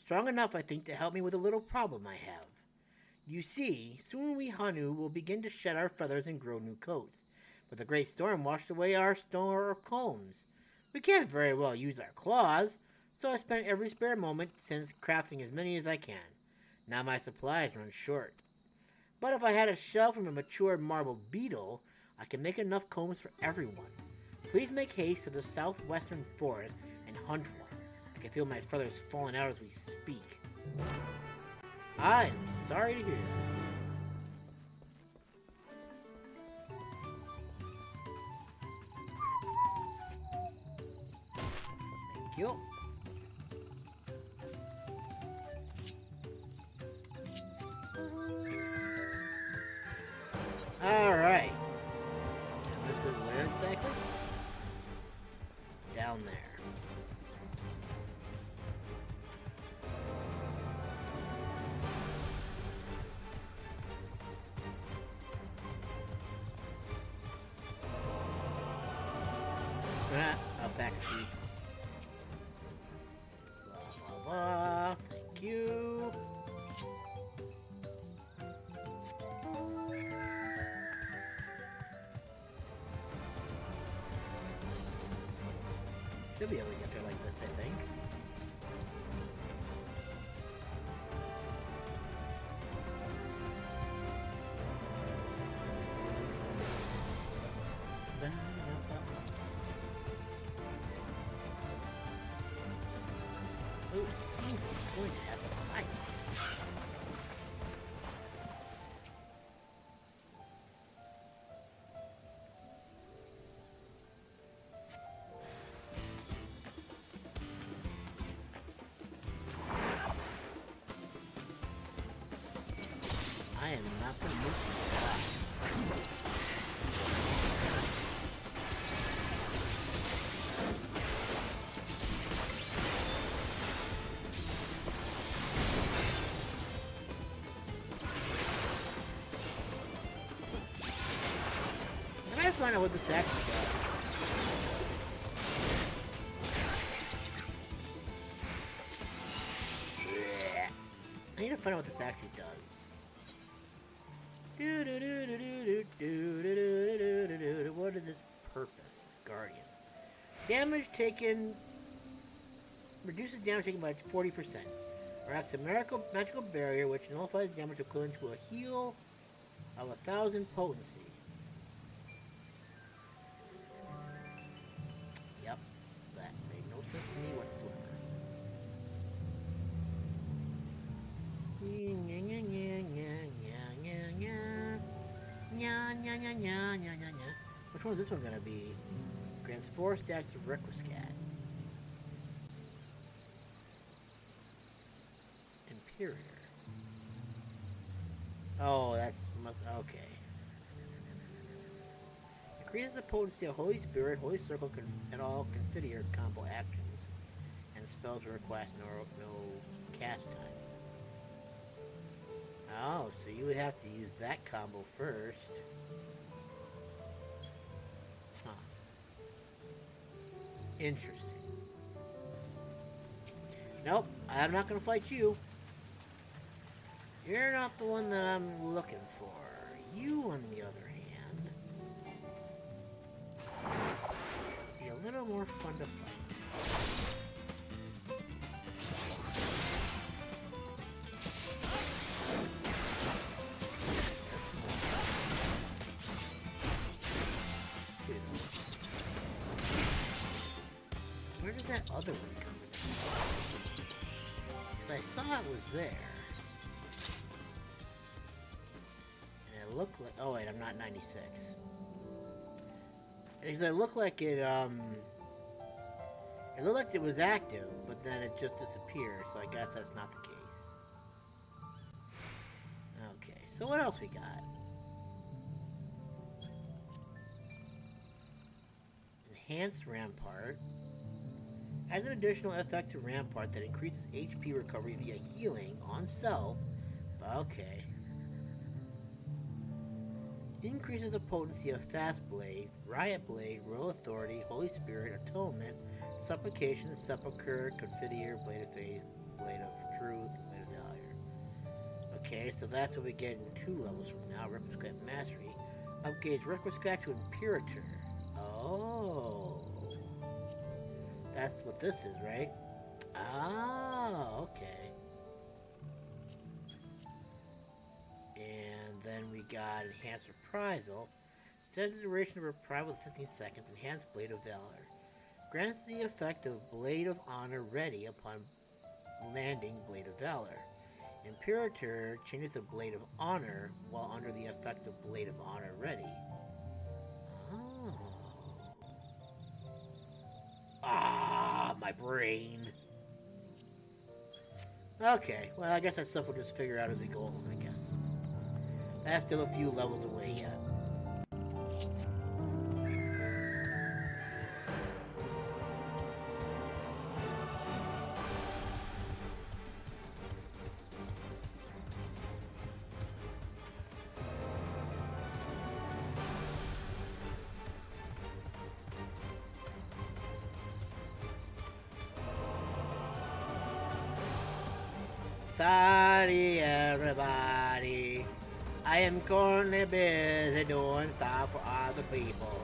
Strong enough, I think, to help me with a little problem I have. You see, soon we Hanu will begin to shed our feathers and grow new coats. But the great storm washed away our store of combs. We can't very well use our claws, so I spent every spare moment since crafting as many as I can. Now my supplies run short. But if I had a shell from a mature marbled beetle, I can make enough combs for everyone. Please make haste to the southwestern forest and hunt one. I can feel my feathers falling out as we speak. I'm sorry to hear that. Thank you. Alright. This is where exactly? Down there. I'll back a sheet. Blah, blah, blah. Thank you. Should be able to get there like this, I think. Oh, it seems it's going to have a fight. I am not going to move that. I gotta find out what this actually does. I need to find out what this actually does. What is its purpose? Guardian. Damage taken... Reduces damage taken by 40%. Or acts a magical barrier which nullifies damage equivalent to a heal of 1,000 potency. Yep. That made no sense to me whatsoever. Which one is this one gonna be? Grants 4 stacks of Requiscat. Imperior. Oh, that's... okay. Increases the potency of Holy Spirit, Holy Circle, and all configure combo actions. And spells request no cast time. Oh, so you would have to use that combo first. Huh. Interesting. Nope, I'm not gonna fight you. You're not the one that I'm looking for. You, on the other hand, be a little more fun to fight. other one coming? Because I saw it was there. And it looked like... Oh, wait, I'm not 96. Because it looked like it, It looked like it was active, but then it just disappeared, so I guess that's not the case. Okay, so what else we got? Enhanced Rampart. Adds an additional effect to Rampart that increases HP recovery via healing on self. Okay. Increases the potency of Fast Blade, Riot Blade, Royal Authority, Holy Spirit, Atonement, Supplication, Sepulchre, Confiteor, Blade of Faith, Blade of Truth, Blade of Valor. Okay, so that's what we get in 2 levels from now. Requiescat Mastery. Upgrades Requiescat to Imperator. Oh. That's what this is, right? Ah, okay. And then we got Enhanced Reprisal. Says the duration of reprisal with 15 seconds. Enhanced Blade of Valor. Grants the effect of Blade of Honor ready upon landing Blade of Valor. Imperator changes to Blade of Honor while under the effect of Blade of Honor ready. Oh. Ah, my brain. Okay, well, I guess that stuff we'll just figure out as we go along, I guess. That's still a few levels away yet. Sorry, everybody. I am currently busy doing stuff for other people.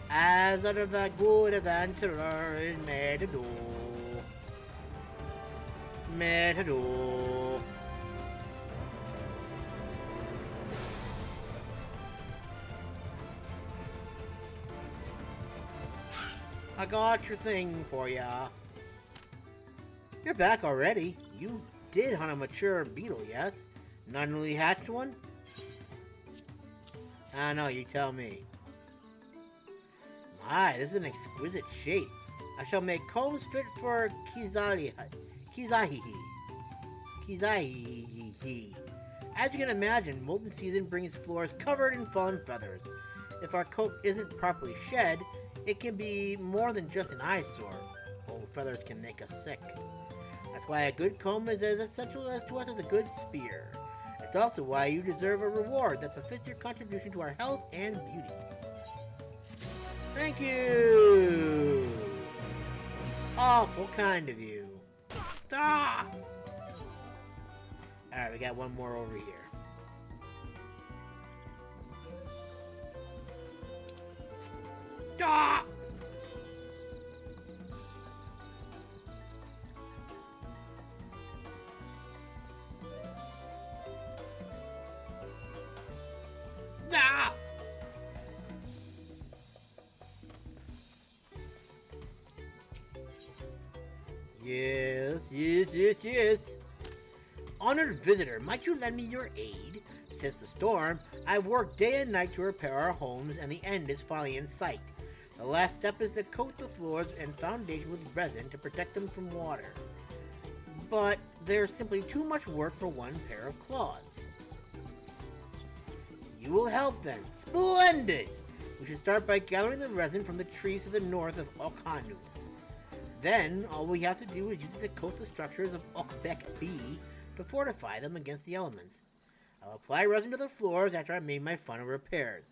As a good adventurer is made to do. Made to do. I got your thing for ya. You're back already. You did hunt a mature beetle, yes? Not a newly hatched one? I don't know, you tell me. My, this is an exquisite shape. I shall make combs fit for Kizahihi. As you can imagine, molten season brings floors covered in fallen feathers. If our coat isn't properly shed, it can be more than just an eyesore. Old feathers can make us sick. That's why a good comb is as essential to us as a good spear. It's also why you deserve a reward that befits your contribution to our health and beauty. Thank you! Awful kind of you. Ah! Alright, we got one more over here. Ah! Ah! Yes. Honored visitor, might you lend me your aid? Since the storm, I've worked day and night to repair our homes, and the end is finally in sight. The last step is to coat the floors and foundation with resin to protect them from water. But there's simply too much work for one pair of claws. You will help then. Splendid! We should start by gathering the resin from the trees to the north of Ihuykatumu. Then, all we have to do is use it to coat the structures of Okbek B to fortify them against the elements. I'll apply resin to the floors after I made my final repairs,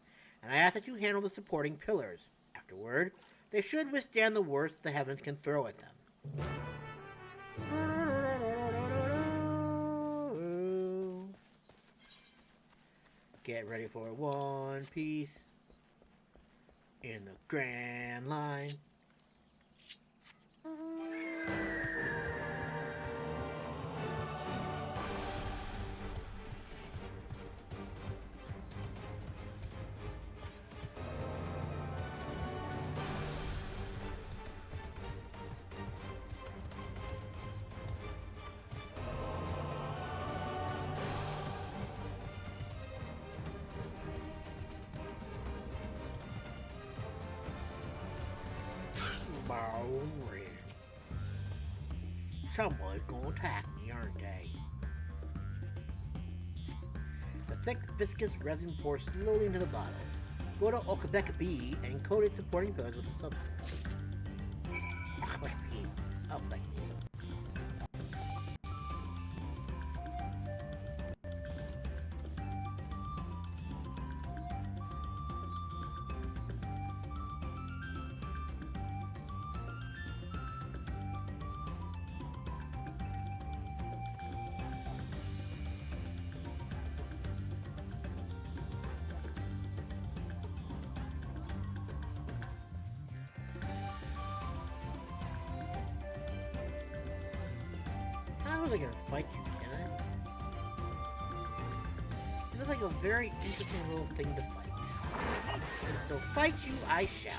and I ask that you handle the supporting pillars. Afterward, they should withstand the worst the heavens can throw at them. Get ready for One Piece in the Grand Line. Someone's gonna attack me, aren't they? The thick, viscous resin pours slowly into the bottle. Go to Okabeka B and coat its supporting pillars with a substance. Oh, like How are they gonna fight you, can it? It looks like a very interesting little thing to fight. And so fight you I shall.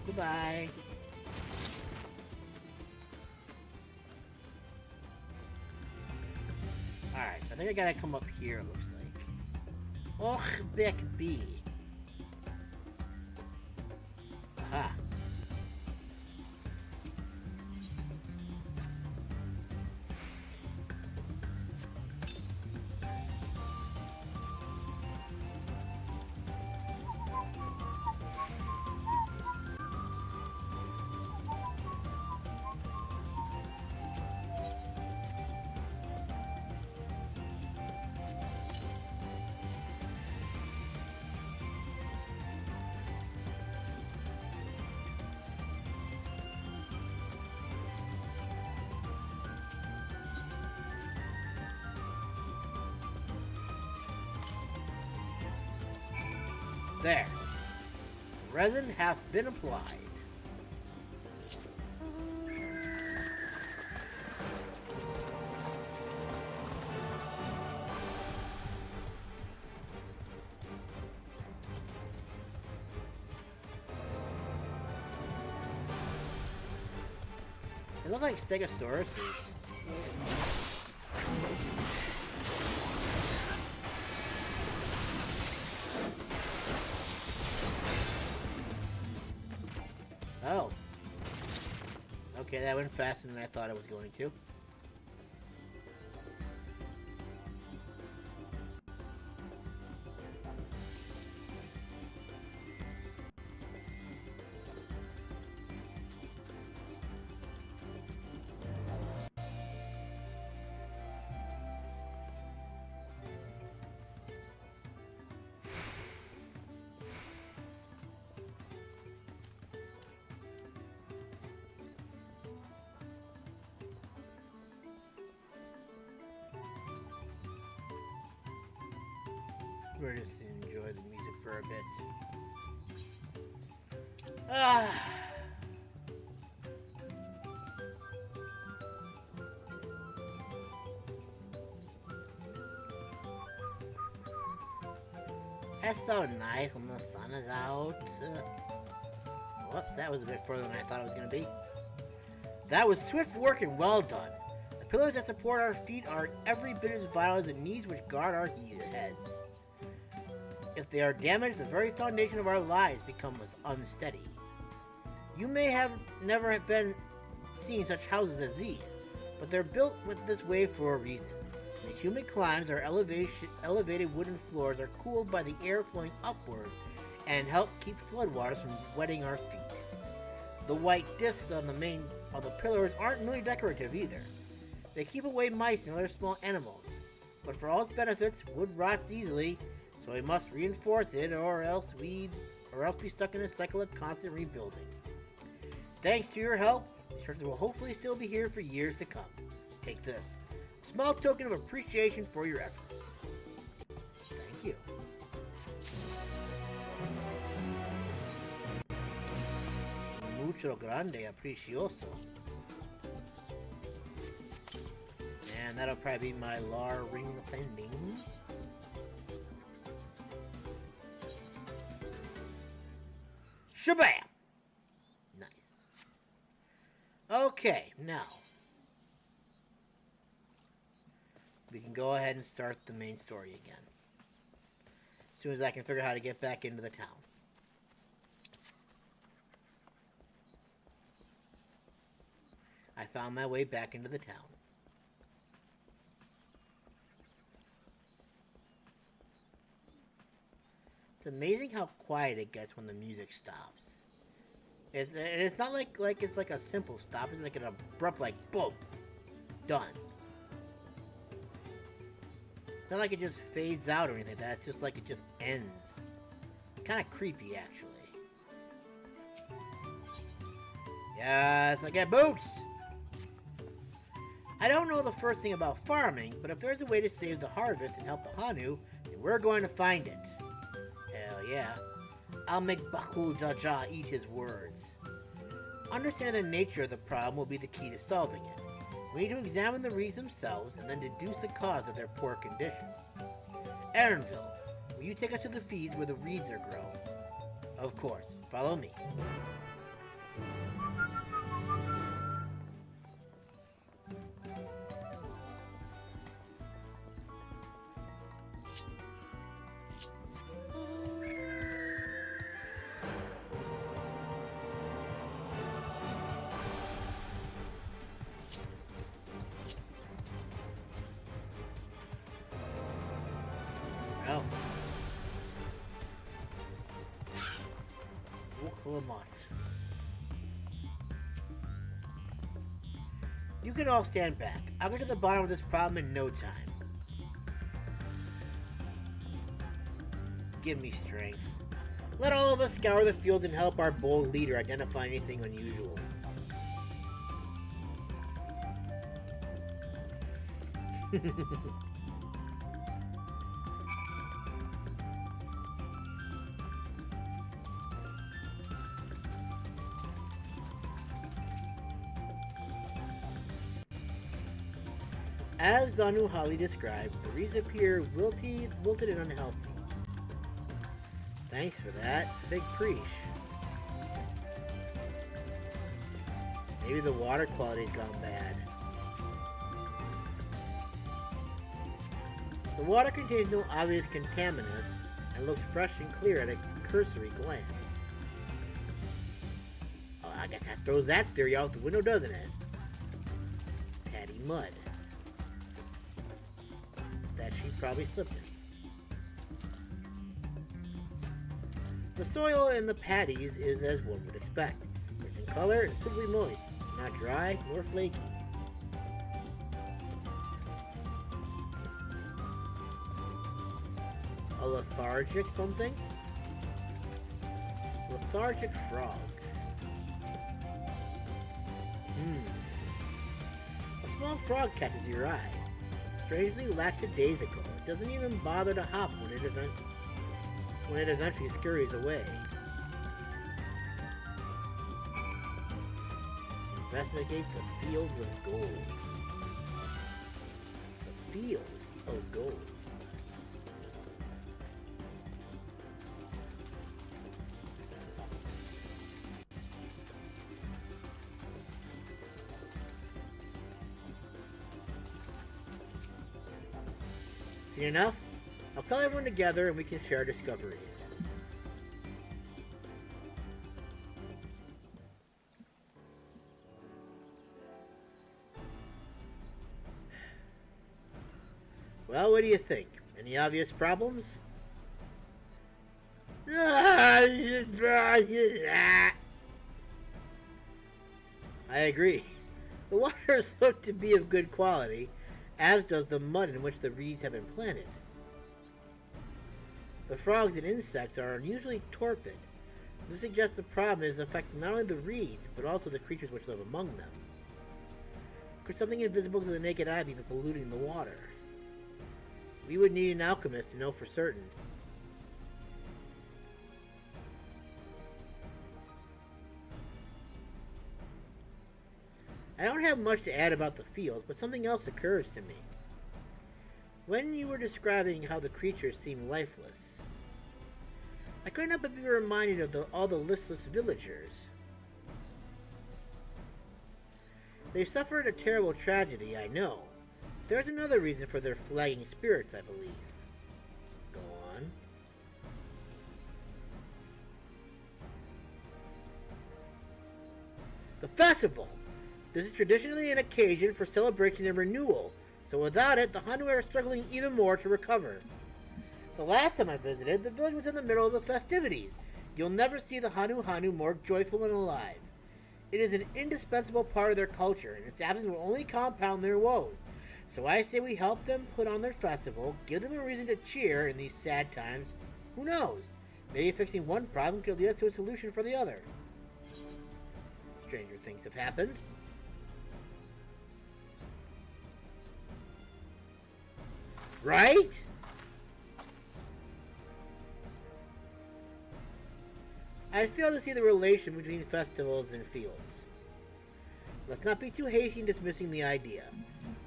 Goodbye. Alright, I think I gotta come up here, it looks like. Okbek B. Aha. There. Resin hath been applied. They look like Stegosauruses. Oh. Okay, that went faster than I thought it was going to. We're just to enjoy the music for a bit. Ah. That's so nice when the sun is out. Whoops, that was a bit further than I thought it was going to be. That was swift work and well done. The pillars that support our feet are every bit as vital as the knees which guard our heads. If they are damaged, the very foundation of our lives becomes unsteady. You may have never been seen such houses as these, but they're built with this way for a reason. As human climbs, our elevated wooden floors are cooled by the air flowing upward and help keep floodwaters from wetting our feet. The white discs on the main of the pillars aren't merely decorative either. They keep away mice and other small animals, but for all its benefits, wood rots easily, so we must reinforce it or else be stuck in a cycle of constant rebuilding. Thanks to your help, these structures will hopefully still be here for years to come. Take this. A small token of appreciation for your efforts. Thank you. Mucho grande aprecioso. And that'll probably be my Lar ring pending. Shabam! Nice. Okay, now. go ahead and start the main story again. As soon as I can figure out how to get back into the town. I found my way back into the town. It's amazing how quiet it gets when the music stops. It's not like it's like a simple stop. It's like an abrupt, like, boom, done. It's not like it just fades out or anything like that. It's just like it just ends. Kind of creepy, actually. Yes, I get boots! I don't know the first thing about farming, but if there's a way to save the harvest and help the Hanu, then we're going to find it. Hell yeah. I'll make Bakul Jaja eat his words. Understanding the nature of the problem will be the key to solving it. We need to examine the reeds themselves and then deduce the cause of their poor condition. Erenville, will you take us to the fields where the reeds are grown? Of course. Follow me. Oh. Wuk Lamat. You can all stand back. I'll get to the bottom of this problem in no time. Give me strength. Let all of us scour the fields and help our bold leader identify anything unusual. As Zanuhali described, the reeds appear wilted and unhealthy. Thanks for that, Big Preesh. Maybe the water quality's gone bad. The water contains no obvious contaminants and looks fresh and clear at a cursory glance. Oh, I guess that throws that theory out the window, doesn't it? Patty mud. That she probably slipped in. The soil in the patties is as one would expect, rich in color and simply moist, not dry nor flaky. A lethargic something? Lethargic frog. A small frog catches your eye. Strangely lackadaisical. It doesn't even bother to hop when it eventually scurries away. Investigate the fields of gold. The fields of gold. See enough? I'll call everyone together and we can share discoveries. Well, what do you think? Any obvious problems? I agree. The waters look to be of good quality, as does the mud in which the reeds have been planted. The frogs and insects are unusually torpid. This suggests the problem is affecting not only the reeds, but also the creatures which live among them. Could something invisible to the naked eye be polluting the water? We would need an alchemist to know for certain. I don't have much to add about the fields, but something else occurs to me. When you were describing how the creatures seem lifeless, I couldn't help but be reminded of all the listless villagers. They suffered a terrible tragedy, I know, There's another reason for their flagging spirits, I believe. Go on. The festival! This is traditionally an occasion for celebration and renewal, so without it, the Hanu are struggling even more to recover. The last time I visited, the village was in the middle of the festivities. You'll never see the Hanuhanu more joyful and alive. It is an indispensable part of their culture, and its absence will only compound their woes. So I say we help them put on their festival, give them a reason to cheer in these sad times. Who knows? Maybe fixing one problem could lead us to a solution for the other. Stranger things have happened. Right? I fail to see the relation between festivals and fields. Let's not be too hasty in dismissing the idea.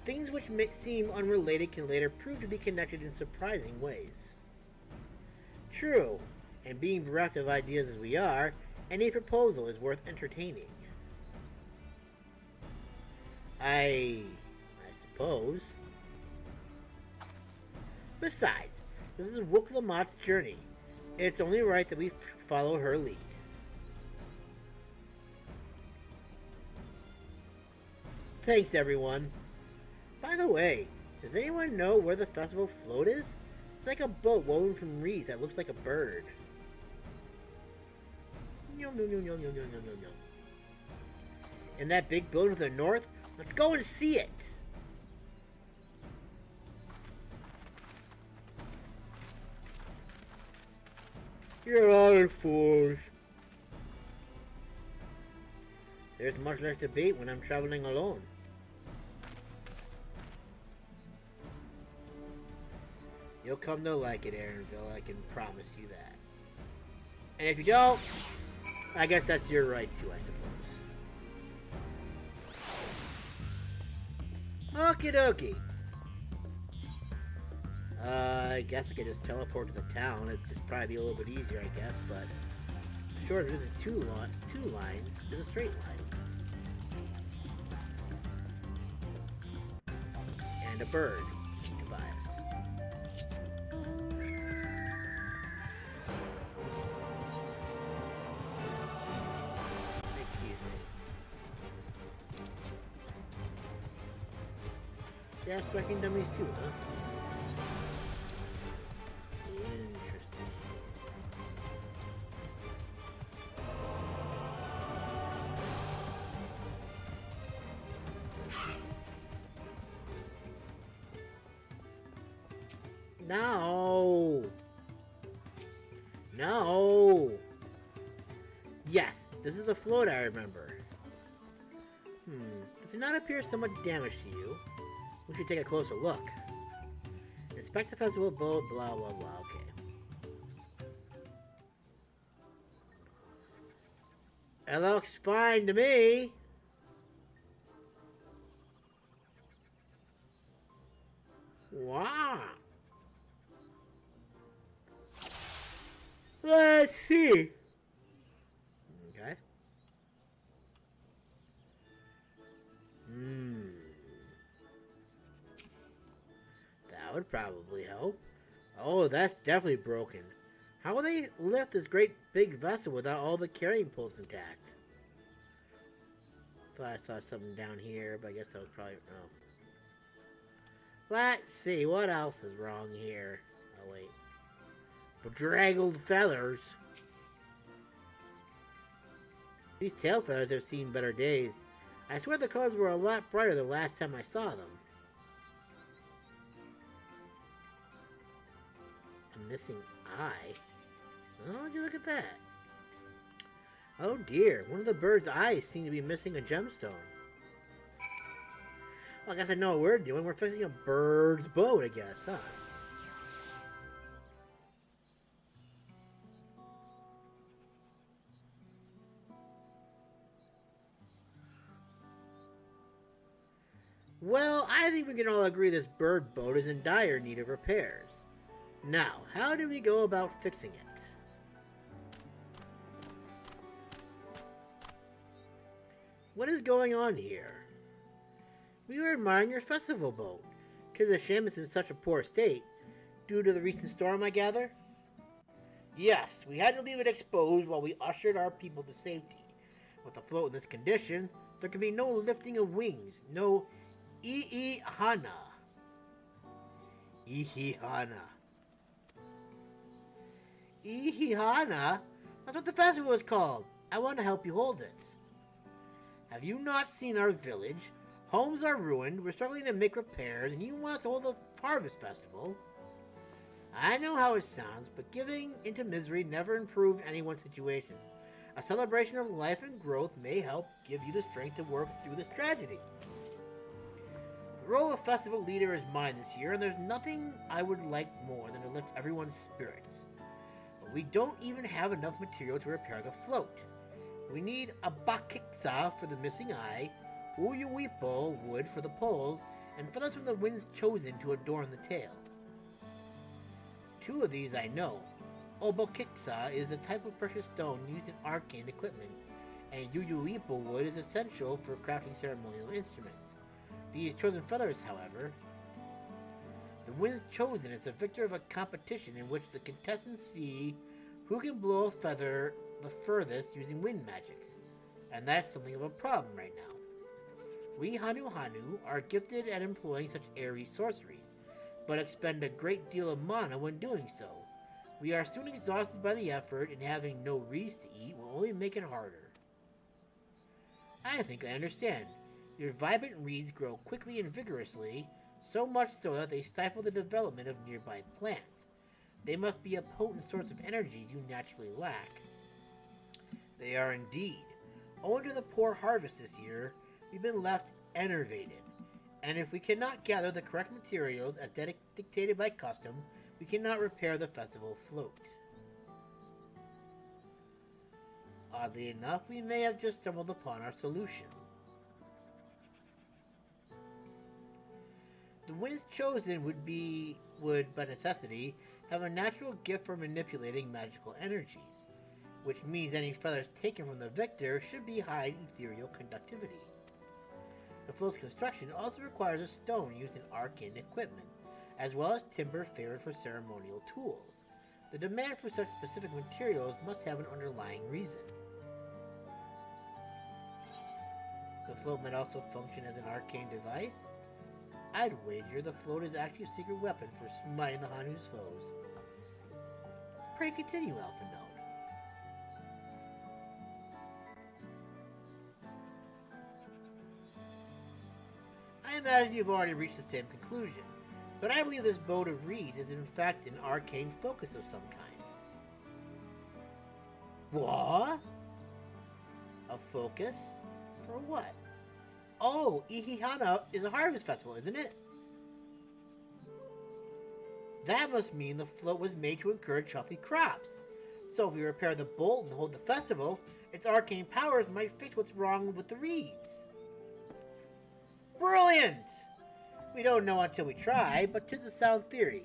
Things which may seem unrelated can later prove to be connected in surprising ways. True, and being bereft of ideas as we are, any proposal is worth entertaining. I suppose. Besides, this is Wuk Lamat's journey. It's only right that we follow her lead. Thanks, everyone. By the way, does anyone know where the festival float is? It's like a boat woven from reeds that looks like a bird. No. In that big building to the north? Let's go and see it! You're all fools. There's much less debate when I'm traveling alone. You'll come to like it, Erenville, I can promise you that. And if you don't, I guess that's your right too, I suppose. Okie dokie. I guess I could just teleport to the town. It'd just probably be a little bit easier, I guess, but short of it is two lines is a straight line. And a bird to buy us. Excuse me. Yeah, striking dummies too, huh? No! No! Yes, this is the float I remember. Does it not appear somewhat damaged to you? We should take a closer look. Inspect the festival boat, blah blah blah, okay. It looks fine to me. Wow. Let's see. Okay. That would probably help. Oh, that's definitely broken. How will they lift this great big vessel without all the carrying posts intact? Thought I saw something down here, but I guess that was probably... Oh. Let's see, what else is wrong here? Oh, wait. Bedraggled feathers. These tail feathers have seen better days. I swear the colors were a lot brighter the last time I saw them. A missing eye? Oh, would you look at that? Oh dear, one of the bird's eyes seem to be missing a gemstone. Well, I guess I know what we're doing. We're fixing a bird's boat, I guess, huh? Well, I think we can all agree this bird boat is in dire need of repairs. Now, how do we go about fixing it? What is going on here? We were admiring your festival boat. 'Tis a shame it's in such a poor state. Due to the recent storm, I gather? Yes, we had to leave it exposed while we ushered our people to safety. With a float in this condition, there can be no lifting of wings, no Ihihana. Ihihana. Ihihana? That's what the festival is called. I want to help you hold it. Have you not seen our village? Homes are ruined, we're struggling to make repairs, and you want us to hold a harvest festival? I know how it sounds, but giving into misery never improved anyone's situation. A celebration of life and growth may help give you the strength to work through this tragedy. The role of festival leader is mine this year, and there's nothing I would like more than to lift everyone's spirits. But we don't even have enough material to repair the float. We need a bakiksa for the missing eye, uyuipo wood for the poles, and feathers from the wind's chosen to adorn the tail. 2 of these I know. Obokiksa is a type of precious stone used in arcane equipment, and Uyuipo wood is essential for crafting ceremonial instruments. These chosen feathers, however, the wind's chosen is the victor of a competition in which the contestants see who can blow a feather the furthest using wind magics, and that's something of a problem right now. We Hanuhanu are gifted at employing such airy sorceries, but expend a great deal of mana when doing so. We are soon exhausted by the effort, and having no reeds to eat will only make it harder. I think I understand. Your vibrant reeds grow quickly and vigorously, so much so that they stifle the development of nearby plants. They must be a potent source of energy you naturally lack. They are indeed. Owing to the poor harvest this year, we've been left enervated. And if we cannot gather the correct materials as dictated by custom, we cannot repair the festival float. Oddly enough, we may have just stumbled upon our solution. The winds chosen would by necessity have a natural gift for manipulating magical energies, which means any feathers taken from the victor should be high in ethereal conductivity. The float's construction also requires a stone used in arcane equipment, as well as timber favored for ceremonial tools. The demand for such specific materials must have an underlying reason. The float might also function as an arcane device. I'd wager the float is actually a secret weapon for smiting the Hanu's foes. Pray continue, Elfen Node. I imagine you've already reached the same conclusion, but I believe this boat of reeds is in fact an arcane focus of some kind. What? A focus? For what? Oh, Ihihana is a harvest festival, isn't it? That must mean the float was made to encourage healthy crops. So if we repair the bolt and hold the festival, its arcane powers might fix what's wrong with the reeds. Brilliant! We don't know until we try, but 'tis a sound theory.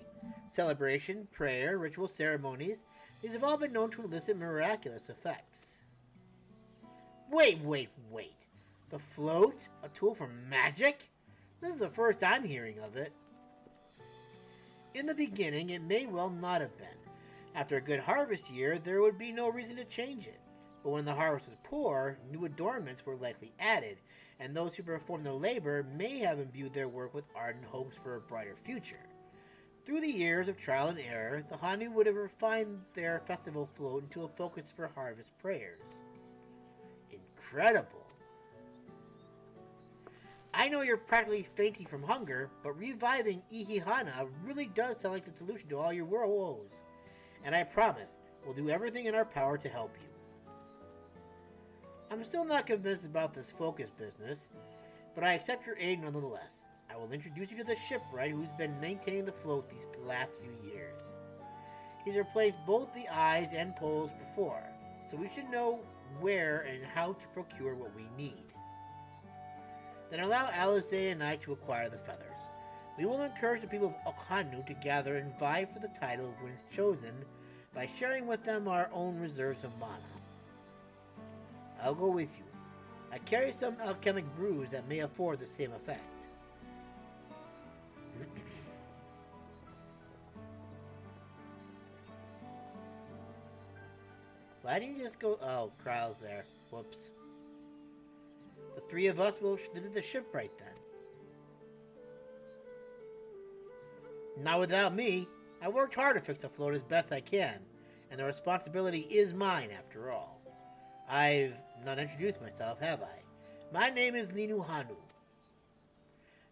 Celebration, prayer, ritual ceremonies, these have all been known to elicit miraculous effects. Wait. The float? A tool for magic? This is the first I'm hearing of it. In the beginning, it may well not have been. After a good harvest year, there would be no reason to change it. But when the harvest was poor, new adornments were likely added, and those who performed the labor may have imbued their work with ardent hopes for a brighter future. Through the years of trial and error, the Hanu would have refined their festival float into a focus for harvest prayers. Incredible. I know you're practically fainting from hunger, but reviving Ihihana really does sound like the solution to all your woes. And I promise, we'll do everything in our power to help you. I'm still not convinced about this focus business, but I accept your aid nonetheless. I will introduce you to the shipwright who's been maintaining the float these last few years. He's replaced both the eyes and poles before, so we should know where and how to procure what we need. Then allow Alice and I to acquire the feathers. We will encourage the people of Okhanu to gather and vie for the title of Winds Chosen by sharing with them our own reserves of mana. I'll go with you. I carry some alchemic brews that may afford the same effect. Why didn't you just go... Oh, Kryle's there. Whoops. The three of us will visit the shipwright then. Not without me. I worked hard to fix the float as best I can, and the responsibility is mine after all. I've not introduced myself, have I? My name is Linuhanu.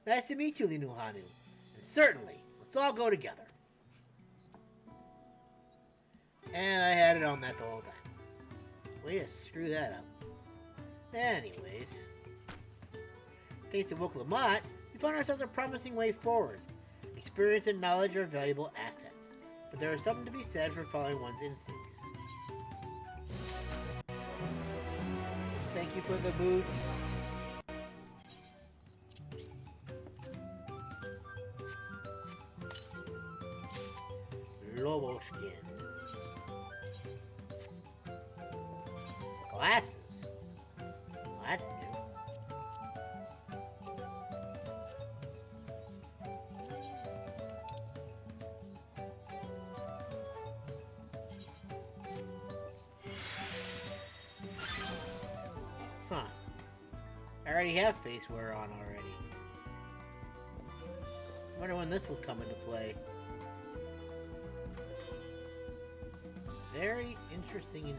Nice to meet you, Linuhanu. And certainly, let's all go together. And I had it on that the whole time. Way to screw that up. Anyways. Thanks to Wuk Lamat, we found ourselves a promising way forward. Experience and knowledge are valuable assets, but there is something to be said for following one's instincts. Thank you for the boots. Lobo skin. Glasses. Well, that's new. Huh. I already have face wear on already. Wonder when this will come into play. Very interesting indeed.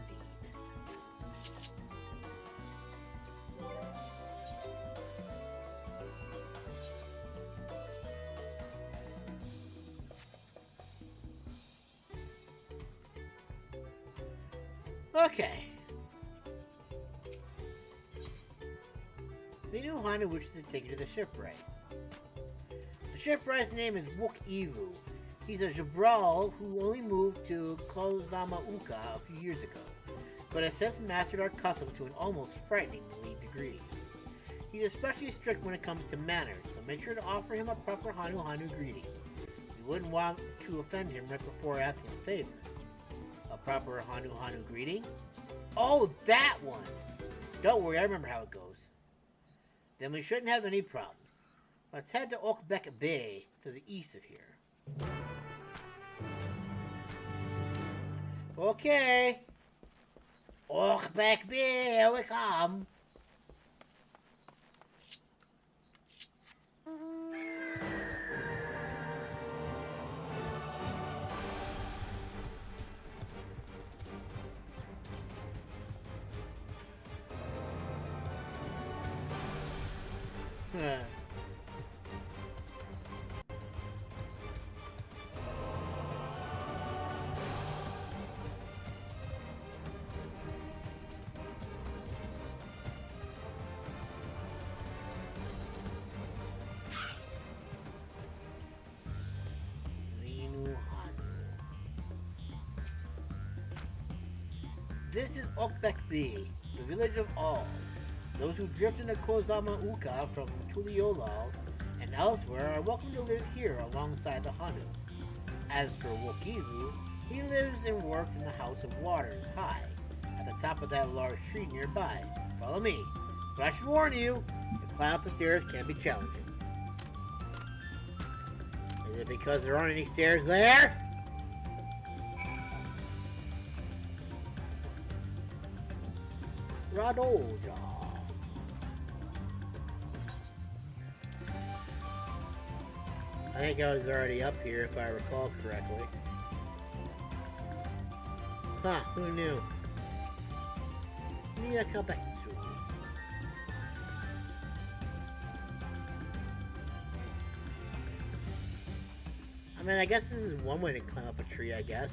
Okay. The Linuhanu wishes to take you to the shipwright. The shipwright's name is Wuk Ivu. He's a Jabral who only moved to Kozama'uka a few years ago, but has since mastered our custom to an almost frighteningly degree. He's especially strict when it comes to manners, so make sure to offer him a proper Hanuhanu greeting. You wouldn't want to offend him right before asking a favor. A proper Hanuhanu greeting? Oh, that one! Don't worry, I remember how it goes. Then we shouldn't have any problems. Let's head to Okbek Bay, to the east of here. Okay. Okbek Bay, here we come. This is Okbek Bay, the village of all. Those who drift into Kozama'uka from Tuliolal and elsewhere are welcome to live here alongside the Hanu. As for Wokivu, he lives and works in the House of Waters, high, at the top of that large tree nearby. Follow me, but I should warn you, the climb up the stairs can be challenging. Is it because there aren't any stairs there? Radolja. I think I was already up here if I recall correctly. Huh, who knew? Miyakabetsu. I mean, I guess this is one way to climb up a tree, I guess.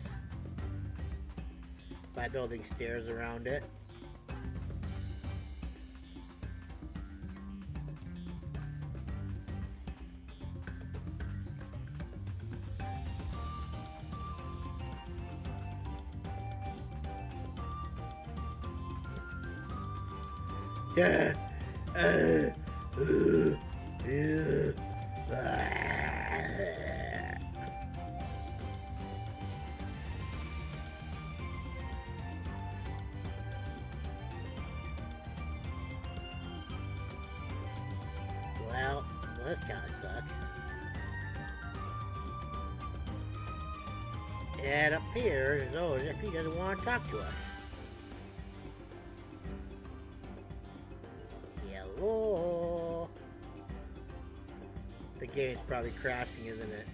By building stairs around it. Well, this kind of sucks. It appears as though if he doesn't want to talk to us. Oh. The game's probably crashing, isn't it?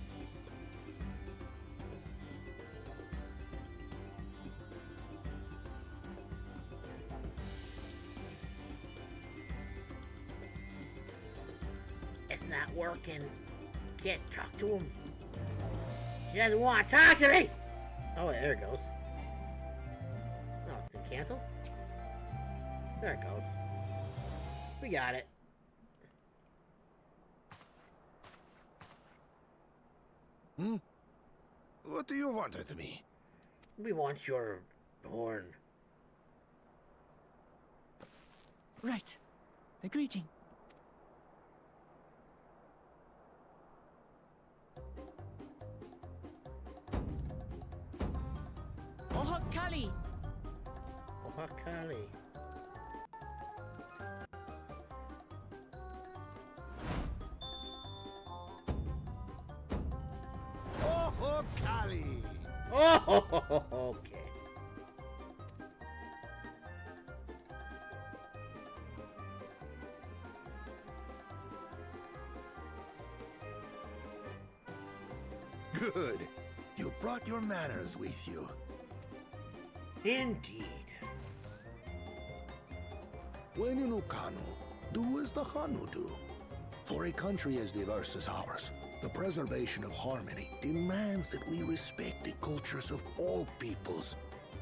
It's not working. Can't talk to him. He doesn't want to talk to me! Oh, wait, there it goes. Oh, it's been canceled? There it goes. We got it. Hmm? What do you want with me? We want your horn. Right. The greeting. Ohakali! Ohakali. Ohakali! Oh, okay. Good. You brought your manners with you. Indeed. When you know Kanu, do as the Hanu do. For a country as diverse as ours, the preservation of harmony demands that we respect the cultures of all peoples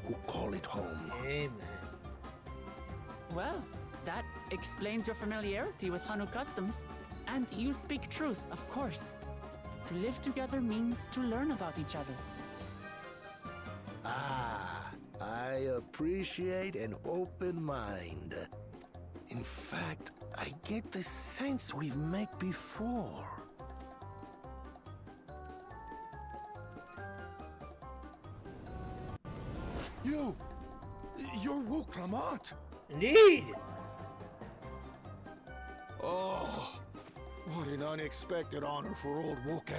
who call it home. Amen. Well, that explains your familiarity with Hanu customs. And you speak truth, of course. To live together means to learn about each other. Ah, I appreciate an open mind. In fact, I get the sense we've met before. You're Wuk Lamat. Indeed. Oh, what an unexpected honor for old Wuk.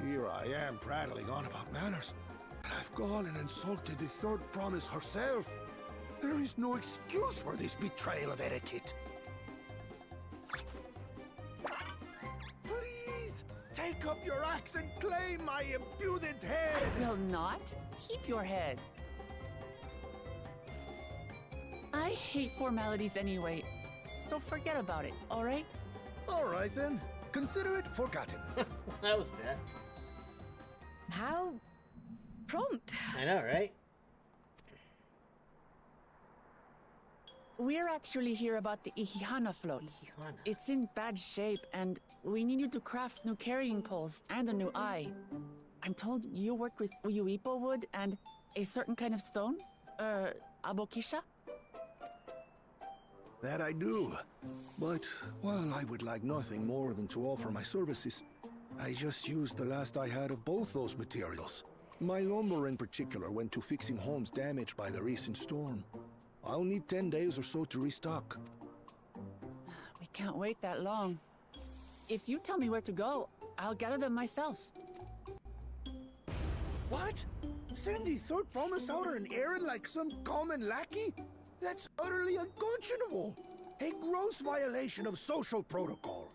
Here I am prattling on about manners, and I've gone and insulted the third promise herself. There is no excuse for this betrayal of etiquette. Please, take up your axe and claim my impudent head! I will not. Keep your head. I hate formalities anyway, so forget about it, alright? All right then, consider it forgotten. That was bad. How prompt. I know, right? We're actually here about the Ihihana float. Ihihana. It's in bad shape, and we need you to craft new carrying poles and a new eye. I'm told you work with uyuipo wood and a certain kind of stone? Abokisha? That I do. But, well, I would like nothing more than to offer my services. I just used the last I had of both those materials. My lumber in particular went to fixing homes damaged by the recent storm. I'll need 10 days or so to restock. We can't wait that long. If you tell me where to go, I'll gather them myself. What? Send the third promise out on an errand like some common lackey? That's utterly unconscionable. A gross violation of social protocol.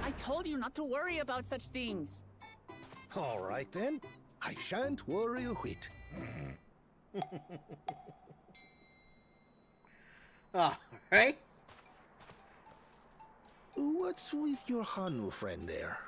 I told you not to worry about such things. All right then. I shan't worry a whit. All right. What's with your Hanu friend there?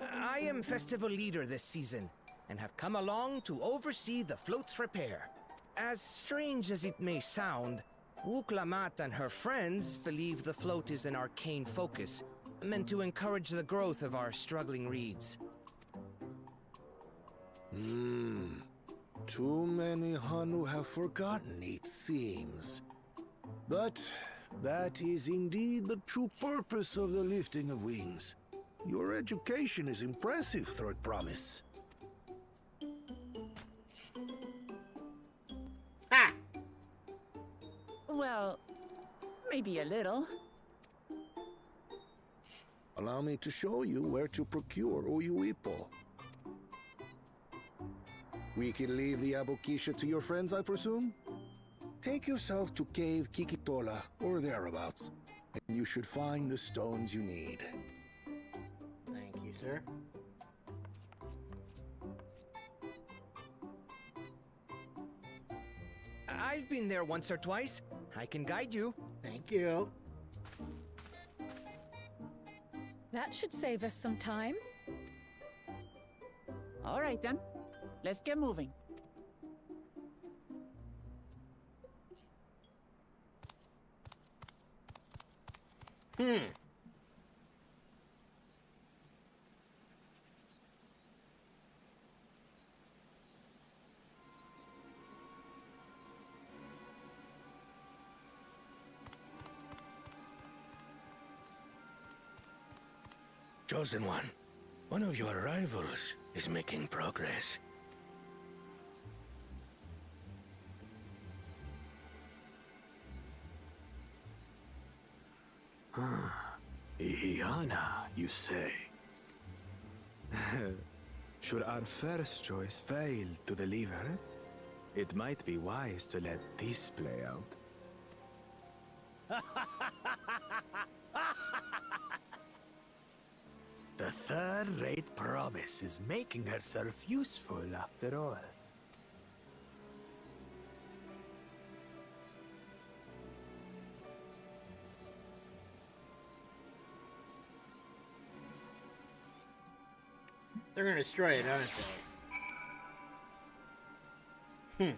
I am festival leader this season, and have come along to oversee the float's repair. As strange as it may sound, Wuk Lamat and her friends believe the float is an arcane focus, meant to encourage the growth of our struggling reeds. Too many Hanu have forgotten, it seems. But that is indeed the true purpose of the lifting of wings. Your education is impressive, Third Promise. Ha! Well, maybe a little. Allow me to show you where to procure uyuipo. We can leave the abokisha to your friends, I presume? Take yourself to Cave Kikitola, or thereabouts, and you should find the stones you need. Thank you, sir. I've been there once or twice. I can guide you. Thank you. That should save us some time. All right then. Let's get moving. Chosen one of your rivals is making progress. Ihiana, you say? Should our first choice fail to deliver, it might be wise to let this play out. The third-rate promise is making herself useful after all. They're gonna destroy it, aren't they?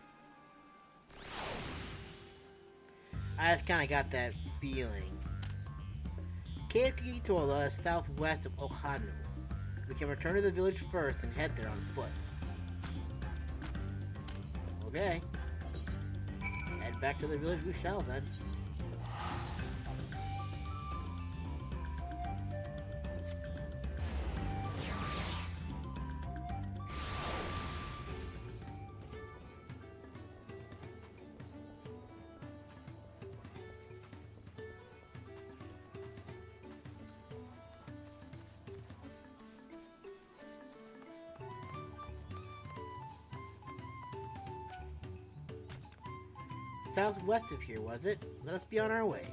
I just kinda got that feeling. Cave Kikitola is southwest of Okhanu. We can return to the village first and head there on foot. Okay. Head back to the village we shall then. Southwest of here, was it? Let us be on our way.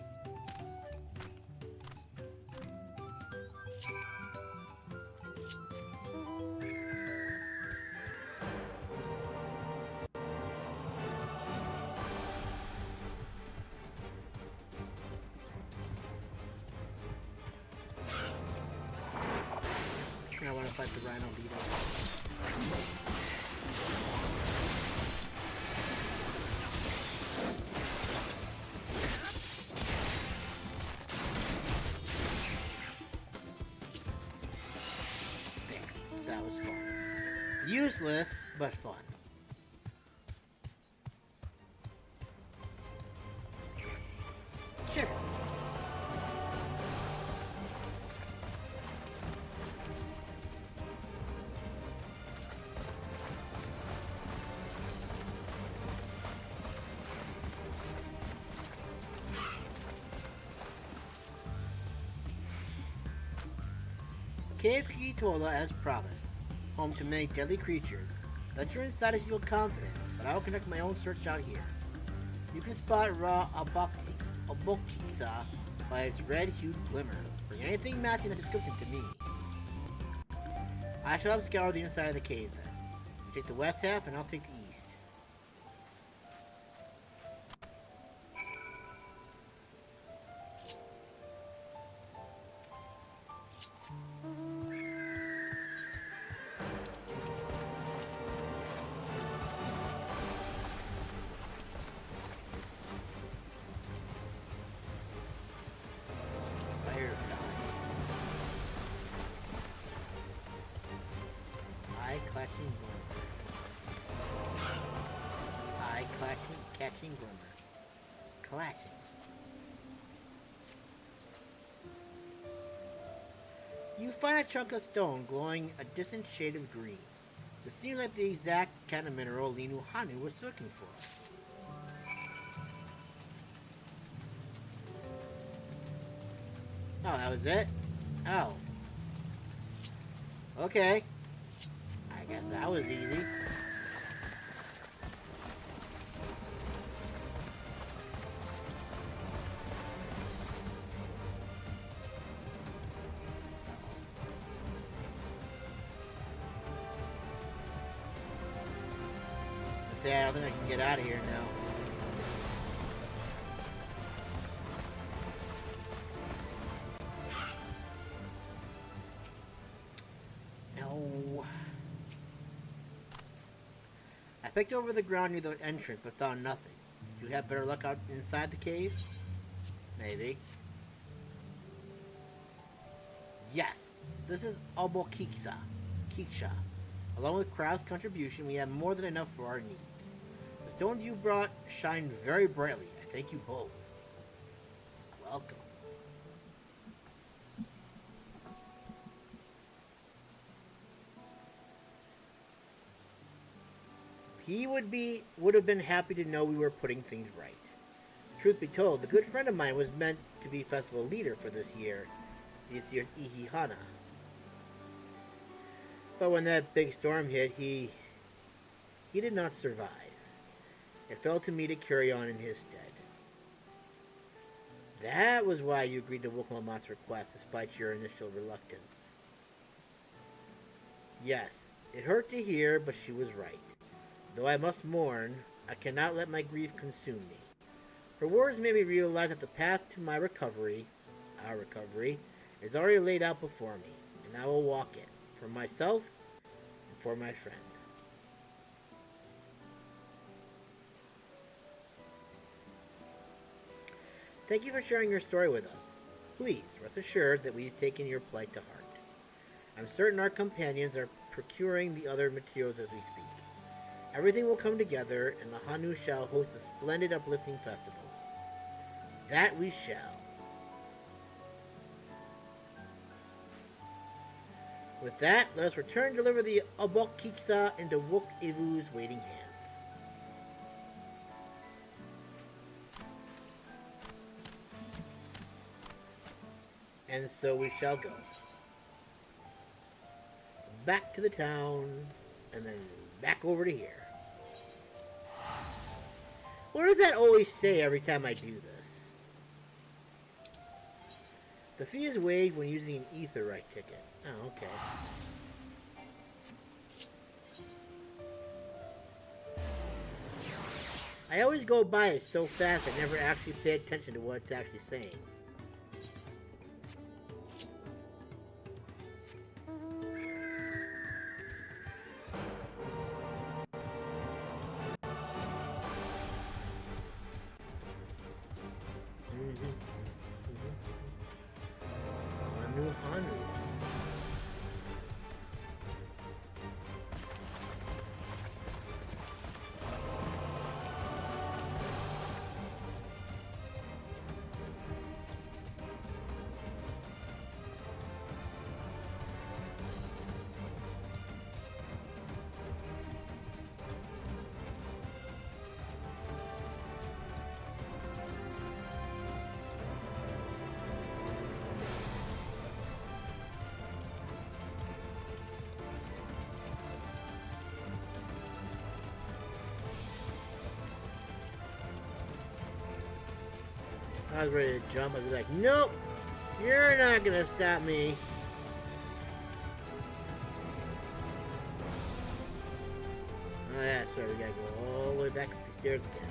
I want to fight the rhino leader. Useless, but fun. Sure. Cave Kikitola as promised. Home to many deadly creatures. Venture inside as you feel confident, but I will conduct my own search out here. You can spot Ra Abokiksa by its red-hued glimmer. Bring anything matching that description to me. I shall have scoured the inside of the cave then. You take the west half and I'll take the east. Catching glimmer. Collecting. You find a chunk of stone glowing a distant shade of green. This seems like the exact kind of mineral Linuhanu was looking for. Oh, that was it? Oh. Okay. I guess that was easy. say, I don't think I can get out of here now. No. I picked over the ground near the entrance, but found nothing. Do you have better luck out inside the cave? Maybe. Yes, this is Kiksha. Along with Crowd's contribution, we have more than enough for our needs. The stones you brought shine very brightly. I thank you both. Welcome. He would have been happy to know we were putting things right. Truth be told, the good friend of mine was meant to be festival leader for this year's Ihihana. But when that big storm hit, he did not survive. It fell to me to carry on in his stead. That was why you agreed to Wuk Lamat's request, despite your initial reluctance. Yes, it hurt to hear, but she was right. Though I must mourn, I cannot let my grief consume me. Her words made me realize that the path to my recovery, our recovery, is already laid out before me, and I will walk it, for myself and for my friend. Thank you for sharing your story with us. Please, rest assured that we've taken your plight to heart. I'm certain our companions are procuring the other materials as we speak. Everything will come together, and the Hanu shall host a splendid uplifting festival. That we shall. With that, let us return and deliver the Kiksa into Wuk Ivu's waiting hands. And so we shall go. Back to the town, and then back over to here. What does that always say every time I do this? The fee is waived when using an AETHER ticket. Oh, okay. I always go by it so fast I never actually pay attention to what it's actually saying. I was ready to jump. I was like, nope, you're not gonna stop me. Oh yeah, sorry, we gotta go all the way back up the stairs again.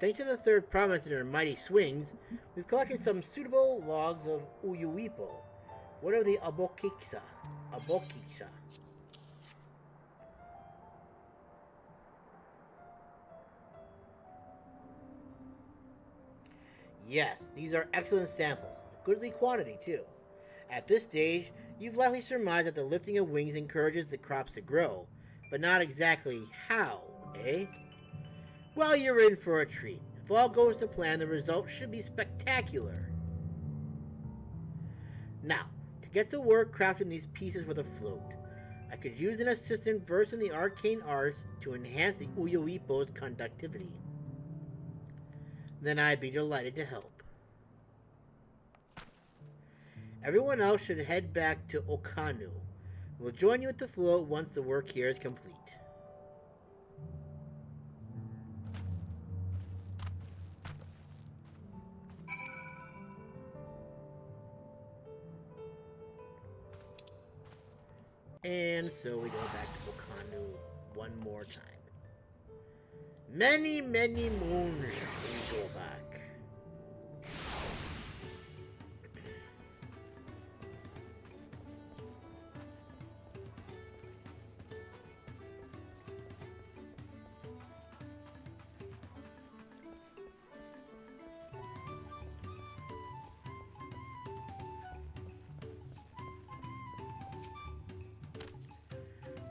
Thanks to the third province and her mighty swings, we've collected some suitable logs of Uyuipo. What are the Abokiksa? Yes, these are excellent samples. A goodly quantity, too. At this stage, you've likely surmised that the lifting of wings encourages the crops to grow, but not exactly how, eh? Well, you're in for a treat. If all goes to plan, the result should be spectacular. Now, to get to work crafting these pieces for the float, I could use an assistant versed in the arcane arts to enhance the Uyuipo's conductivity. then I'd be delighted to help. Everyone else should head back to Okanu. We'll join you at the float once the work here is complete. And so we go back to Okanu one more time. Many, many moons we go back.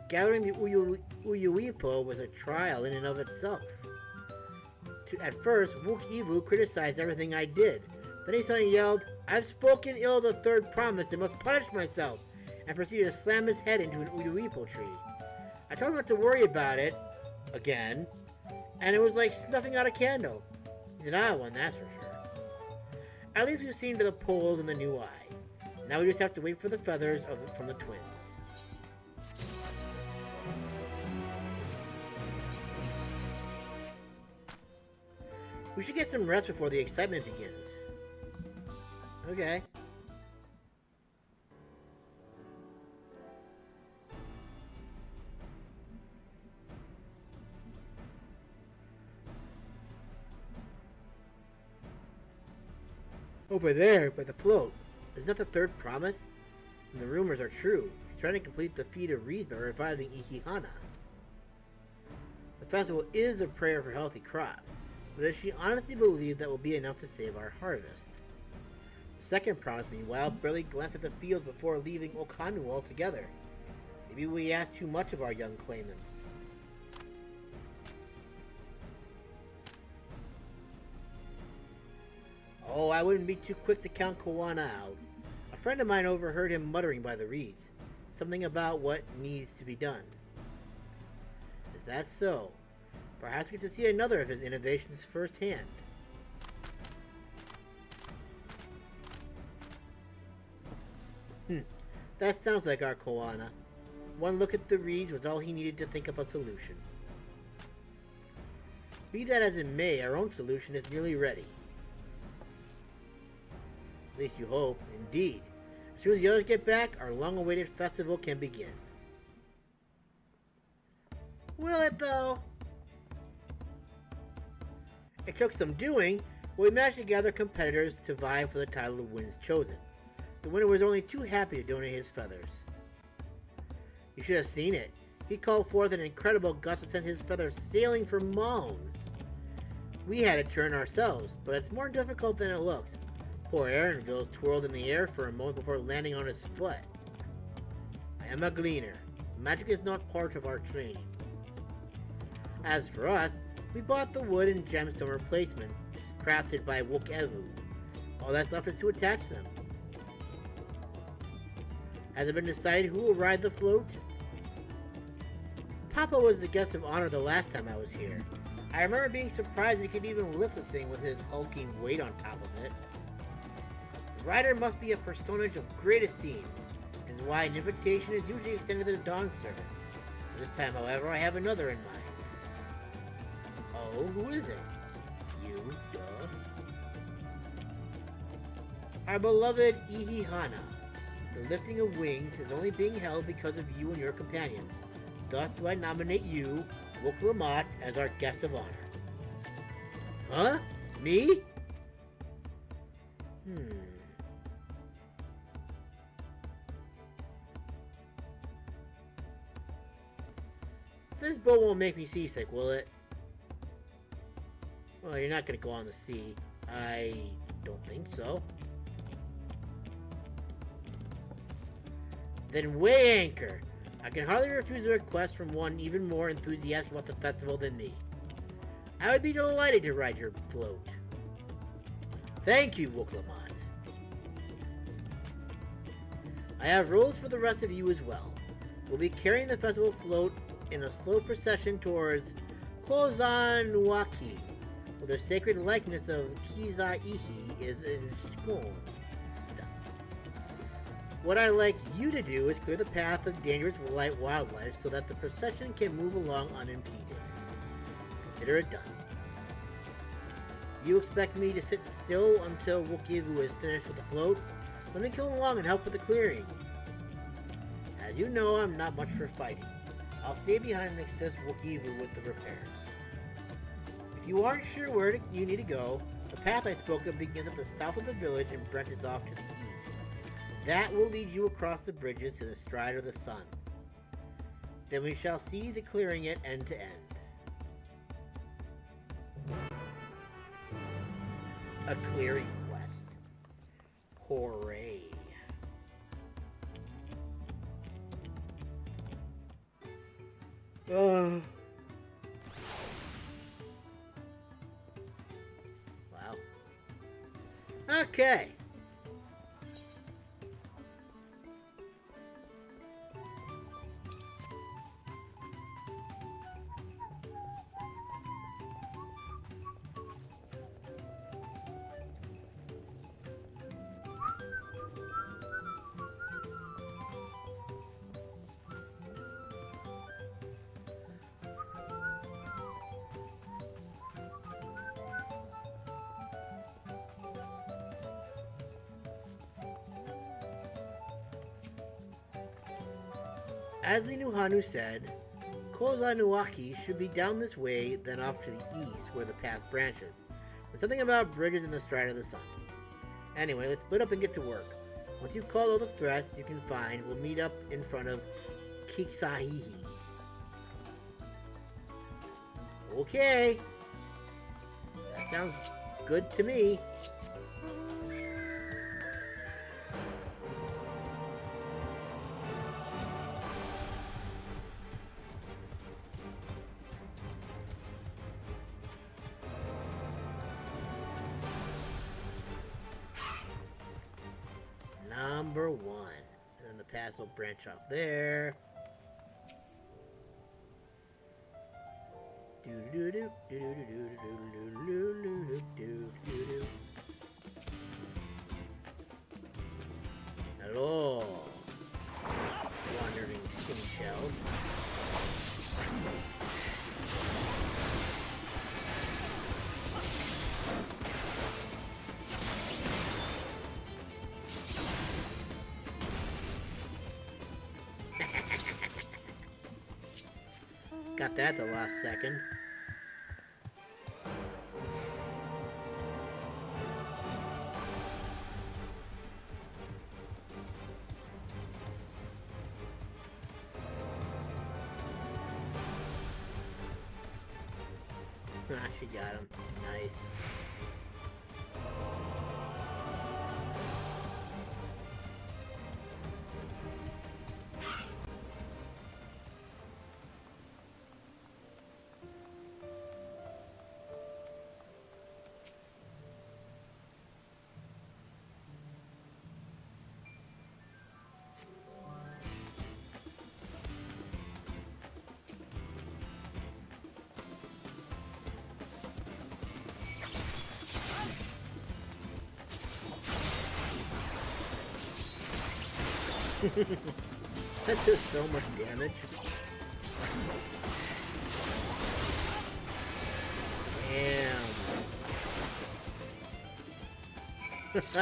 Gathering the Uyuipo was a trial in and of itself. At first, Wuk Ivu criticized everything I did. Then he suddenly yelled, "I've spoken ill of the third promise and must punish myself," and proceeded to slam his head into an Uyuipo tree. I told him not to worry about it, again, and it was like snuffing out a candle. He's an odd one, that's for sure. At least we've seen to the poles and the new eye. Now we just have to wait for the feathers from the twins. We should get some rest before the excitement begins. Okay. Over there, by the float, is that the third promise? And the rumors are true. She's trying to complete the feat of Reed by reviving Ihihana. The festival is a prayer for healthy crops. But does she honestly believe that will be enough to save our harvest? The second promise, meanwhile, barely glanced at the fields before leaving Okanu altogether. Maybe we asked too much of our young claimants. Oh, I wouldn't be too quick to count Koana out. A friend of mine overheard him muttering by the reeds. Something about what needs to be done. Is that so? Perhaps we get to see another of his innovations firsthand. That sounds like our Koana. One look at the reeds was all he needed to think up a solution. Be that as it may, our own solution is nearly ready. At least you hope, indeed. As soon as the others get back, our long-awaited festival can begin. Will it, though? It took some doing, but we managed to gather competitors to vie for the title of Winds Chosen. The winner was only too happy to donate his feathers. You should have seen it. He called forth an incredible gust and sent his feathers sailing for moans. We had a turn ourselves, but it's more difficult than it looks. Poor Aaronville's twirled in the air for a moment before landing on his foot. I am a gleaner. Magic is not part of our training. As for us, we bought the wood and gemstone replacements crafted by Wuk Evu. All that's left is to attach them. Has it been decided who will ride the float? Papa was the guest of honor the last time I was here. I remember being surprised he could even lift the thing with his hulking weight on top of it. The rider must be a personage of great esteem, which is why an invitation is usually extended to the Dawn servant. This time, however, I have another in mind. Oh, who is it? You, duh. Our beloved Ihihana. The lifting of wings is only being held because of you and your companions. Thus do I nominate you, Wuk Lamat, as our guest of honor. Huh? Me? This boat won't make me seasick, will it? Well, you're not going to go on the sea. I don't think so. Then weigh anchor. I can hardly refuse a request from one even more enthusiastic about the festival than me. I would be delighted to ride your float. Thank you, Wuk Lamat. I have rules for the rest of you as well. We'll be carrying the festival float in a slow procession towards Kozama'uka, where the sacred likeness of Kizaihi is ensconced. What I'd like you to do is clear the path of dangerous wildlife so that the procession can move along unimpeded. Consider it done. You expect me to sit still until Wukivu is finished with the float? Let me come along and help with the clearing. As you know, I'm not much for fighting. I'll stay behind and assist Wukivu with the repairs. If you aren't sure where you need to go, the path I spoke of begins at the south of the village and branches off to the east. That will lead you across the bridges to the Stride of the Sun. Then we shall see the clearing it end to end. A clearing quest. Hooray. Wow. Okay. As the Nuhanu said, Kozama'uka should be down this way, then off to the east where the path branches. There's something about bridges in the Stride of the Sun. Anyway, let's split up and get to work. Once you call all the threats you can find, we'll meet up in front of Kizaihi. Okay. That sounds good to me. Number 1. And then the path will branch off there. Hello, wandering skin shell. Got that the last second. Ah, she got him. Nice. That does so much damage.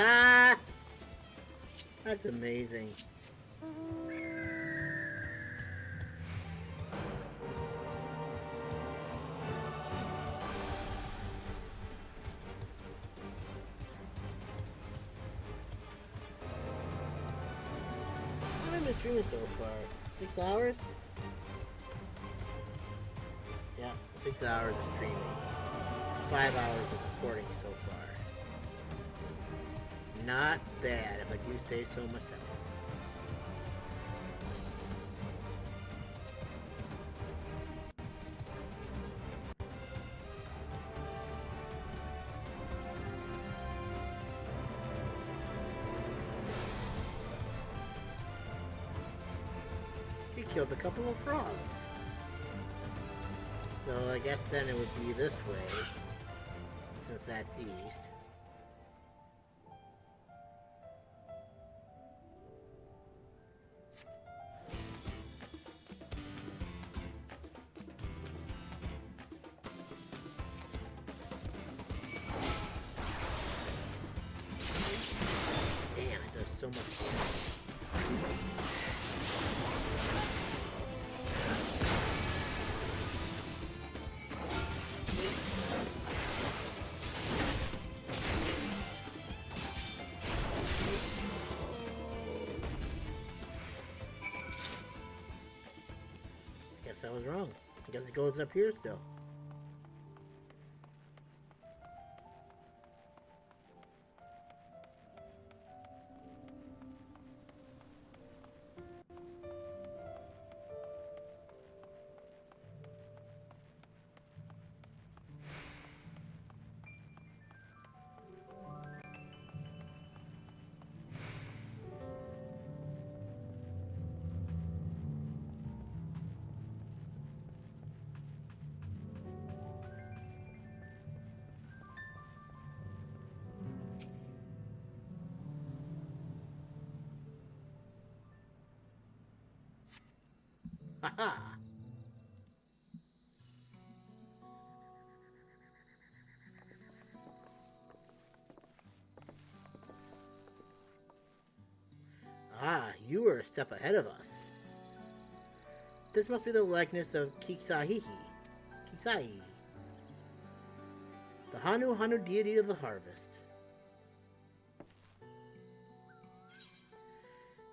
Damn. That's amazing. How have I been streaming so far? 6 hours? Yeah, 6 hours of streaming. 5 hours of recording so far. Not bad, if I do say so myself. He killed a couple of frogs. So I guess then it would be this way. since that's east. Damn, it does so much damage. I was wrong. I guess it goes up here still. Haha! Ah, you were a step ahead of us. This must be the likeness of Kisahihi. Kisahi. The Hanuhanu deity of the harvest.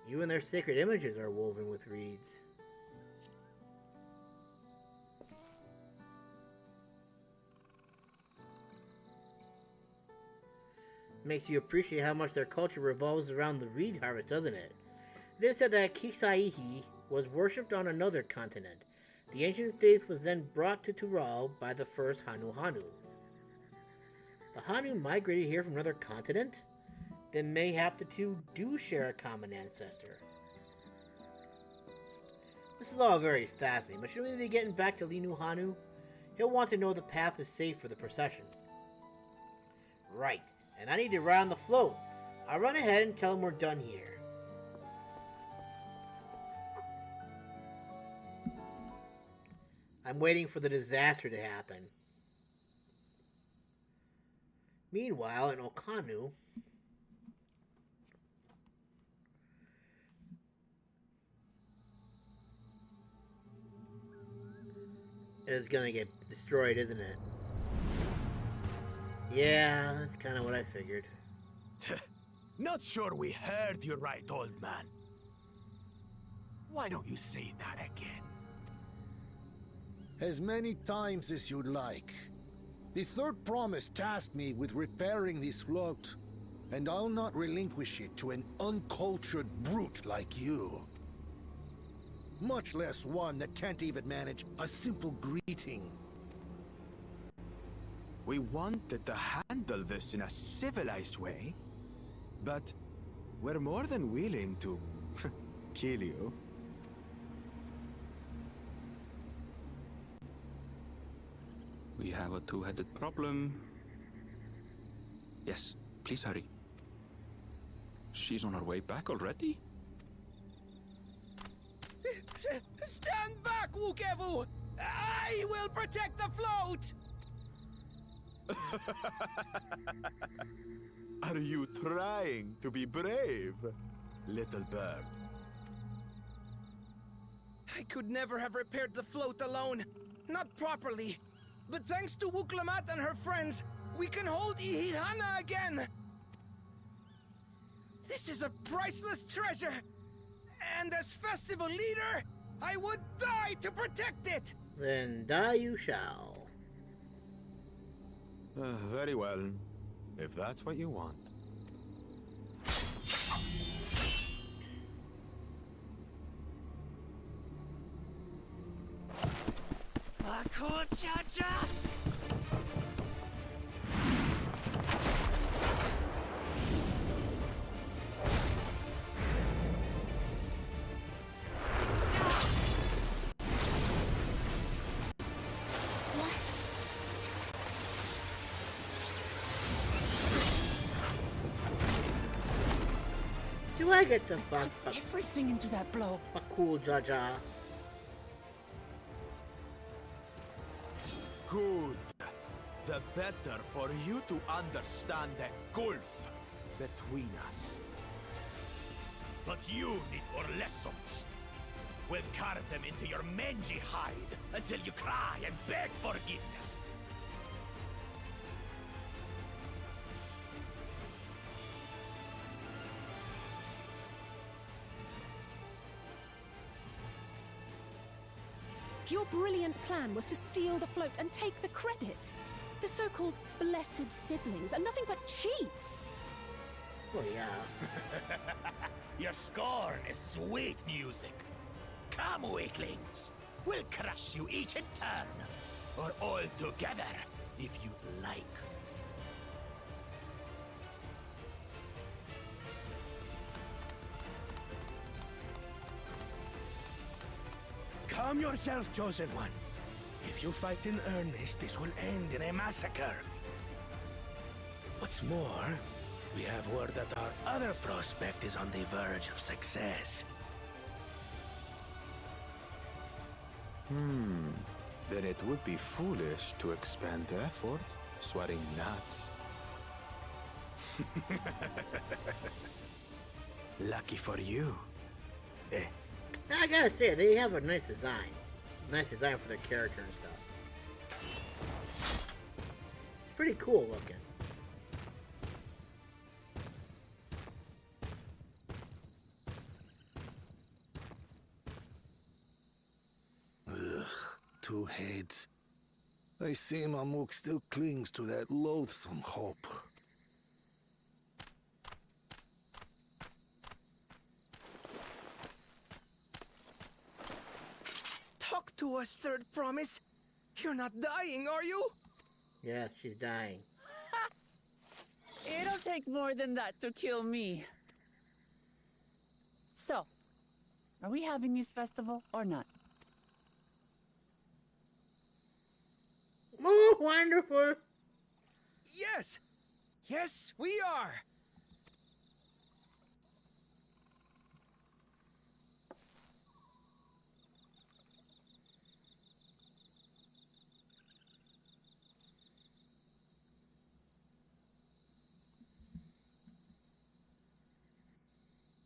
You and their sacred images are woven with reeds. Makes you appreciate how much their culture revolves around the reed harvest, doesn't it? It is said that Kisaihi was worshipped on another continent. The ancient faith was then brought to Tural by the first Hanuhanu. The Hanu migrated here from another continent? Then mayhap the two do share a common ancestor. This is all very fascinating, but shouldn't we be getting back to Linuhanu? He'll want to know the path is safe for the procession. Right. And I need to ride on the float. I'll run ahead and tell him we're done here. I'm waiting for the disaster to happen. Meanwhile, in Okanu, it's gonna get destroyed, isn't it? Yeah, that's kind of what I figured. Not sure we heard you right, old man. Why don't you say that again? As many times as you'd like. The third promise tasked me with repairing this float, and I'll not relinquish it to an uncultured brute like you. Much less one that can't even manage a simple greeting. We wanted to handle this in a civilized way, but we're more than willing to kill you. We have a two-headed problem. Yes, please hurry. She's on her way back already? Stand back, Wukevu! I will protect the float! Are you trying to be brave, little bird? I could never have repaired the float alone. Not properly. But thanks to Wuk Lamat and her friends, we can hold Ihihana again! This is a priceless treasure! And as festival leader, I would die to protect it! Then die you shall. Very well, if that's what you want. Cha-cha! do I get to fuck? Everything into that blow. Fuck cool, Jaja. Good. The better for you to understand the gulf between us. But you need more lessons. We'll carve them into your mangy hide until you cry and beg forgiveness. Your brilliant plan was to steal the float and take the credit. The so-called blessed siblings are nothing but cheats. Oh, yeah. Your scorn is sweet music. Come, weaklings. We'll crush you each in turn. Or all together, if you like. Calm yourself, Chosen One. If you fight in earnest, this will end in a massacre. What's more, we have word that our other prospect is on the verge of success. Then it would be foolish to expend effort sweating nuts. Lucky for you. Eh. I gotta say, they have a nice design. Nice design for their character and stuff. It's pretty cool looking. Ugh, two heads. I see Mamool still clings to that loathsome hope. Talk to us, Third Promise. You're not dying, are you? Yes, she's dying. It'll take more than that to kill me. So, are we having this festival or not? Oh, wonderful! Yes! Yes, we are!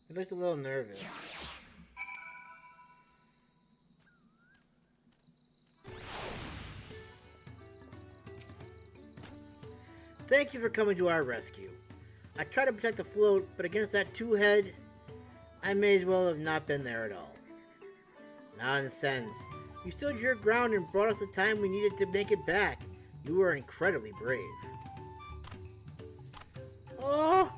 He looks a little nervous. Thank you for coming to our rescue. I tried to protect the float, but against that two-head, I may as well have not been there at all. Nonsense. You stood your ground and brought us the time we needed to make it back. You were incredibly brave. Oh!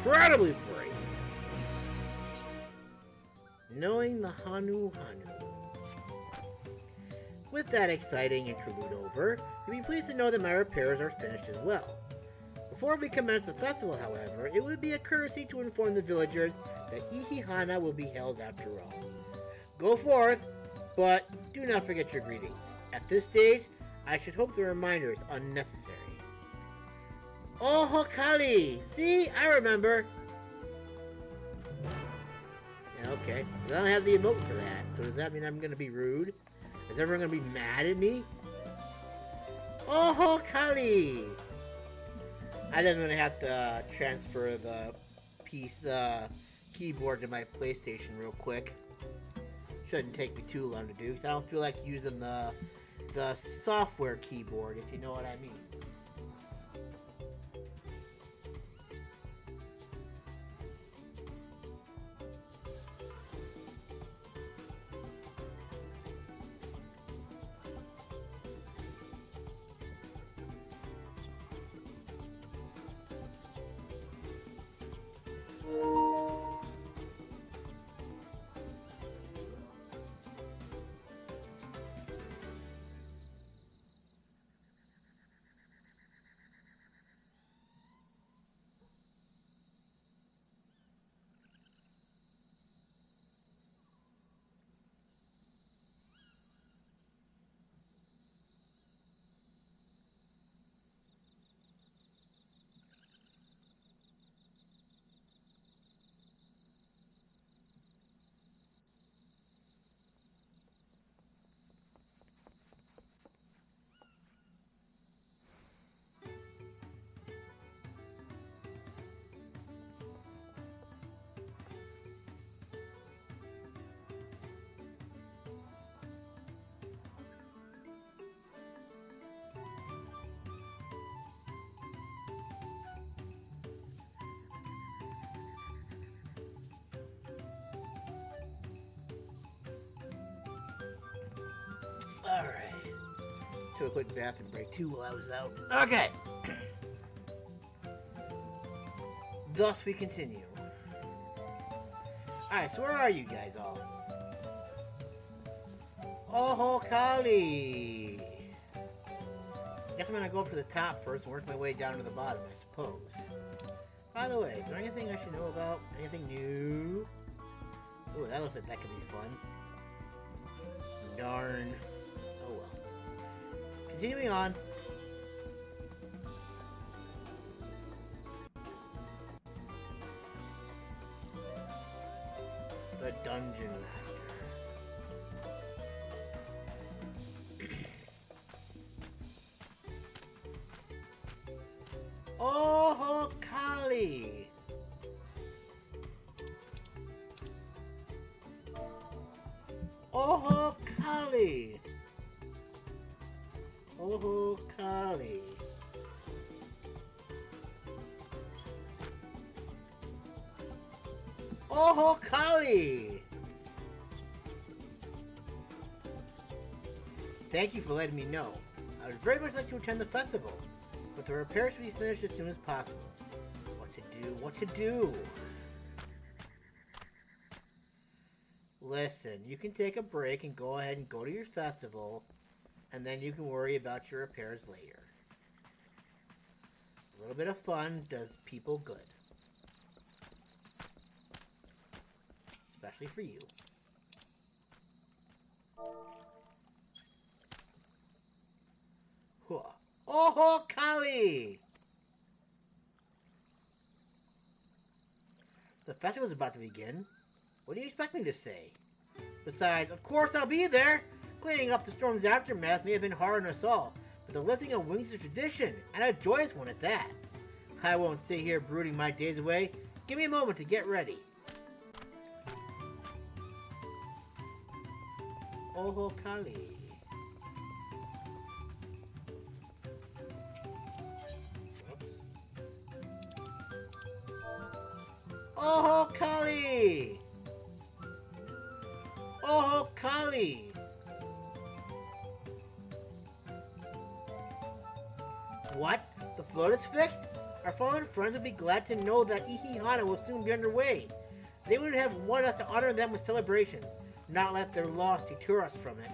Incredibly brave. Knowing the Hanuhanu. With that exciting interlude over, you'll be pleased to know that my repairs are finished as well. Before we commence the festival, however, it would be a courtesy to inform the villagers that Ihihana will be held after all. Go forth, but do not forget your greetings. At this stage, I should hope the reminder is unnecessary. Oh, Hokali! See? I remember! Yeah, okay. But I don't have the emote for that, so does that mean I'm gonna be rude? Is everyone gonna be mad at me? Oh, Hokali! I think I'm gonna have to transfer the keyboard to my PlayStation real quick. Shouldn't take me too long to do, because I don't feel like using the software keyboard, if you know what I mean. took a quick bathroom break too while I was out. Okay. Thus we continue. Alright, so where are you guys all? Oh, Kali! Guess I'm gonna go up to the top first and work my way down to the bottom, I suppose. By the way, is there anything I should know about? Anything new? Ooh, that looks like that could be fun. Darn. Oh well. Continuing on. The Dungeon Master. Oh, Kali! Oh, Kali! Oh, Kali! Oh, Kali! Thank you for letting me know. I would very much like to attend the festival, but the repairs should be finished as soon as possible. What to do? What to do? Listen, you can take a break and go ahead and go to your festival, and then you can worry about your repairs later. A little bit of fun does people good. Especially for you. Oh, Kali! The festival is about to begin. What do you expect me to say? Besides, of course I'll be there! Cleaning up the storm's aftermath may have been hard on us all, but the lifting of wings is a tradition, and a joyous one at that. I won't sit here brooding my days away. Give me a moment to get ready. Oh, Kali. Oh, Kali! Oh, Kali! What? The float is fixed? Our fallen friends would be glad to know that Ihihana will soon be underway. They would have wanted us to honor them with celebration, not let their loss deter us from it.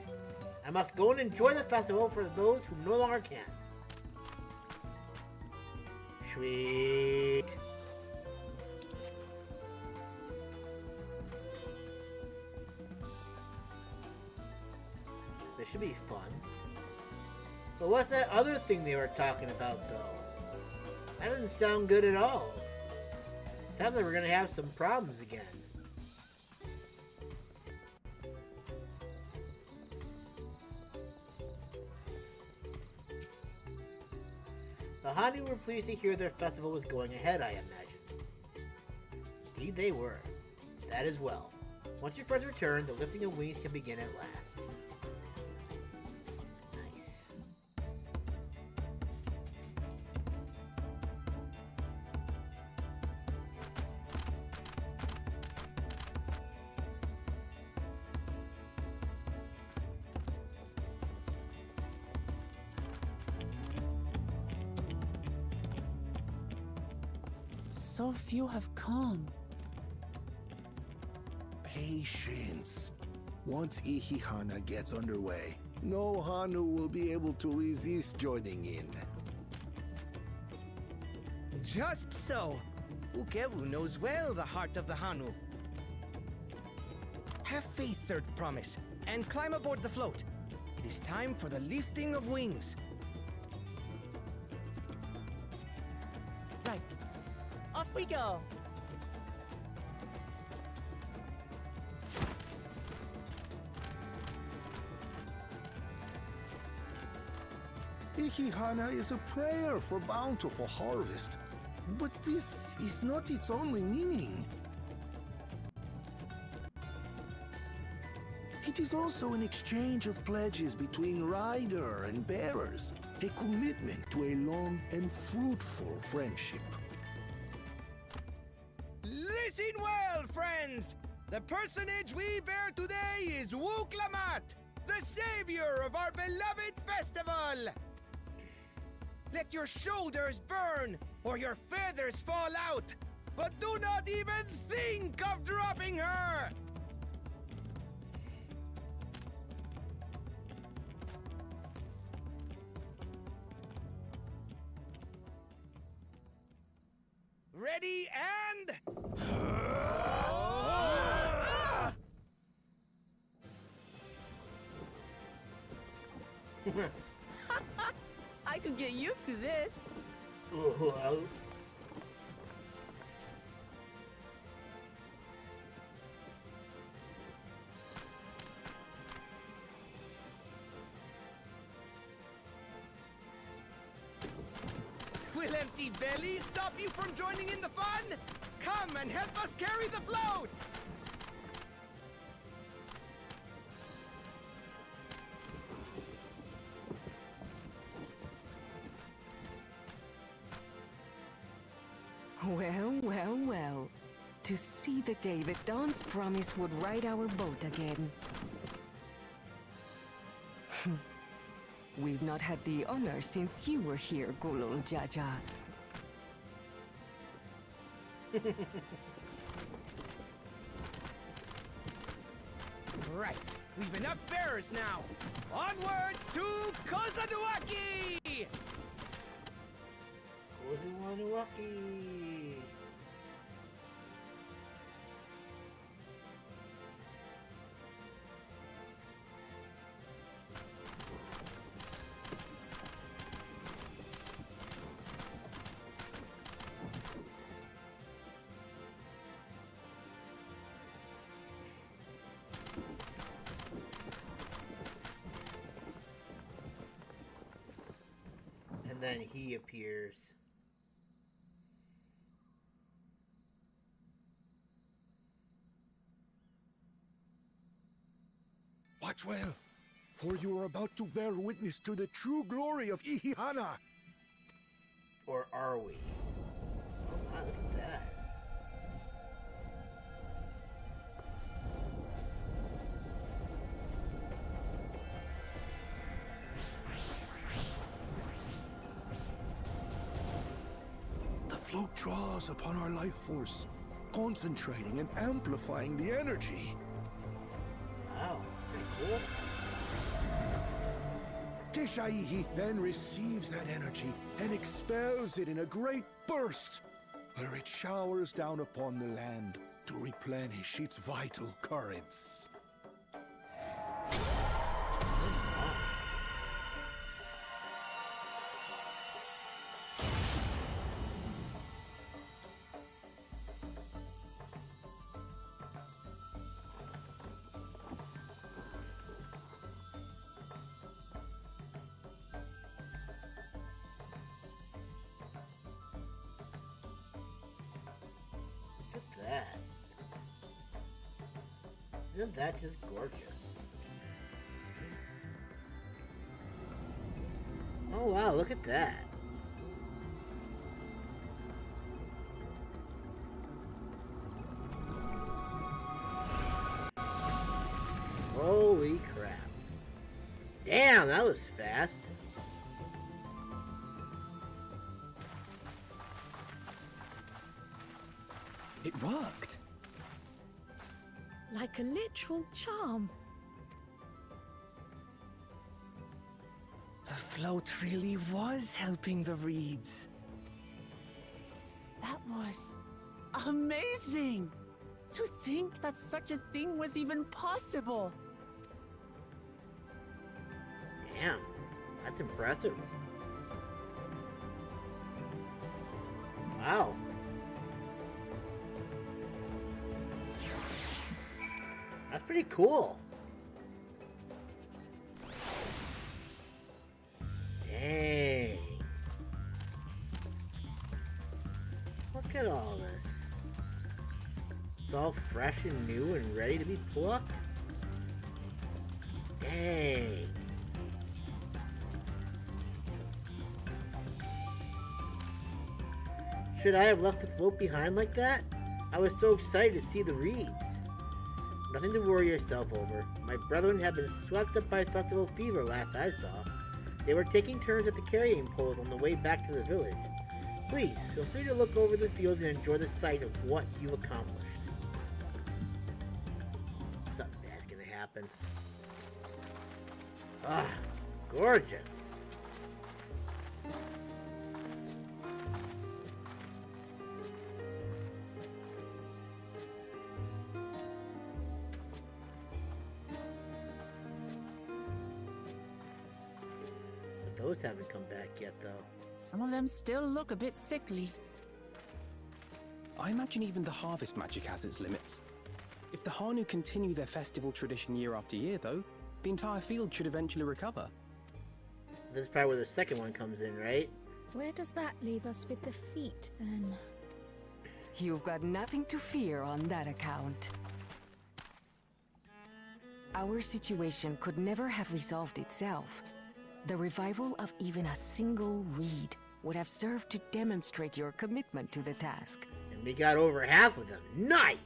I must go and enjoy the festival for those who no longer can. Sweet. This should be fun. But what's that other thing they were talking about, though? That doesn't sound good at all. Sounds like we're gonna have some problems again. The Hanu were pleased to hear their festival was going ahead, I imagine. Indeed they were. That as well. Once your friends return, the lifting of wings can begin at last. So few have come. Patience. Once Ihihana gets underway, no Hanu will be able to resist joining in. Just so. Ukewu knows well the heart of the Hanu. Have faith, Third Promise, and climb aboard the float. It is time for the lifting of wings. Right. Off we go. Ihihana is a prayer for bountiful harvest, but this is not its only meaning. It is also an exchange of pledges between rider and bearers, a commitment to a long and fruitful friendship. Listen well, friends! The personage we bear today is Wuk Lamat, the savior savior of our beloved festival! Let your shoulders burn, or your feathers fall out, but do not even think of dropping her! Ready and... I could get used to this. Will empty bellies stop you from joining in the fun? Come and help us carry the float! Well, well, well. To see the day that Dawn's promise would ride our boat again. We've not had the honor since you were here, Gulul Jaja. Right, we've enough bearers now. Onwards to Kozama'uka! Kozama'uka. And then he appears. Watch well, for you are about to bear witness to the true glory of Ihihana. Or are we? Oh wow, look at that. The float draws upon our life force, concentrating and amplifying the energy. Wow, pretty cool. Keshaihi then receives that energy and expels it in a great burst, where it showers down upon the land to replenish its vital currents. That. Isn't that just gorgeous? Oh wow, look at that. Holy crap. Damn, that was fast. It worked. Like a literal charm. The float really was helping the reeds. That was amazing! To think that such a thing was even possible. Damn, that's impressive. Wow. That's pretty cool. Dang. Look at all this. It's all fresh and new and ready to be plucked. Dang. Should I have left the float behind like that? I was so excited to see the reeds. Nothing to worry yourself over. My brethren have been swept up by festival fever last I saw. They were taking turns at the carrying poles on the way back to the village. Please, feel free to look over the fields and enjoy the sight of what you've accomplished. Something bad's gonna happen. Ah, gorgeous. But those haven't come back yet, though. Some of them still look a bit sickly. I imagine even the harvest magic has its limits. If the Hanu continue their festival tradition year after year, though, the entire field should eventually recover. This is probably where the second one comes in, right? Where does that leave us with the feet, then? You've got nothing to fear on that account. Our situation could never have resolved itself. The revival of even a single reed would have served to demonstrate your commitment to the task. And we got over half of them. Nice!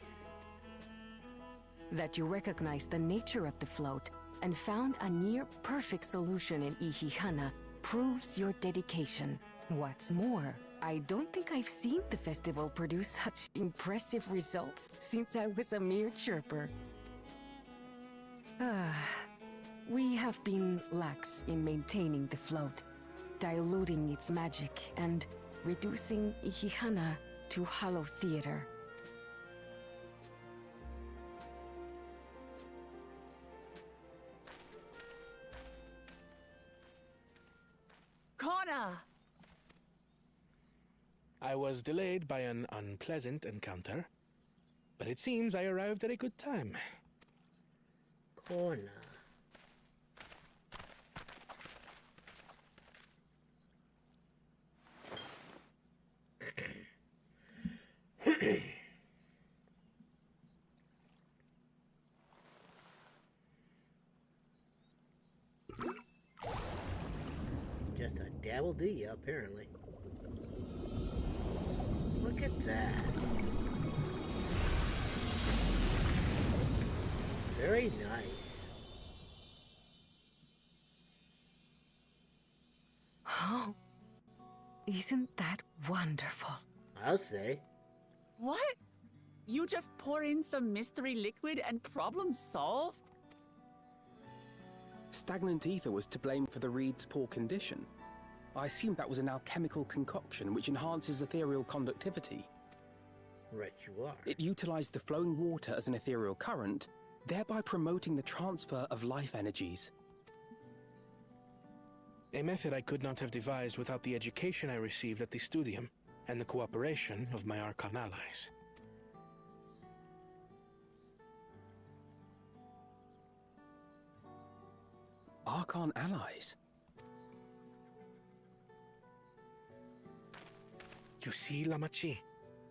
That you recognize the nature of the float and found a near-perfect solution in Ihihana proves your dedication. What's more, I don't think I've seen the festival produce such impressive results since I was a mere chirper. We have been lax in maintaining the float, diluting its magic and reducing Ihihana to hollow theater. Connor! I was delayed by an unpleasant encounter, but it seems I arrived at a good time. Corner. Just a dabble do ya, apparently. Look at that. Very nice. Oh, isn't that wonderful? I'll say. What? You just pour in some mystery liquid and problem solved? Stagnant ether was to blame for the reed's poor condition. I assumed that was an alchemical concoction which enhances ethereal conductivity. Right you are. It utilized the flowing water as an ethereal current, thereby promoting the transfer of life energies. A method I could not have devised without the education I received at the studium and the cooperation of my Archon allies. Archon allies? You see, Lamachi,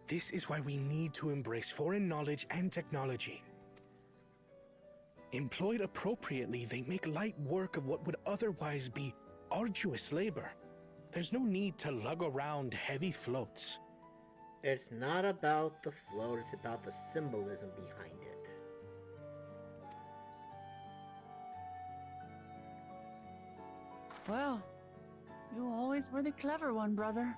this is why we need to embrace foreign knowledge and technology. Employed appropriately, they make light work of what would otherwise be arduous labor. There's no need to lug around heavy floats. It's not about the float, it's about the symbolism behind it. Well, you always were the clever one, brother.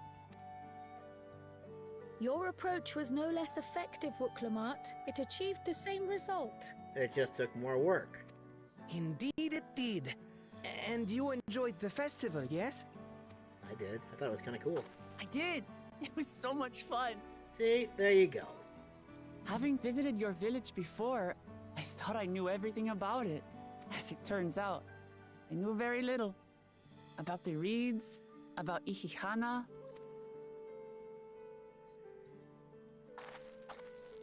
Your approach was no less effective, Wuk Lamat. It achieved the same result. It just took more work. Indeed it did. And you enjoyed the festival, yes? I did. I thought it was kind of cool. I did. It was so much fun. See, there you go. Having visited your village before, I thought I knew everything about it. As it turns out, I knew very little. About the reeds, about Ihihana.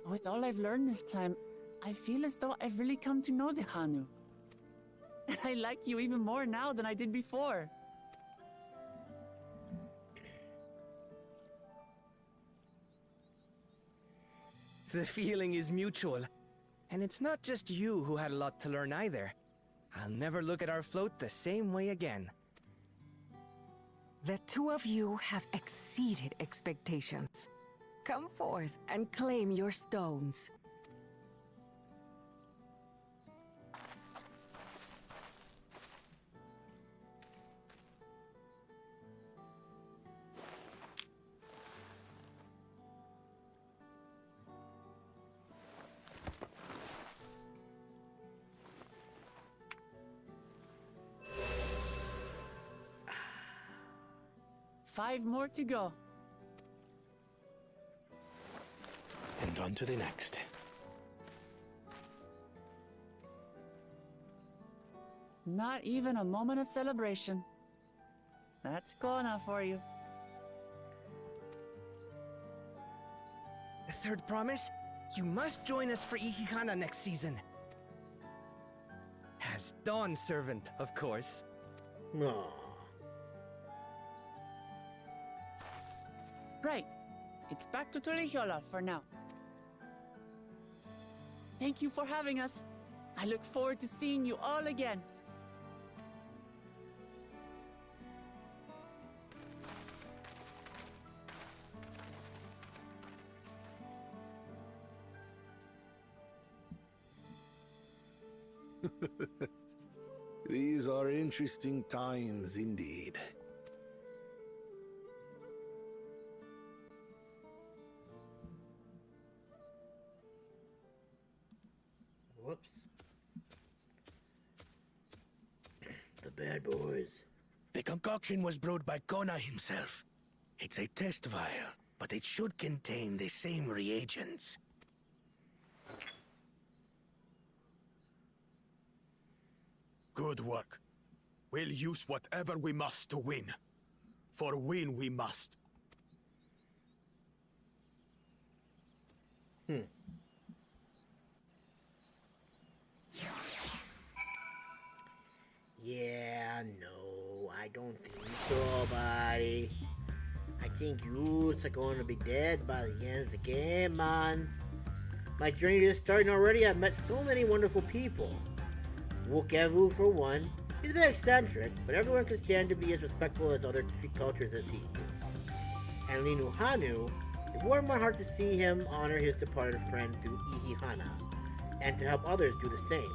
With all I've learned this time, I feel as though I've really come to know the Hanu. And I like you even more now than I did before. The feeling is mutual. And it's not just you who had a lot to learn either. I'll never look at our float the same way again. The two of you have exceeded expectations. Come forth and claim your stones. 5 more to go. And on to the next. Not even a moment of celebration. That's Kona for you. The third promise? You must join us for Ihuykatumu next season. As Dawn servant, of course. Aww. Right. It's back to Tulihiola for now. Thank you for having us. I look forward to seeing you all again. These are interesting times indeed. Whoops. The bad boys. The concoction was brewed by Kona himself. It's a test vial, but it should contain the same reagents. Good work. We'll use whatever we must to win. For win we must. Yeah, no, I don't think so, buddy. I think you are going to be dead by the end of the game, man. My journey is starting already. I've met so many wonderful people. Wukevu, for one. He's a bit eccentric, but everyone can stand to be as respectful as other cultures as he is. And Linuhanu, it warmed my heart to see him honor his departed friend through Ihihana, and to help others do the same.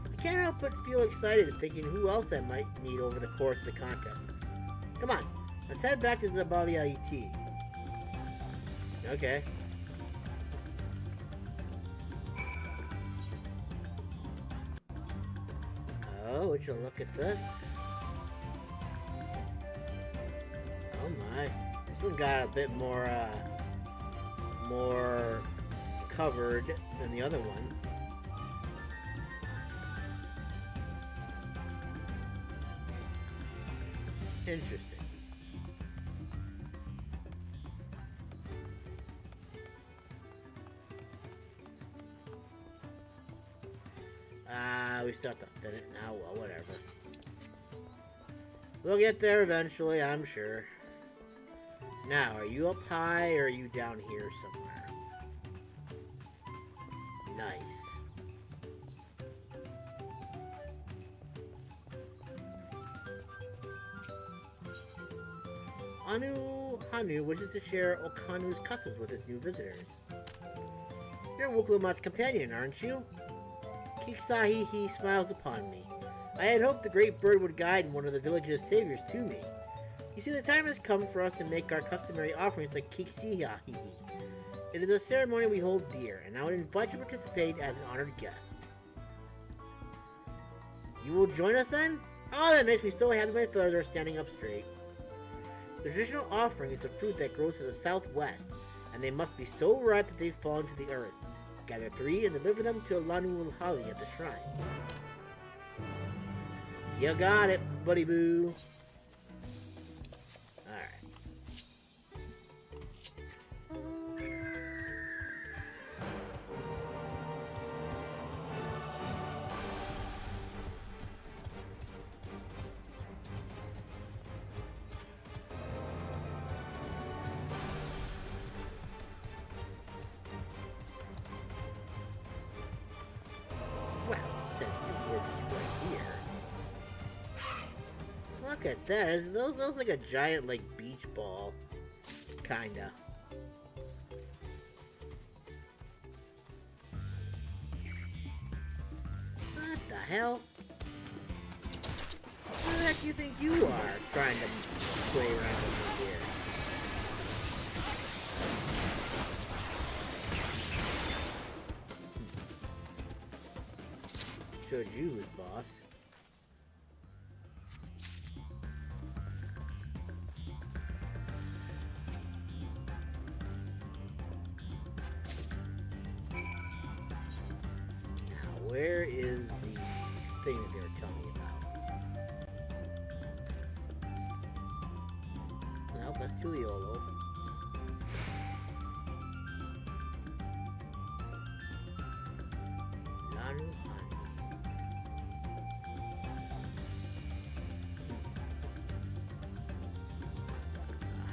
I can't help but feel excited thinking who else I might meet over the course of the contest. Come on, let's head back to Zabaliaiti. Okay. Oh, would you look at this? Oh my. This one got a bit more covered than the other one. Interesting. We still have to thin it now. Well, whatever. We'll get there eventually, I'm sure. Now, are you up high or are you down here somewhere? Nice. Hanu wishes to share Okanu's customs with his new visitors. You're Wuk Lamat's companion, aren't you? Kiksahihi smiles upon me. I had hoped the great bird would guide one of the village's saviors to me. You see, the time has come for us to make our customary offerings like Kiksihahihi. It is a ceremony we hold dear, and I would invite you to participate as an honored guest. You will join us then? Oh, that makes me so happy my feathers are standing up straight. The traditional offering is a fruit that grows to the southwest, and they must be so ripe that they fall into the earth. Gather 3 and deliver them to Alanu Ulhali at the shrine. You got it, buddy boo. Look at that. Those looks like a giant, like, beach ball. Kinda. What the hell? Who the heck do you think you are trying to play around over here? Showed you who's boss. where is the thing that they were telling me about? Well, that's Tuliolo.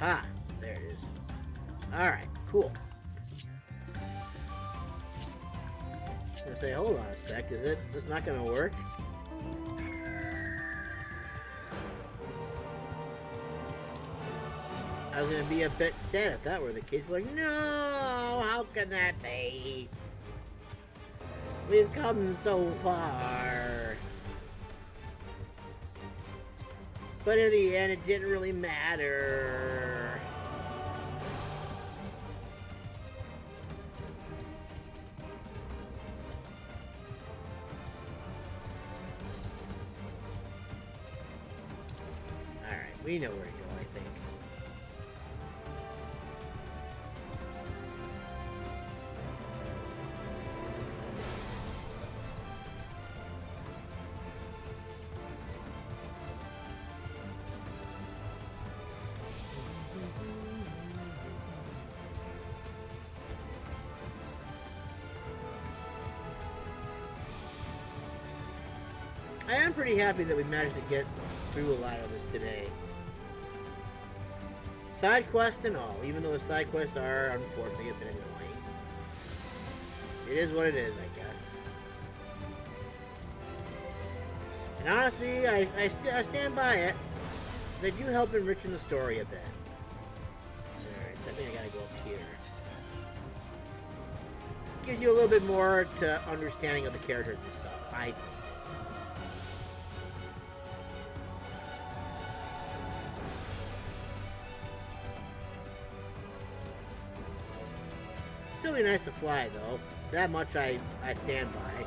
Aha! There it is. Alright, cool. I'm gonna say, hold on a sec, is this not gonna work? I was gonna be a bit sad if that were the case. Like, no, how can that be? We've come so far. But in the end, it didn't really matter. Alright, we know where to go, I think. I am pretty happy that we managed to get through a lot of this today. Side quests and all, even though the side quests are unfortunately a bit annoying. It is what it is, I guess. And honestly, I stand by it. They do help enriching the story a bit. Alright, so I think I gotta go up here. Gives you a little bit more to understanding of the characters and stuff, I think. Still be nice to fly, though. That much I stand by.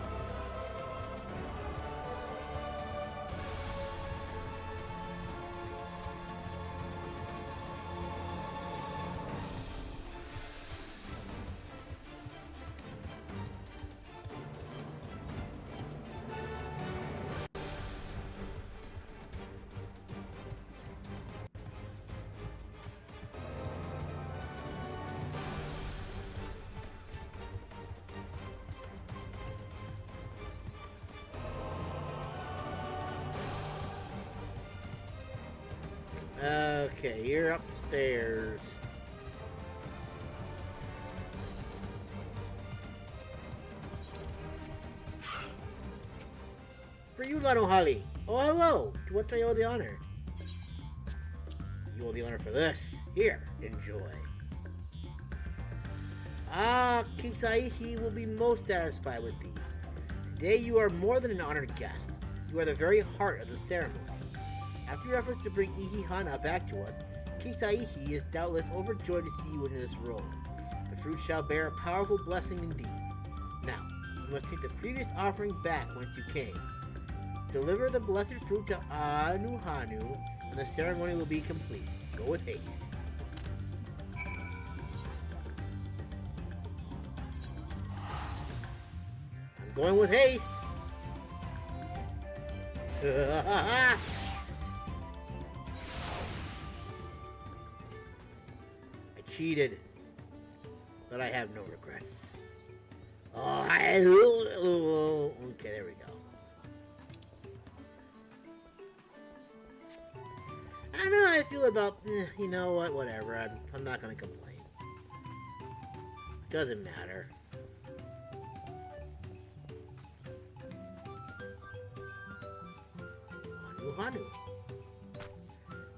Okay, you're upstairs. For you, Lanuhali. Oh, hello. To what do I owe the honor? You owe the honor for this. Here, enjoy. Ah, Kisaihi will be most satisfied with these. Today you are more than an honored guest. You are the very heart of the ceremony. After your efforts to bring Ihihana back to us, Kisaihi is doubtless overjoyed to see you in this role. The fruit shall bear a powerful blessing indeed. Now, you must take the previous offering back whence you came. Deliver the blessed fruit to Hanuhanu, and the ceremony will be complete. Go with haste. I'm going with haste. Cheated, but I have no regrets. Okay, there we go. I don't know how I feel about, you know what, whatever, I'm not gonna complain. Doesn't matter. Hanuhanu.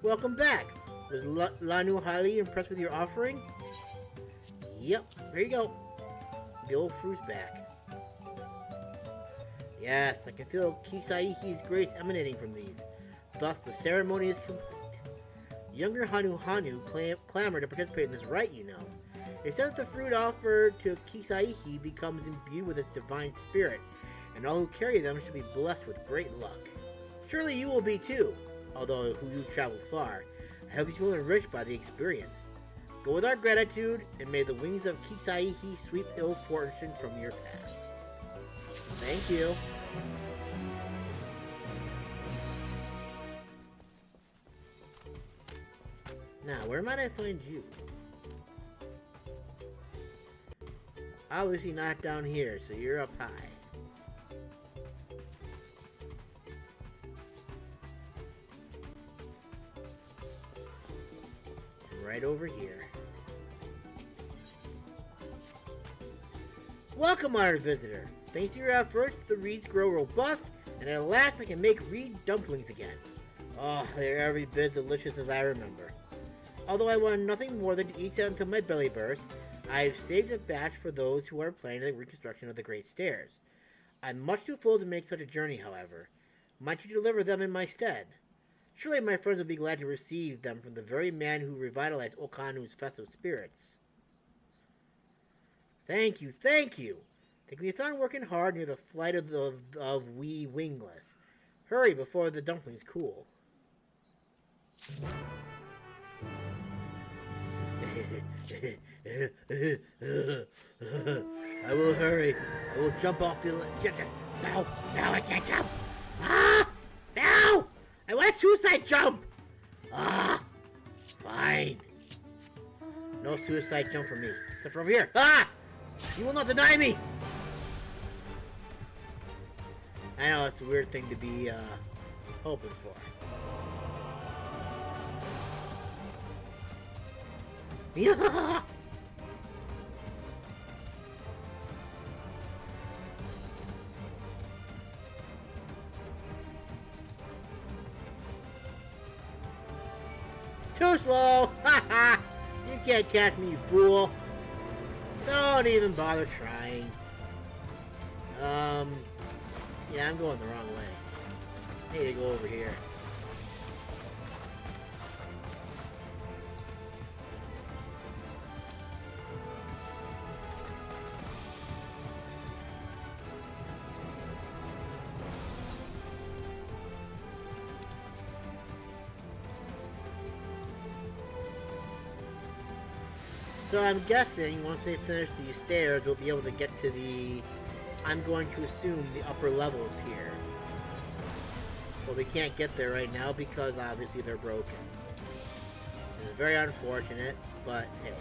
Welcome back. Was Lanuhali impressed with your offering? Yep, there you go. The old fruit's back. Yes, I can feel Kisaihi's grace emanating from these. Thus, the ceremony is complete. Younger Hanuhanu clamor to participate in this rite, you know. It says that the fruit offered to Kisaihi becomes imbued with its divine spirit, and all who carry them should be blessed with great luck. Surely you will be too, although you traveled far. I hope you feel enriched by the experience. Go with our gratitude, and may the wings of Kisaihi sweep ill fortune from your path. Thank you. Now, where might I find you? Obviously not down here, so you're up high. Right over here. Welcome, honored visitor. Thanks to your efforts, the reeds grow robust, and at last I can make reed dumplings again. Oh, they're every bit delicious as I remember. Although I want nothing more than to eat them until my belly bursts, I've saved a batch for those who are planning the reconstruction of the Great Stairs. I'm much too full to make such a journey, however. Might you deliver them in my stead? Surely my friends will be glad to receive them from the very man who revitalized Okanu's festive spirits. Thank you, thank you! They can be found working hard near the flight of wee wingless. Hurry before the dumplings cool. I will hurry. I will jump off the... No, I can't jump! Ah! No! I want a suicide jump! Ah! Fine. No suicide jump for me. Except for over here. Ah! You will not deny me! I know, it's a weird thing to be, hoping for. Yeah! Too slow! Ha ha! You can't catch me, you fool! Don't even bother trying. Yeah, I'm going the wrong way. I need to go over here. So I'm guessing once they finish these stairs, we'll be able to get to the... I'm going to assume the upper levels here. But we can't get there right now because obviously they're broken. It's very unfortunate, but hey.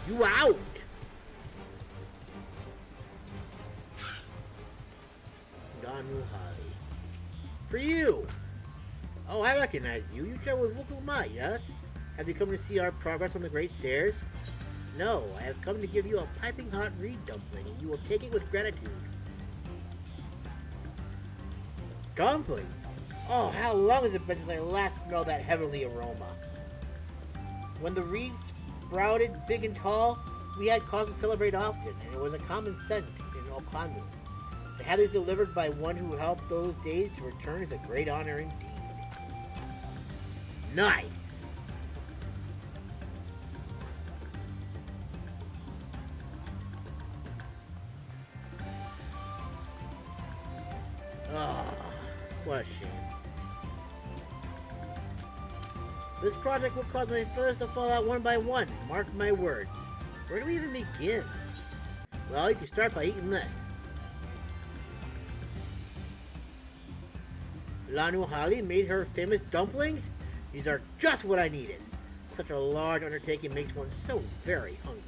You out! Hanuhanu. For you! Oh, I recognize you. You travel with Wuk Lamat, yes? Have you come to see our progress on the Great Stairs? No, I have come to give you a piping hot reed dumpling, and you will take it with gratitude. Dumplings? Oh, how long has it been since I last smelled that heavenly aroma? When the reeds sprouted big and tall, we had cause to celebrate often, and it was a common scent in Okanu. To have these delivered by one who helped those days to return is a great honor indeed. Nice! Ah, what a shame. This project will cause my feathers to fall out one by one. Mark my words. Where do we even begin? Well, you can start by eating this. Lanuhali made her famous dumplings? These are just what I needed. Such a large undertaking makes one so very hungry.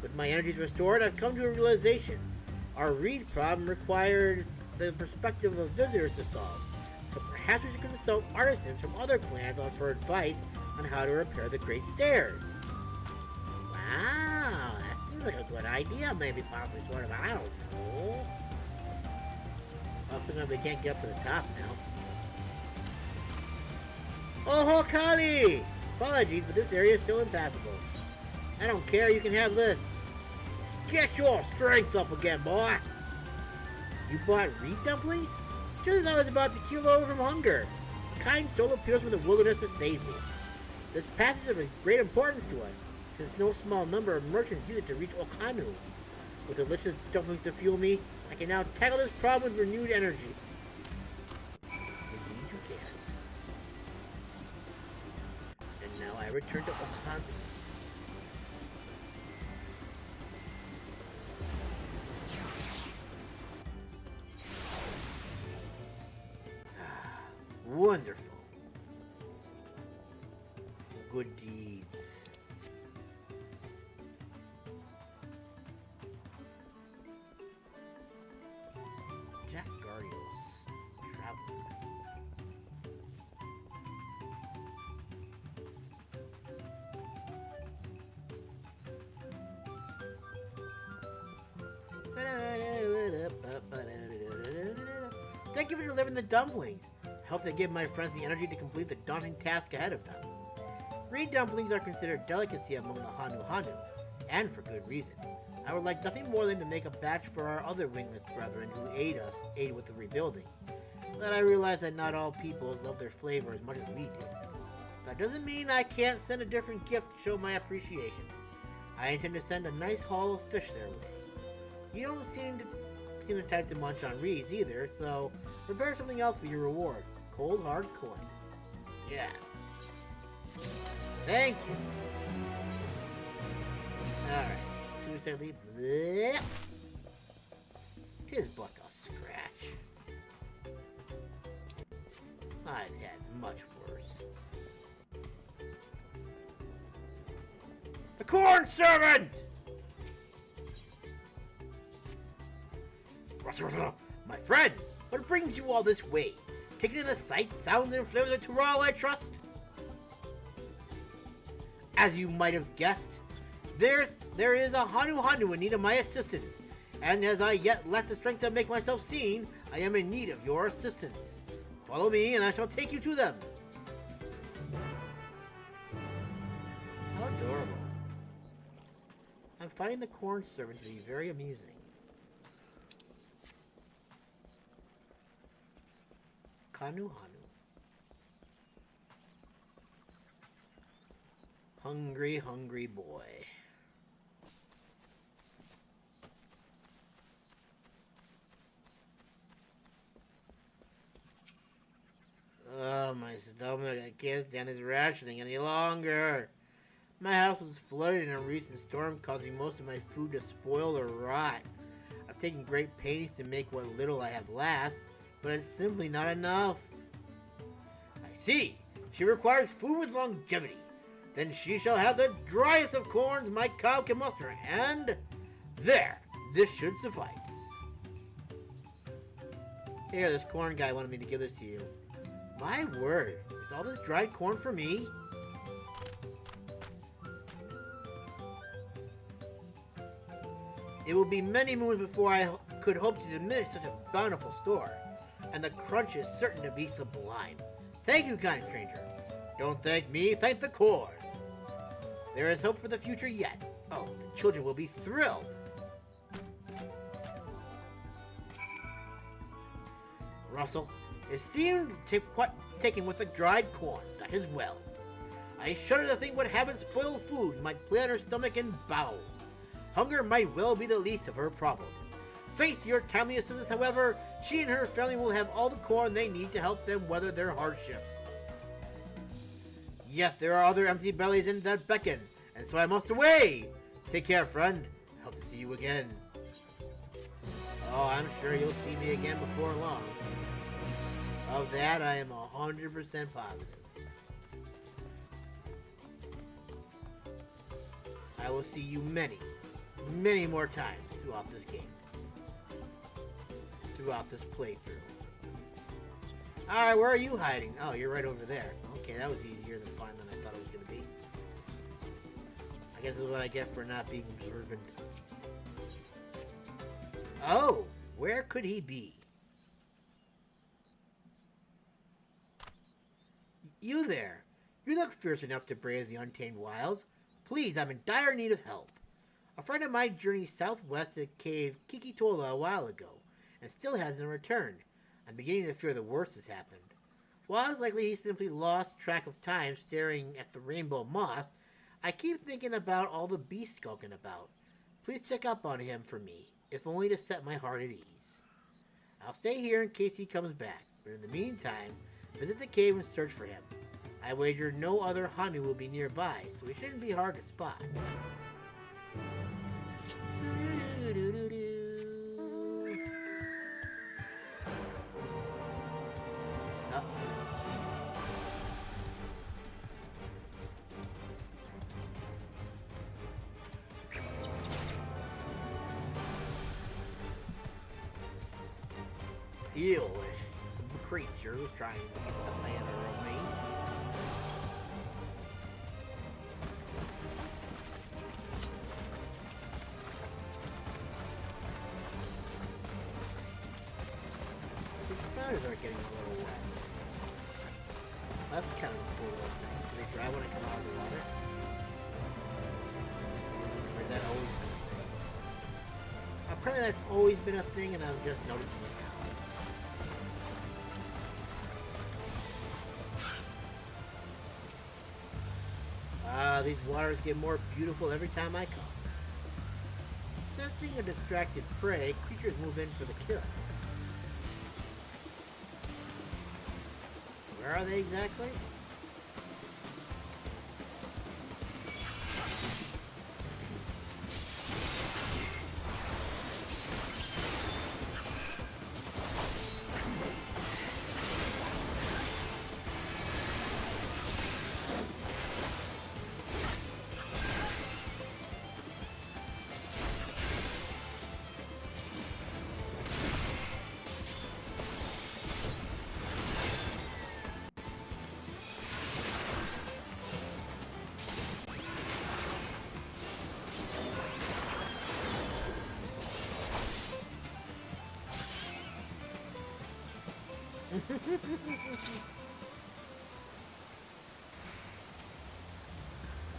With my energies restored, I've come to a realization. Our reed problem requires the perspective of visitors to solve. So perhaps we should consult artisans from other clans for advice on how to repair the Great Stairs. Wow, that seems like a good idea. Maybe possibly sort of, I don't know. Well, they can't get up to the top now. Oh, Kali! Apologies, but this area is still impassable. I don't care, you can have this. Get your strength up again, boy. You bought reed dumplings? Just as I was about to keel over from hunger. A kind soul appears from the wilderness to save me. This passage is of great importance to us, since no small number of merchants use it to reach Okanu. With delicious dumplings to fuel me, I can now tackle this problem with renewed energy. Indeed you can. And now I return to Okanu. Wonderful. Good deeds. Jack Gardios, Traveler. Thank you for delivering the dumplings. I hope they give my friends the energy to complete the daunting task ahead of them. Reed dumplings are considered delicacy among the Hanuhanu, and for good reason. I would like nothing more than to make a batch for our other wingless brethren who aid with the rebuilding. But I realize that not all peoples love their flavor as much as we do. That doesn't mean I can't send a different gift to show my appreciation. I intend to send a nice haul of fish their way. You don't seem the type to munch on reeds either, so prepare something else for your reward. Cold hard coin. Yes. Thank you. Alright. Suicide leap. Blech. Tis but a scratch. I've had much worse. The corn servant! My friend, what brings you all this way? Taking in the sights, sounds, and flavors of Tural, I trust? As you might have guessed, there is a Hanuhanu in need of my assistance, and as I yet lack the strength to make myself seen, I am in need of your assistance. Follow me, and I shall take you to them. How adorable. I'm finding the corn servant to be very amusing. Hanuhanu. Hungry, hungry boy. Oh, my stomach. I can't stand this rationing any longer. My house was flooded in a recent storm, causing most of my food to spoil or rot. I've taken great pains to make what little I have last, but it's simply not enough. I see. She requires food with longevity. Then she shall have the driest of corns my cow can muster, and there, this should suffice. Here, this corn guy wanted me to give this to you. My word, is all this dried corn for me? It will be many moons before I could hope to diminish such a bountiful store, and the crunch is certain to be sublime. Thank you, kind stranger. Don't thank me, thank the corn. There is hope for the future yet. Oh, the children will be thrilled. Russell, it seemed quite taken with the dried corn. That is well. I shudder to think what habit spoiled food might play on her stomach and bowels. Hunger might well be the least of her problems. Thanks to your timely assistance, however, she and her family will have all the corn they need to help them weather their hardships. Yes, there are other empty bellies in that beckon, and so I must away. Take care, friend. I hope to see you again. Oh, I'm sure you'll see me again before long. Of that, I am 100% positive. I will see you many, many more times throughout this game. Throughout this playthrough. Alright, where are you hiding? Oh, you're right over there. Okay, that was easier to find than I thought it was going to be. I guess this is what I get for not being observant. Oh, where could he be? You there. You look fierce enough to brave the untamed wilds. Please, I'm in dire need of help. A friend of mine journeyed southwest to Cave Kikitola a while ago, and still hasn't returned. I'm beginning to fear the worst has happened. While it's likely he simply lost track of time staring at the rainbow moss, I keep thinking about all the beasts skulking about. Please check up on him for me, if only to set my heart at ease. I'll stay here in case he comes back, but in the meantime, visit the cave and search for him. I wager no other Hanu will be nearby, so he shouldn't be hard to spot. Foolish creature who's trying to get the better of me. The spiders are getting a little wet. That's kind of a cool little thing. Do they dry when they come out of the water? Or has that always been a thing? Apparently that's always been a thing and I'm just noticing it now. These waters get more beautiful every time I come. Sensing a distracted prey, creatures move in for the kill. Where are they exactly?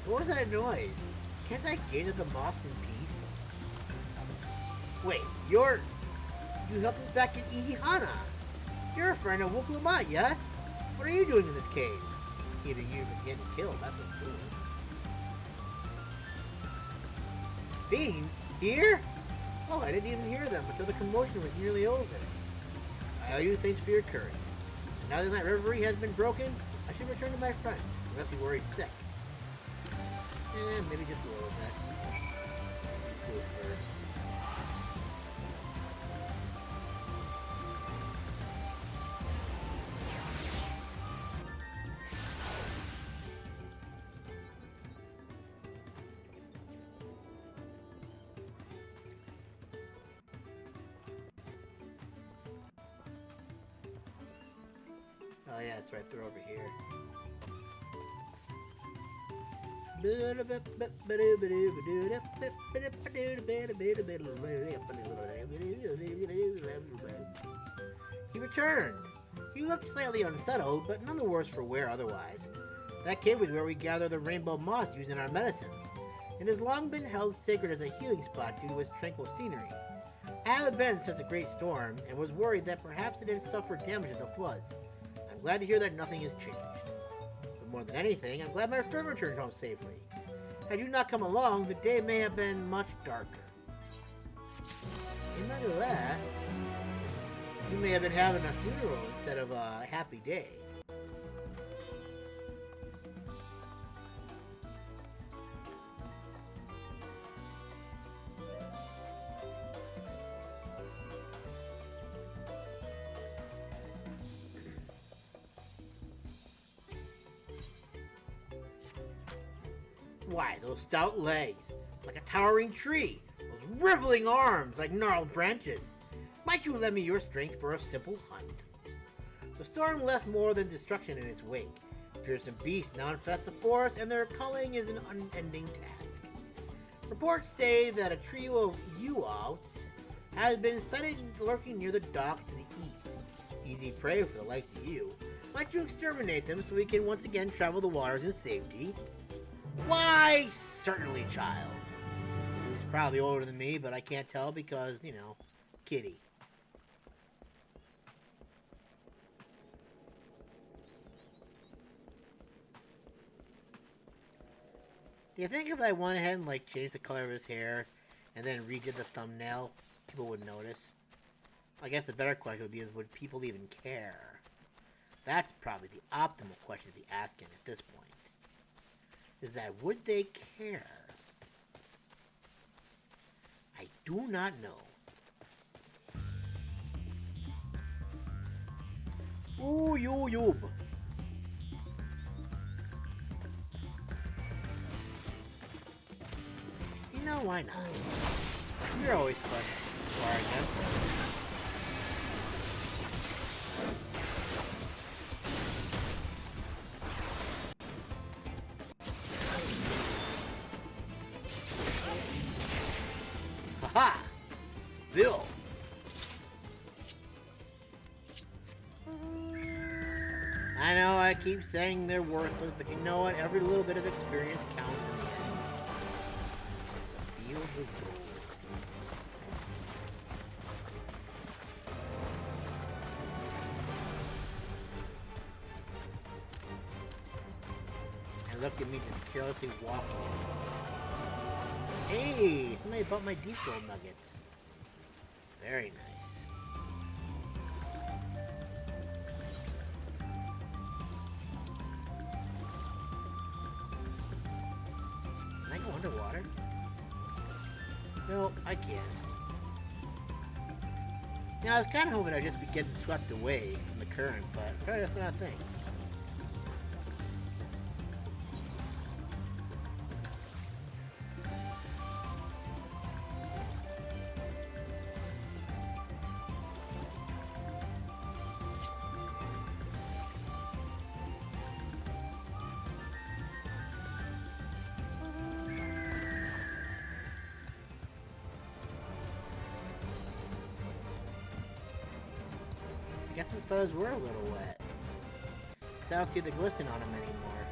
What was that noise? Can't I gain the moss in peace? Wait, you helped us back in Ihana. You're a friend of Wuk Lamat, yes? What are you doing in this cave? Keeping you from getting killed, that's what's cool. Fiends? Here? Oh, I didn't even hear them until the commotion was nearly over. I owe you thanks for your courage. Now that that reverie has been broken, I should return to my friend, unless he worried sick. Maybe just a little bit. Cool bird. Oh yeah, it's right there over here. He returned. He looked slightly unsettled, but none the worse for wear otherwise. That cave was where we gather the rainbow moss used in our medicines, and has long been held sacred as a healing spot due to its tranquil scenery. I haven't been since a great storm, and was worried that perhaps it had suffered damage in the floods. I'm glad to hear that nothing has changed. But more than anything, I'm glad my friend returned home safely. Had you not come along, the day may have been much darker. And none of that, you may have been having a funeral instead of a happy day. Why, those stout legs, like a towering tree, those rippling arms like gnarled branches. Might you lend me your strength for a simple hunt? The storm left more than destruction in its wake. Fearsome beasts now infest the forest, and their culling is an unending task. Reports say that a trio of Yuauts has been sighted lurking near the docks to the east. Easy prey for the likes of you. Might you exterminate them so we can once again travel the waters in safety? Why, certainly, child. He's probably older than me, but I can't tell because, you know, kitty. Do you think if I went ahead and, like, changed the color of his hair and then redid the thumbnail, people would notice? I guess the better question would be, would people even care? That's probably the optimal question to be asking at this point. Is that, would they care? I do not know. Ooh, yo. You know, why not? You're always fun to spar against. Haha! Bill! I know I keep saying they're worthless, but you know what? Every little bit of experience counts in the end. Fields of gold. And look at me just carelessly walking. Hey, somebody bought my deep gold nuggets. Very nice. Can I go underwater? No, I can't. Now, I was kind of hoping I'd just be getting swept away from the current, but apparently that's not a thing. I guess his feathers were a little wet. 'Cause I don't see the glisten on him anymore.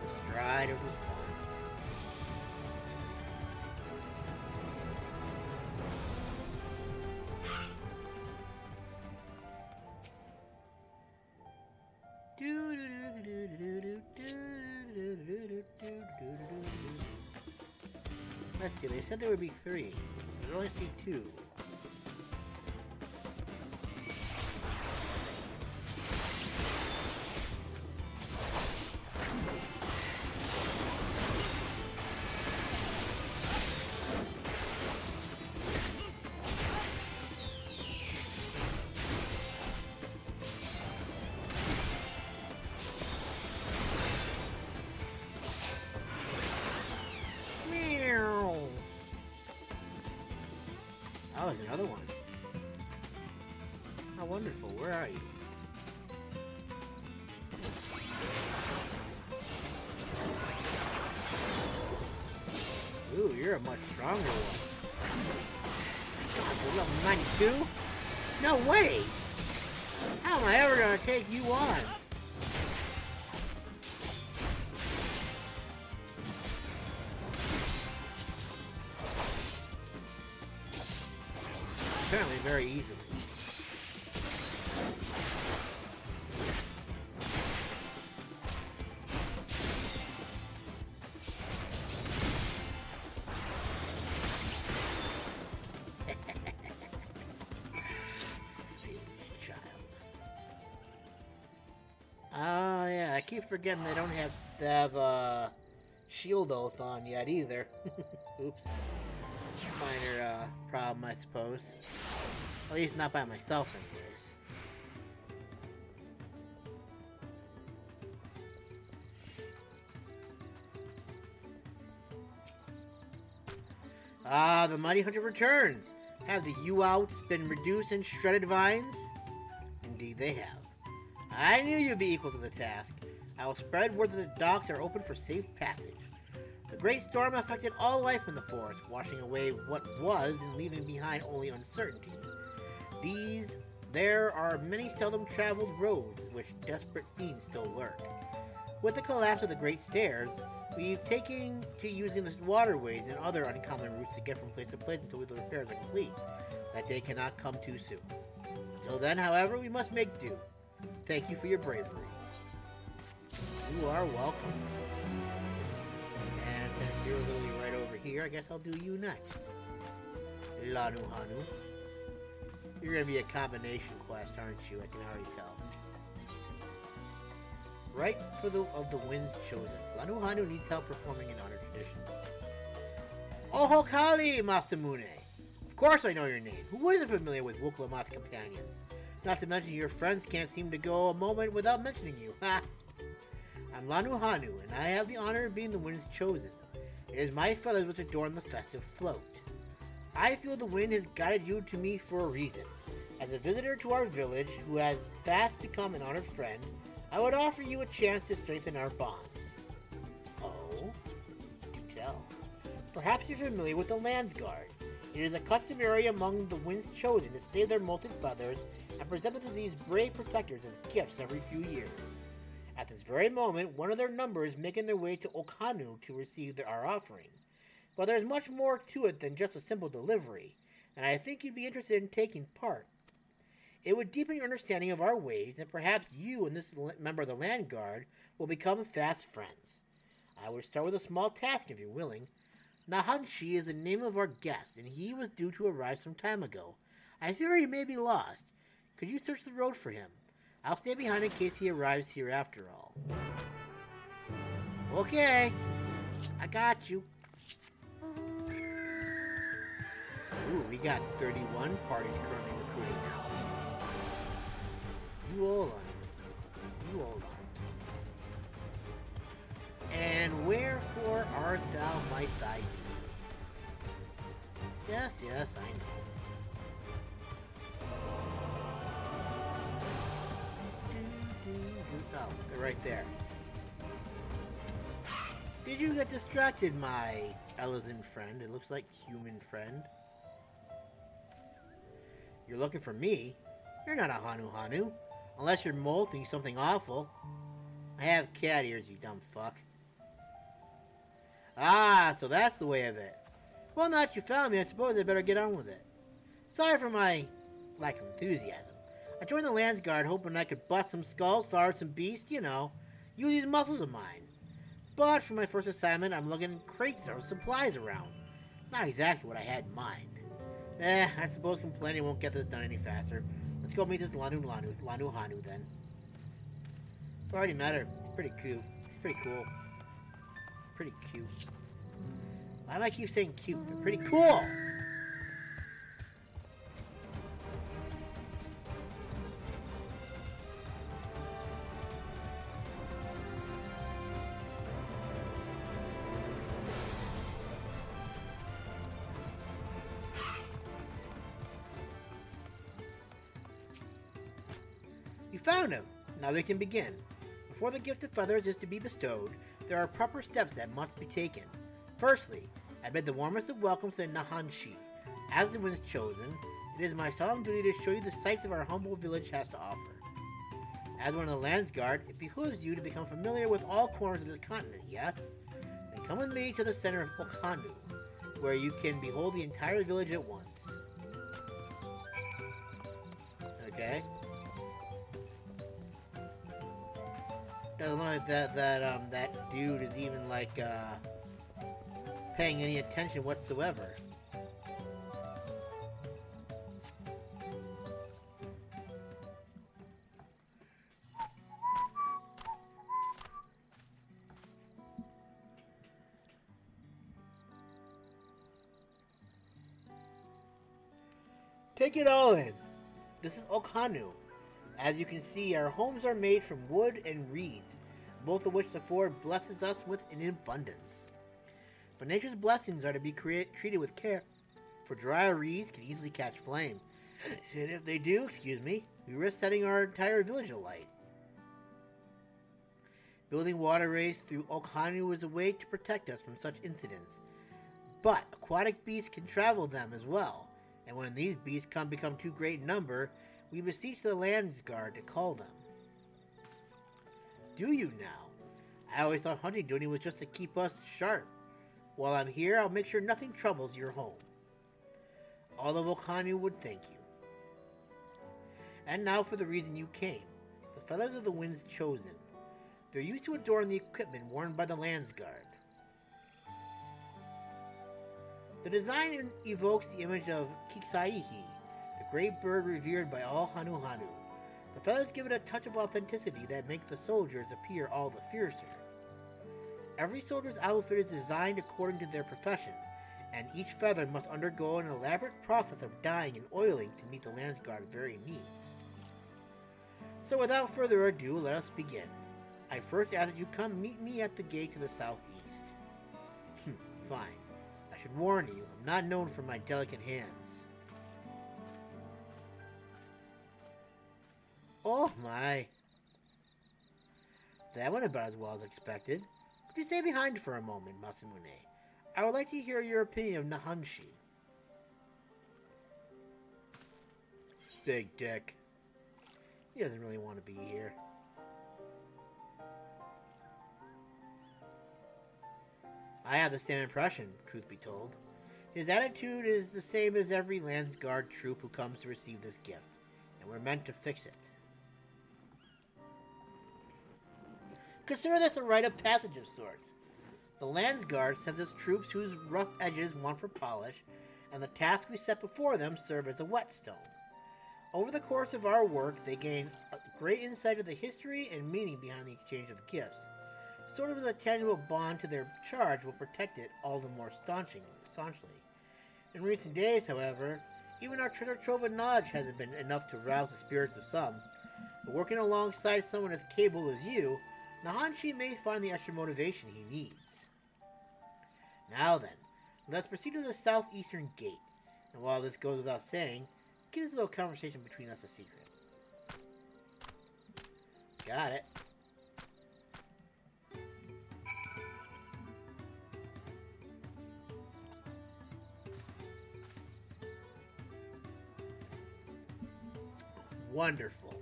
The stride of the sun. Let's see, they said there would be 3. I only see 2. Oh, there's another one. How wonderful. Where are you? Ooh, you're a much stronger one. You're level 92? No way! How am I ever gonna take you on? Apparently very easily. Oh yeah, I keep forgetting they don't have to have shield oath on yet either. Oops. Minor problem, I suppose. At least not by myself, anyways. Ah, the Mighty Hunter returns! Have the U-outs been reduced and shredded vines? Indeed they have. I knew you'd be equal to the task. I will spread word that the docks are open for safe passage. The great storm affected all life in the forest, washing away what was and leaving behind only uncertainty. There are many seldom traveled roads which desperate fiends still lurk. With the collapse of the Great Stairs, we've taken to using the waterways and other uncommon routes to get from place to place until the repairs are complete. That day cannot come too soon. Until then, however, we must make do. Thank you for your bravery. You are welcome. And since you're literally right over here, I guess I'll do you next. Hanuhanu. You're gonna be a combination quest, aren't you? I can already tell. Rite of the Winds Chosen. Hanuhanu needs help performing an honor tradition. Ohokali Masamune! Of course I know your name. Who isn't familiar with Wuk Lamat's companions? Not to mention your friends can't seem to go a moment without mentioning you. Ha! I'm Hanuhanu, and I have the honor of being the Wind's Chosen. It is my feathers which adorn the festive float. I feel the wind has guided you to me for a reason. As a visitor to our village, who has fast become an honored friend, I would offer you a chance to strengthen our bonds. Oh? Do tell. Perhaps you're familiar with the Landsguard. It is a customary among the Wind's Chosen to save their molted feathers and present them to these brave protectors as gifts every few years. At this very moment, one of their number is making their way to Okhanu to receive our offering. But there's much more to it than just a simple delivery, and I think you'd be interested in taking part. It would deepen your understanding of our ways, and perhaps you and this member of the Land Guard will become fast friends. I would start with a small task if you're willing. Nahanshe is the name of our guest, and he was due to arrive some time ago. I fear he may be lost. Could you search the road for him? I'll stay behind in case he arrives here after all. Okay, I got you. Ooh, we got 31 parties currently recruiting now. You hold on. You hold on. And wherefore art thou, might thy be? Yes, yes, I know. Oh, they're right there. Did you get distracted, my elephant friend? It looks like human friend. You're looking for me? You're not a Hanuhanu. Unless you're molting something awful. I have cat ears, you dumb fuck. Ah, so that's the way of it. Well, now that you found me, I suppose I better get on with it. Sorry for my lack of enthusiasm. I joined the Landsguard hoping I could bust some skulls, start some beasts, you know, use these muscles of mine. But for my first assignment, I'm looking at crates or supplies around. Not exactly what I had in mind. I suppose complaining won't get this done any faster. Let's go meet this Hanuhanu then. It's already met her. It's pretty cute. It's pretty cool. Pretty cute. Why do I keep saying cute? They're pretty cool! You found him! Now we can begin. Before the gift of feathers is to be bestowed, there are proper steps that must be taken. Firstly, I bid the warmest of welcomes to Nahanshe. As the Wind's Chosen, it is my solemn duty to show you the sights of our humble village has to offer. As one of the Landsguard, it behooves you to become familiar with all corners of this continent, yes? Then come with me to the center of Okhanu, where you can behold the entire village at once. Okay. Doesn't look like that dude is even like paying any attention whatsoever. Take it all in. This is Okhanu. As you can see, our homes are made from wood and reeds, both of which the Ford blesses us with in abundance. But nature's blessings are to be treated with care, for dry reeds can easily catch flame, and if they do, we risk setting our entire village alight. Building waterways through Okhanu is a way to protect us from such incidents. But aquatic beasts can travel them as well, and when these beasts become too great in number, we beseech the Lands Guard to call them. Do you now? I always thought hunting duty was just to keep us sharp. While I'm here, I'll make sure nothing troubles your home. All of Okhanu would thank you. And now for the reason you came. The feathers of the winds chosen. They're used to adorn the equipment worn by the Lands Guard. The design evokes the image of Kiksaihi, the great bird revered by all Hanuhanu. The feathers give it a touch of authenticity that makes the soldiers appear all the fiercer. Every soldier's outfit is designed according to their profession, and each feather must undergo an elaborate process of dyeing and oiling to meet the Lands Guard's varying needs. So without further ado, let us begin. I first ask that you come meet me at the gate to the southeast. Fine. I should warn you, I'm not known for my delicate hands. Oh my. That went about as well as expected. Could you stay behind for a moment, Masamune? I would like to hear your opinion of Nahanshe. Big dick. He doesn't really want to be here. I have the same impression, truth be told. His attitude is the same as every Lands Guard troop who comes to receive this gift, and we're meant to fix it. Consider this a rite of passage of sorts. The Lands Guard sends us troops whose rough edges want for polish, and the tasks we set before them serve as a whetstone. Over the course of our work, they gain a great insight of the history and meaning behind the exchange of gifts. Sort of as a tangible bond to their charge will protect it all the more staunchly. In recent days, however, even our treasure trove of knowledge hasn't been enough to rouse the spirits of some. But working alongside someone as capable as you, Nahanshe may find the extra motivation he needs. Now then, let's proceed to the southeastern gate. And while this goes without saying, keep this little conversation between us a secret. Got it. Wonderful.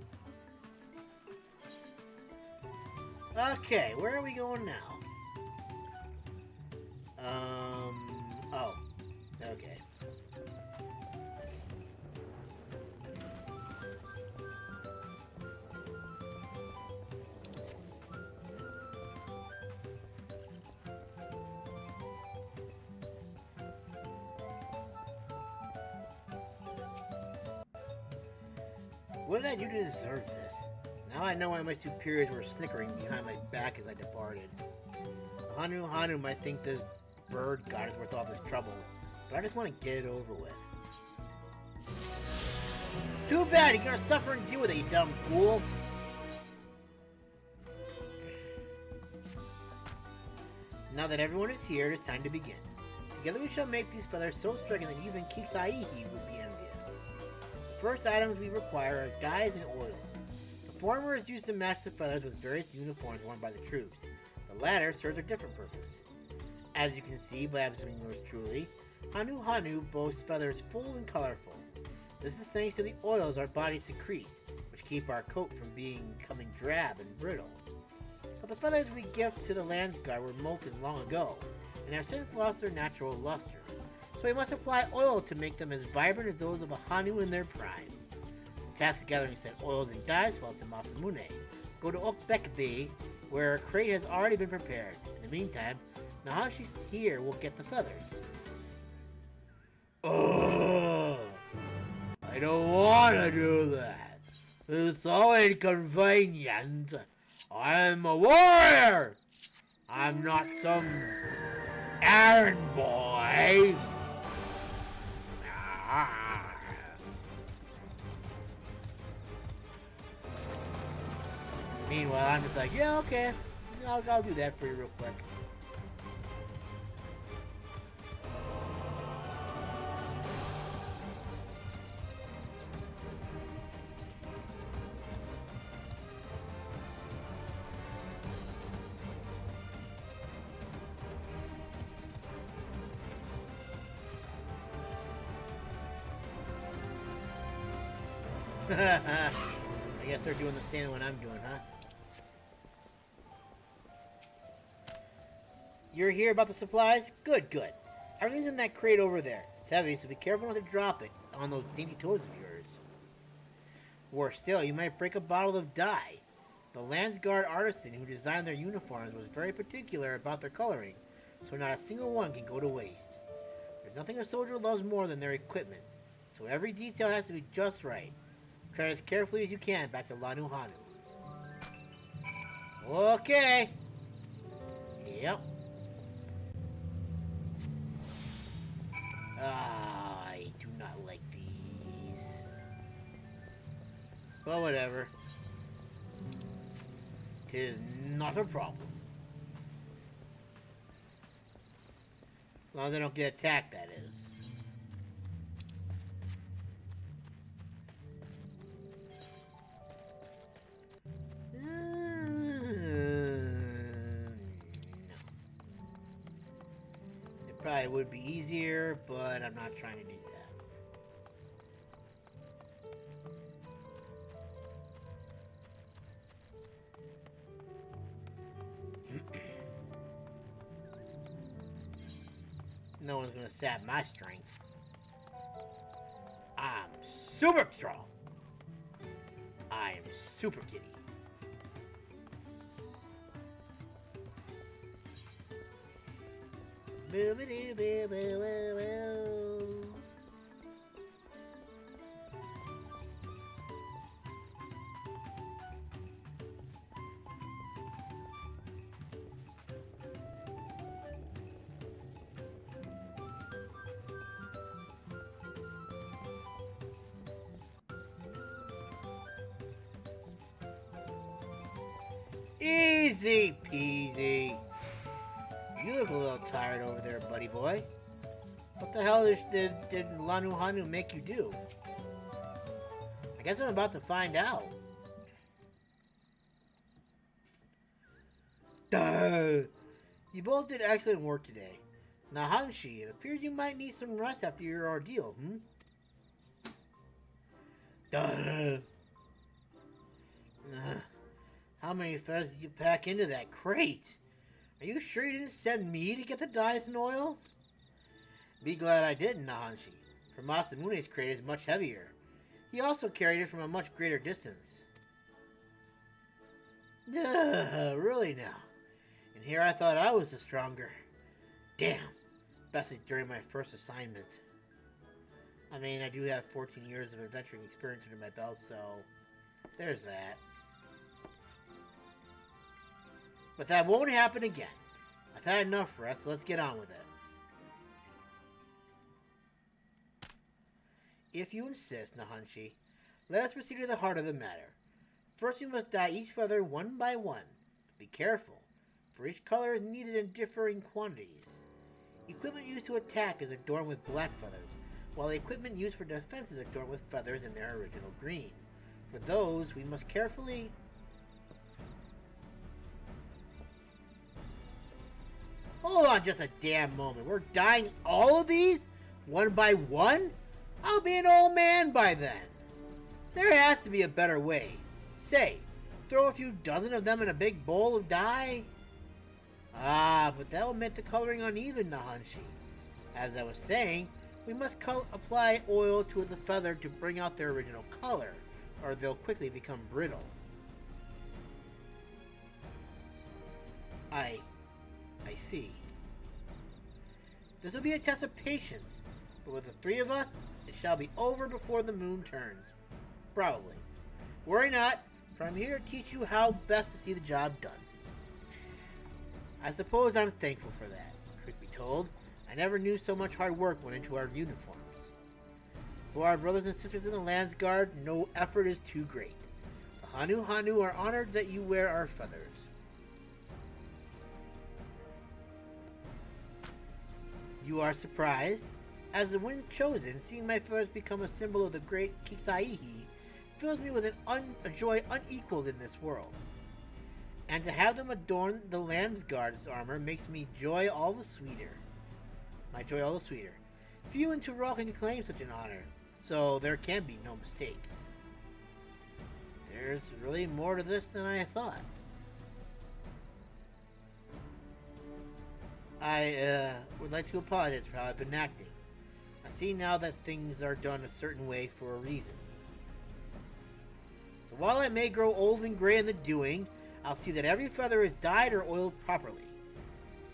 Okay, where are we going now? Oh. Okay. What did I do to deserve this? Now I know why my superiors were snickering behind my back as I departed. The Hanuhanu might think this bird god is worth all this trouble, but I just want to get it over with. Too bad, you're gonna suffer and deal with it, you dumb fool! Now that everyone is here, it's time to begin. Together we shall make these feathers so striking that even Kiksaihi would be envious. The first items we require are dyes and oils. The former is used to match the feathers with various uniforms worn by the troops. The latter serves a different purpose. As you can see by observing yours truly, Hanuhanu boasts feathers full and colorful. This is thanks to the oils our bodies secrete, which keep our coat from becoming drab and brittle. But the feathers we gift to the Lands Guard were molten long ago, and have since lost their natural luster. So we must apply oil to make them as vibrant as those of a Hanu in their prime. The task of gathering said oils and dyes falls to Masamune. Go to Okbekbe, where a crate has already been prepared. In the meantime, Nahanshe's here will get the feathers. Oh, I don't want to do that. It's so inconvenient. I'm a warrior. I'm not some errand boy. Meanwhile, I'm just like, yeah, okay. I'll do that for you real quick. I guess they're doing the same one I'm doing, huh? You're here about the supplies? Good, good. Everything's in that crate over there. It's heavy, so be careful not to drop it on those dainty toes of yours. Worse still, you might break a bottle of dye. The Landsguard artisan who designed their uniforms was very particular about their coloring, so not a single one can go to waste. There's nothing a soldier loves more than their equipment, so every detail has to be just right. Tread as carefully as you can back to Hanuhanu. Okay. Yep. I do not like these. But whatever. Tis not a problem. As long as I don't get attacked, that is. It probably would be easier, but I'm not trying to do that. No one's gonna sap my strength. I'm super strong. I am super kitty. Easy peasy. You look a little tired over there, buddy boy. What the hell did Hanuhanu make you do? I guess I'm about to find out. Duh! You both did excellent work today. Nahanshe, it appears you might need some rest after your ordeal, Duh! How many feathers did you pack into that crate? Are you sure you didn't send me to get the dyes and oils? Be glad I didn't, Nahanshe, for Masamune's crate is much heavier. He also carried it from a much greater distance. Really now? And here I thought I was the stronger. Damn, especially during my first assignment. I mean, I do have 14 years of adventuring experience under my belt, so there's that. But that won't happen again. I've had enough rest, so let's get on with it. If you insist, Nahanshe, let us proceed to the heart of the matter. First, we must dye each feather one by one. Be careful, for each color is needed in differing quantities. Equipment used to attack is adorned with black feathers, while the equipment used for defense is adorned with feathers in their original green. For those, we must carefully... Hold on just a damn moment. We're dyeing all of these? One by one? I'll be an old man by then. There has to be a better way. Say, throw a few dozen of them in a big bowl of dye? Ah, but that will make the coloring uneven, Nahanshe. As I was saying, we must apply oil to the feather to bring out their original color, or they'll quickly become brittle. I see. This will be a test of patience, but with the three of us, it shall be over before the moon turns. Probably. Worry not, for I'm here to teach you how best to see the job done. I suppose I'm thankful for that. Truth be told, I never knew so much hard work went into our uniforms. For our brothers and sisters in the Landsguard, no effort is too great. The Hanuhanu are honored that you wear our feathers. You are surprised? As the one's chosen, seeing my feathers become a symbol of the great Kisaihi fills me with a joy unequaled in this world. And to have them adorn the Landsguard's armor makes me joy all the sweeter. My joy all the sweeter. Few in Turok can claim such an honor, so there can be no mistakes. There's really more to this than I thought. I would like to apologize for how I've been acting. I see now that things are done a certain way for a reason. So while I may grow old and gray in the doing, I'll see that every feather is dyed or oiled properly.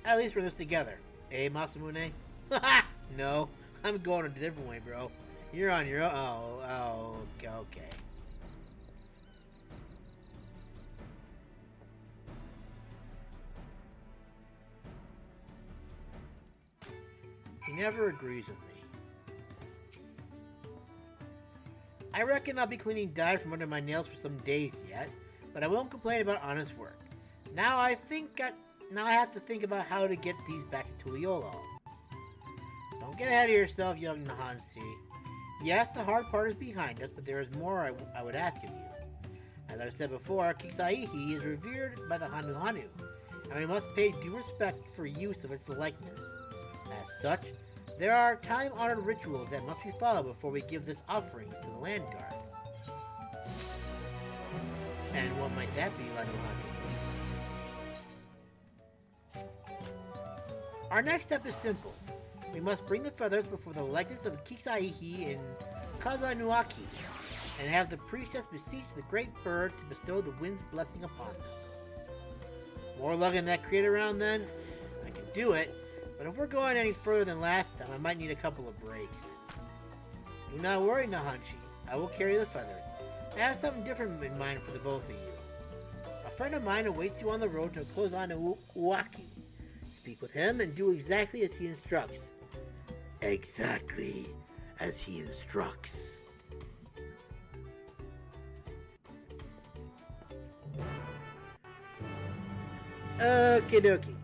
At least we're in this together. Eh, Masamune? Haha! No, I'm going a different way, bro. You're on your own. Oh, okay. He never agrees with me. I reckon I'll be cleaning dye from under my nails for some days yet, but I won't complain about honest work. Now I have to think about how to get these back to Tuliolo. Don't get ahead of yourself, young Nahanshe. Yes, the hard part is behind us, but there is more I would ask of you. As I've said before, Kixaihi is revered by the Hanuhanu, and we must pay due respect for use of its likeness. As such, there are time-honored rituals that must be followed before we give this offering to the land guard. And what might that be, Hanuhanu? Our next step is simple. We must bring the feathers before the likeness of Kixaihi in Kozama'uka, and have the priestess beseech the great bird to bestow the wind's blessing upon them. More luck in that crate around then? I can do it, but if we're going any further than last time, I might need a couple of breaks. Do not worry, Nahanshe. I will carry the feathers. I have something different in mind for the both of you. A friend of mine awaits you on the road to Kozama'uka. Speak with him and do exactly as he instructs. Exactly as he instructs. Okie dokie.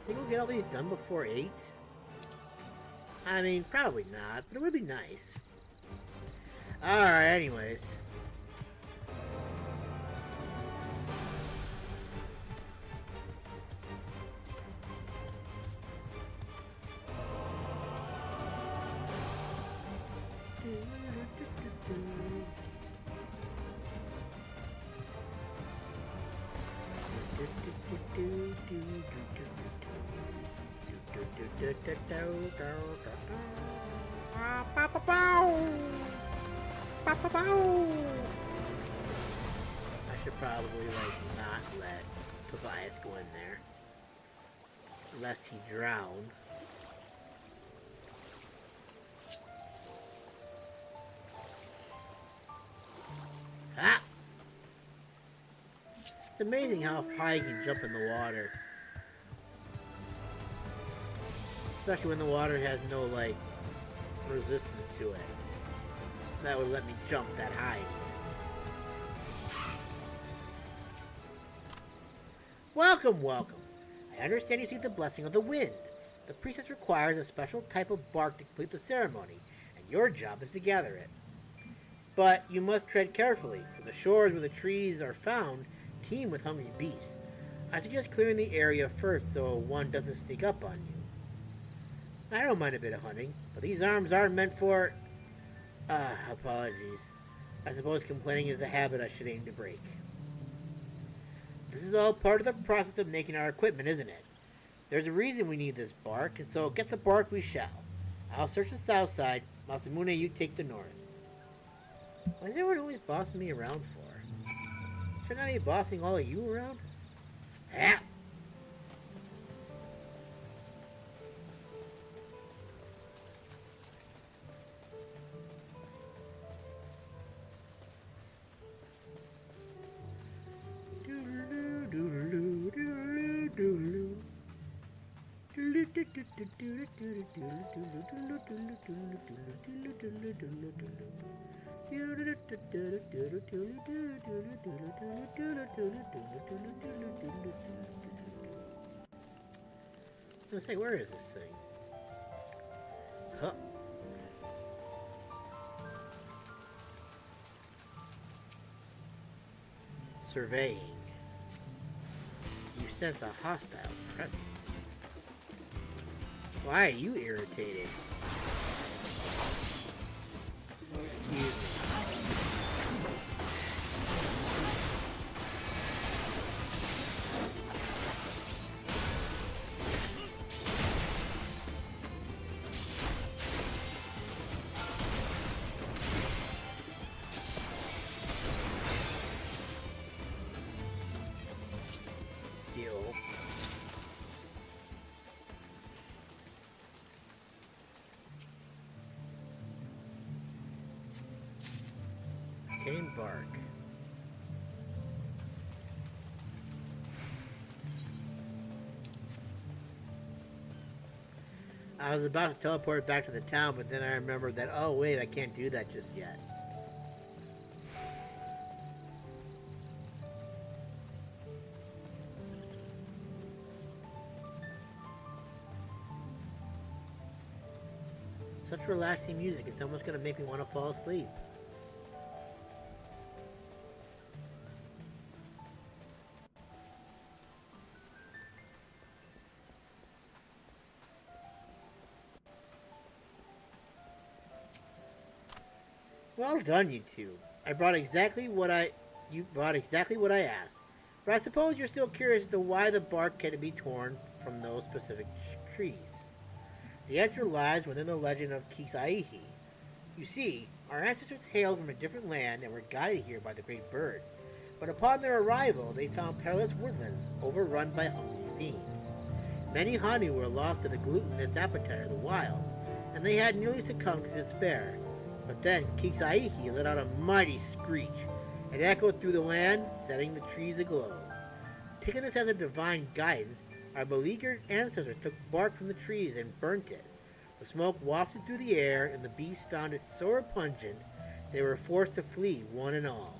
Think we'll get all these done before 8? I mean, probably not, but it would be nice. Alright, anyways. I should probably, not let Tobias go in there. Lest he drown. Ah! It's amazing how high he can jump in the water. Especially when the water has no, resistance to it. That would let me jump that high. Welcome, welcome. I understand you seek the blessing of the wind. The priestess requires a special type of bark to complete the ceremony, and your job is to gather it. But you must tread carefully, for the shores where the trees are found teem with hungry beasts. I suggest clearing the area first so one doesn't sneak up on you. I don't mind a bit of hunting, but these arms aren't meant for... apologies. I suppose complaining is a habit I should aim to break. This is all part of the process of making our equipment, isn't it? There's a reason we need this bark, and so get the bark we shall. I'll search the south side. Masamune, you take the north. Why is everyone always bossing me around for? Shouldn't I be bossing all of you around? Ah! Let's say, where is this thing? Huh. Surveying. You sense a hostile presence. Why are you irritated? bark. I was about to teleport back to the town, but then I remembered that, oh wait, I can't do that just yet. Such relaxing music, it's almost going to make me want to fall asleep. Well done, you two. You brought exactly what I asked. But I suppose you're still curious as to why the bark can be torn from those specific trees. The answer lies within the legend of Kisaihi. You see, our ancestors hailed from a different land and were guided here by the great bird. But upon their arrival, they found perilous woodlands overrun by hungry fiends. Many Hanu were lost to the glutinous appetite of the wilds, and they had nearly succumbed to despair. But then Kisaihi let out a mighty screech. It echoed through the land, setting the trees aglow. Taking this as a divine guidance, our beleaguered ancestors took bark from the trees and burnt it. The smoke wafted through the air, and the beasts found it so repungent they were forced to flee, one and all.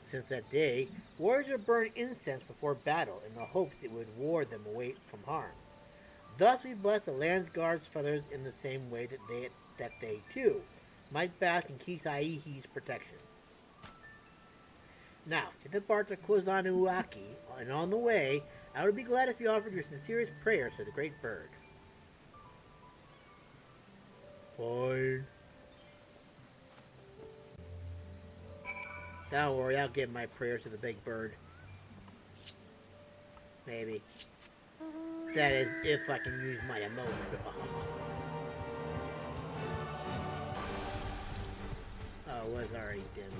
Since that day, warriors would burn incense before battle in the hopes it would ward them away from harm. Thus we bless the land's guard's feathers in the same way that they too might bask in Kisaihi's protection. Now, to depart to Kozama'uka, and on the way, I would be glad if you offered your sincerest prayers to the great bird. Fine. Don't worry, I'll give my prayers to the big bird. Maybe. That is, if I can use my emote. Oh, it was already dimmed.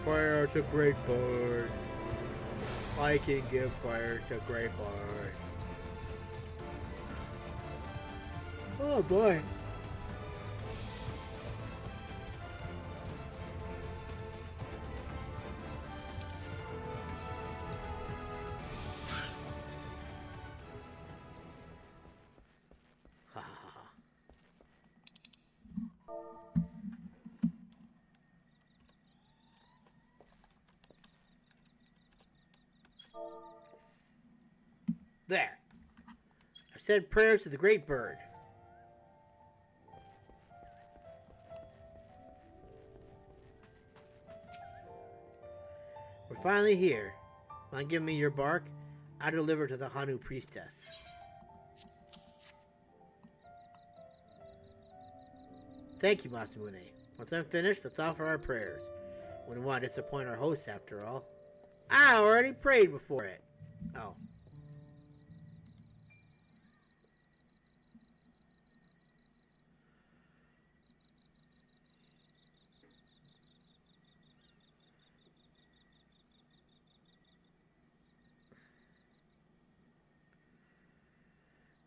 Prayer to great bird. I can give prayer to great bird. Oh boy. There. I've said prayers to the great bird. We're finally here. Mind giving me your bark? I'll deliver to the Hanu priestess. Thank you, Masamune. Once I'm finished, let's offer our prayers. Wouldn't want to disappoint our hosts after all. I already prayed before it. Oh.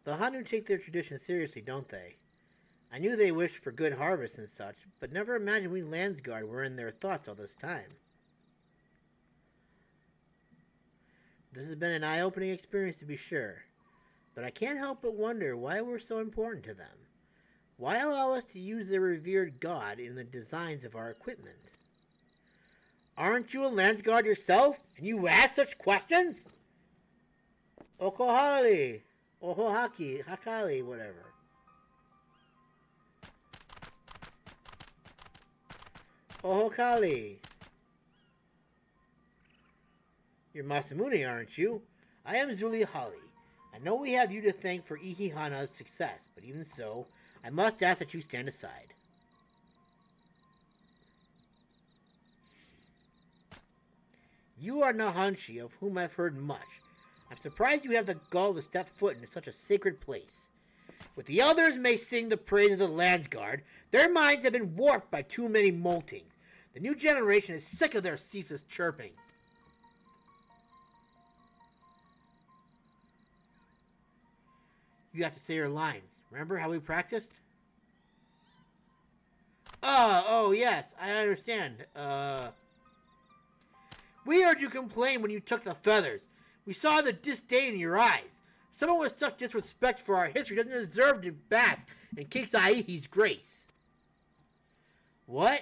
The Hanu take their tradition seriously, don't they? I knew they wished for good harvests and such, but never imagined we Landsguard were in their thoughts all this time. This has been an eye-opening experience to be sure, but I can't help but wonder why we're so important to them. Why allow us to use their revered god in the designs of our equipment? Aren't you a Landsguard yourself, and you ask such questions? Okohali, Ohohaki, Hakali, whatever. Ohokali. You're Masamune, aren't you? I am Zuli Holly. I know we have you to thank for Ihihana's success, but even so, I must ask that you stand aside. You are Nahanshe, of whom I've heard much. I'm surprised you have the gall to step foot into such a sacred place. What the elders may sing the praises of the Landsguard, their minds have been warped by too many moltings. The new generation is sick of their ceaseless chirping. You have to say your lines. Remember how we practiced? Oh, yes, I understand. We heard you complain when you took the feathers. We saw the disdain in your eyes. Someone with such disrespect for our history doesn't deserve to bask in Kixaihi's grace. What?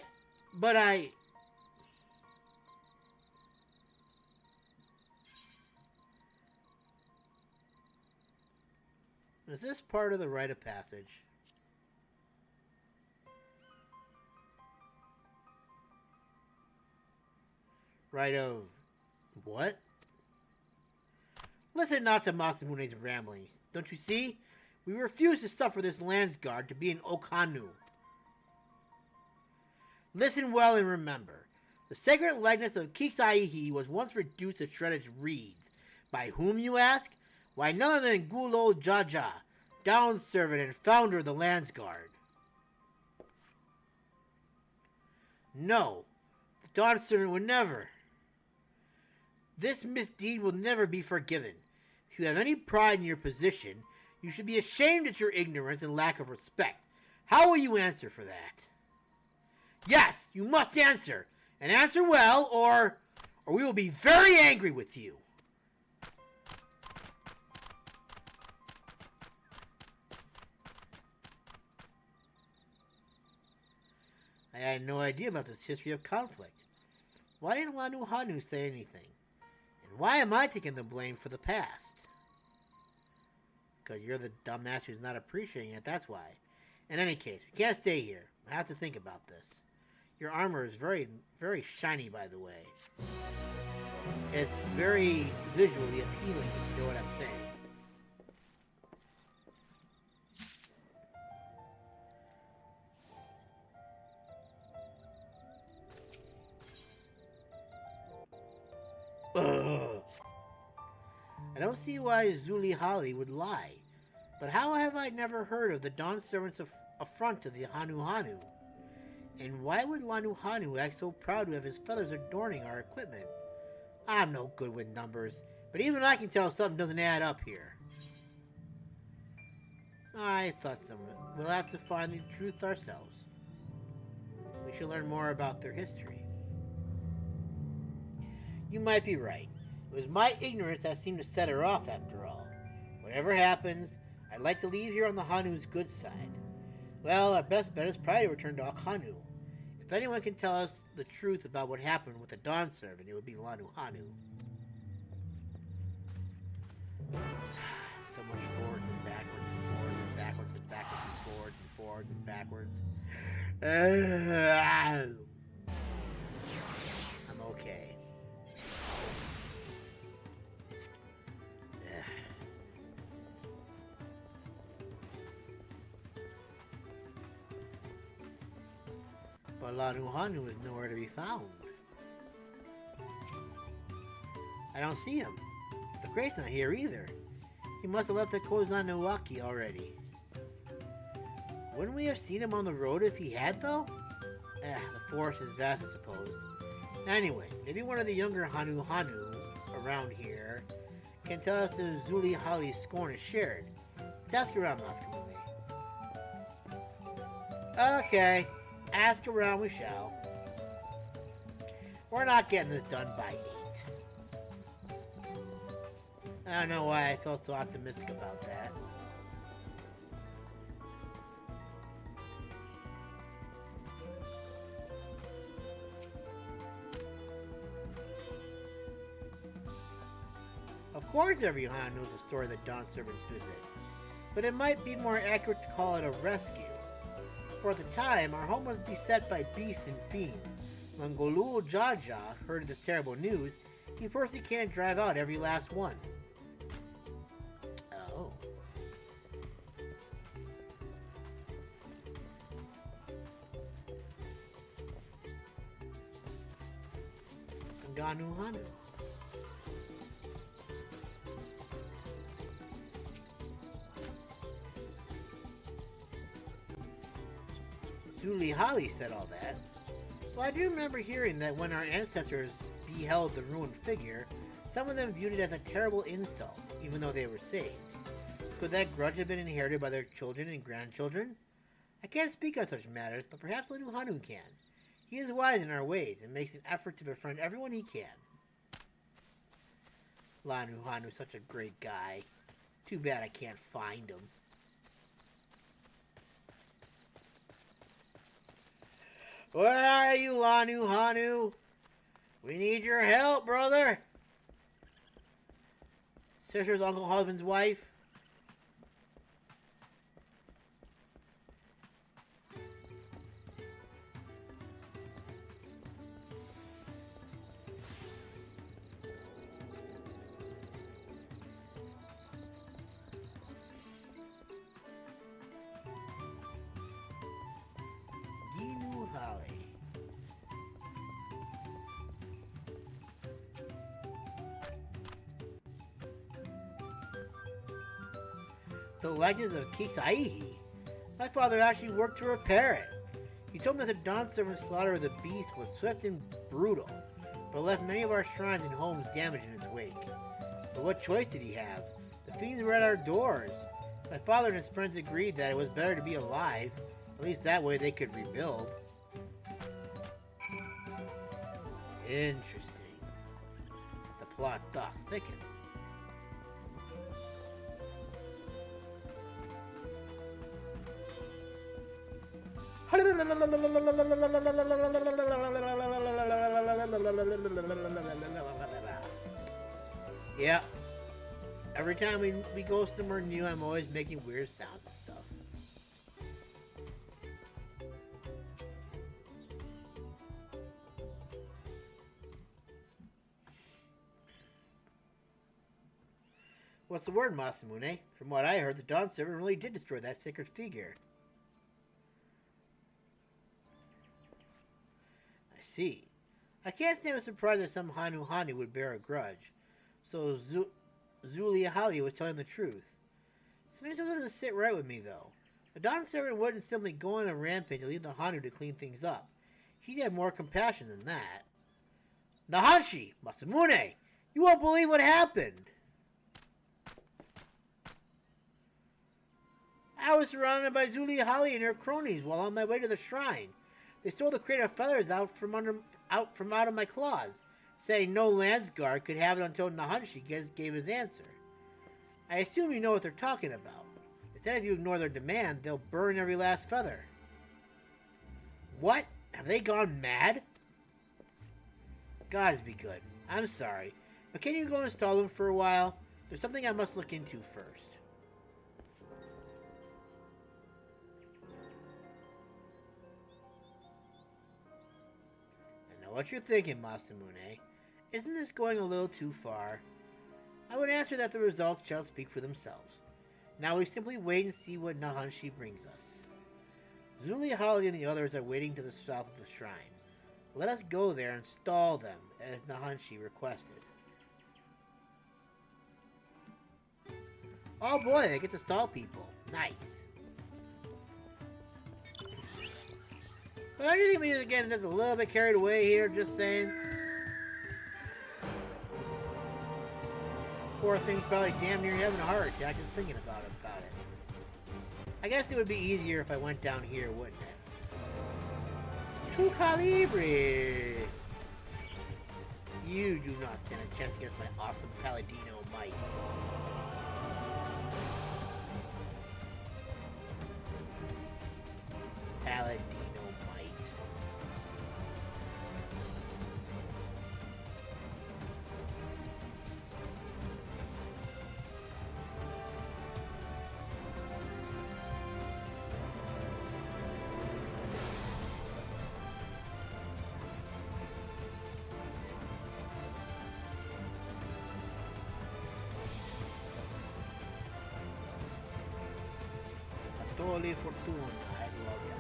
But I... Is this part of the rite of passage? Rite of... what? Listen not to Masamune's ramblings. Don't you see? We refuse to suffer this Landsguard to be an Okanu. Listen well and remember. The sacred likeness of Kixaihi was once reduced to shredded reeds. By whom, you ask? Why, none other than Gulo Jaja, down servant and founder of the Landsguard. No, the Dawn servant would never. This misdeed will never be forgiven. If you have any pride in your position, you should be ashamed at your ignorance and lack of respect. How will you answer for that? Yes, you must answer, and answer well, or we will be very angry with you. I had no idea about this history of conflict. Why didn't Hanuhanu say anything? And why am I taking the blame for the past? Because you're the dumbass who's not appreciating it, that's why. In any case, we can't stay here. I have to think about this. Your armor is very, very shiny, by the way. It's very visually appealing, if you know what I'm saying. Ugh. I don't see why Zulihali would lie. But how have I never heard of the Dawn Servant's affront to the Hanuhanu? And why would Lanuhanu act so proud to have his feathers adorning our equipment? I'm no good with numbers, but even I can tell something doesn't add up here. I thought so. We'll have to find the truth ourselves. We should learn more about their history. You might be right. It was my ignorance that seemed to set her off after all. Whatever happens, I'd like to leave here on the Hanu's good side. Well, our best bet is probably to return to Akanu. If anyone can tell us the truth about what happened with the Dawn Servant, it would be Lanuhanu. So much forwards and backwards and forwards and backwards and backwards and forwards and forwards and backwards. I'm okay. But Lanuhanu is nowhere to be found. I don't see him. The crate's not here either. He must have left the Kozama'uka already. Wouldn't we have seen him on the road if he had, though? The forest is vast, I suppose. Anyway, maybe one of the younger Hanuhanu around here can tell us if Zulihali's scorn is shared. Let's ask around, Maskamune. Okay. Ask around we shall. We're not getting this done by 8. I don't know why I felt so optimistic about that. Of course everyone knows the story of the Dawn Servant's visit, but it might be more accurate to call it a rescue. For at the time, our home was beset by beasts and fiends. When Golu Jaja heard of this terrible news, he personally can't drive out every last one. Oh. Ganuhanu. Zulihali said all that. Well, I do remember hearing that when our ancestors beheld the ruined figure, some of them viewed it as a terrible insult, even though they were saved. Could that grudge have been inherited by their children and grandchildren? I can't speak on such matters, but perhaps Lanuhanu can. He is wise in our ways and makes an effort to befriend everyone he can. Lanuhanu's such a great guy. Too bad I can't find him. Where are you, Lanuhanu? We need your help, brother. Sister's uncle, husband's wife. The Legends of Kisaihi. My father actually worked to repair it. He told me that the Dawn Servant's slaughter of the beast was swift and brutal, but left many of our shrines and homes damaged in its wake. But what choice did he have? The fiends were at our doors. My father and his friends agreed that it was better to be alive. At least that way they could rebuild. Interesting. The plot doth thicken. Yeah. Every time we go somewhere new, I'm always making weird sounds and stuff. What's the word, Masamune? From what I heard, the Dawn Servant really did destroy that sacred figure. I see. I can't say I'm surprised that some Hanuhanu would bear a grudge. So Zulihali was telling the truth. Something doesn't sit right with me, though. The Dawn Servant wouldn't simply go on a rampage and leave the Hanu to clean things up. He'd have more compassion than that. Nahanshe! Masamune! You won't believe what happened! I was surrounded by Zulihali and her cronies while on my way to the shrine. They stole the crate of feathers out from out of my claws, saying no Landsguard could have it until Nahanshe gave his answer. I assume you know what they're talking about. Instead, if you ignore their demand, they'll burn every last feather. What? Have they gone mad? Gods be good. I'm sorry, but can you go install them for a while? There's something I must look into first. What you're thinking, Masamune. Isn't this going a little too far? I would answer that the results shall speak for themselves. Now we simply wait and see what Nahanshe brings us. Zulihali and the others are waiting to the south of the shrine. Let us go there and stall them, as Nahanshe requested. Oh boy, I get to stall people. Nice. But I think we just getting just a little bit carried away here, just saying. Poor thing's probably damn near having a heart attack just thinking about it. I guess it would be easier if I went down here, wouldn't it? Tu Calibre! You do not stand a chance against my awesome Paladino might. Paladino. Fortuna, I love it.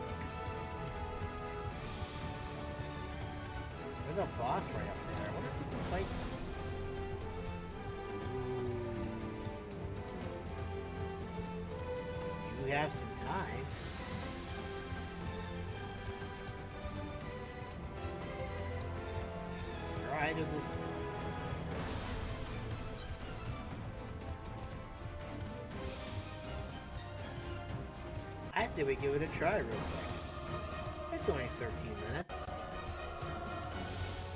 There's a boss right up there. I wonder if we can fight this. You have some time. try to this. I say we give it a try real quick. It's only 13 minutes.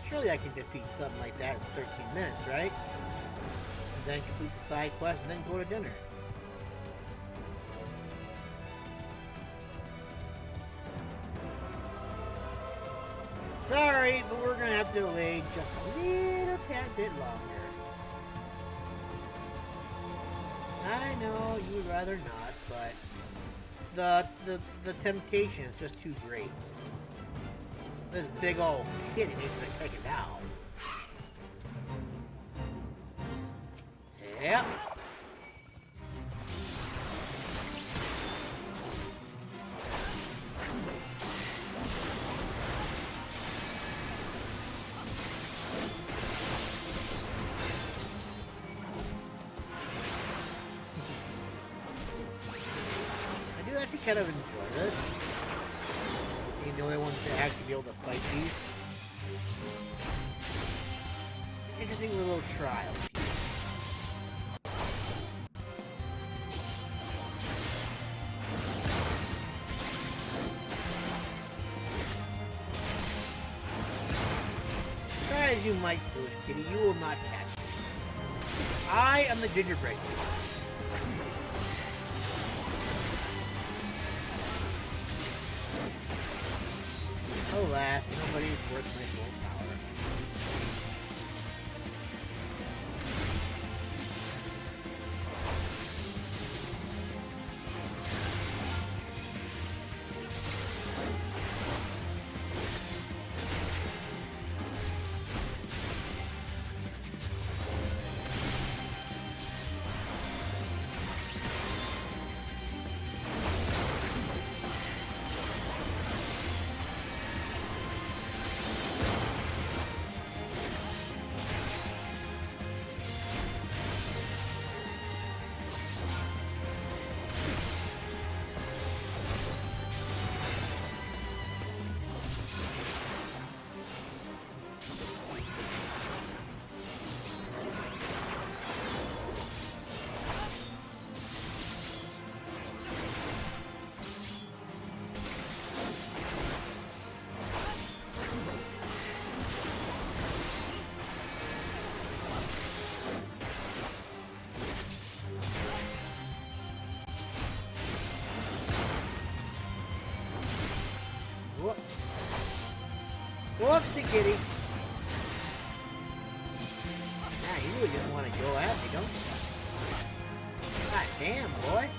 Surely I can defeat something like that in 13 minutes, right? And then complete the side quest and then go to dinner. Sorry, but we're gonna have to delay just a little tad bit longer. I know you would rather not, but the temptation is just too great. This big old kitty needs to take it down. Yep. I do actually kind of enjoy this. Being the only ones to actually be able to fight these. It's an interesting little trial. Try as you might, foolish kitty, you will not catch me. I am the gingerbread kid. Alas, nobody is worth my full power. Whoopsie kitty. Now you would just want to go at me, don't you? God damn, boy.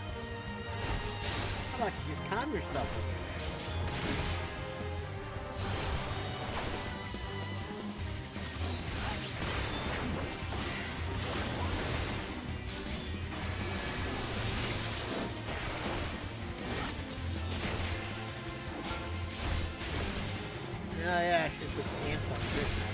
How about you just calm yourself over there? Oh yeah, I should put the ants on this now.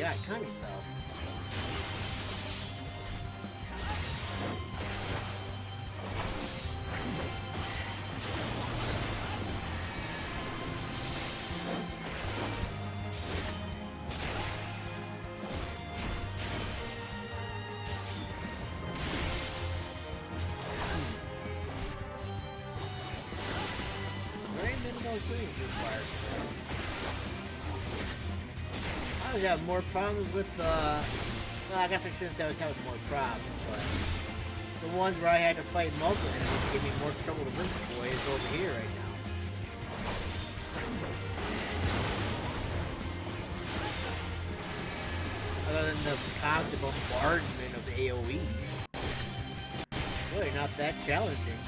god, calm yourself. I always have more problems with well, I guess I shouldn't say I always have more problems, but the ones where I had to fight multiple enemies give me more trouble to win before is over here right now. Other than the constant bombardment of AoE. Really not that challenging.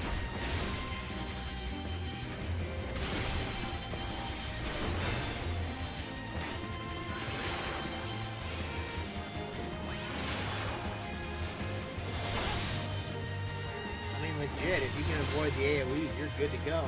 Legit, if you can avoid the AoE, you're good to go.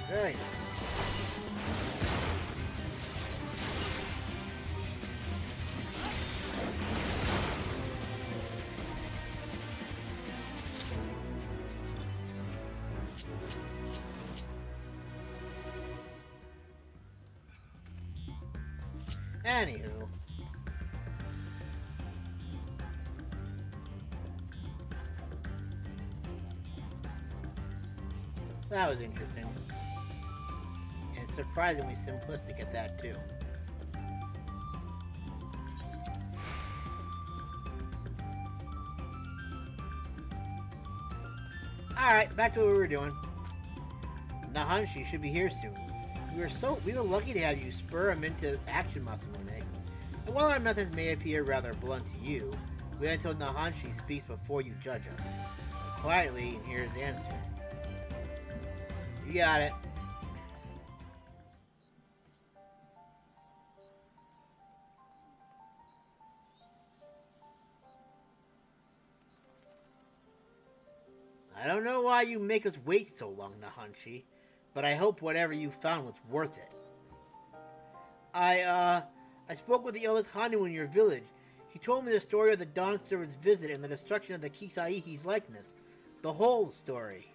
Very nice. Anywho. That was interesting. And surprisingly simplistic at that, too. Alright, back to what we were doing. Nahanshe should be here soon. We were lucky to have you spur him into action, Masamune. And while our methods may appear rather blunt to you, wait until Nahanshe speaks before you judge us. Quietly, and hear his answer. You got it. I don't know why you make us wait so long, Nahanshe, but I hope whatever you found was worth it. I spoke with the eldest Hanu in your village. He told me the story of the Dawn Servant's visit and the destruction of the Kisaihi's likeness. The whole story.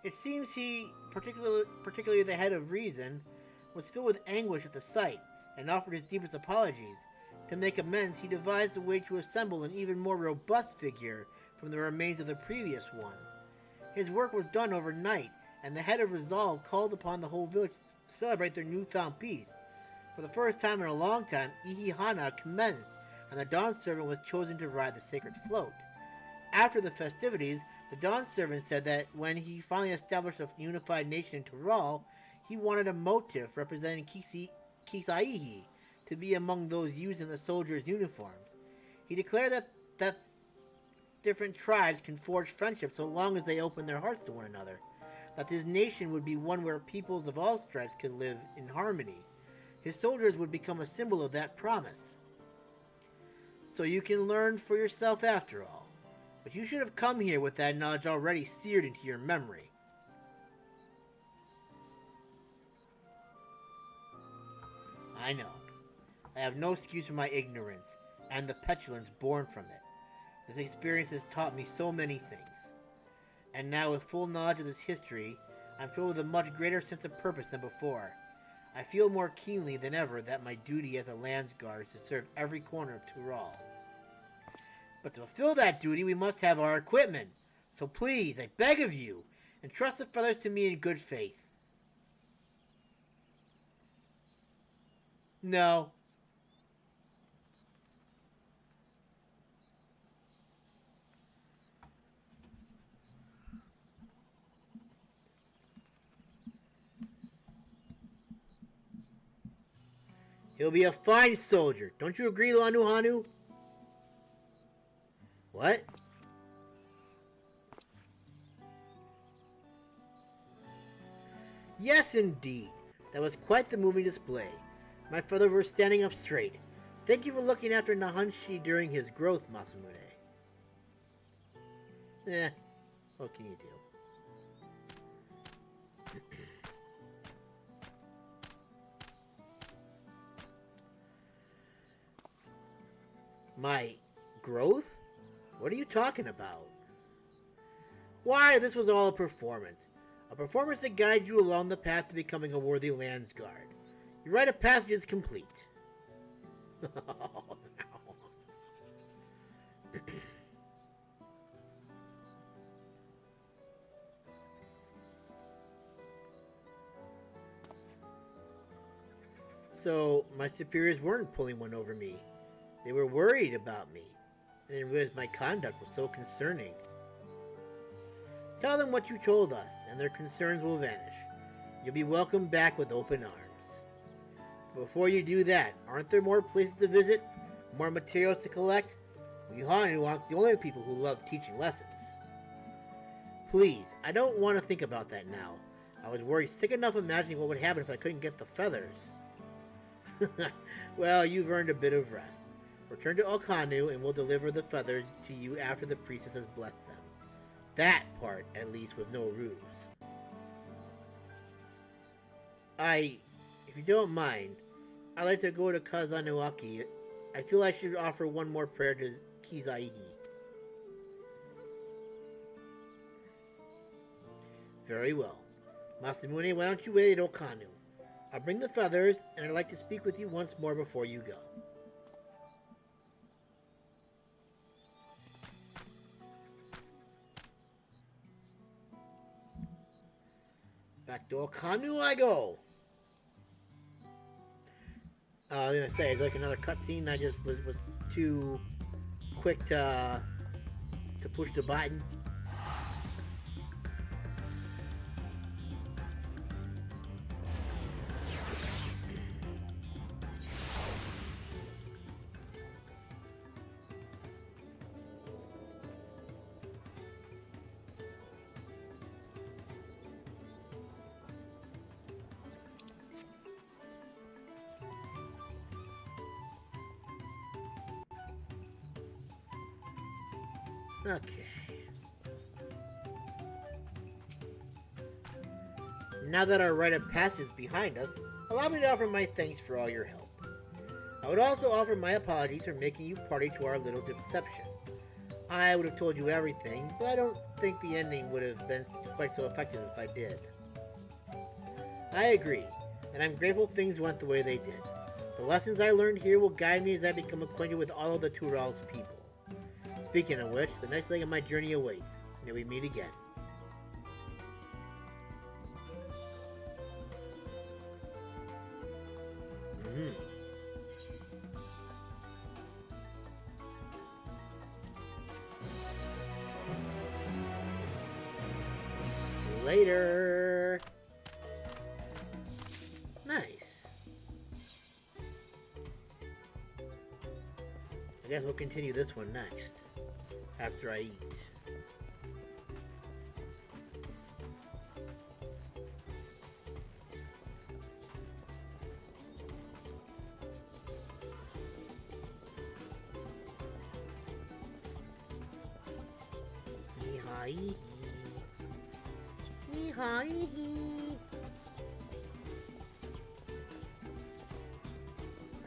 It seems he, particularly the head of reason, was filled with anguish at the sight, and offered his deepest apologies. To make amends, he devised a way to assemble an even more robust figure from the remains of the previous one. His work was done overnight, and the head of resolve called upon the whole village to celebrate their newfound peace. For the first time in a long time, Ihihana commenced, and the Dawn Servant was chosen to ride the sacred float. After the festivities, the Dawn Servant said that when he finally established a unified nation in Tural, he wanted a motif representing Kisaihi to be among those used in the soldiers' uniforms. He declared that different tribes can forge friendship so long as they open their hearts to one another, that his nation would be one where peoples of all stripes could live in harmony. His soldiers would become a symbol of that promise. So you can learn for yourself after all. But you should have come here with that knowledge already seared into your memory. I know. I have no excuse for my ignorance, and the petulance born from it. This experience has taught me so many things. And now, with full knowledge of this history, I'm filled with a much greater sense of purpose than before. I feel more keenly than ever that my duty as a Landsguard is to serve every corner of Tural. But to fulfill that duty, we must have our equipment. So please, I beg of you, entrust the feathers to me in good faith. No. He'll be a fine soldier. Don't you agree, Hanuhanu? What? Yes, indeed. That was quite the moving display. My feathers were standing up straight. Thank you for looking after Nahanshe during his growth, Masamune. What can you do? My growth? What are you talking about? Why, this was all a performance. A performance to guide you along the path to becoming a worthy Landsguard. Your rite of passage is complete. Oh, no. So, my superiors weren't pulling one over me. They were worried about me. I didn't realize my conduct was so concerning. Tell them what you told us, and their concerns will vanish. You'll be welcomed back with open arms. But before you do that, aren't there more places to visit? More materials to collect? We Hanu aren't the only people who love teaching lessons. Please, I don't want to think about that now. I was worried sick enough imagining what would happen if I couldn't get the feathers. Well, you've earned a bit of rest. Return to Okanu and we'll deliver the feathers to you after the priestess has blessed them. That part, at least, was no ruse. If you don't mind, I'd like to go to Kazanuaki. I feel I should offer one more prayer to Kisaihi. Very well. Masamune, why don't you wait at Okanu? I'll bring the feathers, and I'd like to speak with you once more before you go. Back to Okanu I go. I was gonna say, it's like another cutscene. I just was too quick to push the button. Okay. Now that our rite of passage is behind us, allow me to offer my thanks for all your help. I would also offer my apologies for making you party to our little deception. I would have told you everything, but I don't think the ending would have been quite so effective if I did. I agree, and I'm grateful things went the way they did. The lessons I learned here will guide me as I become acquainted with all of the Tural's people. Speaking of which, the next leg of my journey awaits. May we meet again. Later. Nice. I guess we'll continue this one next, after I eat.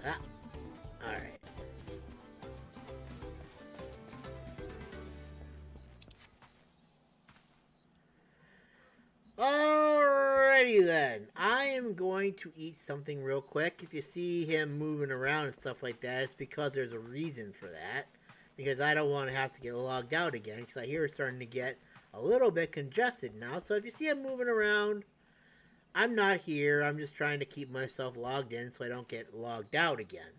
Ah, alright. Alrighty then. I am going to eat something real quick. If you see him moving around and stuff like that, it's because there's a reason for that. Because I don't want to have to get logged out again, because I hear it's starting to get a little bit congested now. So if you see him moving around, I'm not here. I'm just trying to keep myself logged in so I don't get logged out again.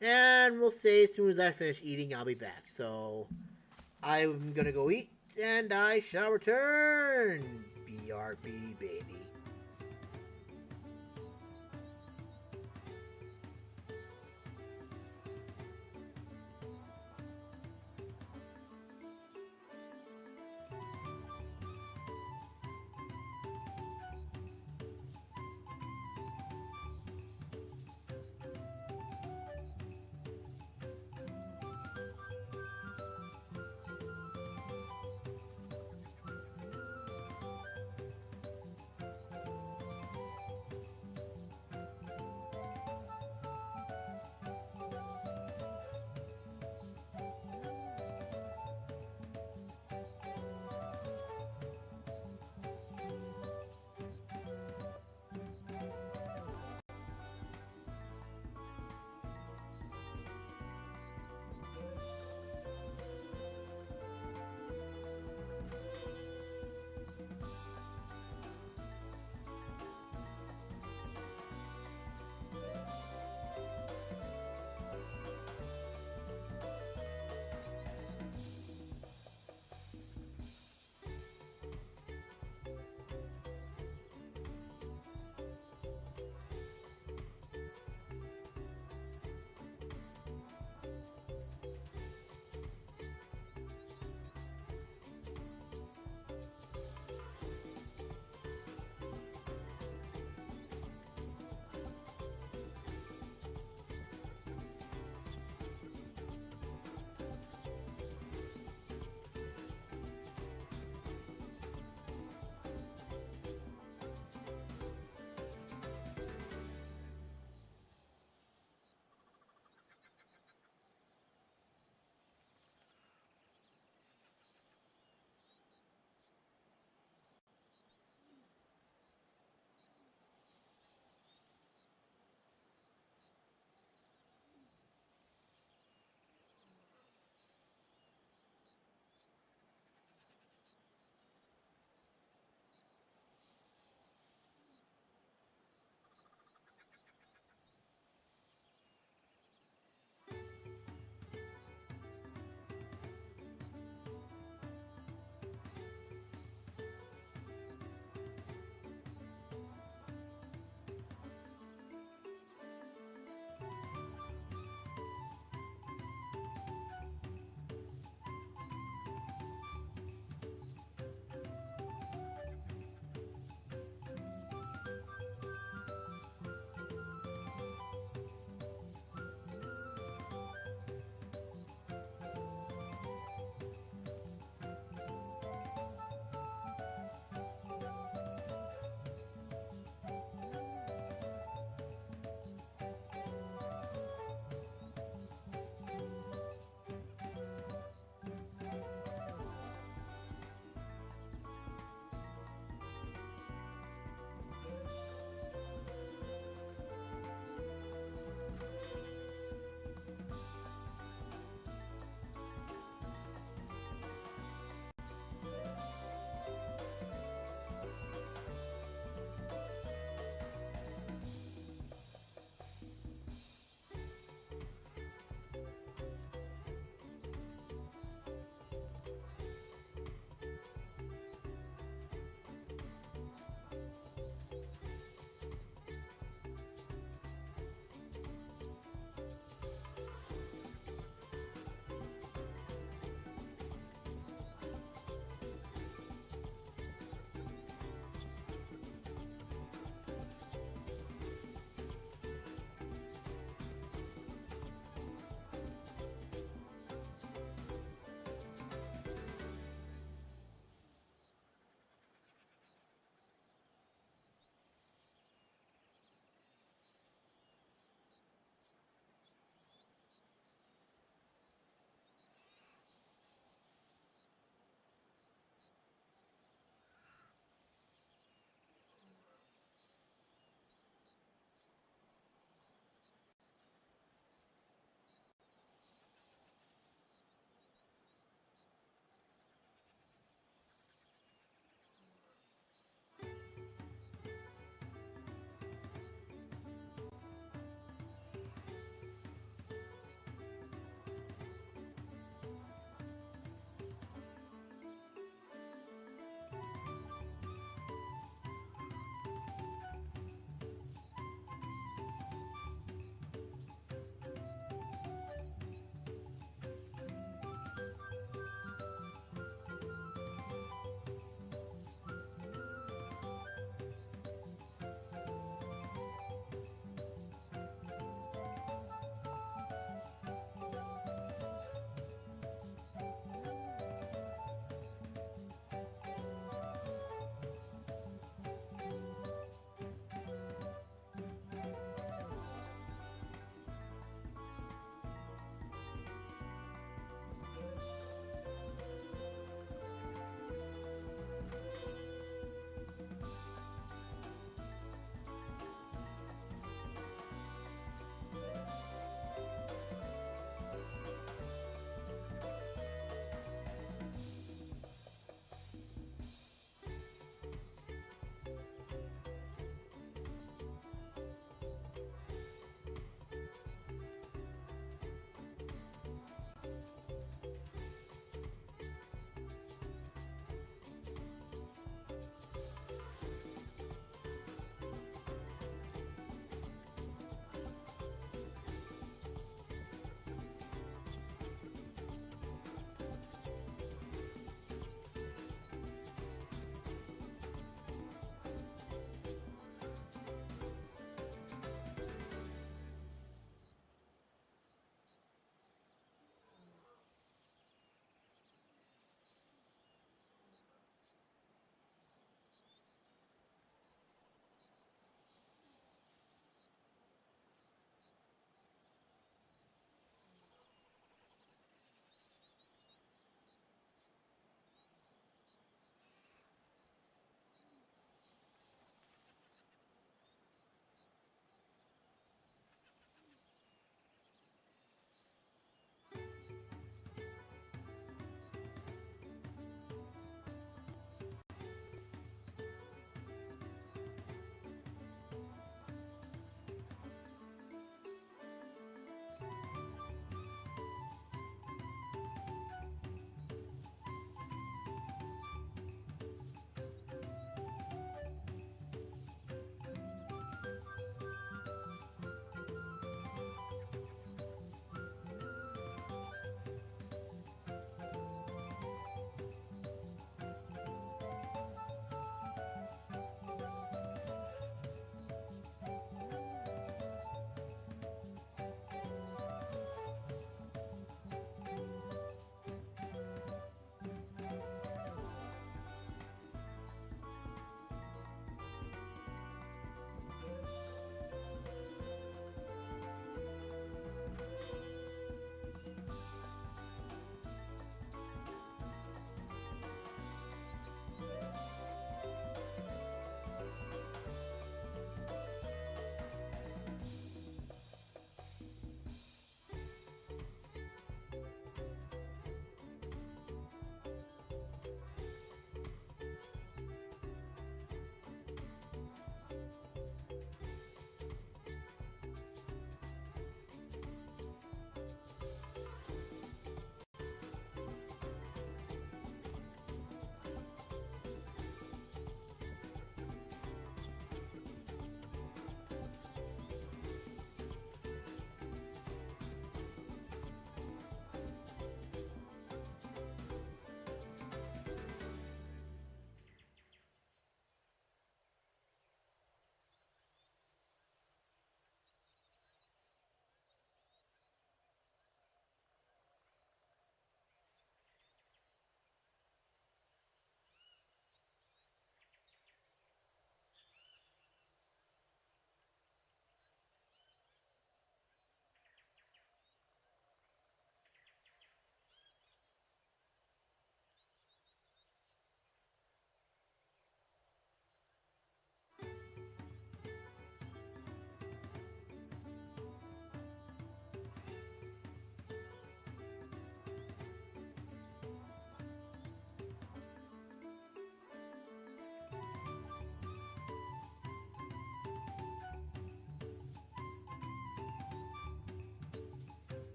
And we'll say as soon as I finish eating, I'll be back. So I'm going to go eat, and I shall return. BRB, baby.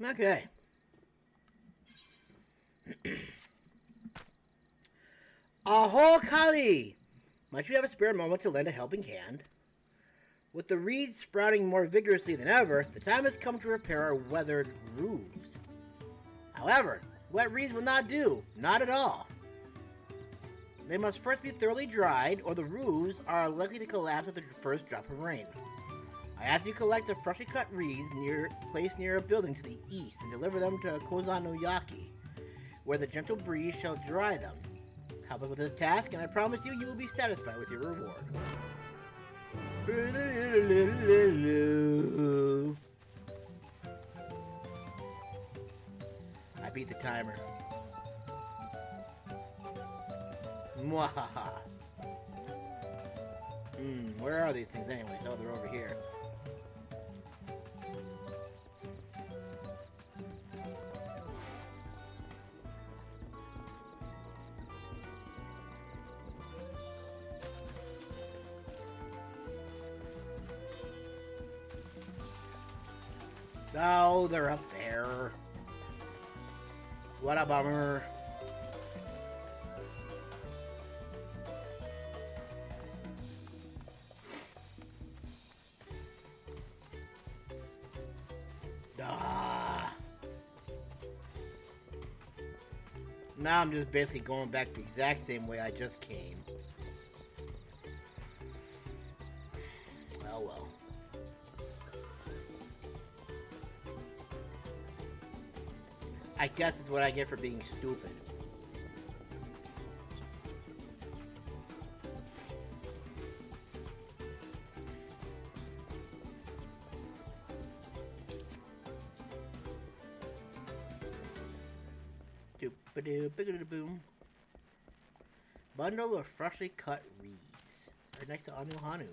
Okay. Aho Kali! Might you have a spare moment to lend a helping hand? With the reeds sprouting more vigorously than ever, the time has come to repair our weathered roofs. However, wet reeds will not do. Not at all. They must first be thoroughly dried, or the roofs are likely to collapse with the first drop of rain. I ask you to collect the freshly cut reeds placed near a building to the east and deliver them to Kozama'uka, where the gentle breeze shall dry them. Help us with this task, and I promise you, you will be satisfied with your reward. I beat the timer. Mwahaha. Where are these things anyways? Oh, they're over here. Oh, they're up there. What a bummer. Ah. Now I'm just basically going back the exact same way I just came. Oh well. I guess it's what I get for being stupid. Doop-a-doo-ba-doo-boom. Bundle of freshly cut reeds. Right next to Hanuhanu.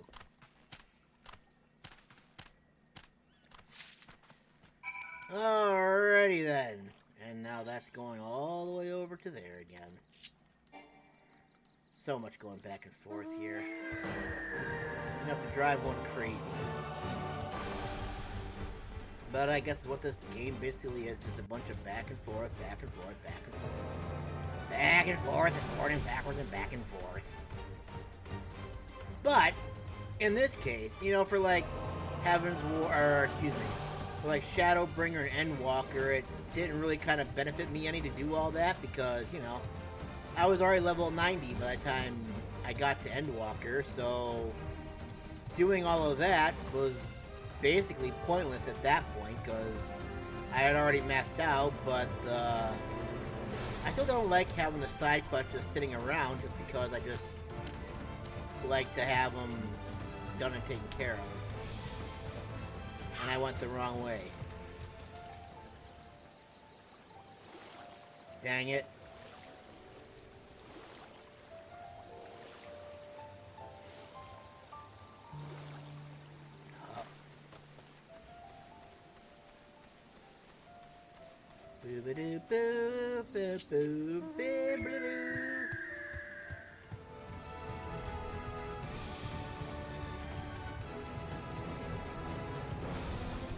Alrighty then. And now that's going all the way over to there again. So much going back and forth here. Enough to drive one crazy. But I guess what this game basically is just a bunch of back and forth, back and forth, back and forth. Back and forth, and forward and backwards and back and forth. But, in this case, you know, for like Heaven's War, or excuse me, for like Shadowbringer and Endwalker, it didn't really kind of benefit me any to do all that because, you know, I was already level 90 by the time I got to Endwalker, so doing all of that was basically pointless at that point because I had already maxed out, but I still don't like having the side quests just sitting around just because I just like to have them done and taken care of. And I went the wrong way. Dang it.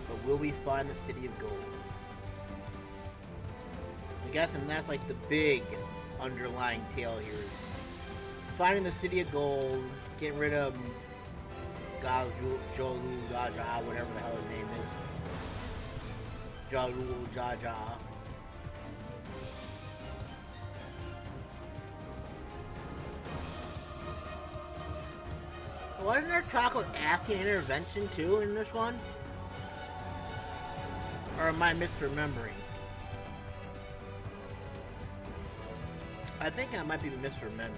But will we find the City of Gold? I'm guessing that's like the big underlying tale here is finding the City of Gold, getting rid of Jolu, Jaja, whatever the hell his name is. Jolu, Jaja. Wasn't there talk of asking intervention too in this one? Or am I misremembering? I think I might be misremembering.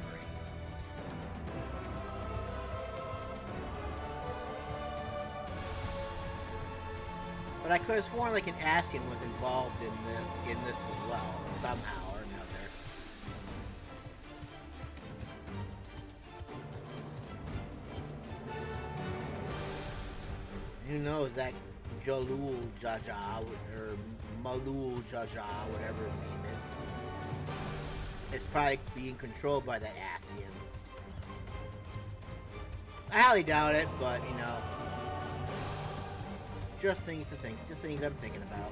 But I could have sworn like an Ascian was involved in this as well, somehow or another. Who knows, that Jalul Jaja, or Malul Jaja, whatever his name is. It's probably being controlled by that Ascian. I highly doubt it, but, you know. Just things to think. Just things I'm thinking about.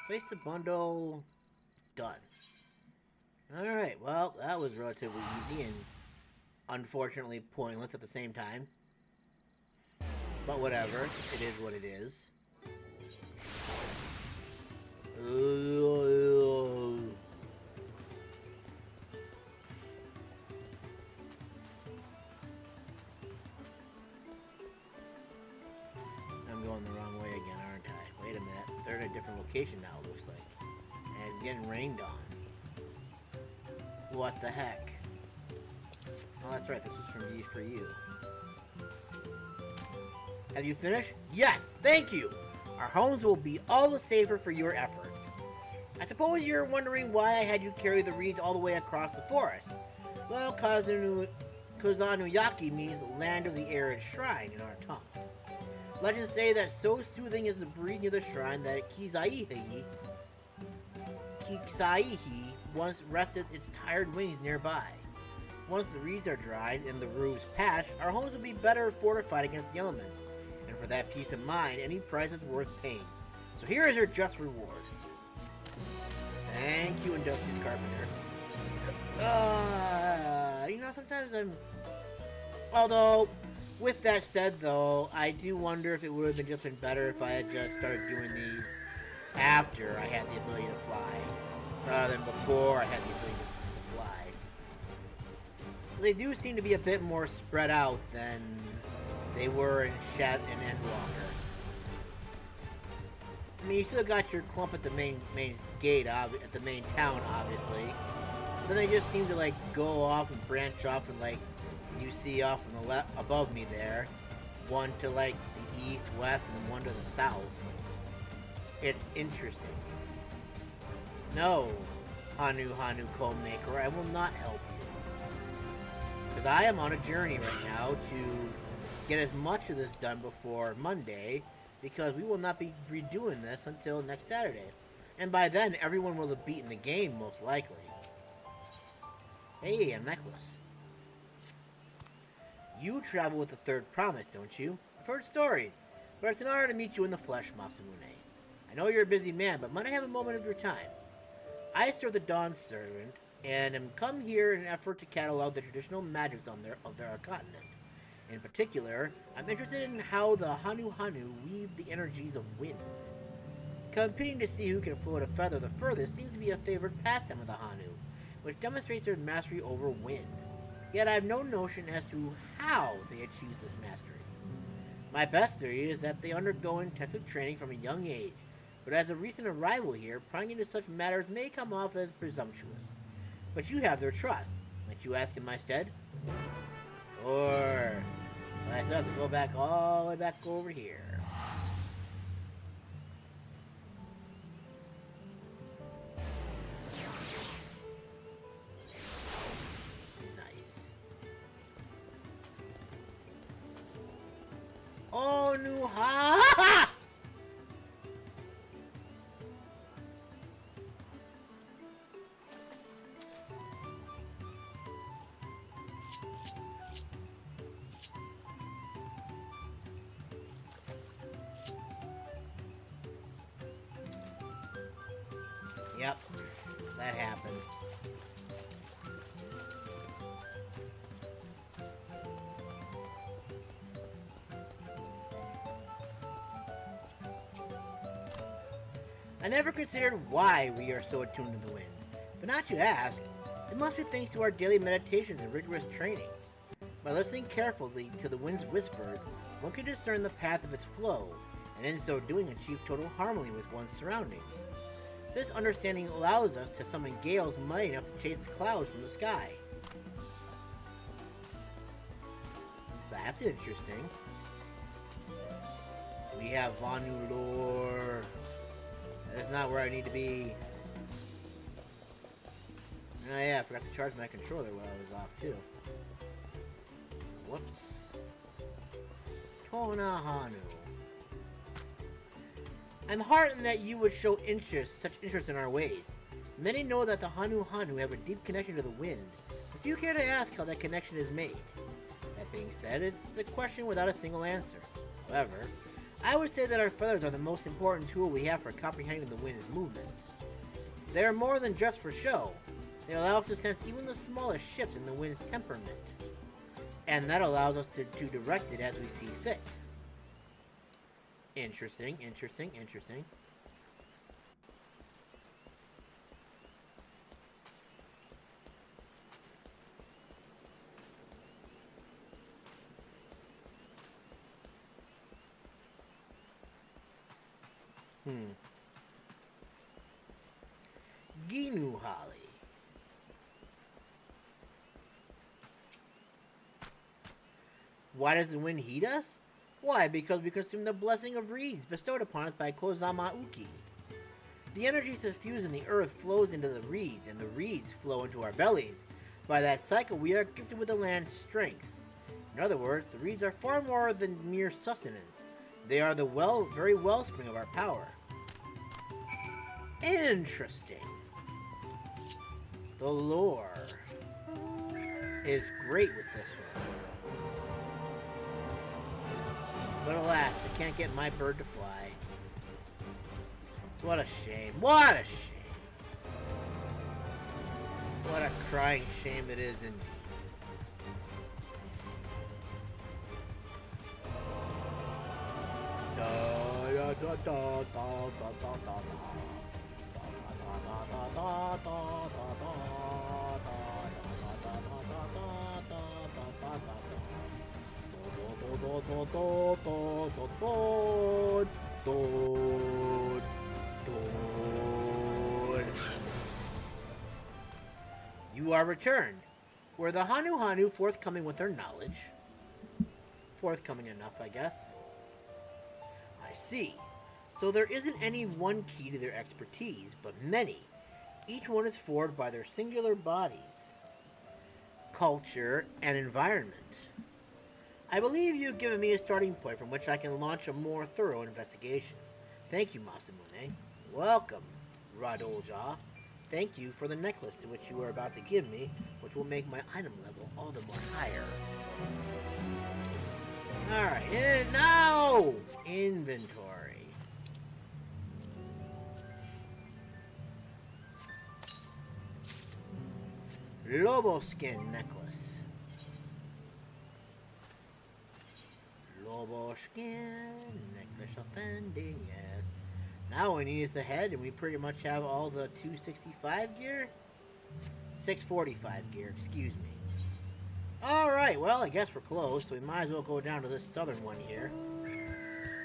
Place the bundle. Done. Alright, well, that was relatively easy and unfortunately pointless at the same time. But whatever, it is what it is. I'm going the wrong way again, aren't I? Wait a minute, they're in a different location now, it looks like. And it's getting rained on. What the heck? Oh, that's right, this was from these for you. Have you finished? Yes, thank you! Our homes will be all the safer for your efforts. I suppose you're wondering why I had you carry the reeds all the way across the forest. Well, Kozama'uka means land of the arid shrine in our tongue. Legends say that so soothing is the breeze near the shrine that Kisaihi once rested its tired wings nearby. Once the reeds are dried and the roofs patched, our homes will be better fortified against the elements. And for that peace of mind, any price is worth paying. So here is your just reward. Thank you, Industrious Carpenter. You know, sometimes I'm... Although, with that said, though, I do wonder if it would have just been better if I had just started doing these after I had the ability to fly, rather than before I had the ability to fly. They do seem to be a bit more spread out than they were in Shat and Endwalker. I mean, you still got your clump at the main gate, at the main town, obviously. But then they just seem to, like, go off and branch off, and, like, you see off on the left, above me there, one to, like, the east, west, and one to the south. It's interesting. No, Hanuhanu Comb-maker, I will not help you. Because I am on a journey right now to get as much of this done before Monday, because we will not be redoing this until next Saturday. And by then, everyone will have beaten the game, most likely. Hey, a necklace. You travel with the Third Promise, don't you? I've heard stories, but it's an honor to meet you in the flesh, Masamune. I know you're a busy man, but might I have a moment of your time? I serve the Dawn Servant, and am come here in an effort to catalog the traditional magics of their continent. In particular, I'm interested in how the Hanuhanu weave the energies of wind. Competing to see who can float a feather the furthest seems to be a favorite pastime of the Hanu, which demonstrates their mastery over wind. Yet I have no notion as to how they achieve this mastery. My best theory is that they undergo intensive training from a young age, but as a recent arrival here, prying into such matters may come off as presumptuous. But you have their trust. Might you ask in my stead? Or I still have to go back all the way back over here. Nice. Oh no! Ha! Yep, that happened. I never considered why we are so attuned to the wind, but now that you ask, it must be thanks to our daily meditations and rigorous training. By listening carefully to the wind's whispers, one can discern the path of its flow, and in so doing achieve total harmony with one's surroundings. This understanding allows us to summon gales mighty enough to chase clouds from the sky. That's interesting. We have Vanu lore. That is not where I need to be. Oh yeah, I forgot to charge my controller while I was off too. Whoops. Tonahanu. I'm heartened that you would show such interest in our ways. Many know that the Hanuhanu have a deep connection to the wind, but do you care to ask how that connection is made? That being said, it's a question without a single answer. However, I would say that our feathers are the most important tool we have for comprehending the wind's movements. They are more than just for show. They allow us to sense even the smallest shifts in the wind's temperament. And that allows us to direct it as we see fit. Interesting, interesting, interesting. Ginu Holly. Why does the wind heat us? Why? Because we consume the blessing of reeds bestowed upon us by Kozama'uka. The energy suffused in the earth flows into the reeds, and the reeds flow into our bellies. By that cycle, we are gifted with the land's strength. In other words, the reeds are far more than mere sustenance. They are the very wellspring of our power. Interesting. The lore is great with this one. But alas, I can't get my bird to fly. What a shame. What a shame. What a crying shame it is indeed. You are returned. Were the Hanuhanu forthcoming with their knowledge? Forthcoming enough, I guess. I see. So there isn't any one key to their expertise, but many. Each one is forged by their singular bodies, culture, and environment. I believe you've given me a starting point from which I can launch a more thorough investigation. Thank you, Masamune. Welcome, Radolja. Thank you for the necklace to which you are about to give me, which will make my item level all the more higher. Alright, and now inventory. Lobo skin necklace. Lobo skin necklace offending, yes. Now we need is the head, and we pretty much have all the 265 gear? 645 gear, excuse me. Alright, well, I guess we're close, so we might as well go down to this southern one here.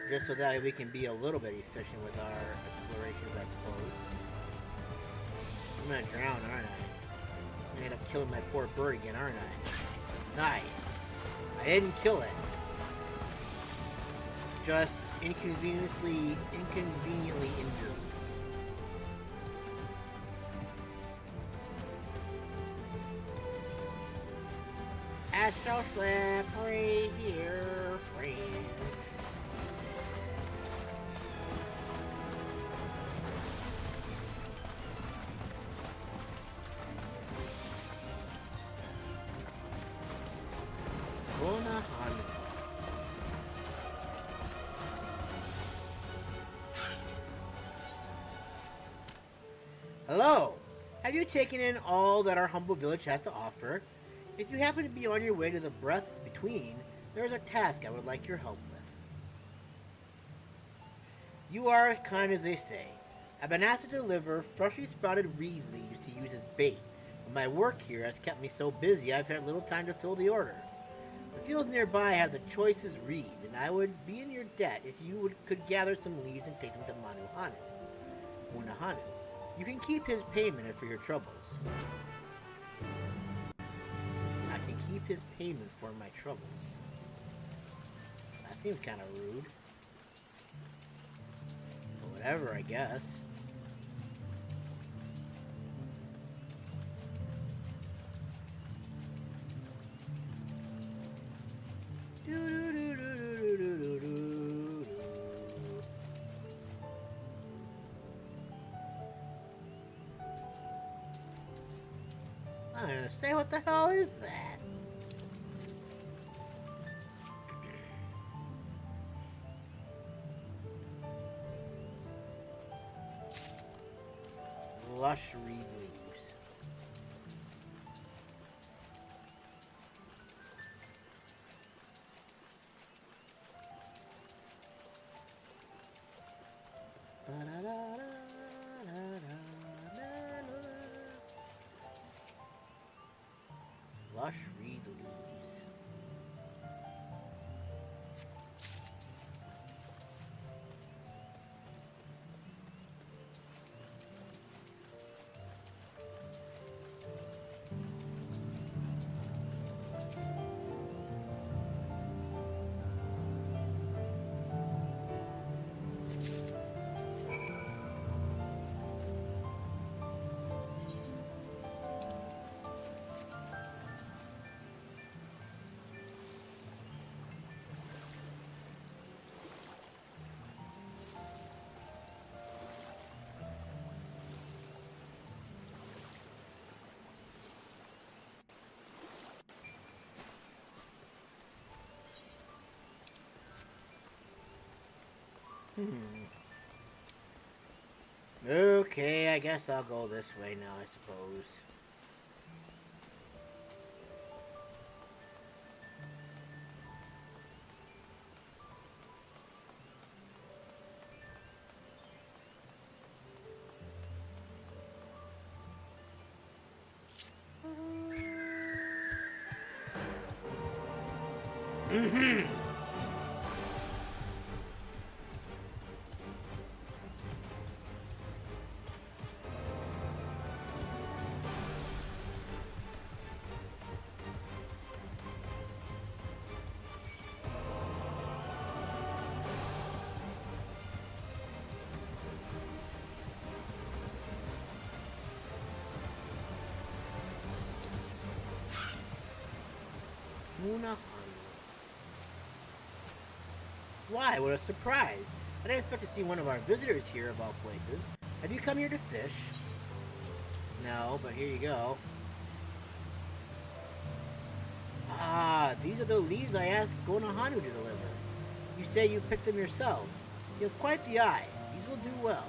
Just so that we can be a little bit efficient with our explorations, I suppose. I'm gonna drown, aren't I? I'm gonna end up killing my poor bird again, aren't I? Nice. I didn't kill it. Just inconveniently injured. I so slippery here, friend. Hello! Have you taken in all that our humble village has to offer? If you happen to be on your way to the breath between, there is a task I would like your help with. You are as kind as they say. I've been asked to deliver freshly sprouted reed leaves to use as bait, but my work here has kept me so busy I've had little time to fill the order. The fields nearby have the choicest reeds, and I would be in your debt if you could gather some leaves and take them to Munahanu. You can keep his payment for your troubles. I can keep his payment for my troubles. That seems kind of rude. But whatever, I guess. I'm gonna say, what the hell is that? lush reed leaves. Lush reed leaves. Okay, I guess I'll go this way now, I suppose. Why, what a surprise! I didn't expect to see one of our visitors here of all places. Have you come here to fish? No, but here you go. Ah, these are the leaves I asked Nahanshe to deliver. You say you picked them yourselves. You have quite the eye. These will do well.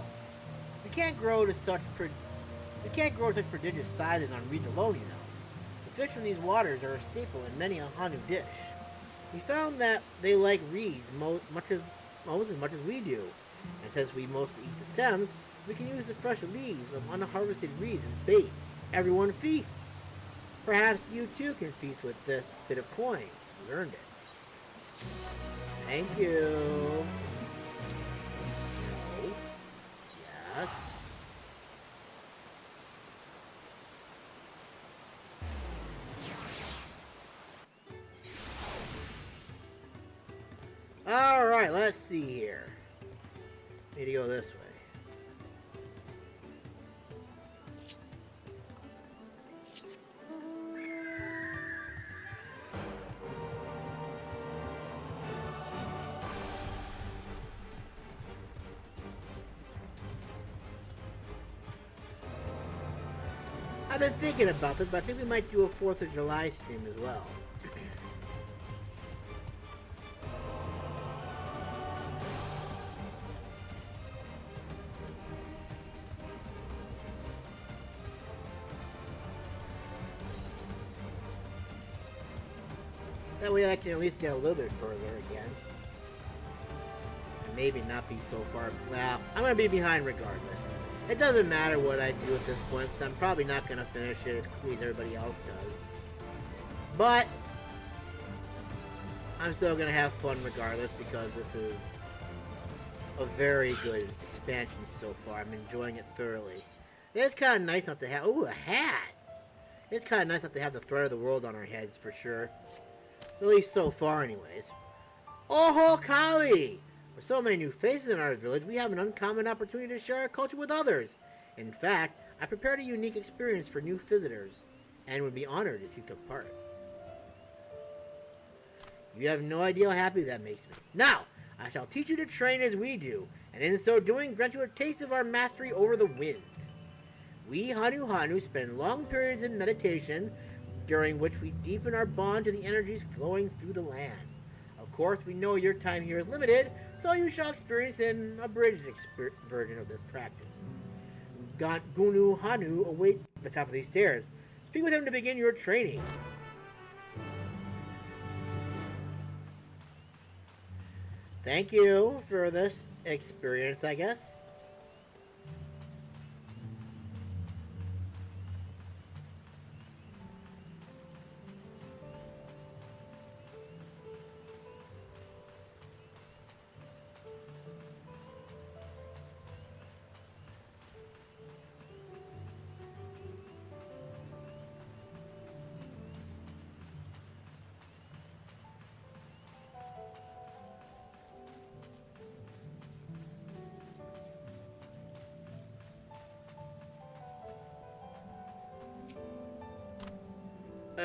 We can't grow to such prodigious sizes on reeds alone, you know. The fish from these waters are a staple in many a Hanu dish. We found that they like reeds almost as much as we do, and since we mostly eat the stems, we can use the fresh leaves of unharvested reeds as bait. Everyone feasts. Perhaps you too can feast with this bit of coin. You earned it. Thank you. No. Yes. Alright, let's see here. Need to go this way. I've been thinking about this, but I think we might do a 4th of July stream as well. That way I can at least get a little bit further again. And maybe not be so far. Well, I'm going to be behind regardless. It doesn't matter what I do at this point, because I'm probably not going to finish it as quickly as everybody else does. But I'm still going to have fun regardless, because this is a very good expansion so far. I'm enjoying it thoroughly. It's kind of nice not to have... Ooh, a hat! It's kind of nice not to have the threat of the world on our heads, for sure. At least so far, anyways. Oh, Kali! With so many new faces in our village, we have an uncommon opportunity to share our culture with others. In fact, I prepared a unique experience for new visitors, and would be honored if you took part. You have no idea how happy that makes me. Now, I shall teach you to train as we do, and in so doing, grant you a taste of our mastery over the wind. We Hanuhanu spend long periods in meditation, during which we deepen our bond to the energies flowing through the land. Of course, we know your time here is limited, so you shall experience an abridged version of this practice. Hanuhanu await the top of these stairs. Speak with him to begin your training. Thank you for this experience, I guess.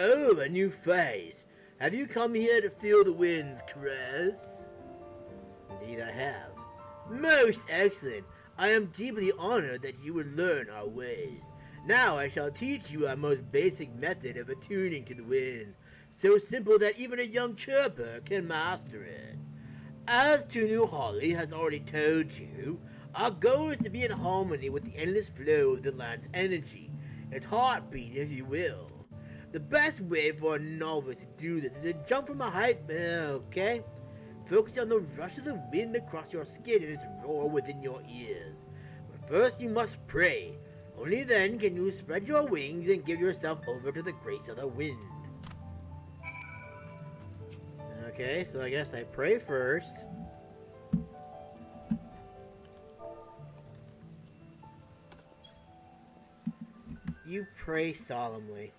Oh, a new face. Have you come here to feel the wind's caress? Indeed I have. Most excellent. I am deeply honored that you would learn our ways. Now I shall teach you our most basic method of attuning to the wind, so simple that even a young chirper can master it. As Tunu Holly has already told you, our goal is to be in harmony with the endless flow of the land's energy, its heartbeat, if you will. The best way for a novice to do this is to jump from a height, okay? Focus on the rush of the wind across your skin and its roar within your ears. But first you must pray. Only then can you spread your wings and give yourself over to the grace of the wind. Okay, so I guess I pray first. You pray solemnly.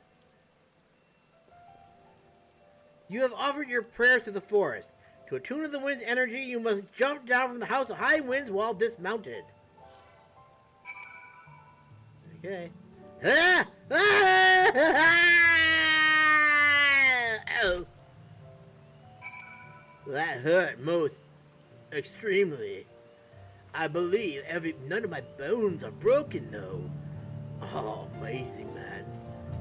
You have offered your prayers to the forest. To attune to the wind's energy, you must jump down from the house of high winds while dismounted. Okay. Ah! Oh. That hurt most extremely. I believe none of my bones are broken though. Oh, amazing, man.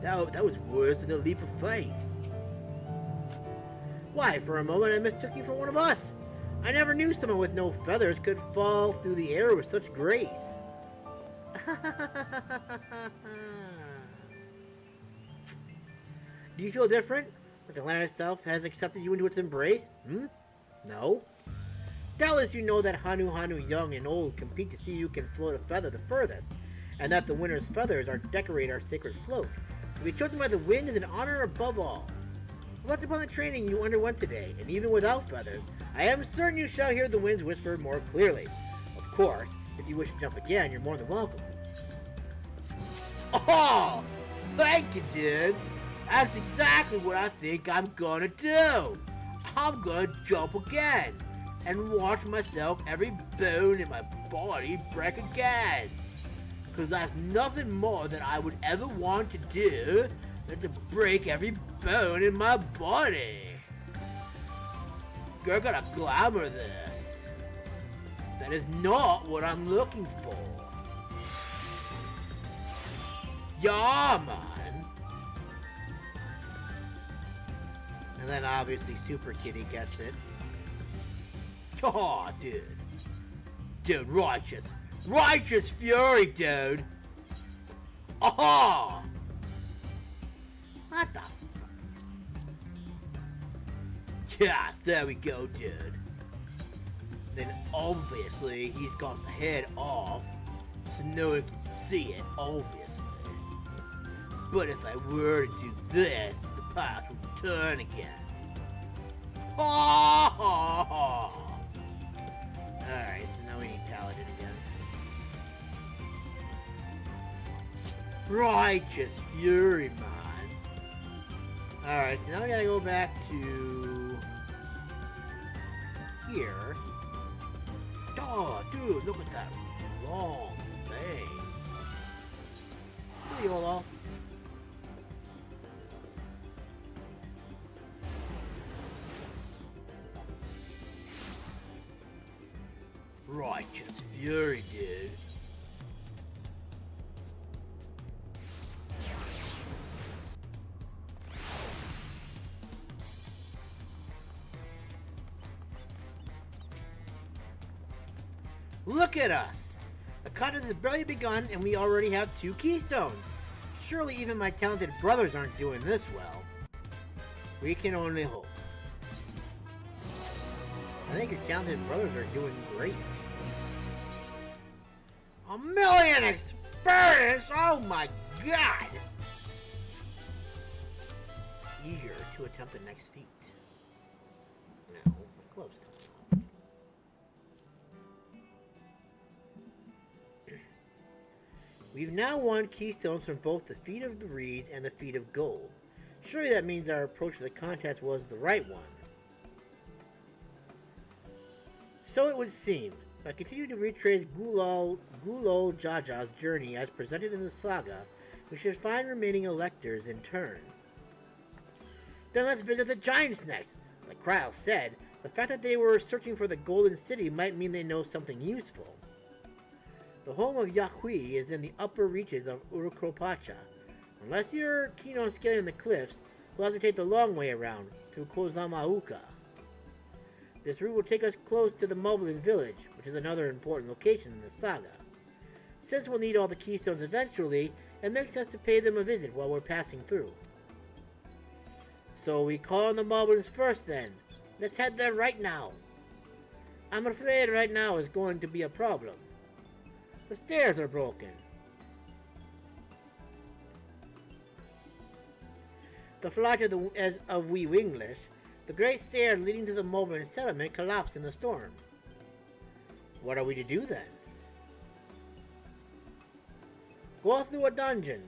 That was worse than a leap of faith. Why, for a moment I mistook you for one of us. I never knew someone with no feathers could fall through the air with such grace. Do you feel different? Like the land itself has accepted you into its embrace? No? Doubtless you know that Hanuhanu young and old compete to see who can float a feather the furthest, and that the winner's feathers are decorate our sacred float. To be chosen by the wind is an honor above all. Reflect upon the training you underwent today, and even without feathers, I am certain you shall hear the winds whisper more clearly. Of course, if you wish to jump again, you're more than welcome. Oh! Thank you, dude! That's exactly what I think I'm gonna do! I'm gonna jump again, and watch myself, every bone in my body, break again! Cause that's nothing more than I would ever want to do than to break every bone in my body. You're gonna glamour this. That is not what I'm looking for. Yeah, man. And then obviously Super Kitty gets it. Oh, dude. Dude, righteous fury, dude. Oh! What the fuck? Yes, there we go, dude. Then obviously he's got the head off, so no one can see it, obviously. But if I were to do this, the path would turn again. Oh! Alright, so now we need Paladin again. Righteous fury, man. Alright, so now we gotta go back to here. Oh, dude, look at that long thing. Hey, YOLO. Righteous fury, dude. Look at us! The contest has barely begun and we already have 2 keystones. Surely even my talented brothers aren't doing this well. We can only hope. I think your talented brothers are doing great. 1,000,000 experience! Oh my god! Eager to attempt the next feat. Now, the gloves come off. We've now won keystones from both the Feat of the Reeds and the Feat of Gold. Surely that means our approach to the contest was the right one. So it would seem. If I continue to retrace Gulo Jaja's journey as presented in the saga, we should find remaining electors in turn. Then let's visit the giants next. Like Kryl said, the fact that they were searching for the Golden City might mean they know something useful. The home of Yahui is in the upper reaches of Urukopacha. Unless you're keen on scaling the cliffs, we'll have to take the long way around, through Kozama'uka. This route will take us close to the Mablu village, which is another important location in the saga. Since we'll need all the keystones eventually, it makes sense to pay them a visit while we're passing through. So we call on the Mablus first then. Let's head there right now. I'm afraid right now is going to be a problem. The stairs are broken. To flash of Wee Winglish, the great stairs leading to the Moblin settlement collapsed in the storm. What are we to do then? Go through a dungeon.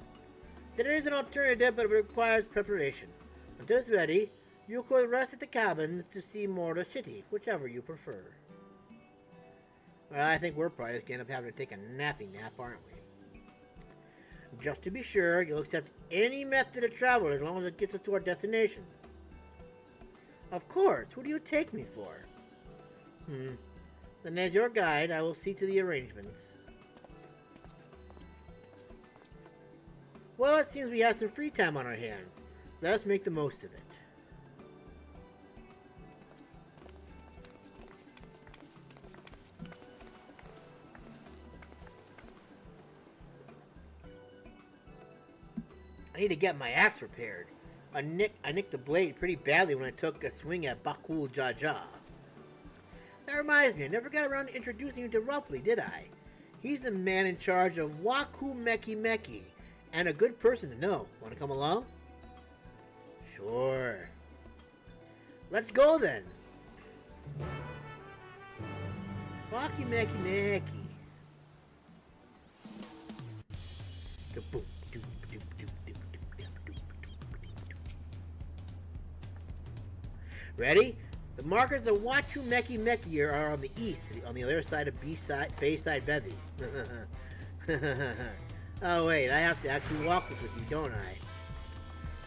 There is an alternative, but it requires preparation. Until it's ready, you could rest at the cabins to see more of the city, whichever you prefer. Well, I think we're probably just going to end up having to take a nappy nap, aren't we? Just to be sure, you'll accept any method of travel as long as it gets us to our destination. Of course, who do you take me for? Then as your guide, I will see to the arrangements. Well, it seems we have some free time on our hands. Let us make the most of it. I need to get my axe repaired. I nicked the blade pretty badly when I took a swing at Bakul Jaja. That reminds me, I never got around to introducing you to Rupley, did I? He's the man in charge of Waku Meki Meki, and a good person to know. Want to come along? Sure. Let's go then. Waku Meki Meki. Kaboom. Ready? The markers of Wachu Meki Meki are on the east, on the other side of Bayside Bevy. Oh wait, I have to actually walk this with you, don't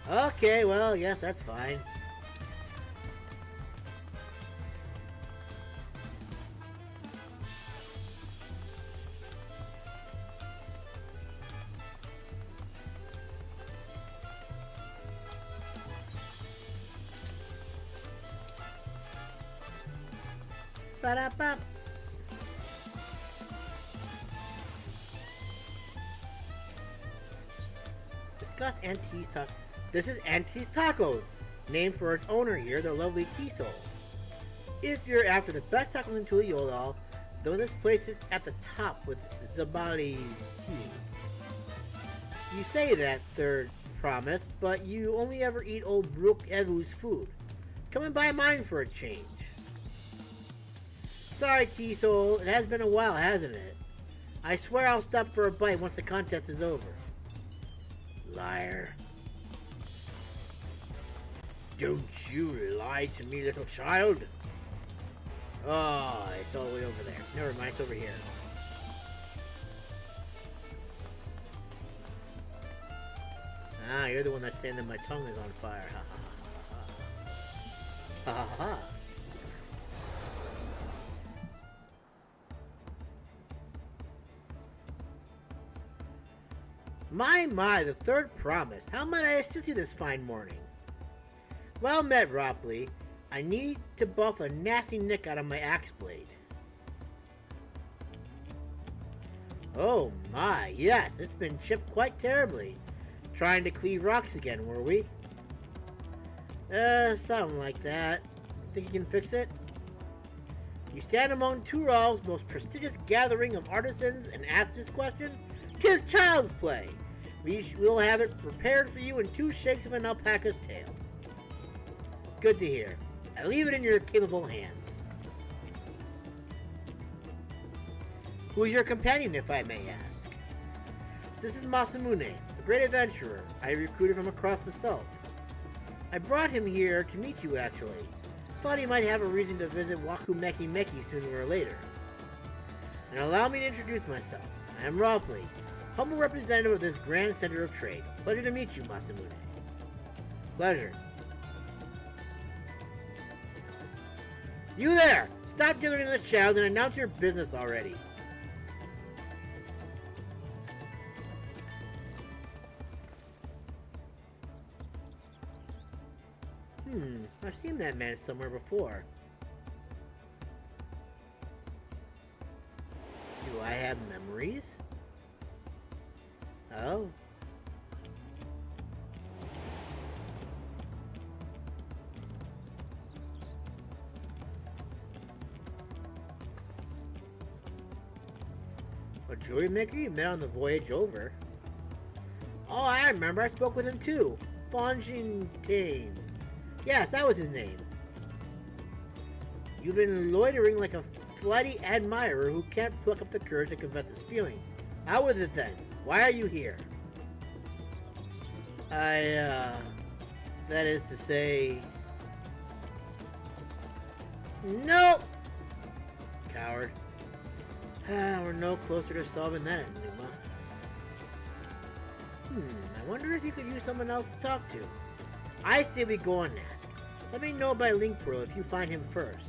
I? Okay, well, yes, that's fine. Ba-da-ba. Discuss Auntie's Tacos. This is Auntie's Tacos, named for its owner here, the lovely T-Soul. If you're after the best tacos in Tuliyola, though this place is at the top with Zabali tea. You say that, third promise, but you only ever eat old Brook Evu's food. Come and buy mine for a change. Sorry, T-Soul, it has been a while, hasn't it? I swear I'll stop for a bite once the contest is over. Liar. Don't you lie to me, little child. Oh, it's all the way over there. Never mind, it's over here. Ah, you're the one that's saying that my tongue is on fire. Ha ha ha ha. Ha ha ha. My, the third promise. How might I assist you this fine morning? Well met, Ropley. I need to buff a nasty nick out of my axe blade. Oh my, yes, it's been chipped quite terribly. Trying to cleave rocks again, were we? Something like that. Think you can fix it? You stand among Tural's most prestigious gathering of artisans and ask this question? 'Tis child's play. We'll have it prepared for you in 2 shakes of an alpaca's tail. Good to hear. I leave it in your capable hands. Who is your companion, if I may ask? This is Masamune, a great adventurer I recruited from across the Salt. I brought him here to meet you, actually. Thought he might have a reason to visit Wakumeki Meki sooner or later. And allow me to introduce myself. I am Roughly, humble representative of this grand center of trade. Pleasure to meet you, Masamune. Pleasure. You there! Stop dithering in the shadows and announce your business already. I've seen that man somewhere before. Do I have memories? Oh. A jewelry maker you met on the voyage over? Oh, I remember. I spoke with him too. Fontaine. Yes, that was his name. You've been loitering like a flighty admirer who can't pluck up the courage to confess his feelings. Out with it then. Why are you here? That is to say... Nope! Coward. We're no closer to solving that enigma. I wonder if you could use someone else to talk to. I say we go and ask. Let me know by link pearl if you find him first.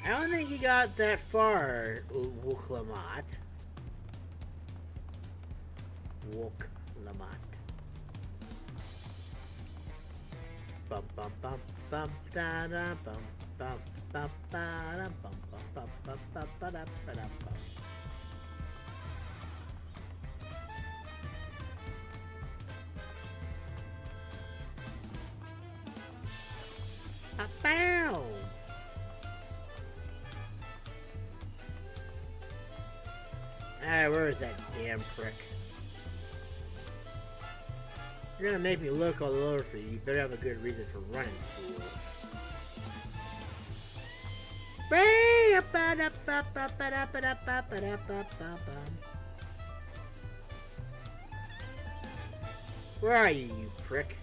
I don't think he got that far, Wuk Lamat. Wuk Lamat. Bum bum bum bum da da bum bum bum ba da bum bum bum bum bum ba da ba da bum. Bow! Alright, where is that damn prick? You're gonna make me look all over for you. You better have a good reason for running, fool. Where are you, you prick?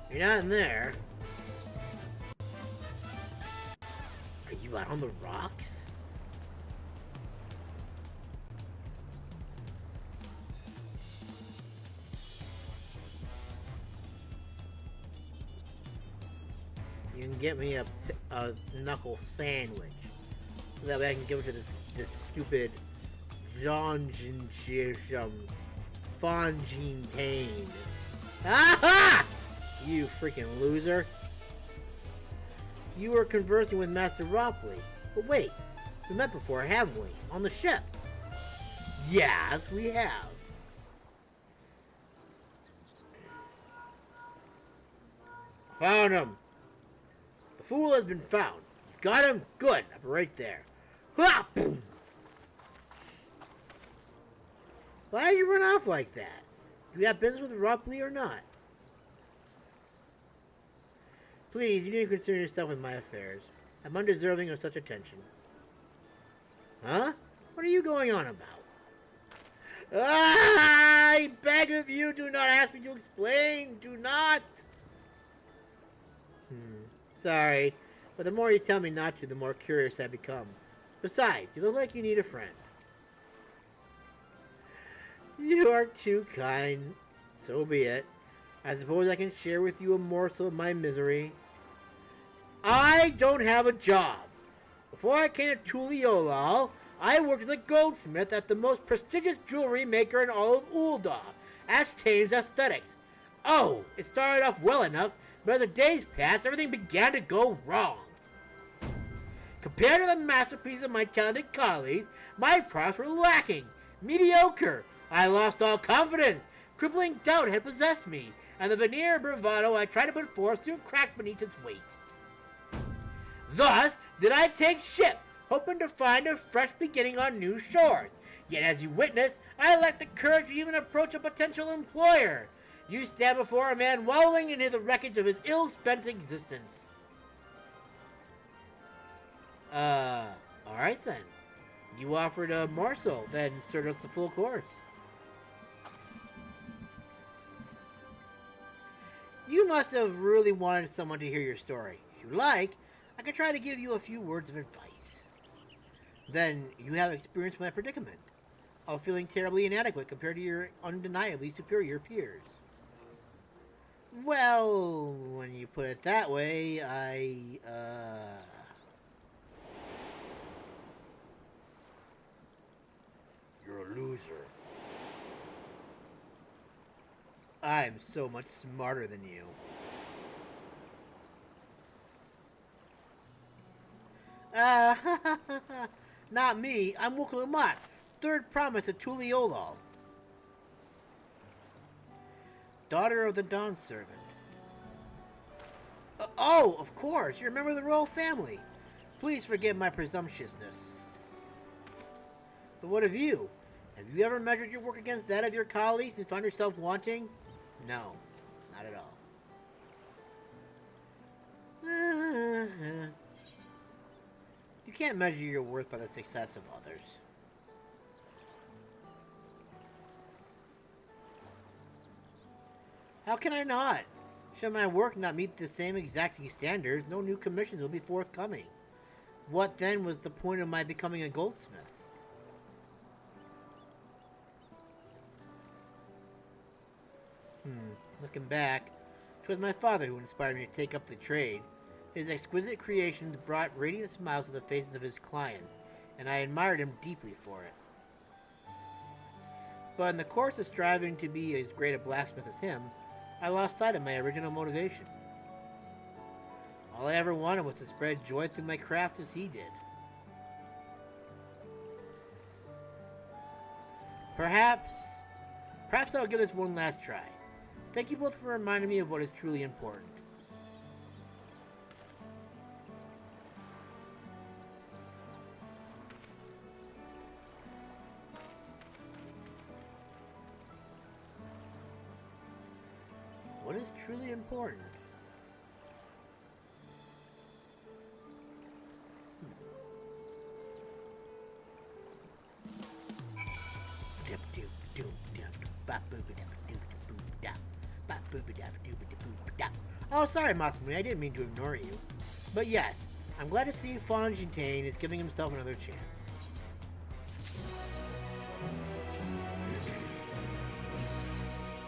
You're not in there. Are you out on the rocks? You can get me a knuckle sandwich. So that way I can give it to this stupid Fontaine. Aha! You freaking loser. You were conversing with Master Ropley. But wait, we met before, haven't we? On the ship. Yes, we have. Found him. The fool has been found. You've got him? Good. Right there. Ha! Boom. Why did you run off like that? Do you have business with Ropley or not? Please, you need to concern yourself with my affairs. I'm undeserving of such attention. Huh? What are you going on about? I beg of you, do not ask me to explain. Do not. Sorry, but the more you tell me not to, the more curious I become. Besides, you look like you need a friend. You are too kind. So be it. I suppose I can share with you a morsel of my misery. I don't have a job. Before I came to Tuliolal, I worked as a goldsmith at the most prestigious jewelry maker in all of Ul'dah, Ashtane's Aesthetics. Oh, it started off well enough but as the days passed, everything began to go wrong. Compared to the masterpieces of my talented colleagues, my props were lacking, mediocre. I lost all confidence. Crippling doubt had possessed me, and the veneer of bravado I tried to put forth soon cracked beneath its weight. Thus did I take ship, hoping to find a fresh beginning on new shores. Yet as you witnessed, I lacked the courage to even approach a potential employer. You stand before a man wallowing in the wreckage of his ill-spent existence. Alright then. You offered a morsel, then served us the full course. You must have really wanted someone to hear your story. If you like, I could try to give you a few words of advice. Then you have experienced my predicament of feeling terribly inadequate compared to your undeniably superior peers. Well, when you put it that way, You're a loser. I'm so much smarter than you. Not me. I'm Wuk Lamat, third promise of Tuliolol, daughter of the Dawn Servant. Oh, of course. You're a member of the royal family. Please forgive my presumptuousness. But what of you? Have you ever measured your work against that of your colleagues and found yourself wanting? No, not at all. You can't measure your worth by the success of others. How can I not? Should my work not meet the same exacting standards, no new commissions will be forthcoming. What then was the point of my becoming a goldsmith? Looking back, 'twas my father who inspired me to take up the trade. His exquisite creations brought radiant smiles to the faces of his clients, and I admired him deeply for it. But in the course of striving to be as great a blacksmith as him, I lost sight of my original motivation. All I ever wanted was to spread joy through my craft as he did. Perhaps I'll give this one last try. Thank you both for reminding me of what is truly important. What is truly important? Oh, sorry, Matsumi, I didn't mean to ignore you. But yes, I'm glad to see Fontaine is giving himself another chance.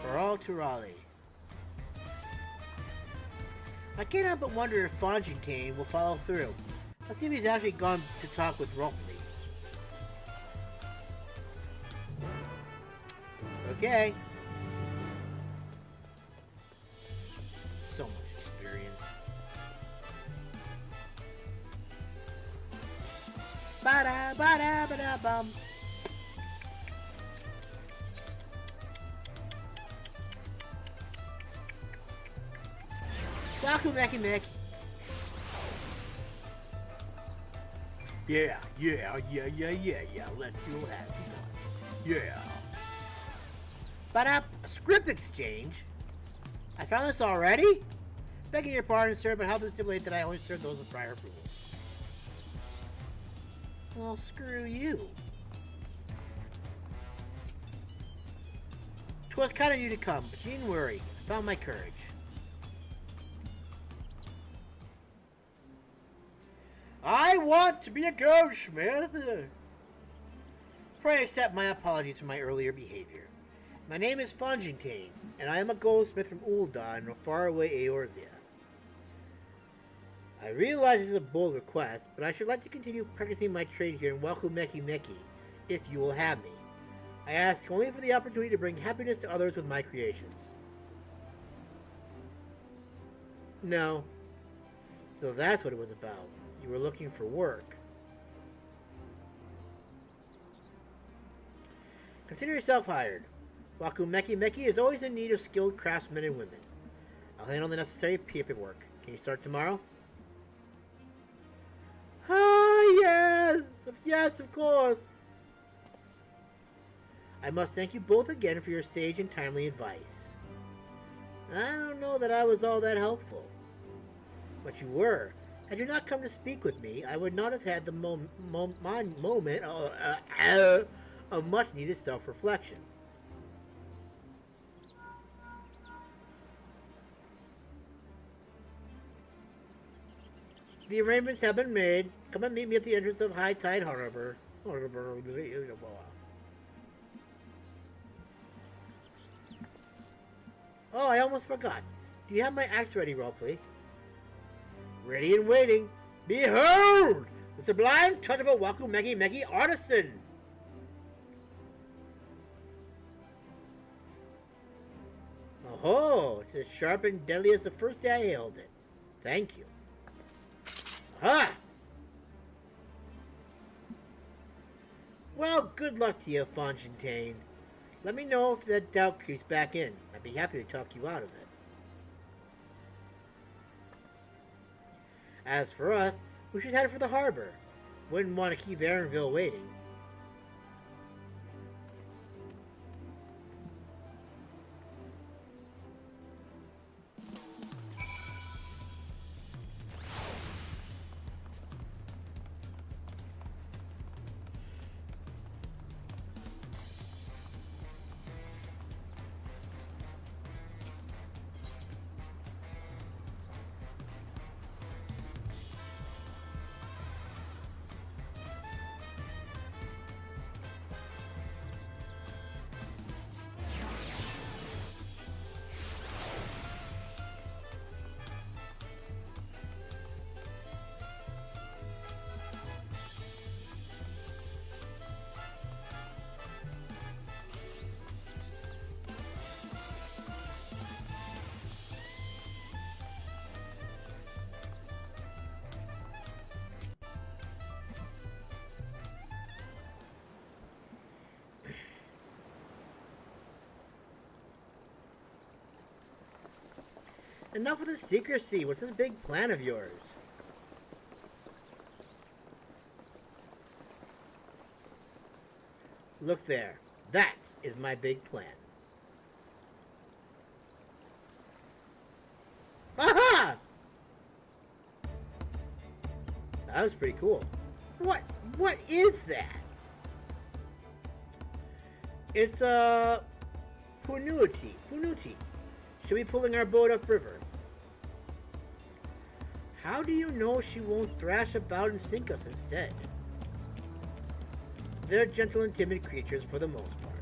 For all Turali. I can't help but wonder if Fontaine will follow through. Let's see if he's actually gone to talk with Ropley. Okay. So much experience. Ba-da, ba-da, ba-da, bum. Welcome, Mackie Mac. Yeah. Let's do a happy fun. Yeah. But a script exchange? I found this already? Begging your pardon, sir, but how to stipulate that I only served those with prior approval? Well, screw you. 'Twas kind of you to come, but you needn't worry. I found my courage. I want to be a goldsmith. Pray accept my apologies for my earlier behavior. My name is Fontaine, and I am a goldsmith from Ul'dah in a faraway Eorzea. I realize this is a bold request, but I should like to continue practicing my trade here in Wakumeki Meki, if you will have me. I ask only for the opportunity to bring happiness to others with my creations. No. So that's what it was about. You were looking for work. Consider yourself hired. Wakumeki is always in need of skilled craftsmen and women. I'll handle the necessary paperwork. Can you start tomorrow? Ah, yes! Yes, of course! I must thank you both again for your sage and timely advice. I don't know that I was all that helpful. But you were. Had you not come to speak with me, I would not have had the moment of much-needed self-reflection. The arrangements have been made. Come and meet me at the entrance of High Tide Harbor. Oh, I almost forgot. Do you have my axe ready, roleplay? Ready and waiting. Behold! The sublime touch of a Wakumeki artisan! Oh, it's as sharp and deadly as the first day I held it. Thank you. Aha! Well, good luck to you, Fontaine. Let me know if that doubt creeps back in. I'd be happy to talk you out of it. As for us, we should head for the harbor. Wouldn't want to keep Aaronville waiting. Enough of the secrecy. What's this big plan of yours? Look there. That is my big plan. Aha! That was pretty cool. What is that? It's a Punuti. Should be pulling our boat upriver. How do you know she won't thrash about and sink us instead? They're gentle and timid creatures for the most part.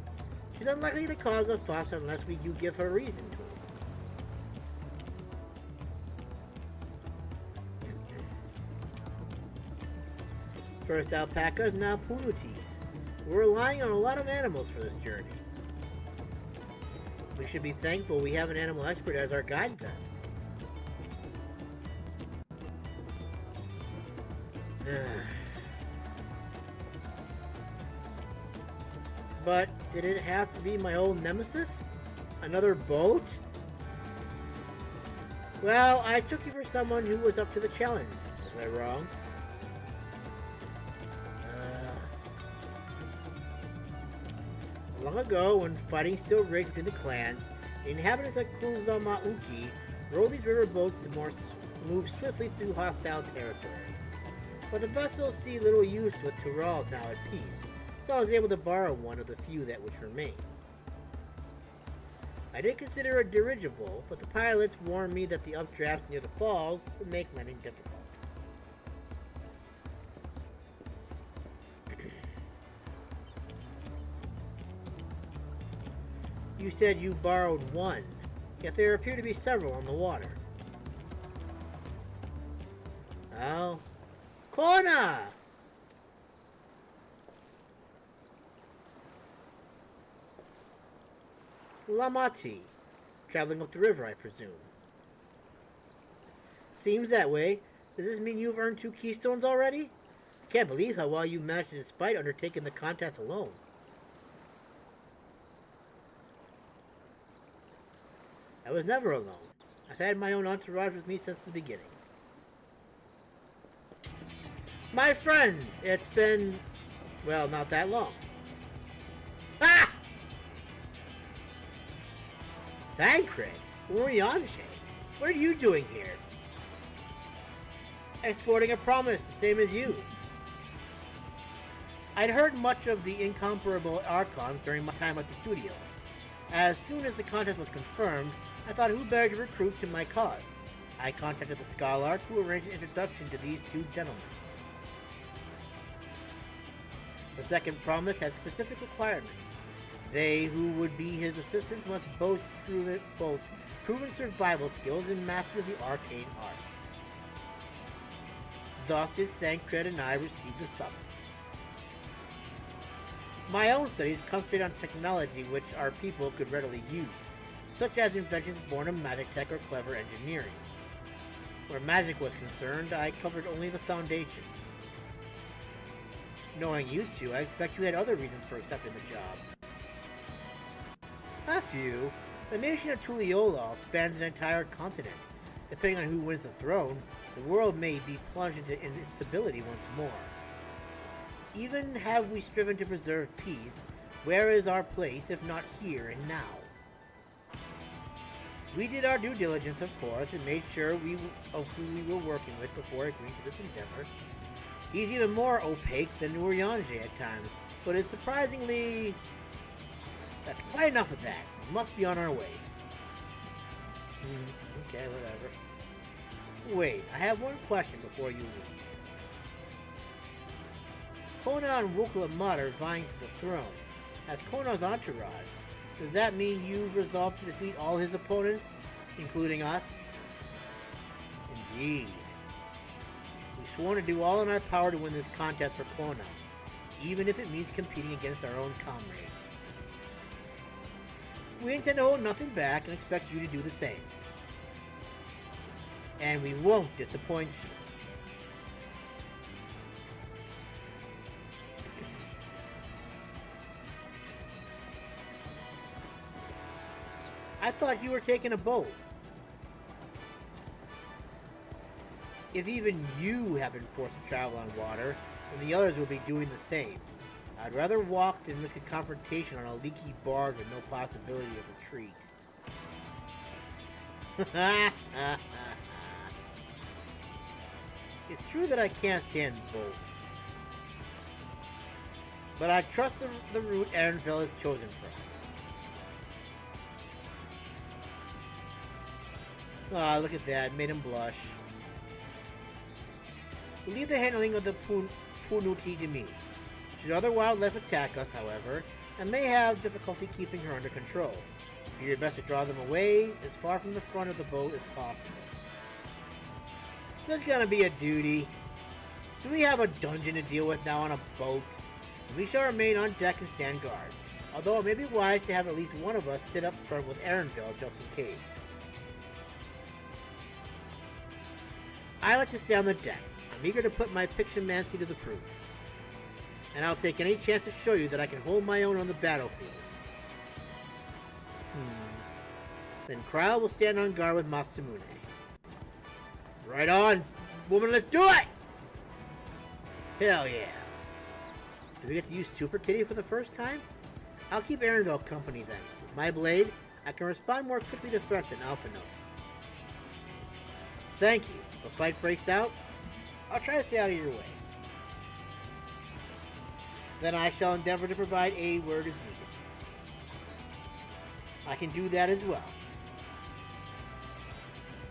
She's unlikely to cause a fuss unless you give her reason to. First alpacas, now punutis. We're relying on a lot of animals for this journey. We should be thankful we have an animal expert as our guide then. But did it have to be my old nemesis? Another boat? Well, I took you for someone who was up to the challenge. Was I wrong? Long ago, when fighting still raged between the clans, the inhabitants of Kozama'uka rowed these river boats to move swiftly through hostile territory. But the vessels see little use with Tural now at peace, so I was able to borrow one of the few that which remained. I did consider a dirigible, but the pilots warned me that the updrafts near the falls would make landing difficult. You said you borrowed one, yet there appear to be several on the water. Oh. Kona! Lamati. Traveling up the river, I presume. Seems that way. Does this mean you've earned 2 keystones already? I can't believe how well you managed it despite undertaking the contest alone. I was never alone. I've had my own entourage with me since the beginning. My friends, it's been, well, not that long. Ah! Thancred, Nahanshe, what are you doing here? Escorting a promise, the same as you. I'd heard much of the incomparable Archons during my time at the studio. As soon as the contest was confirmed, I thought who better to recruit to my cause. I contacted the Scholar, who arranged an introduction to these 2 gentlemen. The second promise had specific requirements. They who would be his assistants must both proven survival skills and master the arcane arts. Thus did Thancred and I receive the summons. My own studies concentrate on technology which our people could readily use, such as inventions born of magic tech or clever engineering. Where magic was concerned, I covered only the foundation. Knowing you two, I expect you had other reasons for accepting the job. A few. The nation of Tuliolal spans an entire continent. Depending on who wins the throne, the world may be plunged into instability once more. Even have we striven to preserve peace, where is our place if not here and now? We did our due diligence, of course, and made sure of who we were working with before agreeing to this endeavor. He's even more opaque than Nahanshe at times, but is surprisingly... That's quite enough of that. We must be on our way. Okay, whatever. Wait, I have one question before you leave. Kona and Wuk Lamat are vying for the throne. As Kona's entourage, does that mean you've resolved to defeat all his opponents, including us? Indeed. We've sworn to do all in our power to win this contest for Kona, even if it means competing against our own comrades. We intend to hold nothing back and expect you to do the same. And we won't disappoint you. I thought you were taking a boat. If even you have been forced to travel on water, then the others will be doing the same. I'd rather walk than risk a confrontation on a leaky barge with no possibility of retreat. It's true that I can't stand boats. But I trust the route Erenville has chosen for us. Ah, look at that. Made him blush. We'll leave the handling of the Punuti to me. Should other wildlife attack us, however, I may have difficulty keeping her under control. Do your best to draw them away as far from the front of the boat as possible. There's gonna be a duty. Do we have a dungeon to deal with now on a boat? We shall remain on deck and stand guard, although it may be wise to have at least one of us sit up front with Erenville just in case. I like to stay on the deck. I'm eager to put my picture-mancy to the proof. And I'll take any chance to show you that I can hold my own on the battlefield. Then Kryle will stand on guard with Masamune. Right on! Woman, let's do it! Hell yeah. Do we get to use Super Kitty for the first time? I'll keep Erenville company then. With my blade, I can respond more quickly to threats than Alpha Note. Thank you. If a fight breaks out, I'll try to stay out of your way. Then I shall endeavor to provide aid where it is needed. I can do that as well.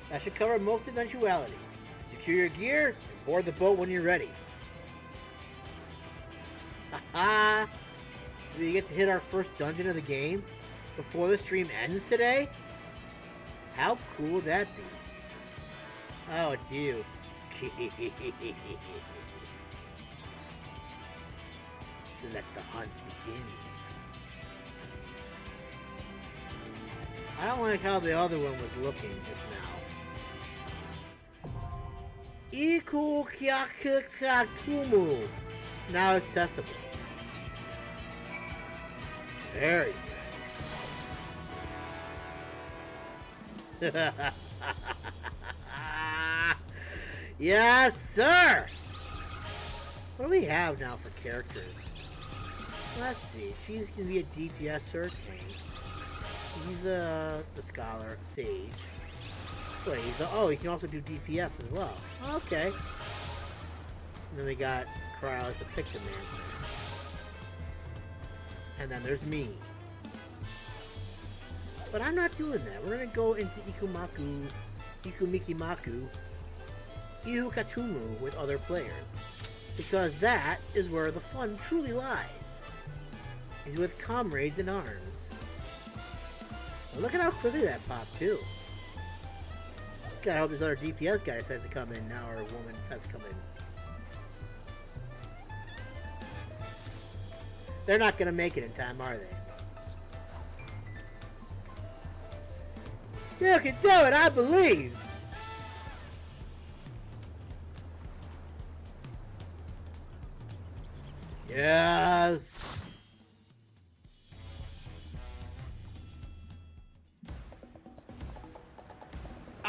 That should cover most eventualities. Secure your gear and board the boat when you're ready. Haha! Do we get to hit our first dungeon of the game before the stream ends today? How cool would that be? Oh, it's you. Let the hunt begin. I don't like how the other one was looking just now. Ihuykatumu. Now accessible. Very nice. Yes, sir! What do we have now for characters? Let's see. She's gonna be a DPS hurricane. He's the scholar, sage. Wait, he can also do DPS as well. Okay. And then we got Cryo as a Pictomancer. And then there's me. But I'm not doing that. We're gonna go into Ikumikimaku, Ihuykatumu with other players. Because that is where the fun truly lies. Is with comrades in arms. Well, look at how quickly that popped too. Gotta hope this other DPS guy decides to come in now, or a woman decides to come in. They're not gonna make it in time, are they? You can do it, I believe! Yes!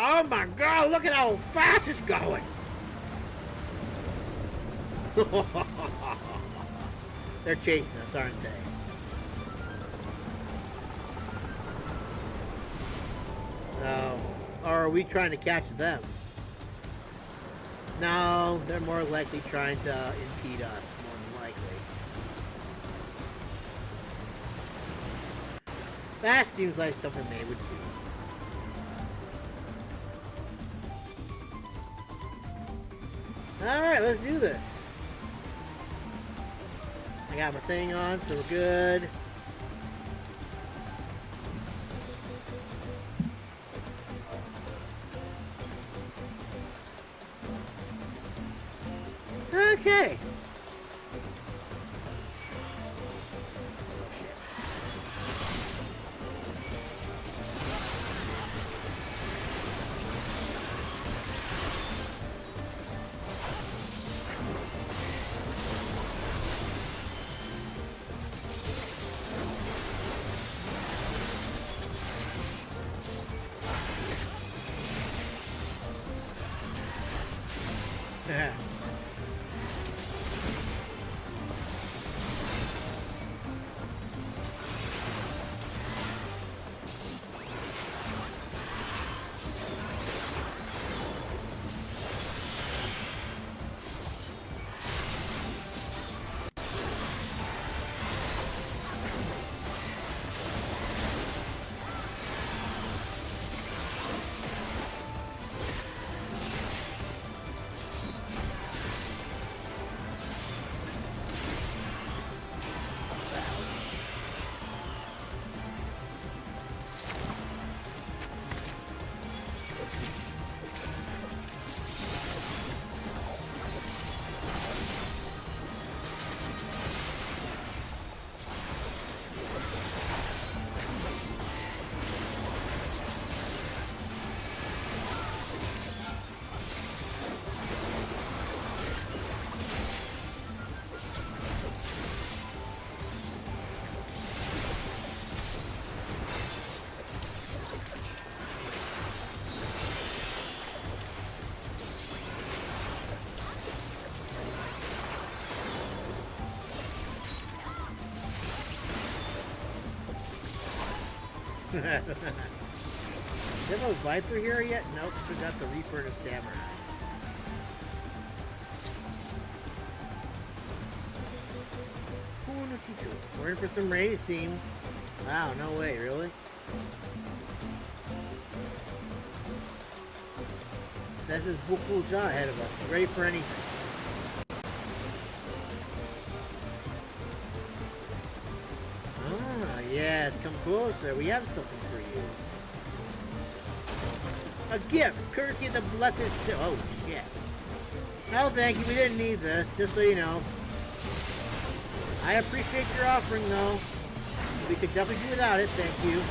Oh my god, look at how fast it's going! They're chasing us, aren't they? No. Or are we trying to catch them? No, they're more likely trying to impede us, more than likely. That seems like something they would do. Alright, let's do this. I got my thing on, so we're good. Okay. Is there no Viper here yet? Nope, forgot the Reaper and the Samurai. We're in for some rain, it seems. Wow, no way, really? That's his Wuk Lamat ahead of us. Ready for anything. Ah, yeah, come closer. We have something for you. A gift, courtesy of the blessed... Oh, shit. No, thank you. We didn't need this, just so you know. I appreciate your offering, though. We could definitely do without it, thank you.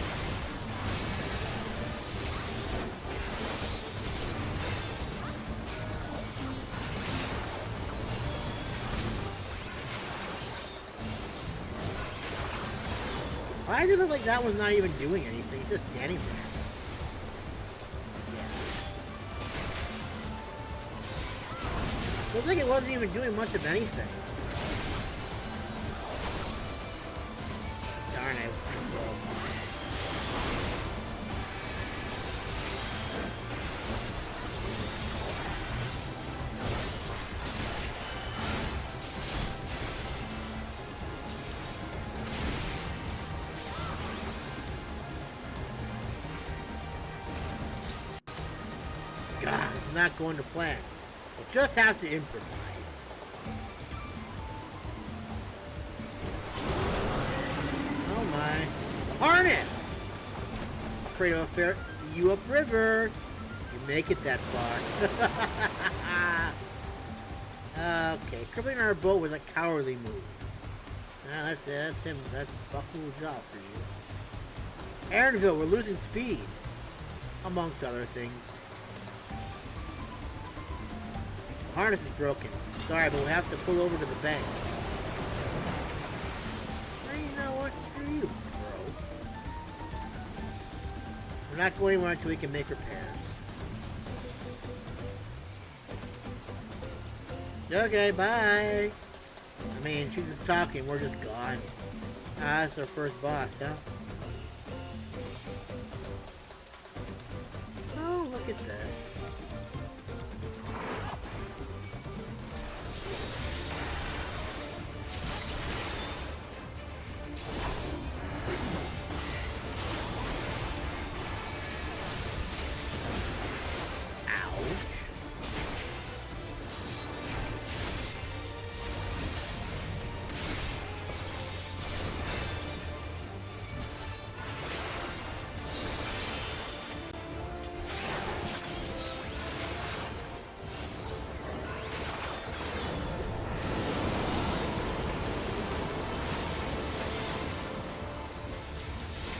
like that one's not even doing anything, it's just standing there. Yeah. Looks like it wasn't even doing much of anything. Darn it. God, it's not going to plan. We'll just have to improvise. Oh my. Harness! Trade off fair. See you upriver. You make it that far. Okay, crippling our boat was a cowardly move. That's him. That's Buffalo's job for you. Aaronville, we're losing speed. Amongst other things. The harness is broken. Sorry, but we'll have to pull over to the bank. You know what? Screw you, bro. We're not going anywhere until we can make repairs. Okay, bye. I mean, she's just talking, we're just gone. Ah, that's our first boss, huh? Oh, look at this.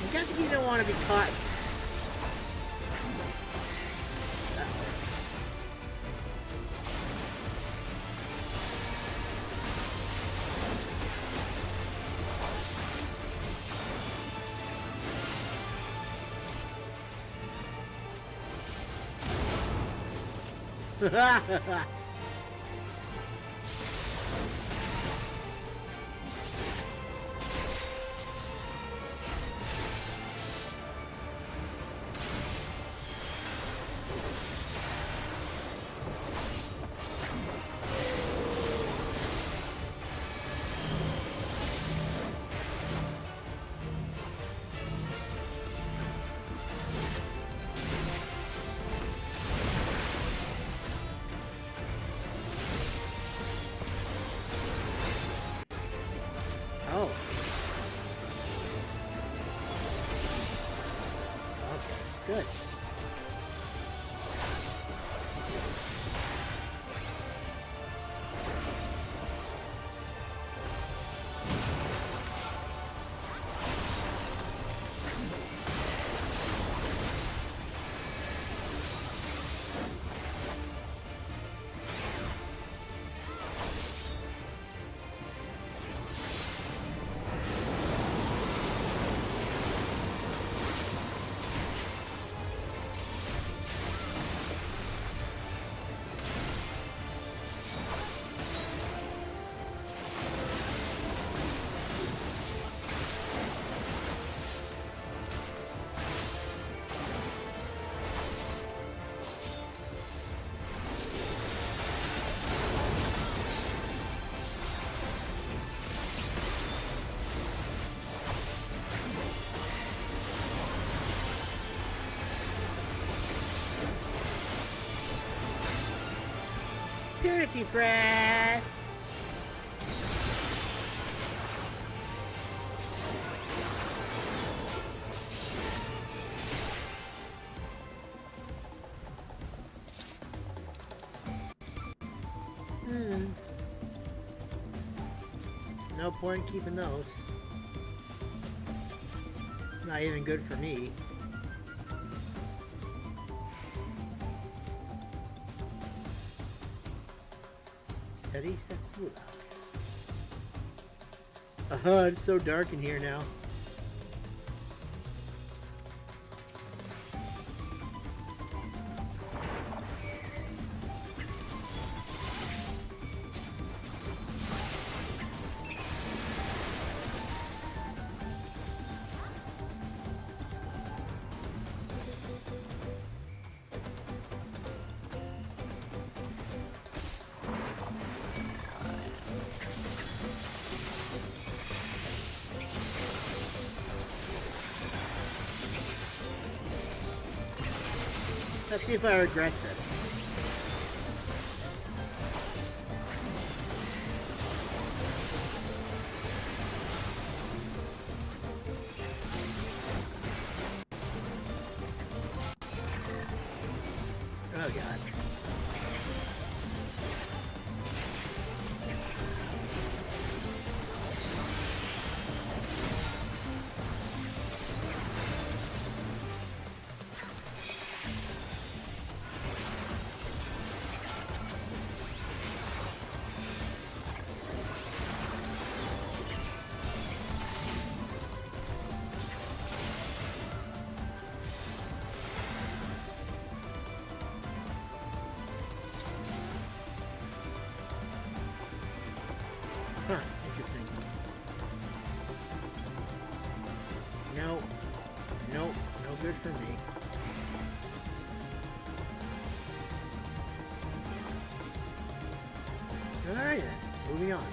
I guess you don't want to be caught. Ha ha ha! Oh. Okay, good. Purity breath. No point in keeping those. Not even good for me. It's so dark in here now. Let's see if I regret this. Oh god. Huh, interesting. No, no good for me. Alright then, moving on.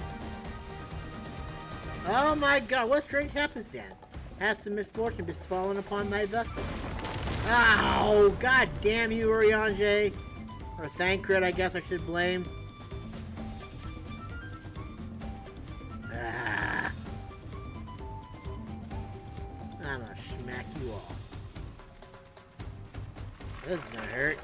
Oh my god, what strange happenstance has the misfortune befallen upon thy vessel? Ow! God damn you, Oriange! Or Thancred, I guess I should blame. I'm gonna smack you all. This is gonna hurt.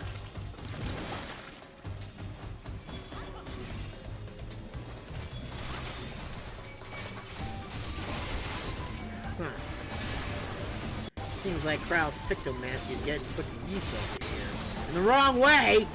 Huh. Seems like Krau's Pictomancy is getting put to use over here. In the wrong way!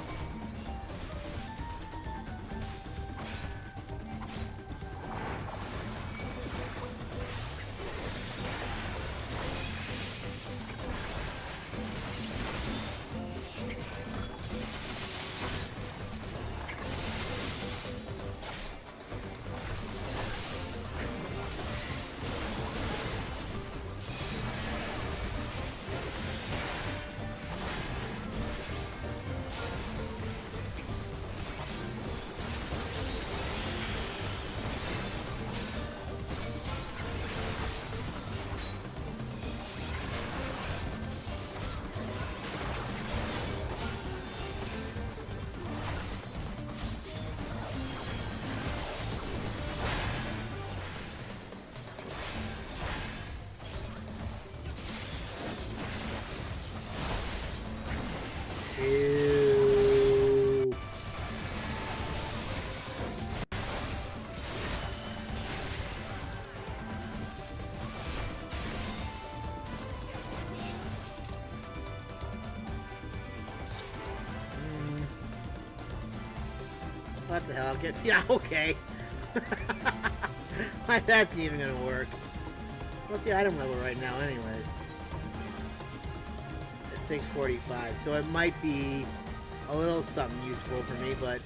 Ew. What the hell? Yeah, okay. That's even gonna work. What's the item level right now, anyways? 645, so it might be a little something useful for me, but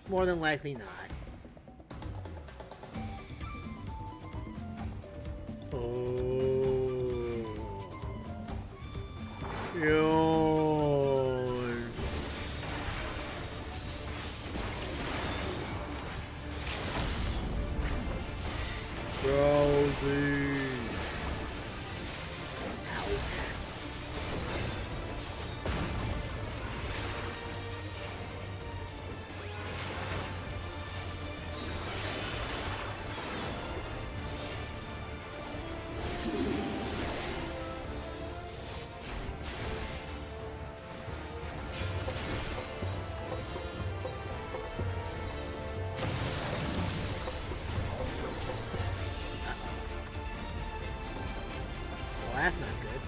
more than likely not. Oh. Yawn. Drowsy. That's not good.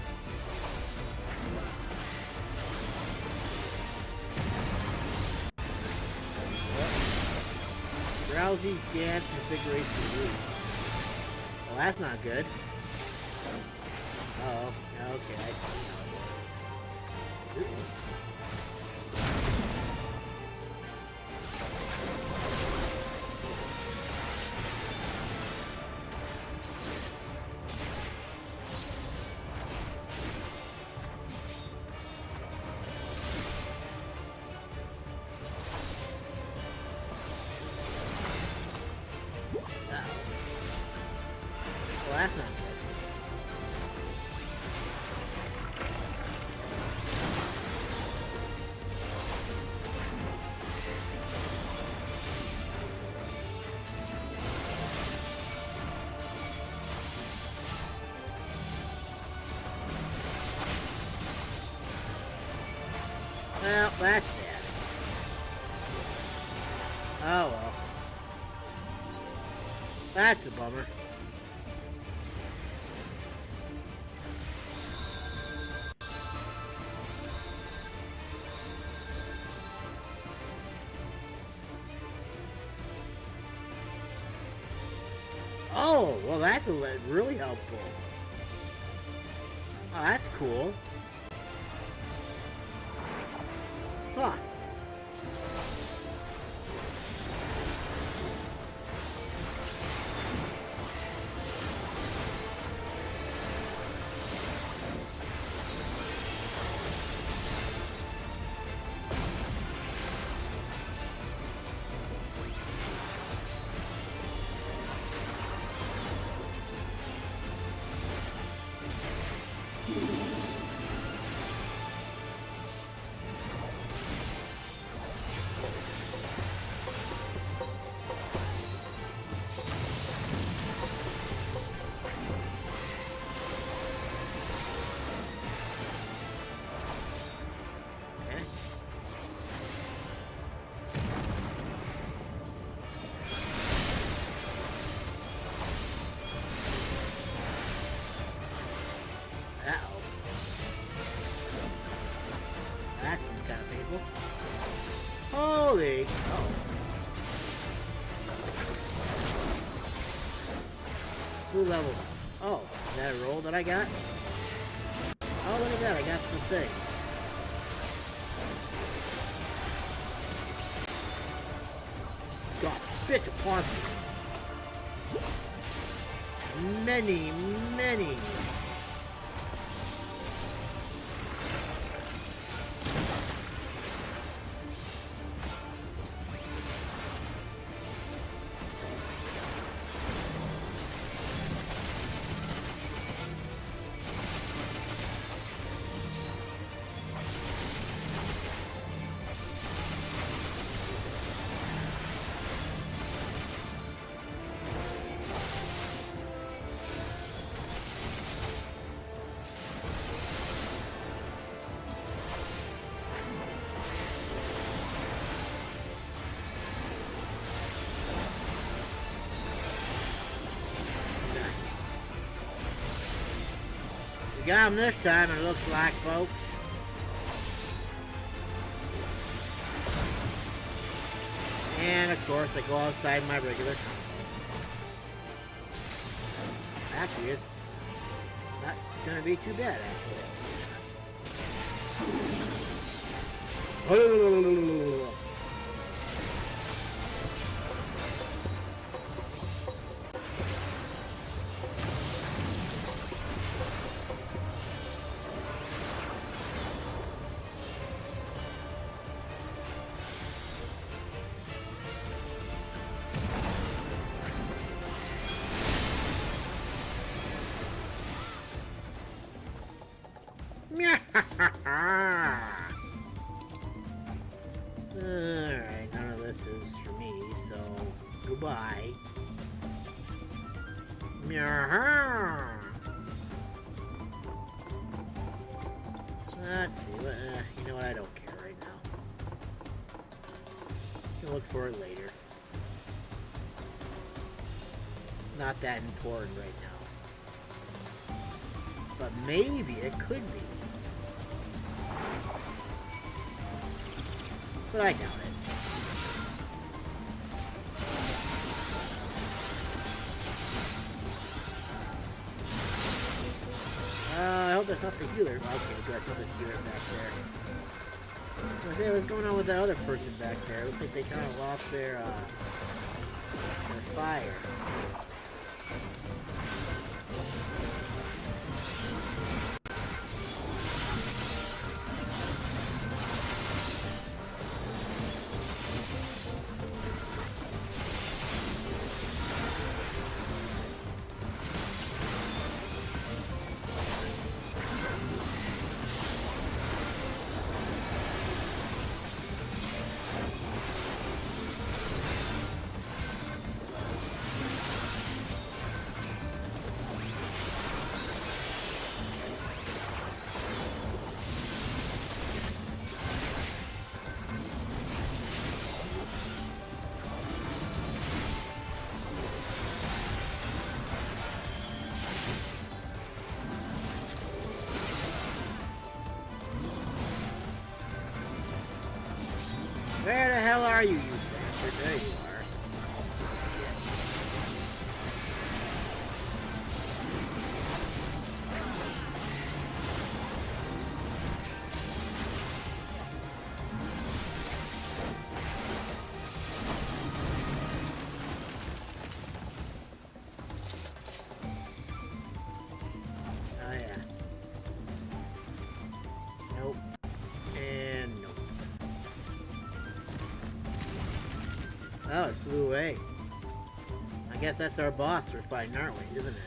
Drowsy dance configuration root. Well, that's not good. Oh, okay, I see how it is. Well, that's not good. Well, that's sad. Oh well. That's a bummer. Oh, well that's really helpful. Oh, that's cool. Huh. Holy! Oh. Who leveled up? Oh, is that a roll that I got? Oh, look at that, I got some things. God, spit upon me. Many, many. Got him this time, it looks like, folks. And of course, I go outside my regular. Actually, it's not gonna be too bad, actually. Alright, none of this is for me, so goodbye. Let's see, you know what, I don't care right now. Can look for it later. Not that important right now. But maybe it could be. But I doubt it. I hope that's not the healer. Okay, good. I thought the healer back there. What's going on with that other person back there? Looks like they kind of lost their fire. Where the hell are you bastard? There you are. Oh yeah. Nope. And nope. Oh, it flew away. I guess that's our boss we're fighting, aren't we? Isn't it?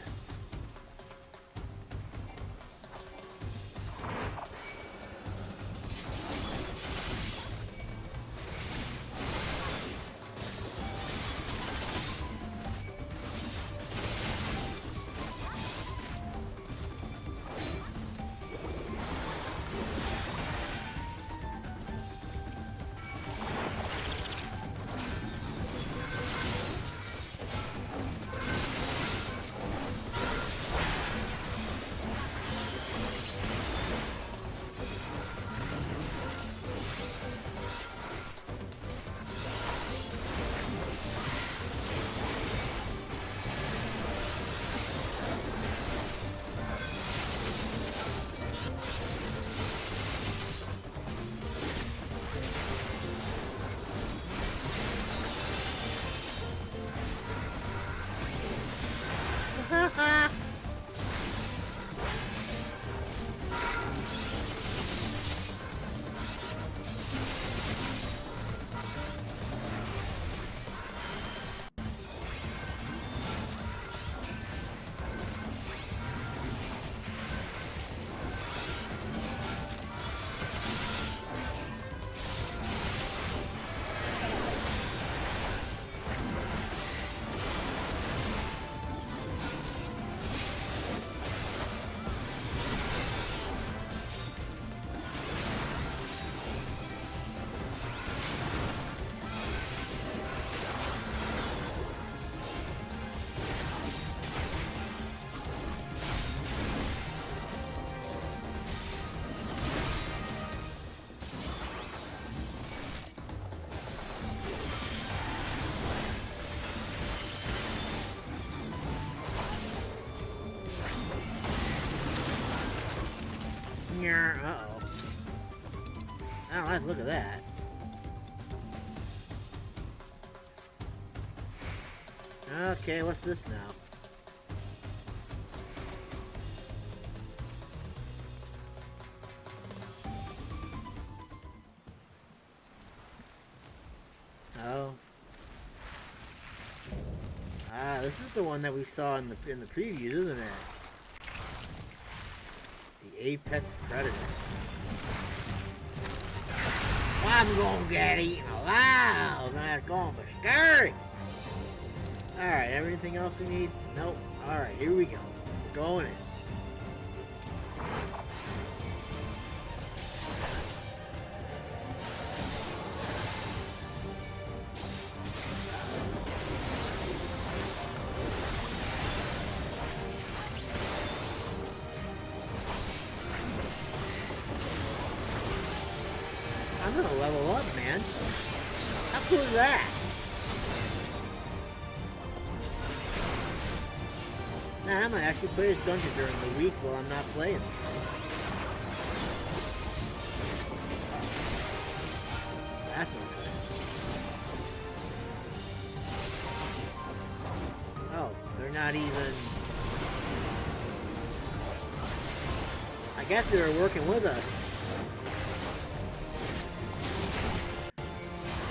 Uh-oh. I don't like the look of that. Okay, what's this now? Oh. Ah, this is the one that we saw in the previews, isn't it? The apex predator. I'm gonna get eaten alive. That's gonna be scary. Alright, everything else we need? Nope. Alright, here we go. We're going in. I'm gonna level up, man. How cool is that? Man, I'm gonna actually play this dungeon during the week while I'm not playing. That's not good. Oh, they're not even... I guess they were working with us.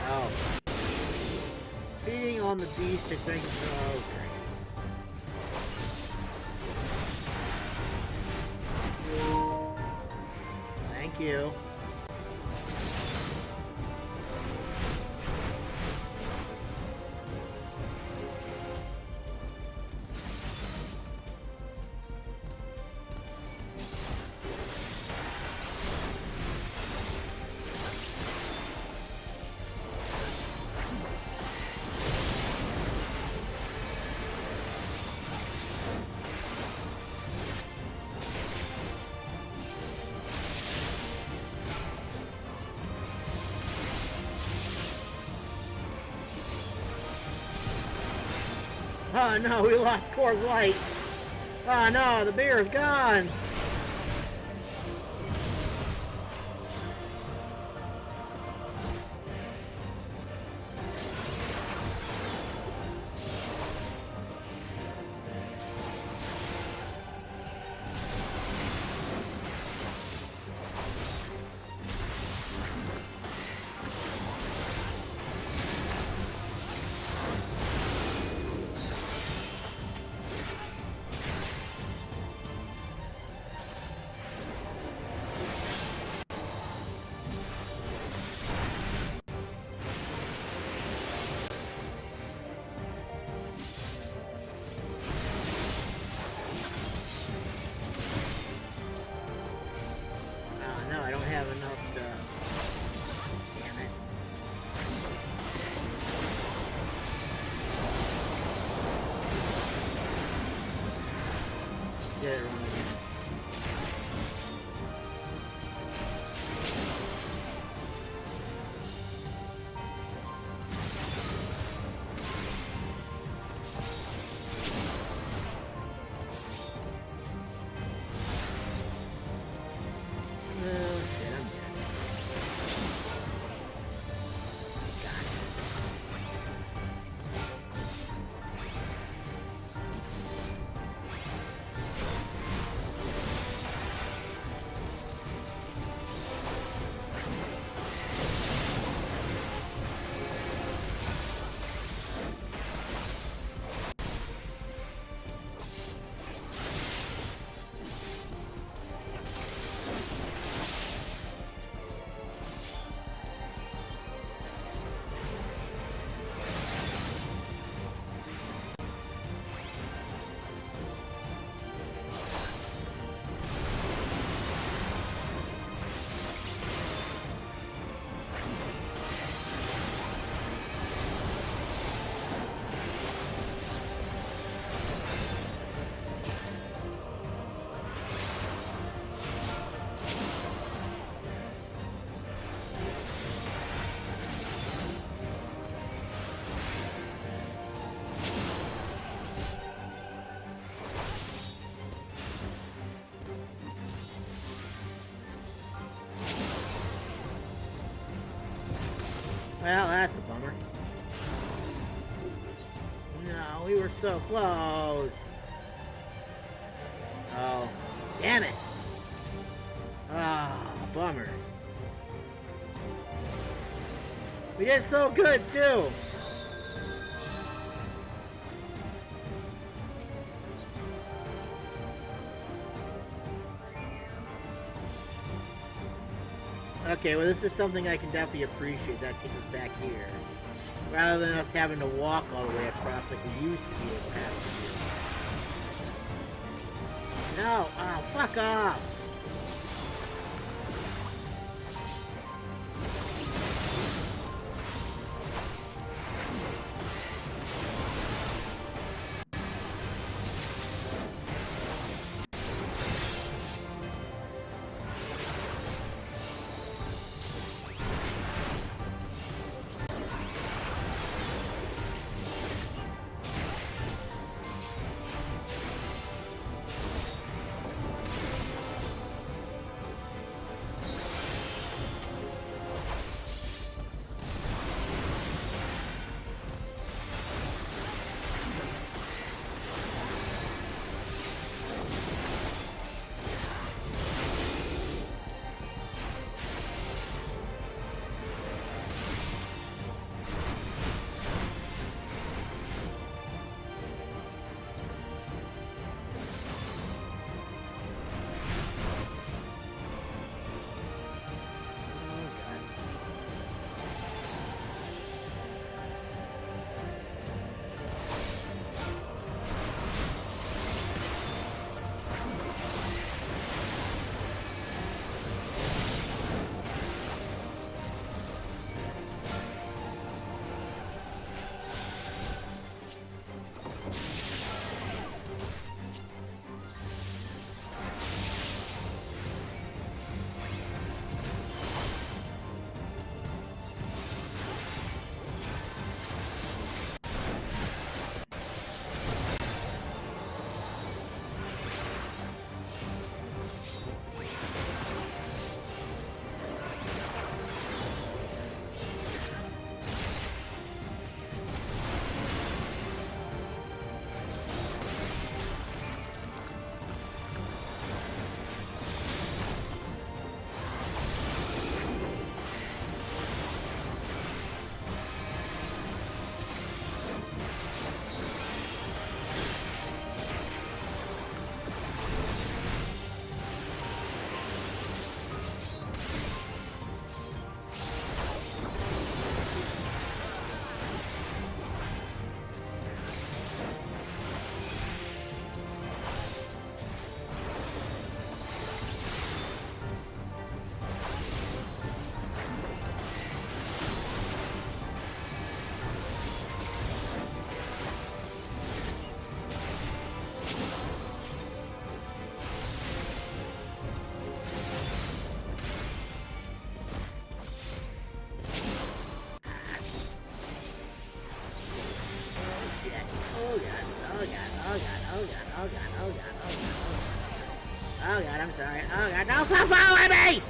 Oh. Feeding on the beast to drink. Oh, okay. Thank you. Oh no, we lost Core's light. Oh no, the beer is gone. No, I don't have enough to... Damn it. Get it wrong again. Well, that's a bummer. No, we were so close. Oh, damn it. Ah, bummer. We did so good, too. Okay, well this is something I can definitely appreciate. That takes us back here. Rather than us having to walk all the way across like we used to be able to have to do. No! Oh, fuck off! Sorry. Oh god, no, stop following me!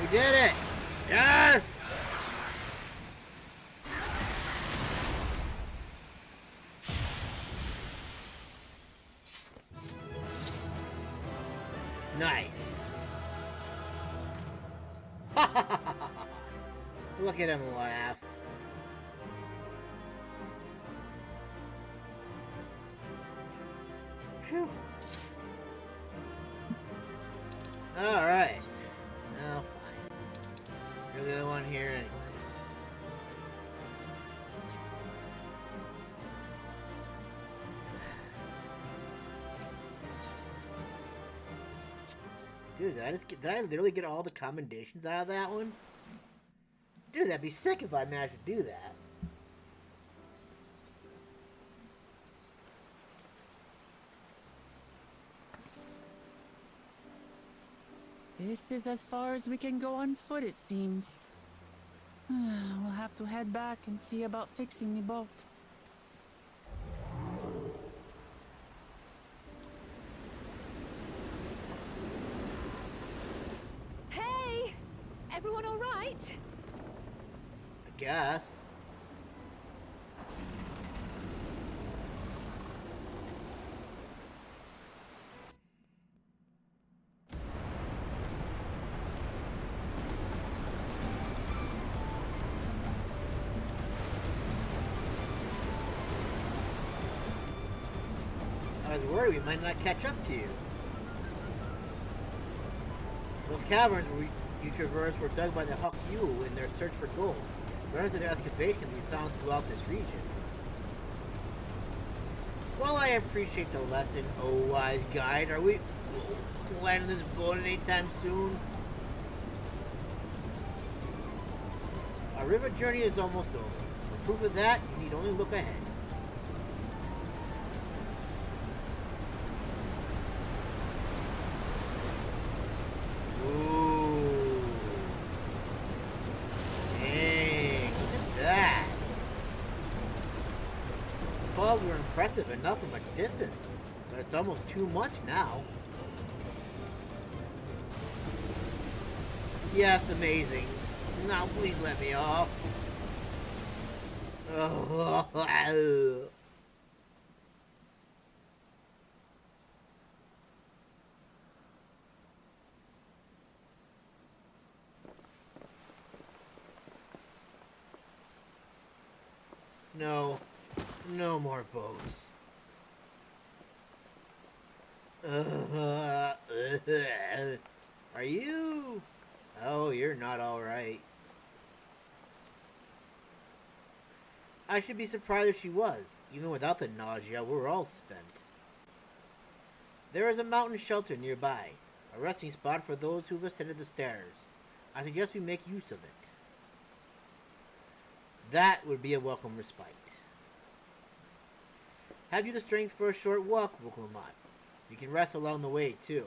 We did it! Yes! Nice. Look at him laugh. Phew. Alright. Now, fine. You're the other one here anyways. Dude, did I literally get all the commendations out of that one? Dude, that'd be sick if I managed to do that. This is as far as we can go on foot, it seems. We'll have to head back and see about fixing the boat. Hey! Everyone all right? I guess. I was worried we might not catch up to you. Those caverns you traversed were dug by the Ihuykatumu in their search for gold. Runners of their excavations can be found throughout this region. While I appreciate the lesson, oh wise guide, are we landing this boat anytime soon? Our river journey is almost over. For proof of that, you need only look ahead. Were impressive enough from a distance, but it's almost too much now. Yes, amazing. Now please let me off. No. No more boats. Are you? Oh, you're not alright. I should be surprised if she was. Even without the nausea, we're all spent. There is a mountain shelter nearby, a resting spot for those who've ascended the stairs. I suggest we make use of it. That would be a welcome respite. Have you the strength for a short walk, Wuk Lamat? You can rest along the way, too.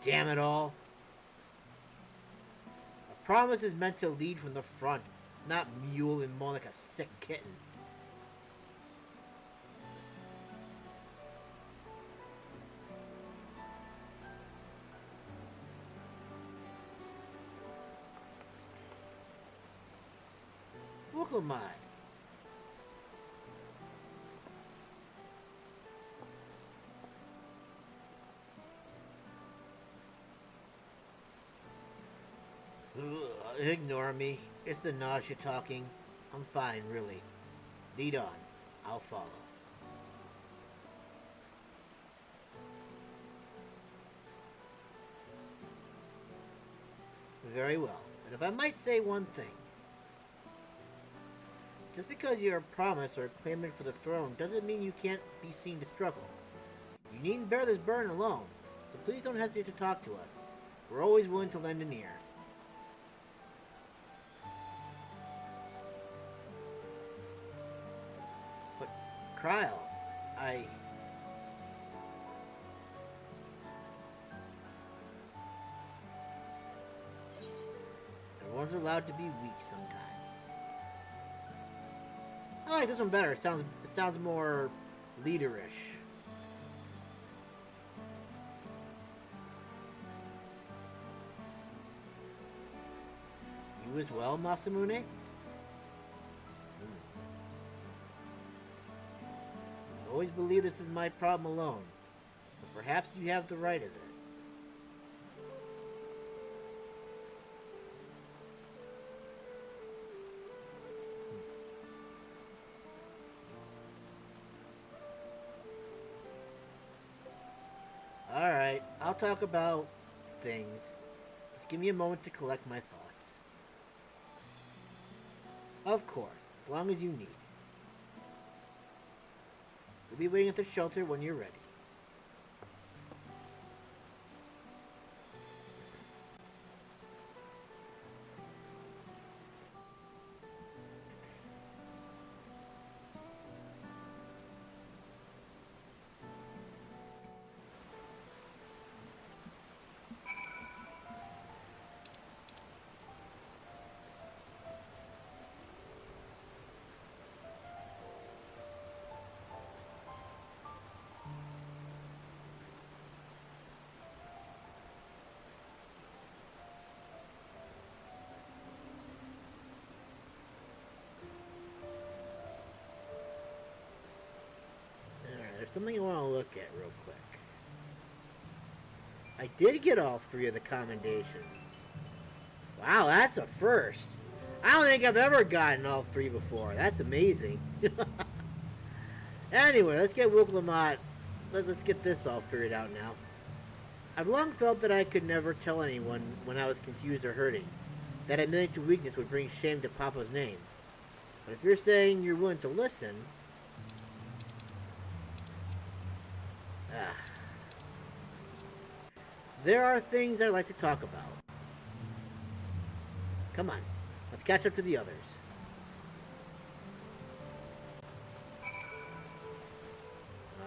Damn it all. A promise is meant to lead from the front, not mule and moan like a sick kitten. Wuk Lamat. Ignore me. It's the nausea talking. I'm fine, really. Lead on. I'll follow. Very well. And if I might say one thing. Just because you're a promise or a claimant for the throne doesn't mean you can't be seen to struggle. You needn't bear this burden alone, so please don't hesitate to talk to us. We're always willing to lend an ear. But, Kryl, Everyone's allowed to be weak sometimes. I like this one better. It sounds more leaderish. You as well, Masamune? I always believe this is my problem alone, but perhaps you have the right of it. Alright, I'll talk about things. Just give me a moment to collect my thoughts. Of course, as long as you need. We'll be waiting at the shelter when you're ready. There's something I want to look at real quick. I did get all 3 of the commendations. Wow, that's a first. I don't think I've ever gotten all 3 before. That's amazing. Anyway, let's get Wuk Lamat. Let's get this all figured out now. I've long felt that I could never tell anyone when I was confused or hurting. That admitting to weakness would bring shame to Papa's name. But if you're saying you're willing to listen... There are things I'd like to talk about. Come on, let's catch up to the others.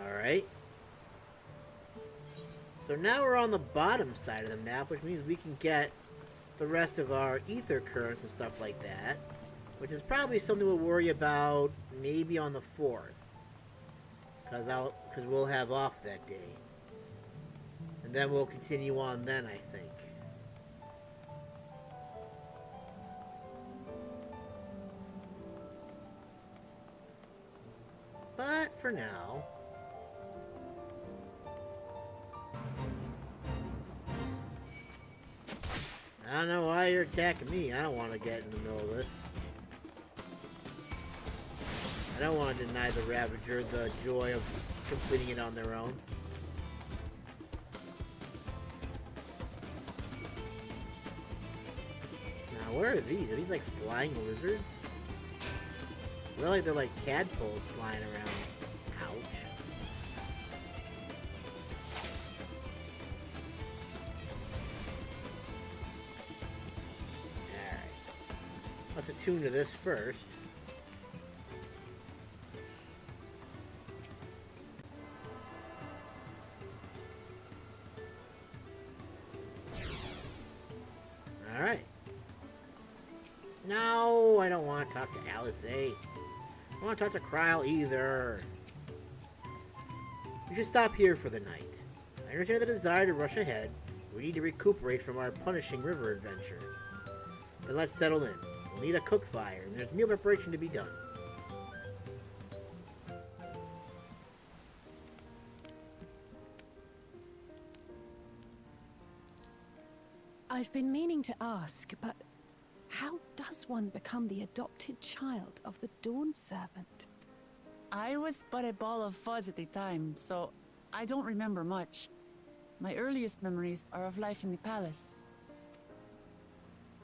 Alright. So now we're on the bottom side of the map, which means we can get the rest of our ether currents and stuff like that. Which is probably something we'll worry about maybe on the 4th. Because we'll have off that day. And then we'll continue on then, I think. But for now... I don't know why you're attacking me. I don't want to get in the middle of this. I don't want to deny the Ravager the joy of completing it on their own. Now, what are these? Are these like flying lizards? They look like they're like tadpoles flying around. Ouch. Alright. Let's attune to this first. Alright. No, I don't want to talk to Alice A. I don't want to talk to Kryle either. We should stop here for the night. I understand the desire to rush ahead. We need to recuperate from our punishing river adventure. Then let's settle in. We'll need a cook fire, and there's meal preparation to be done. I've been meaning to ask, but how does one become the adopted child of the Dawn Servant? I was but a ball of fuzz at the time, so I don't remember much. My earliest memories are of life in the palace.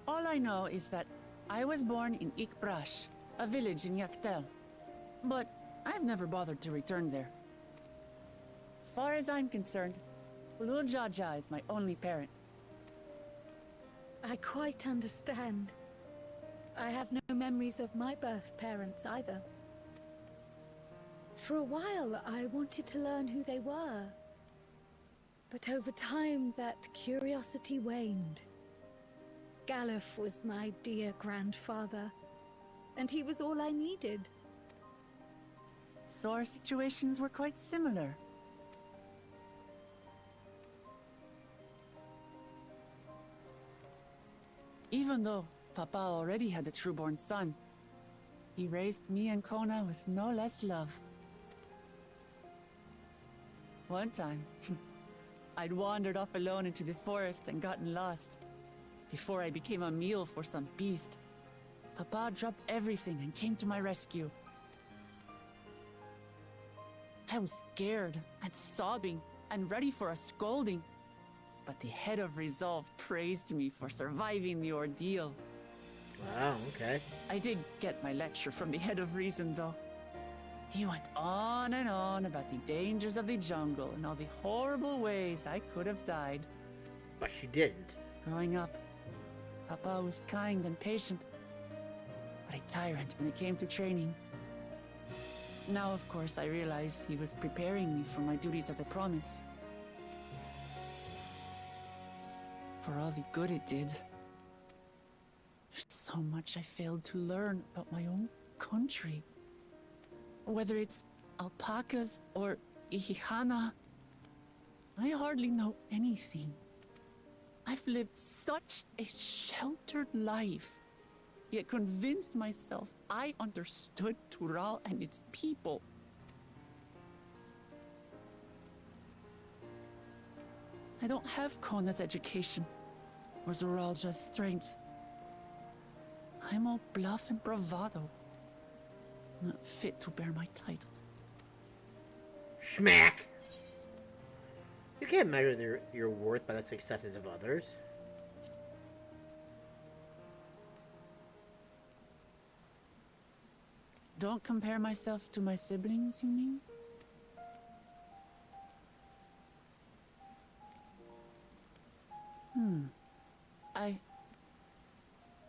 All I know is that I was born in Ikbrash, a village in Yaktel. But I've never bothered to return there. As far as I'm concerned, Ulul Jaja is my only parent. I quite understand. I have no memories of my birth parents either. For a while, I wanted to learn who they were. But over time, that curiosity waned. Galuf was my dear grandfather, and he was all I needed. So our situations were quite similar. Even though Papa already had a trueborn son, he raised me and Kona with no less love. One time, I'd wandered off alone into the forest and gotten lost. Before I became a meal for some beast, Papa dropped everything and came to my rescue. I was scared and sobbing and ready for a scolding. But the head of resolve praised me for surviving the ordeal. Wow, okay. I did get my lecture from the head of reason, though. He went on and on about the dangers of the jungle and all the horrible ways I could have died. But she didn't. Growing up, Papa was kind and patient, but a tyrant when it came to training. Now, of course, I realize he was preparing me for my duties as a promise. For all the good it did. There's so much I failed to learn about my own country. Whether it's alpacas or Ihihana, I hardly know anything. I've lived such a sheltered life, yet convinced myself I understood Tural and its people. I don't have Kona's education, or Zoralja's strength. I'm all bluff and bravado, not fit to bear my title. Schmack! You can't measure your worth by the successes of others. Don't compare myself to my siblings, you mean?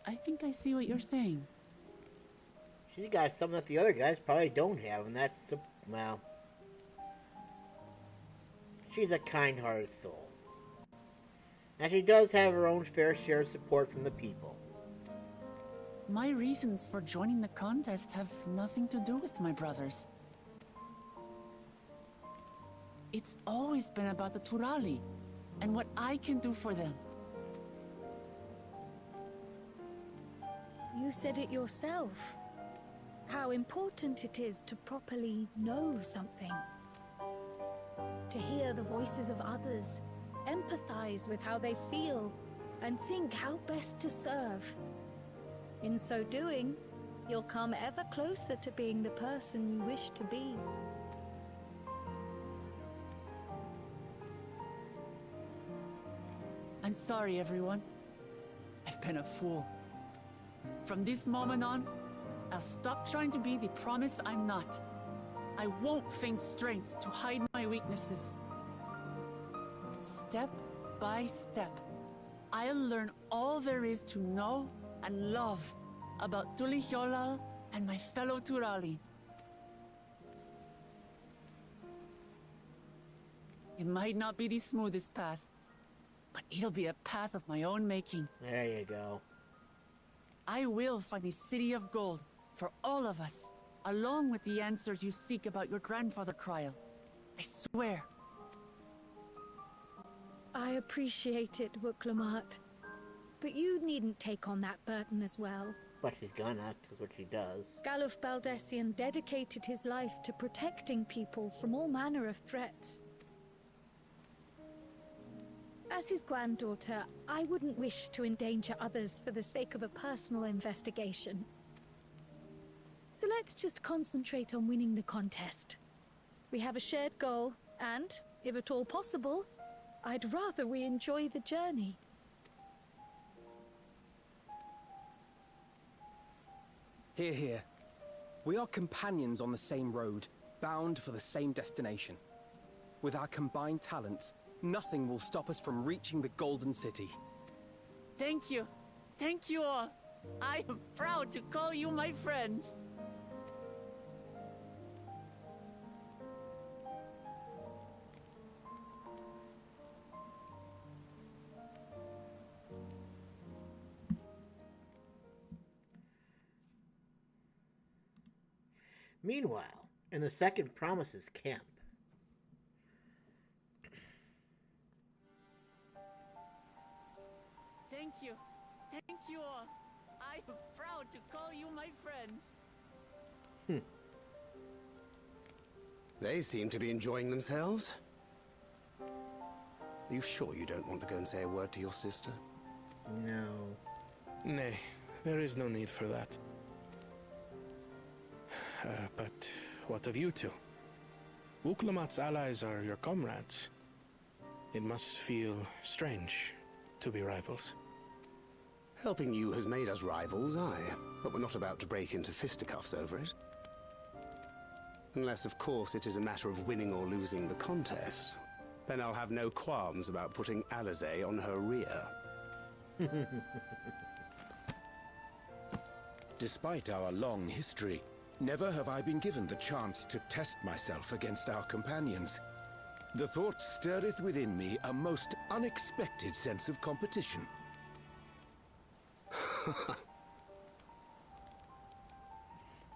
I think I see what you're saying. She's got something that the other guys probably don't have, and that's, well... She's a kind-hearted soul. And she does have her own fair share of support from the people. My reasons for joining the contest have nothing to do with my brothers. It's always been about the Turali, and what I can do for them. You said it yourself. How important it is to properly know something. To hear the voices of others, empathize with how they feel, and think how best to serve. In so doing, you'll come ever closer to being the person you wish to be. I'm sorry, everyone. I've been a fool. From this moment on, I'll stop trying to be the promise I'm not. I won't feign strength to hide my weaknesses. Step by step, I'll learn all there is to know and love about Tulihyolal and my fellow Turali. It might not be the smoothest path, but it'll be a path of my own making. There you go. I will find the city of gold for all of us, along with the answers you seek about your grandfather, Kryl. I swear. I appreciate it, Wuk Lamat. But you needn't take on that burden as well. But she's gonna, that's what she does. Galuf Baldessian dedicated his life to protecting people from all manner of threats. As his granddaughter, I wouldn't wish to endanger others for the sake of a personal investigation. So let's just concentrate on winning the contest. We have a shared goal, and, if at all possible, I'd rather we enjoy the journey. Hear, hear. We are companions on the same road, bound for the same destination. With our combined talents, nothing will stop us from reaching the Golden City. Thank you. Thank you all. I am proud to call you my friends. Meanwhile, in the Second Promises camp. Thank you. Thank you all. I am proud to call you my friends. They seem to be enjoying themselves. Are you sure you don't want to go and say a word to your sister? No. Nay, there is no need for that. But what of you two? Wuk Lamat's allies are your comrades. It must feel strange to be rivals. Helping you has made us rivals, aye. But we're not about to break into fisticuffs over it. Unless, of course, it is a matter of winning or losing the contest. Then I'll have no qualms about putting Alizé on her rear. Despite our long history, never have I been given the chance to test myself against our companions. The thought stirreth within me a most unexpected sense of competition.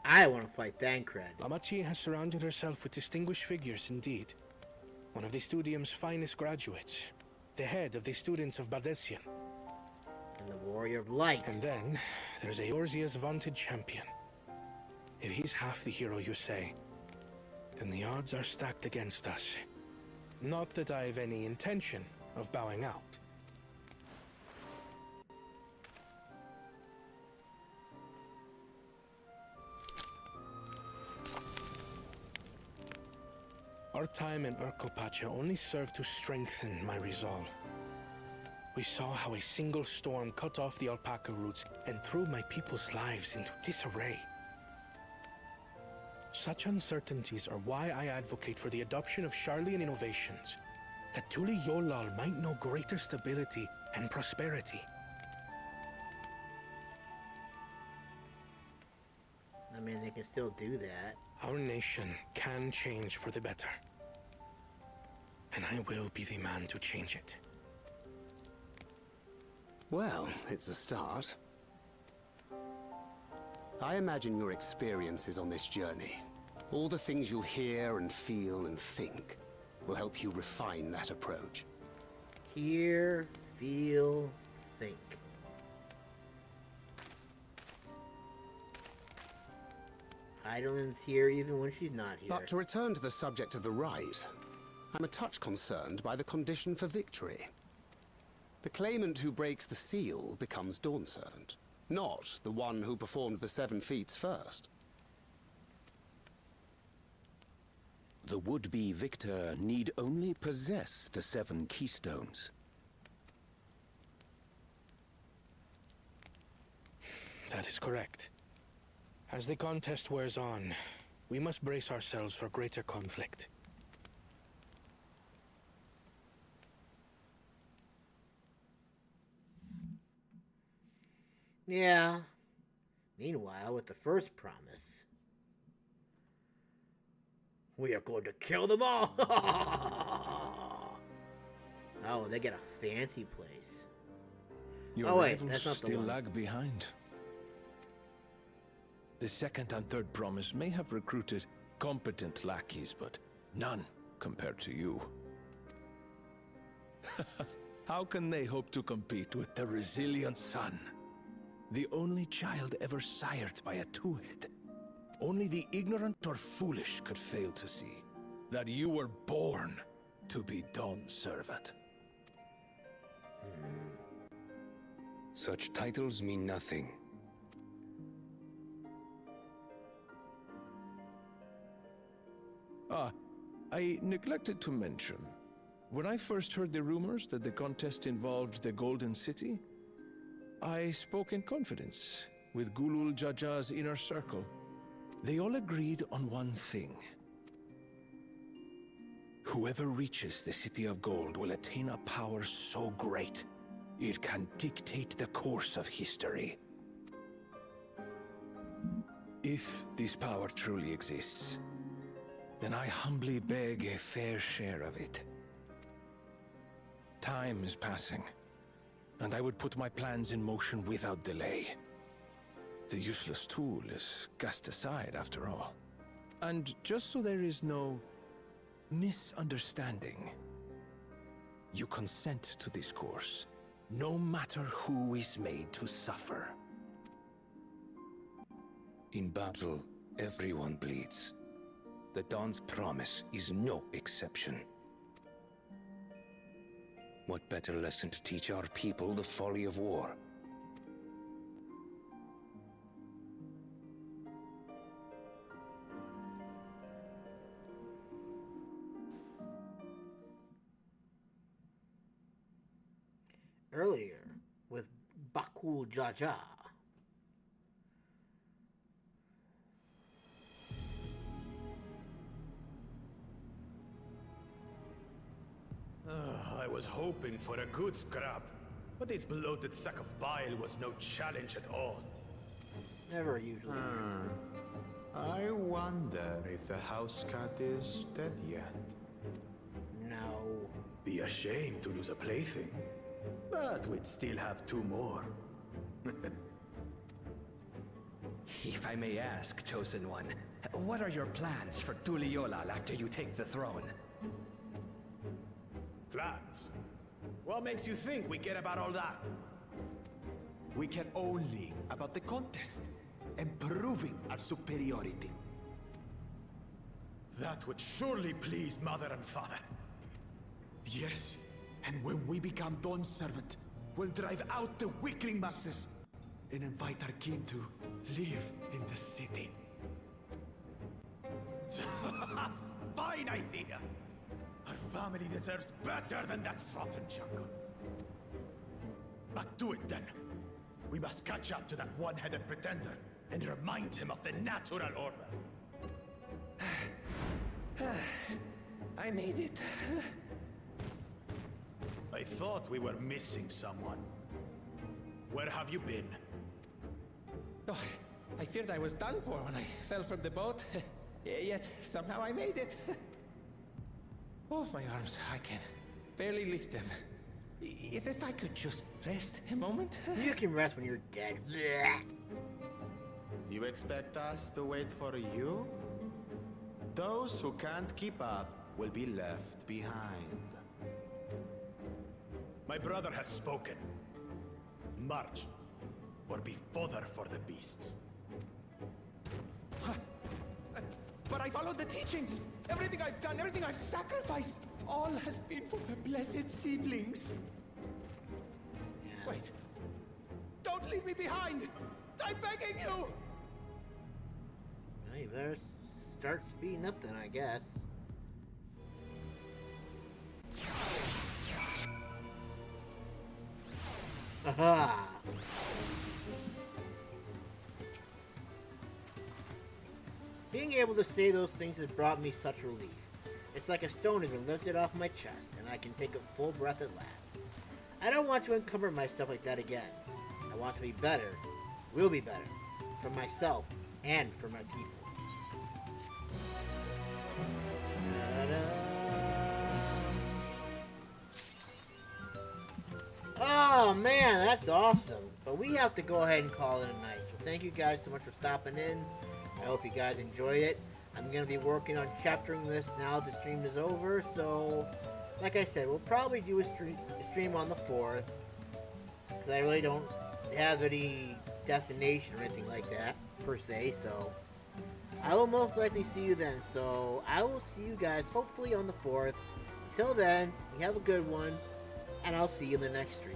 I want to fight Thancred. Lamachi has surrounded herself with distinguished figures indeed. One of the Studium's finest graduates. The head of the students of Baldessian. And the Warrior of Light. And then, there's Eorzea's vaunted champion. If he's half the hero you say, then the odds are stacked against us. Not that I have any intention of bowing out. Our time in Urkelpacha only served to strengthen my resolve. We saw how a single storm cut off the alpaca roots and threw my people's lives into disarray. Such uncertainties are why I advocate for the adoption of Sharlayan innovations, that Tulihyolal might know greater stability and prosperity. I mean, they can still do that. Our nation can change for the better. And I will be the man to change it. Well, it's a start. I imagine your experiences on this journey, all the things you'll hear and feel and think, will help you refine that approach. Hear, feel, think. Hydaelyn's here even when she's not here. But to return to the subject of the Rite, I'm a touch concerned by the condition for victory. The claimant who breaks the seal becomes Dawn Servant, not the one who performed the 7 feats first. The would-be victor need only possess the 7 keystones. That is correct. As the contest wears on, we must brace ourselves for greater conflict. Yeah. Meanwhile, with the first promise, we are going to kill them all! Oh, they get a fancy place. Your rivals still lag behind. The second and third promise may have recruited competent lackeys, but none compared to you. How can they hope to compete with the resilient son? The only child ever sired by a two-head. Only the ignorant or foolish could fail to see that you were born to be Dawn Servant. Such titles mean nothing. I neglected to mention, when I first heard the rumors that the contest involved the Golden City, I spoke in confidence with Gulul Jaja's inner circle. They all agreed on one thing. Whoever reaches the City of Gold will attain a power so great, it can dictate the course of history. If this power truly exists, then I humbly beg a fair share of it. Time is passing, and I would put my plans in motion without delay. The useless tool is cast aside after all. And just so there is no misunderstanding, you consent to this course, no matter who is made to suffer. In battle, everyone bleeds. The Dawn's promise is no exception. What better lesson to teach our people the folly of war? Earlier, with Bakul Jaja. I was hoping for a good scrap, but this bloated sack of bile was no challenge at all. Never usually. I wonder if the house cat is dead yet. No. Be ashamed to lose a plaything, but we'd still have 2 more. If I may ask, Chosen One, what are your plans for Tuliyollal after you take the throne? Plans? What makes you think we care about all that? We care only about the contest and proving our superiority. That would surely please Mother and Father. Yes, and when we become Dawn Servant, we'll drive out the weakling masses and invite our kin to live in the city. Fine idea! Our family deserves better than that rotten jungle. But do it then. We must catch up to that one-headed pretender and remind him of the natural order. I made it. I thought we were missing someone. Where have you been? Oh, I feared I was done for when I fell from the boat. Yet somehow I made it. Oh, my arms, I can barely lift them. If I could just rest a moment. You can rest when you're dead. You expect us to wait for you? Those who can't keep up will be left behind. My brother has spoken. March, or be fodder for the beasts. But I followed the teachings. Everything I've done, everything I've sacrificed, all has been for the blessed seedlings. Wait. Don't leave me behind! I'm begging you! Well, you better start speeding up then, I guess. Aha! Being able to say those things has brought me such relief. It's like a stone has been lifted off my chest, and I can take a full breath at last. I don't want to encumber myself like that again. I want to be better, will be better, for myself and for my people. Oh man, that's awesome. But we have to go ahead and call it a night. So thank you guys so much for stopping in. I hope you guys enjoyed it. I'm going to be working on chaptering this now the stream is over. So, like I said, we'll probably do a stream on the 4th. Because I really don't have any destination or anything like that, per se. So, I will most likely see you then. So, I will see you guys hopefully on the 4th. Till then, you have a good one. And I'll see you in the next stream.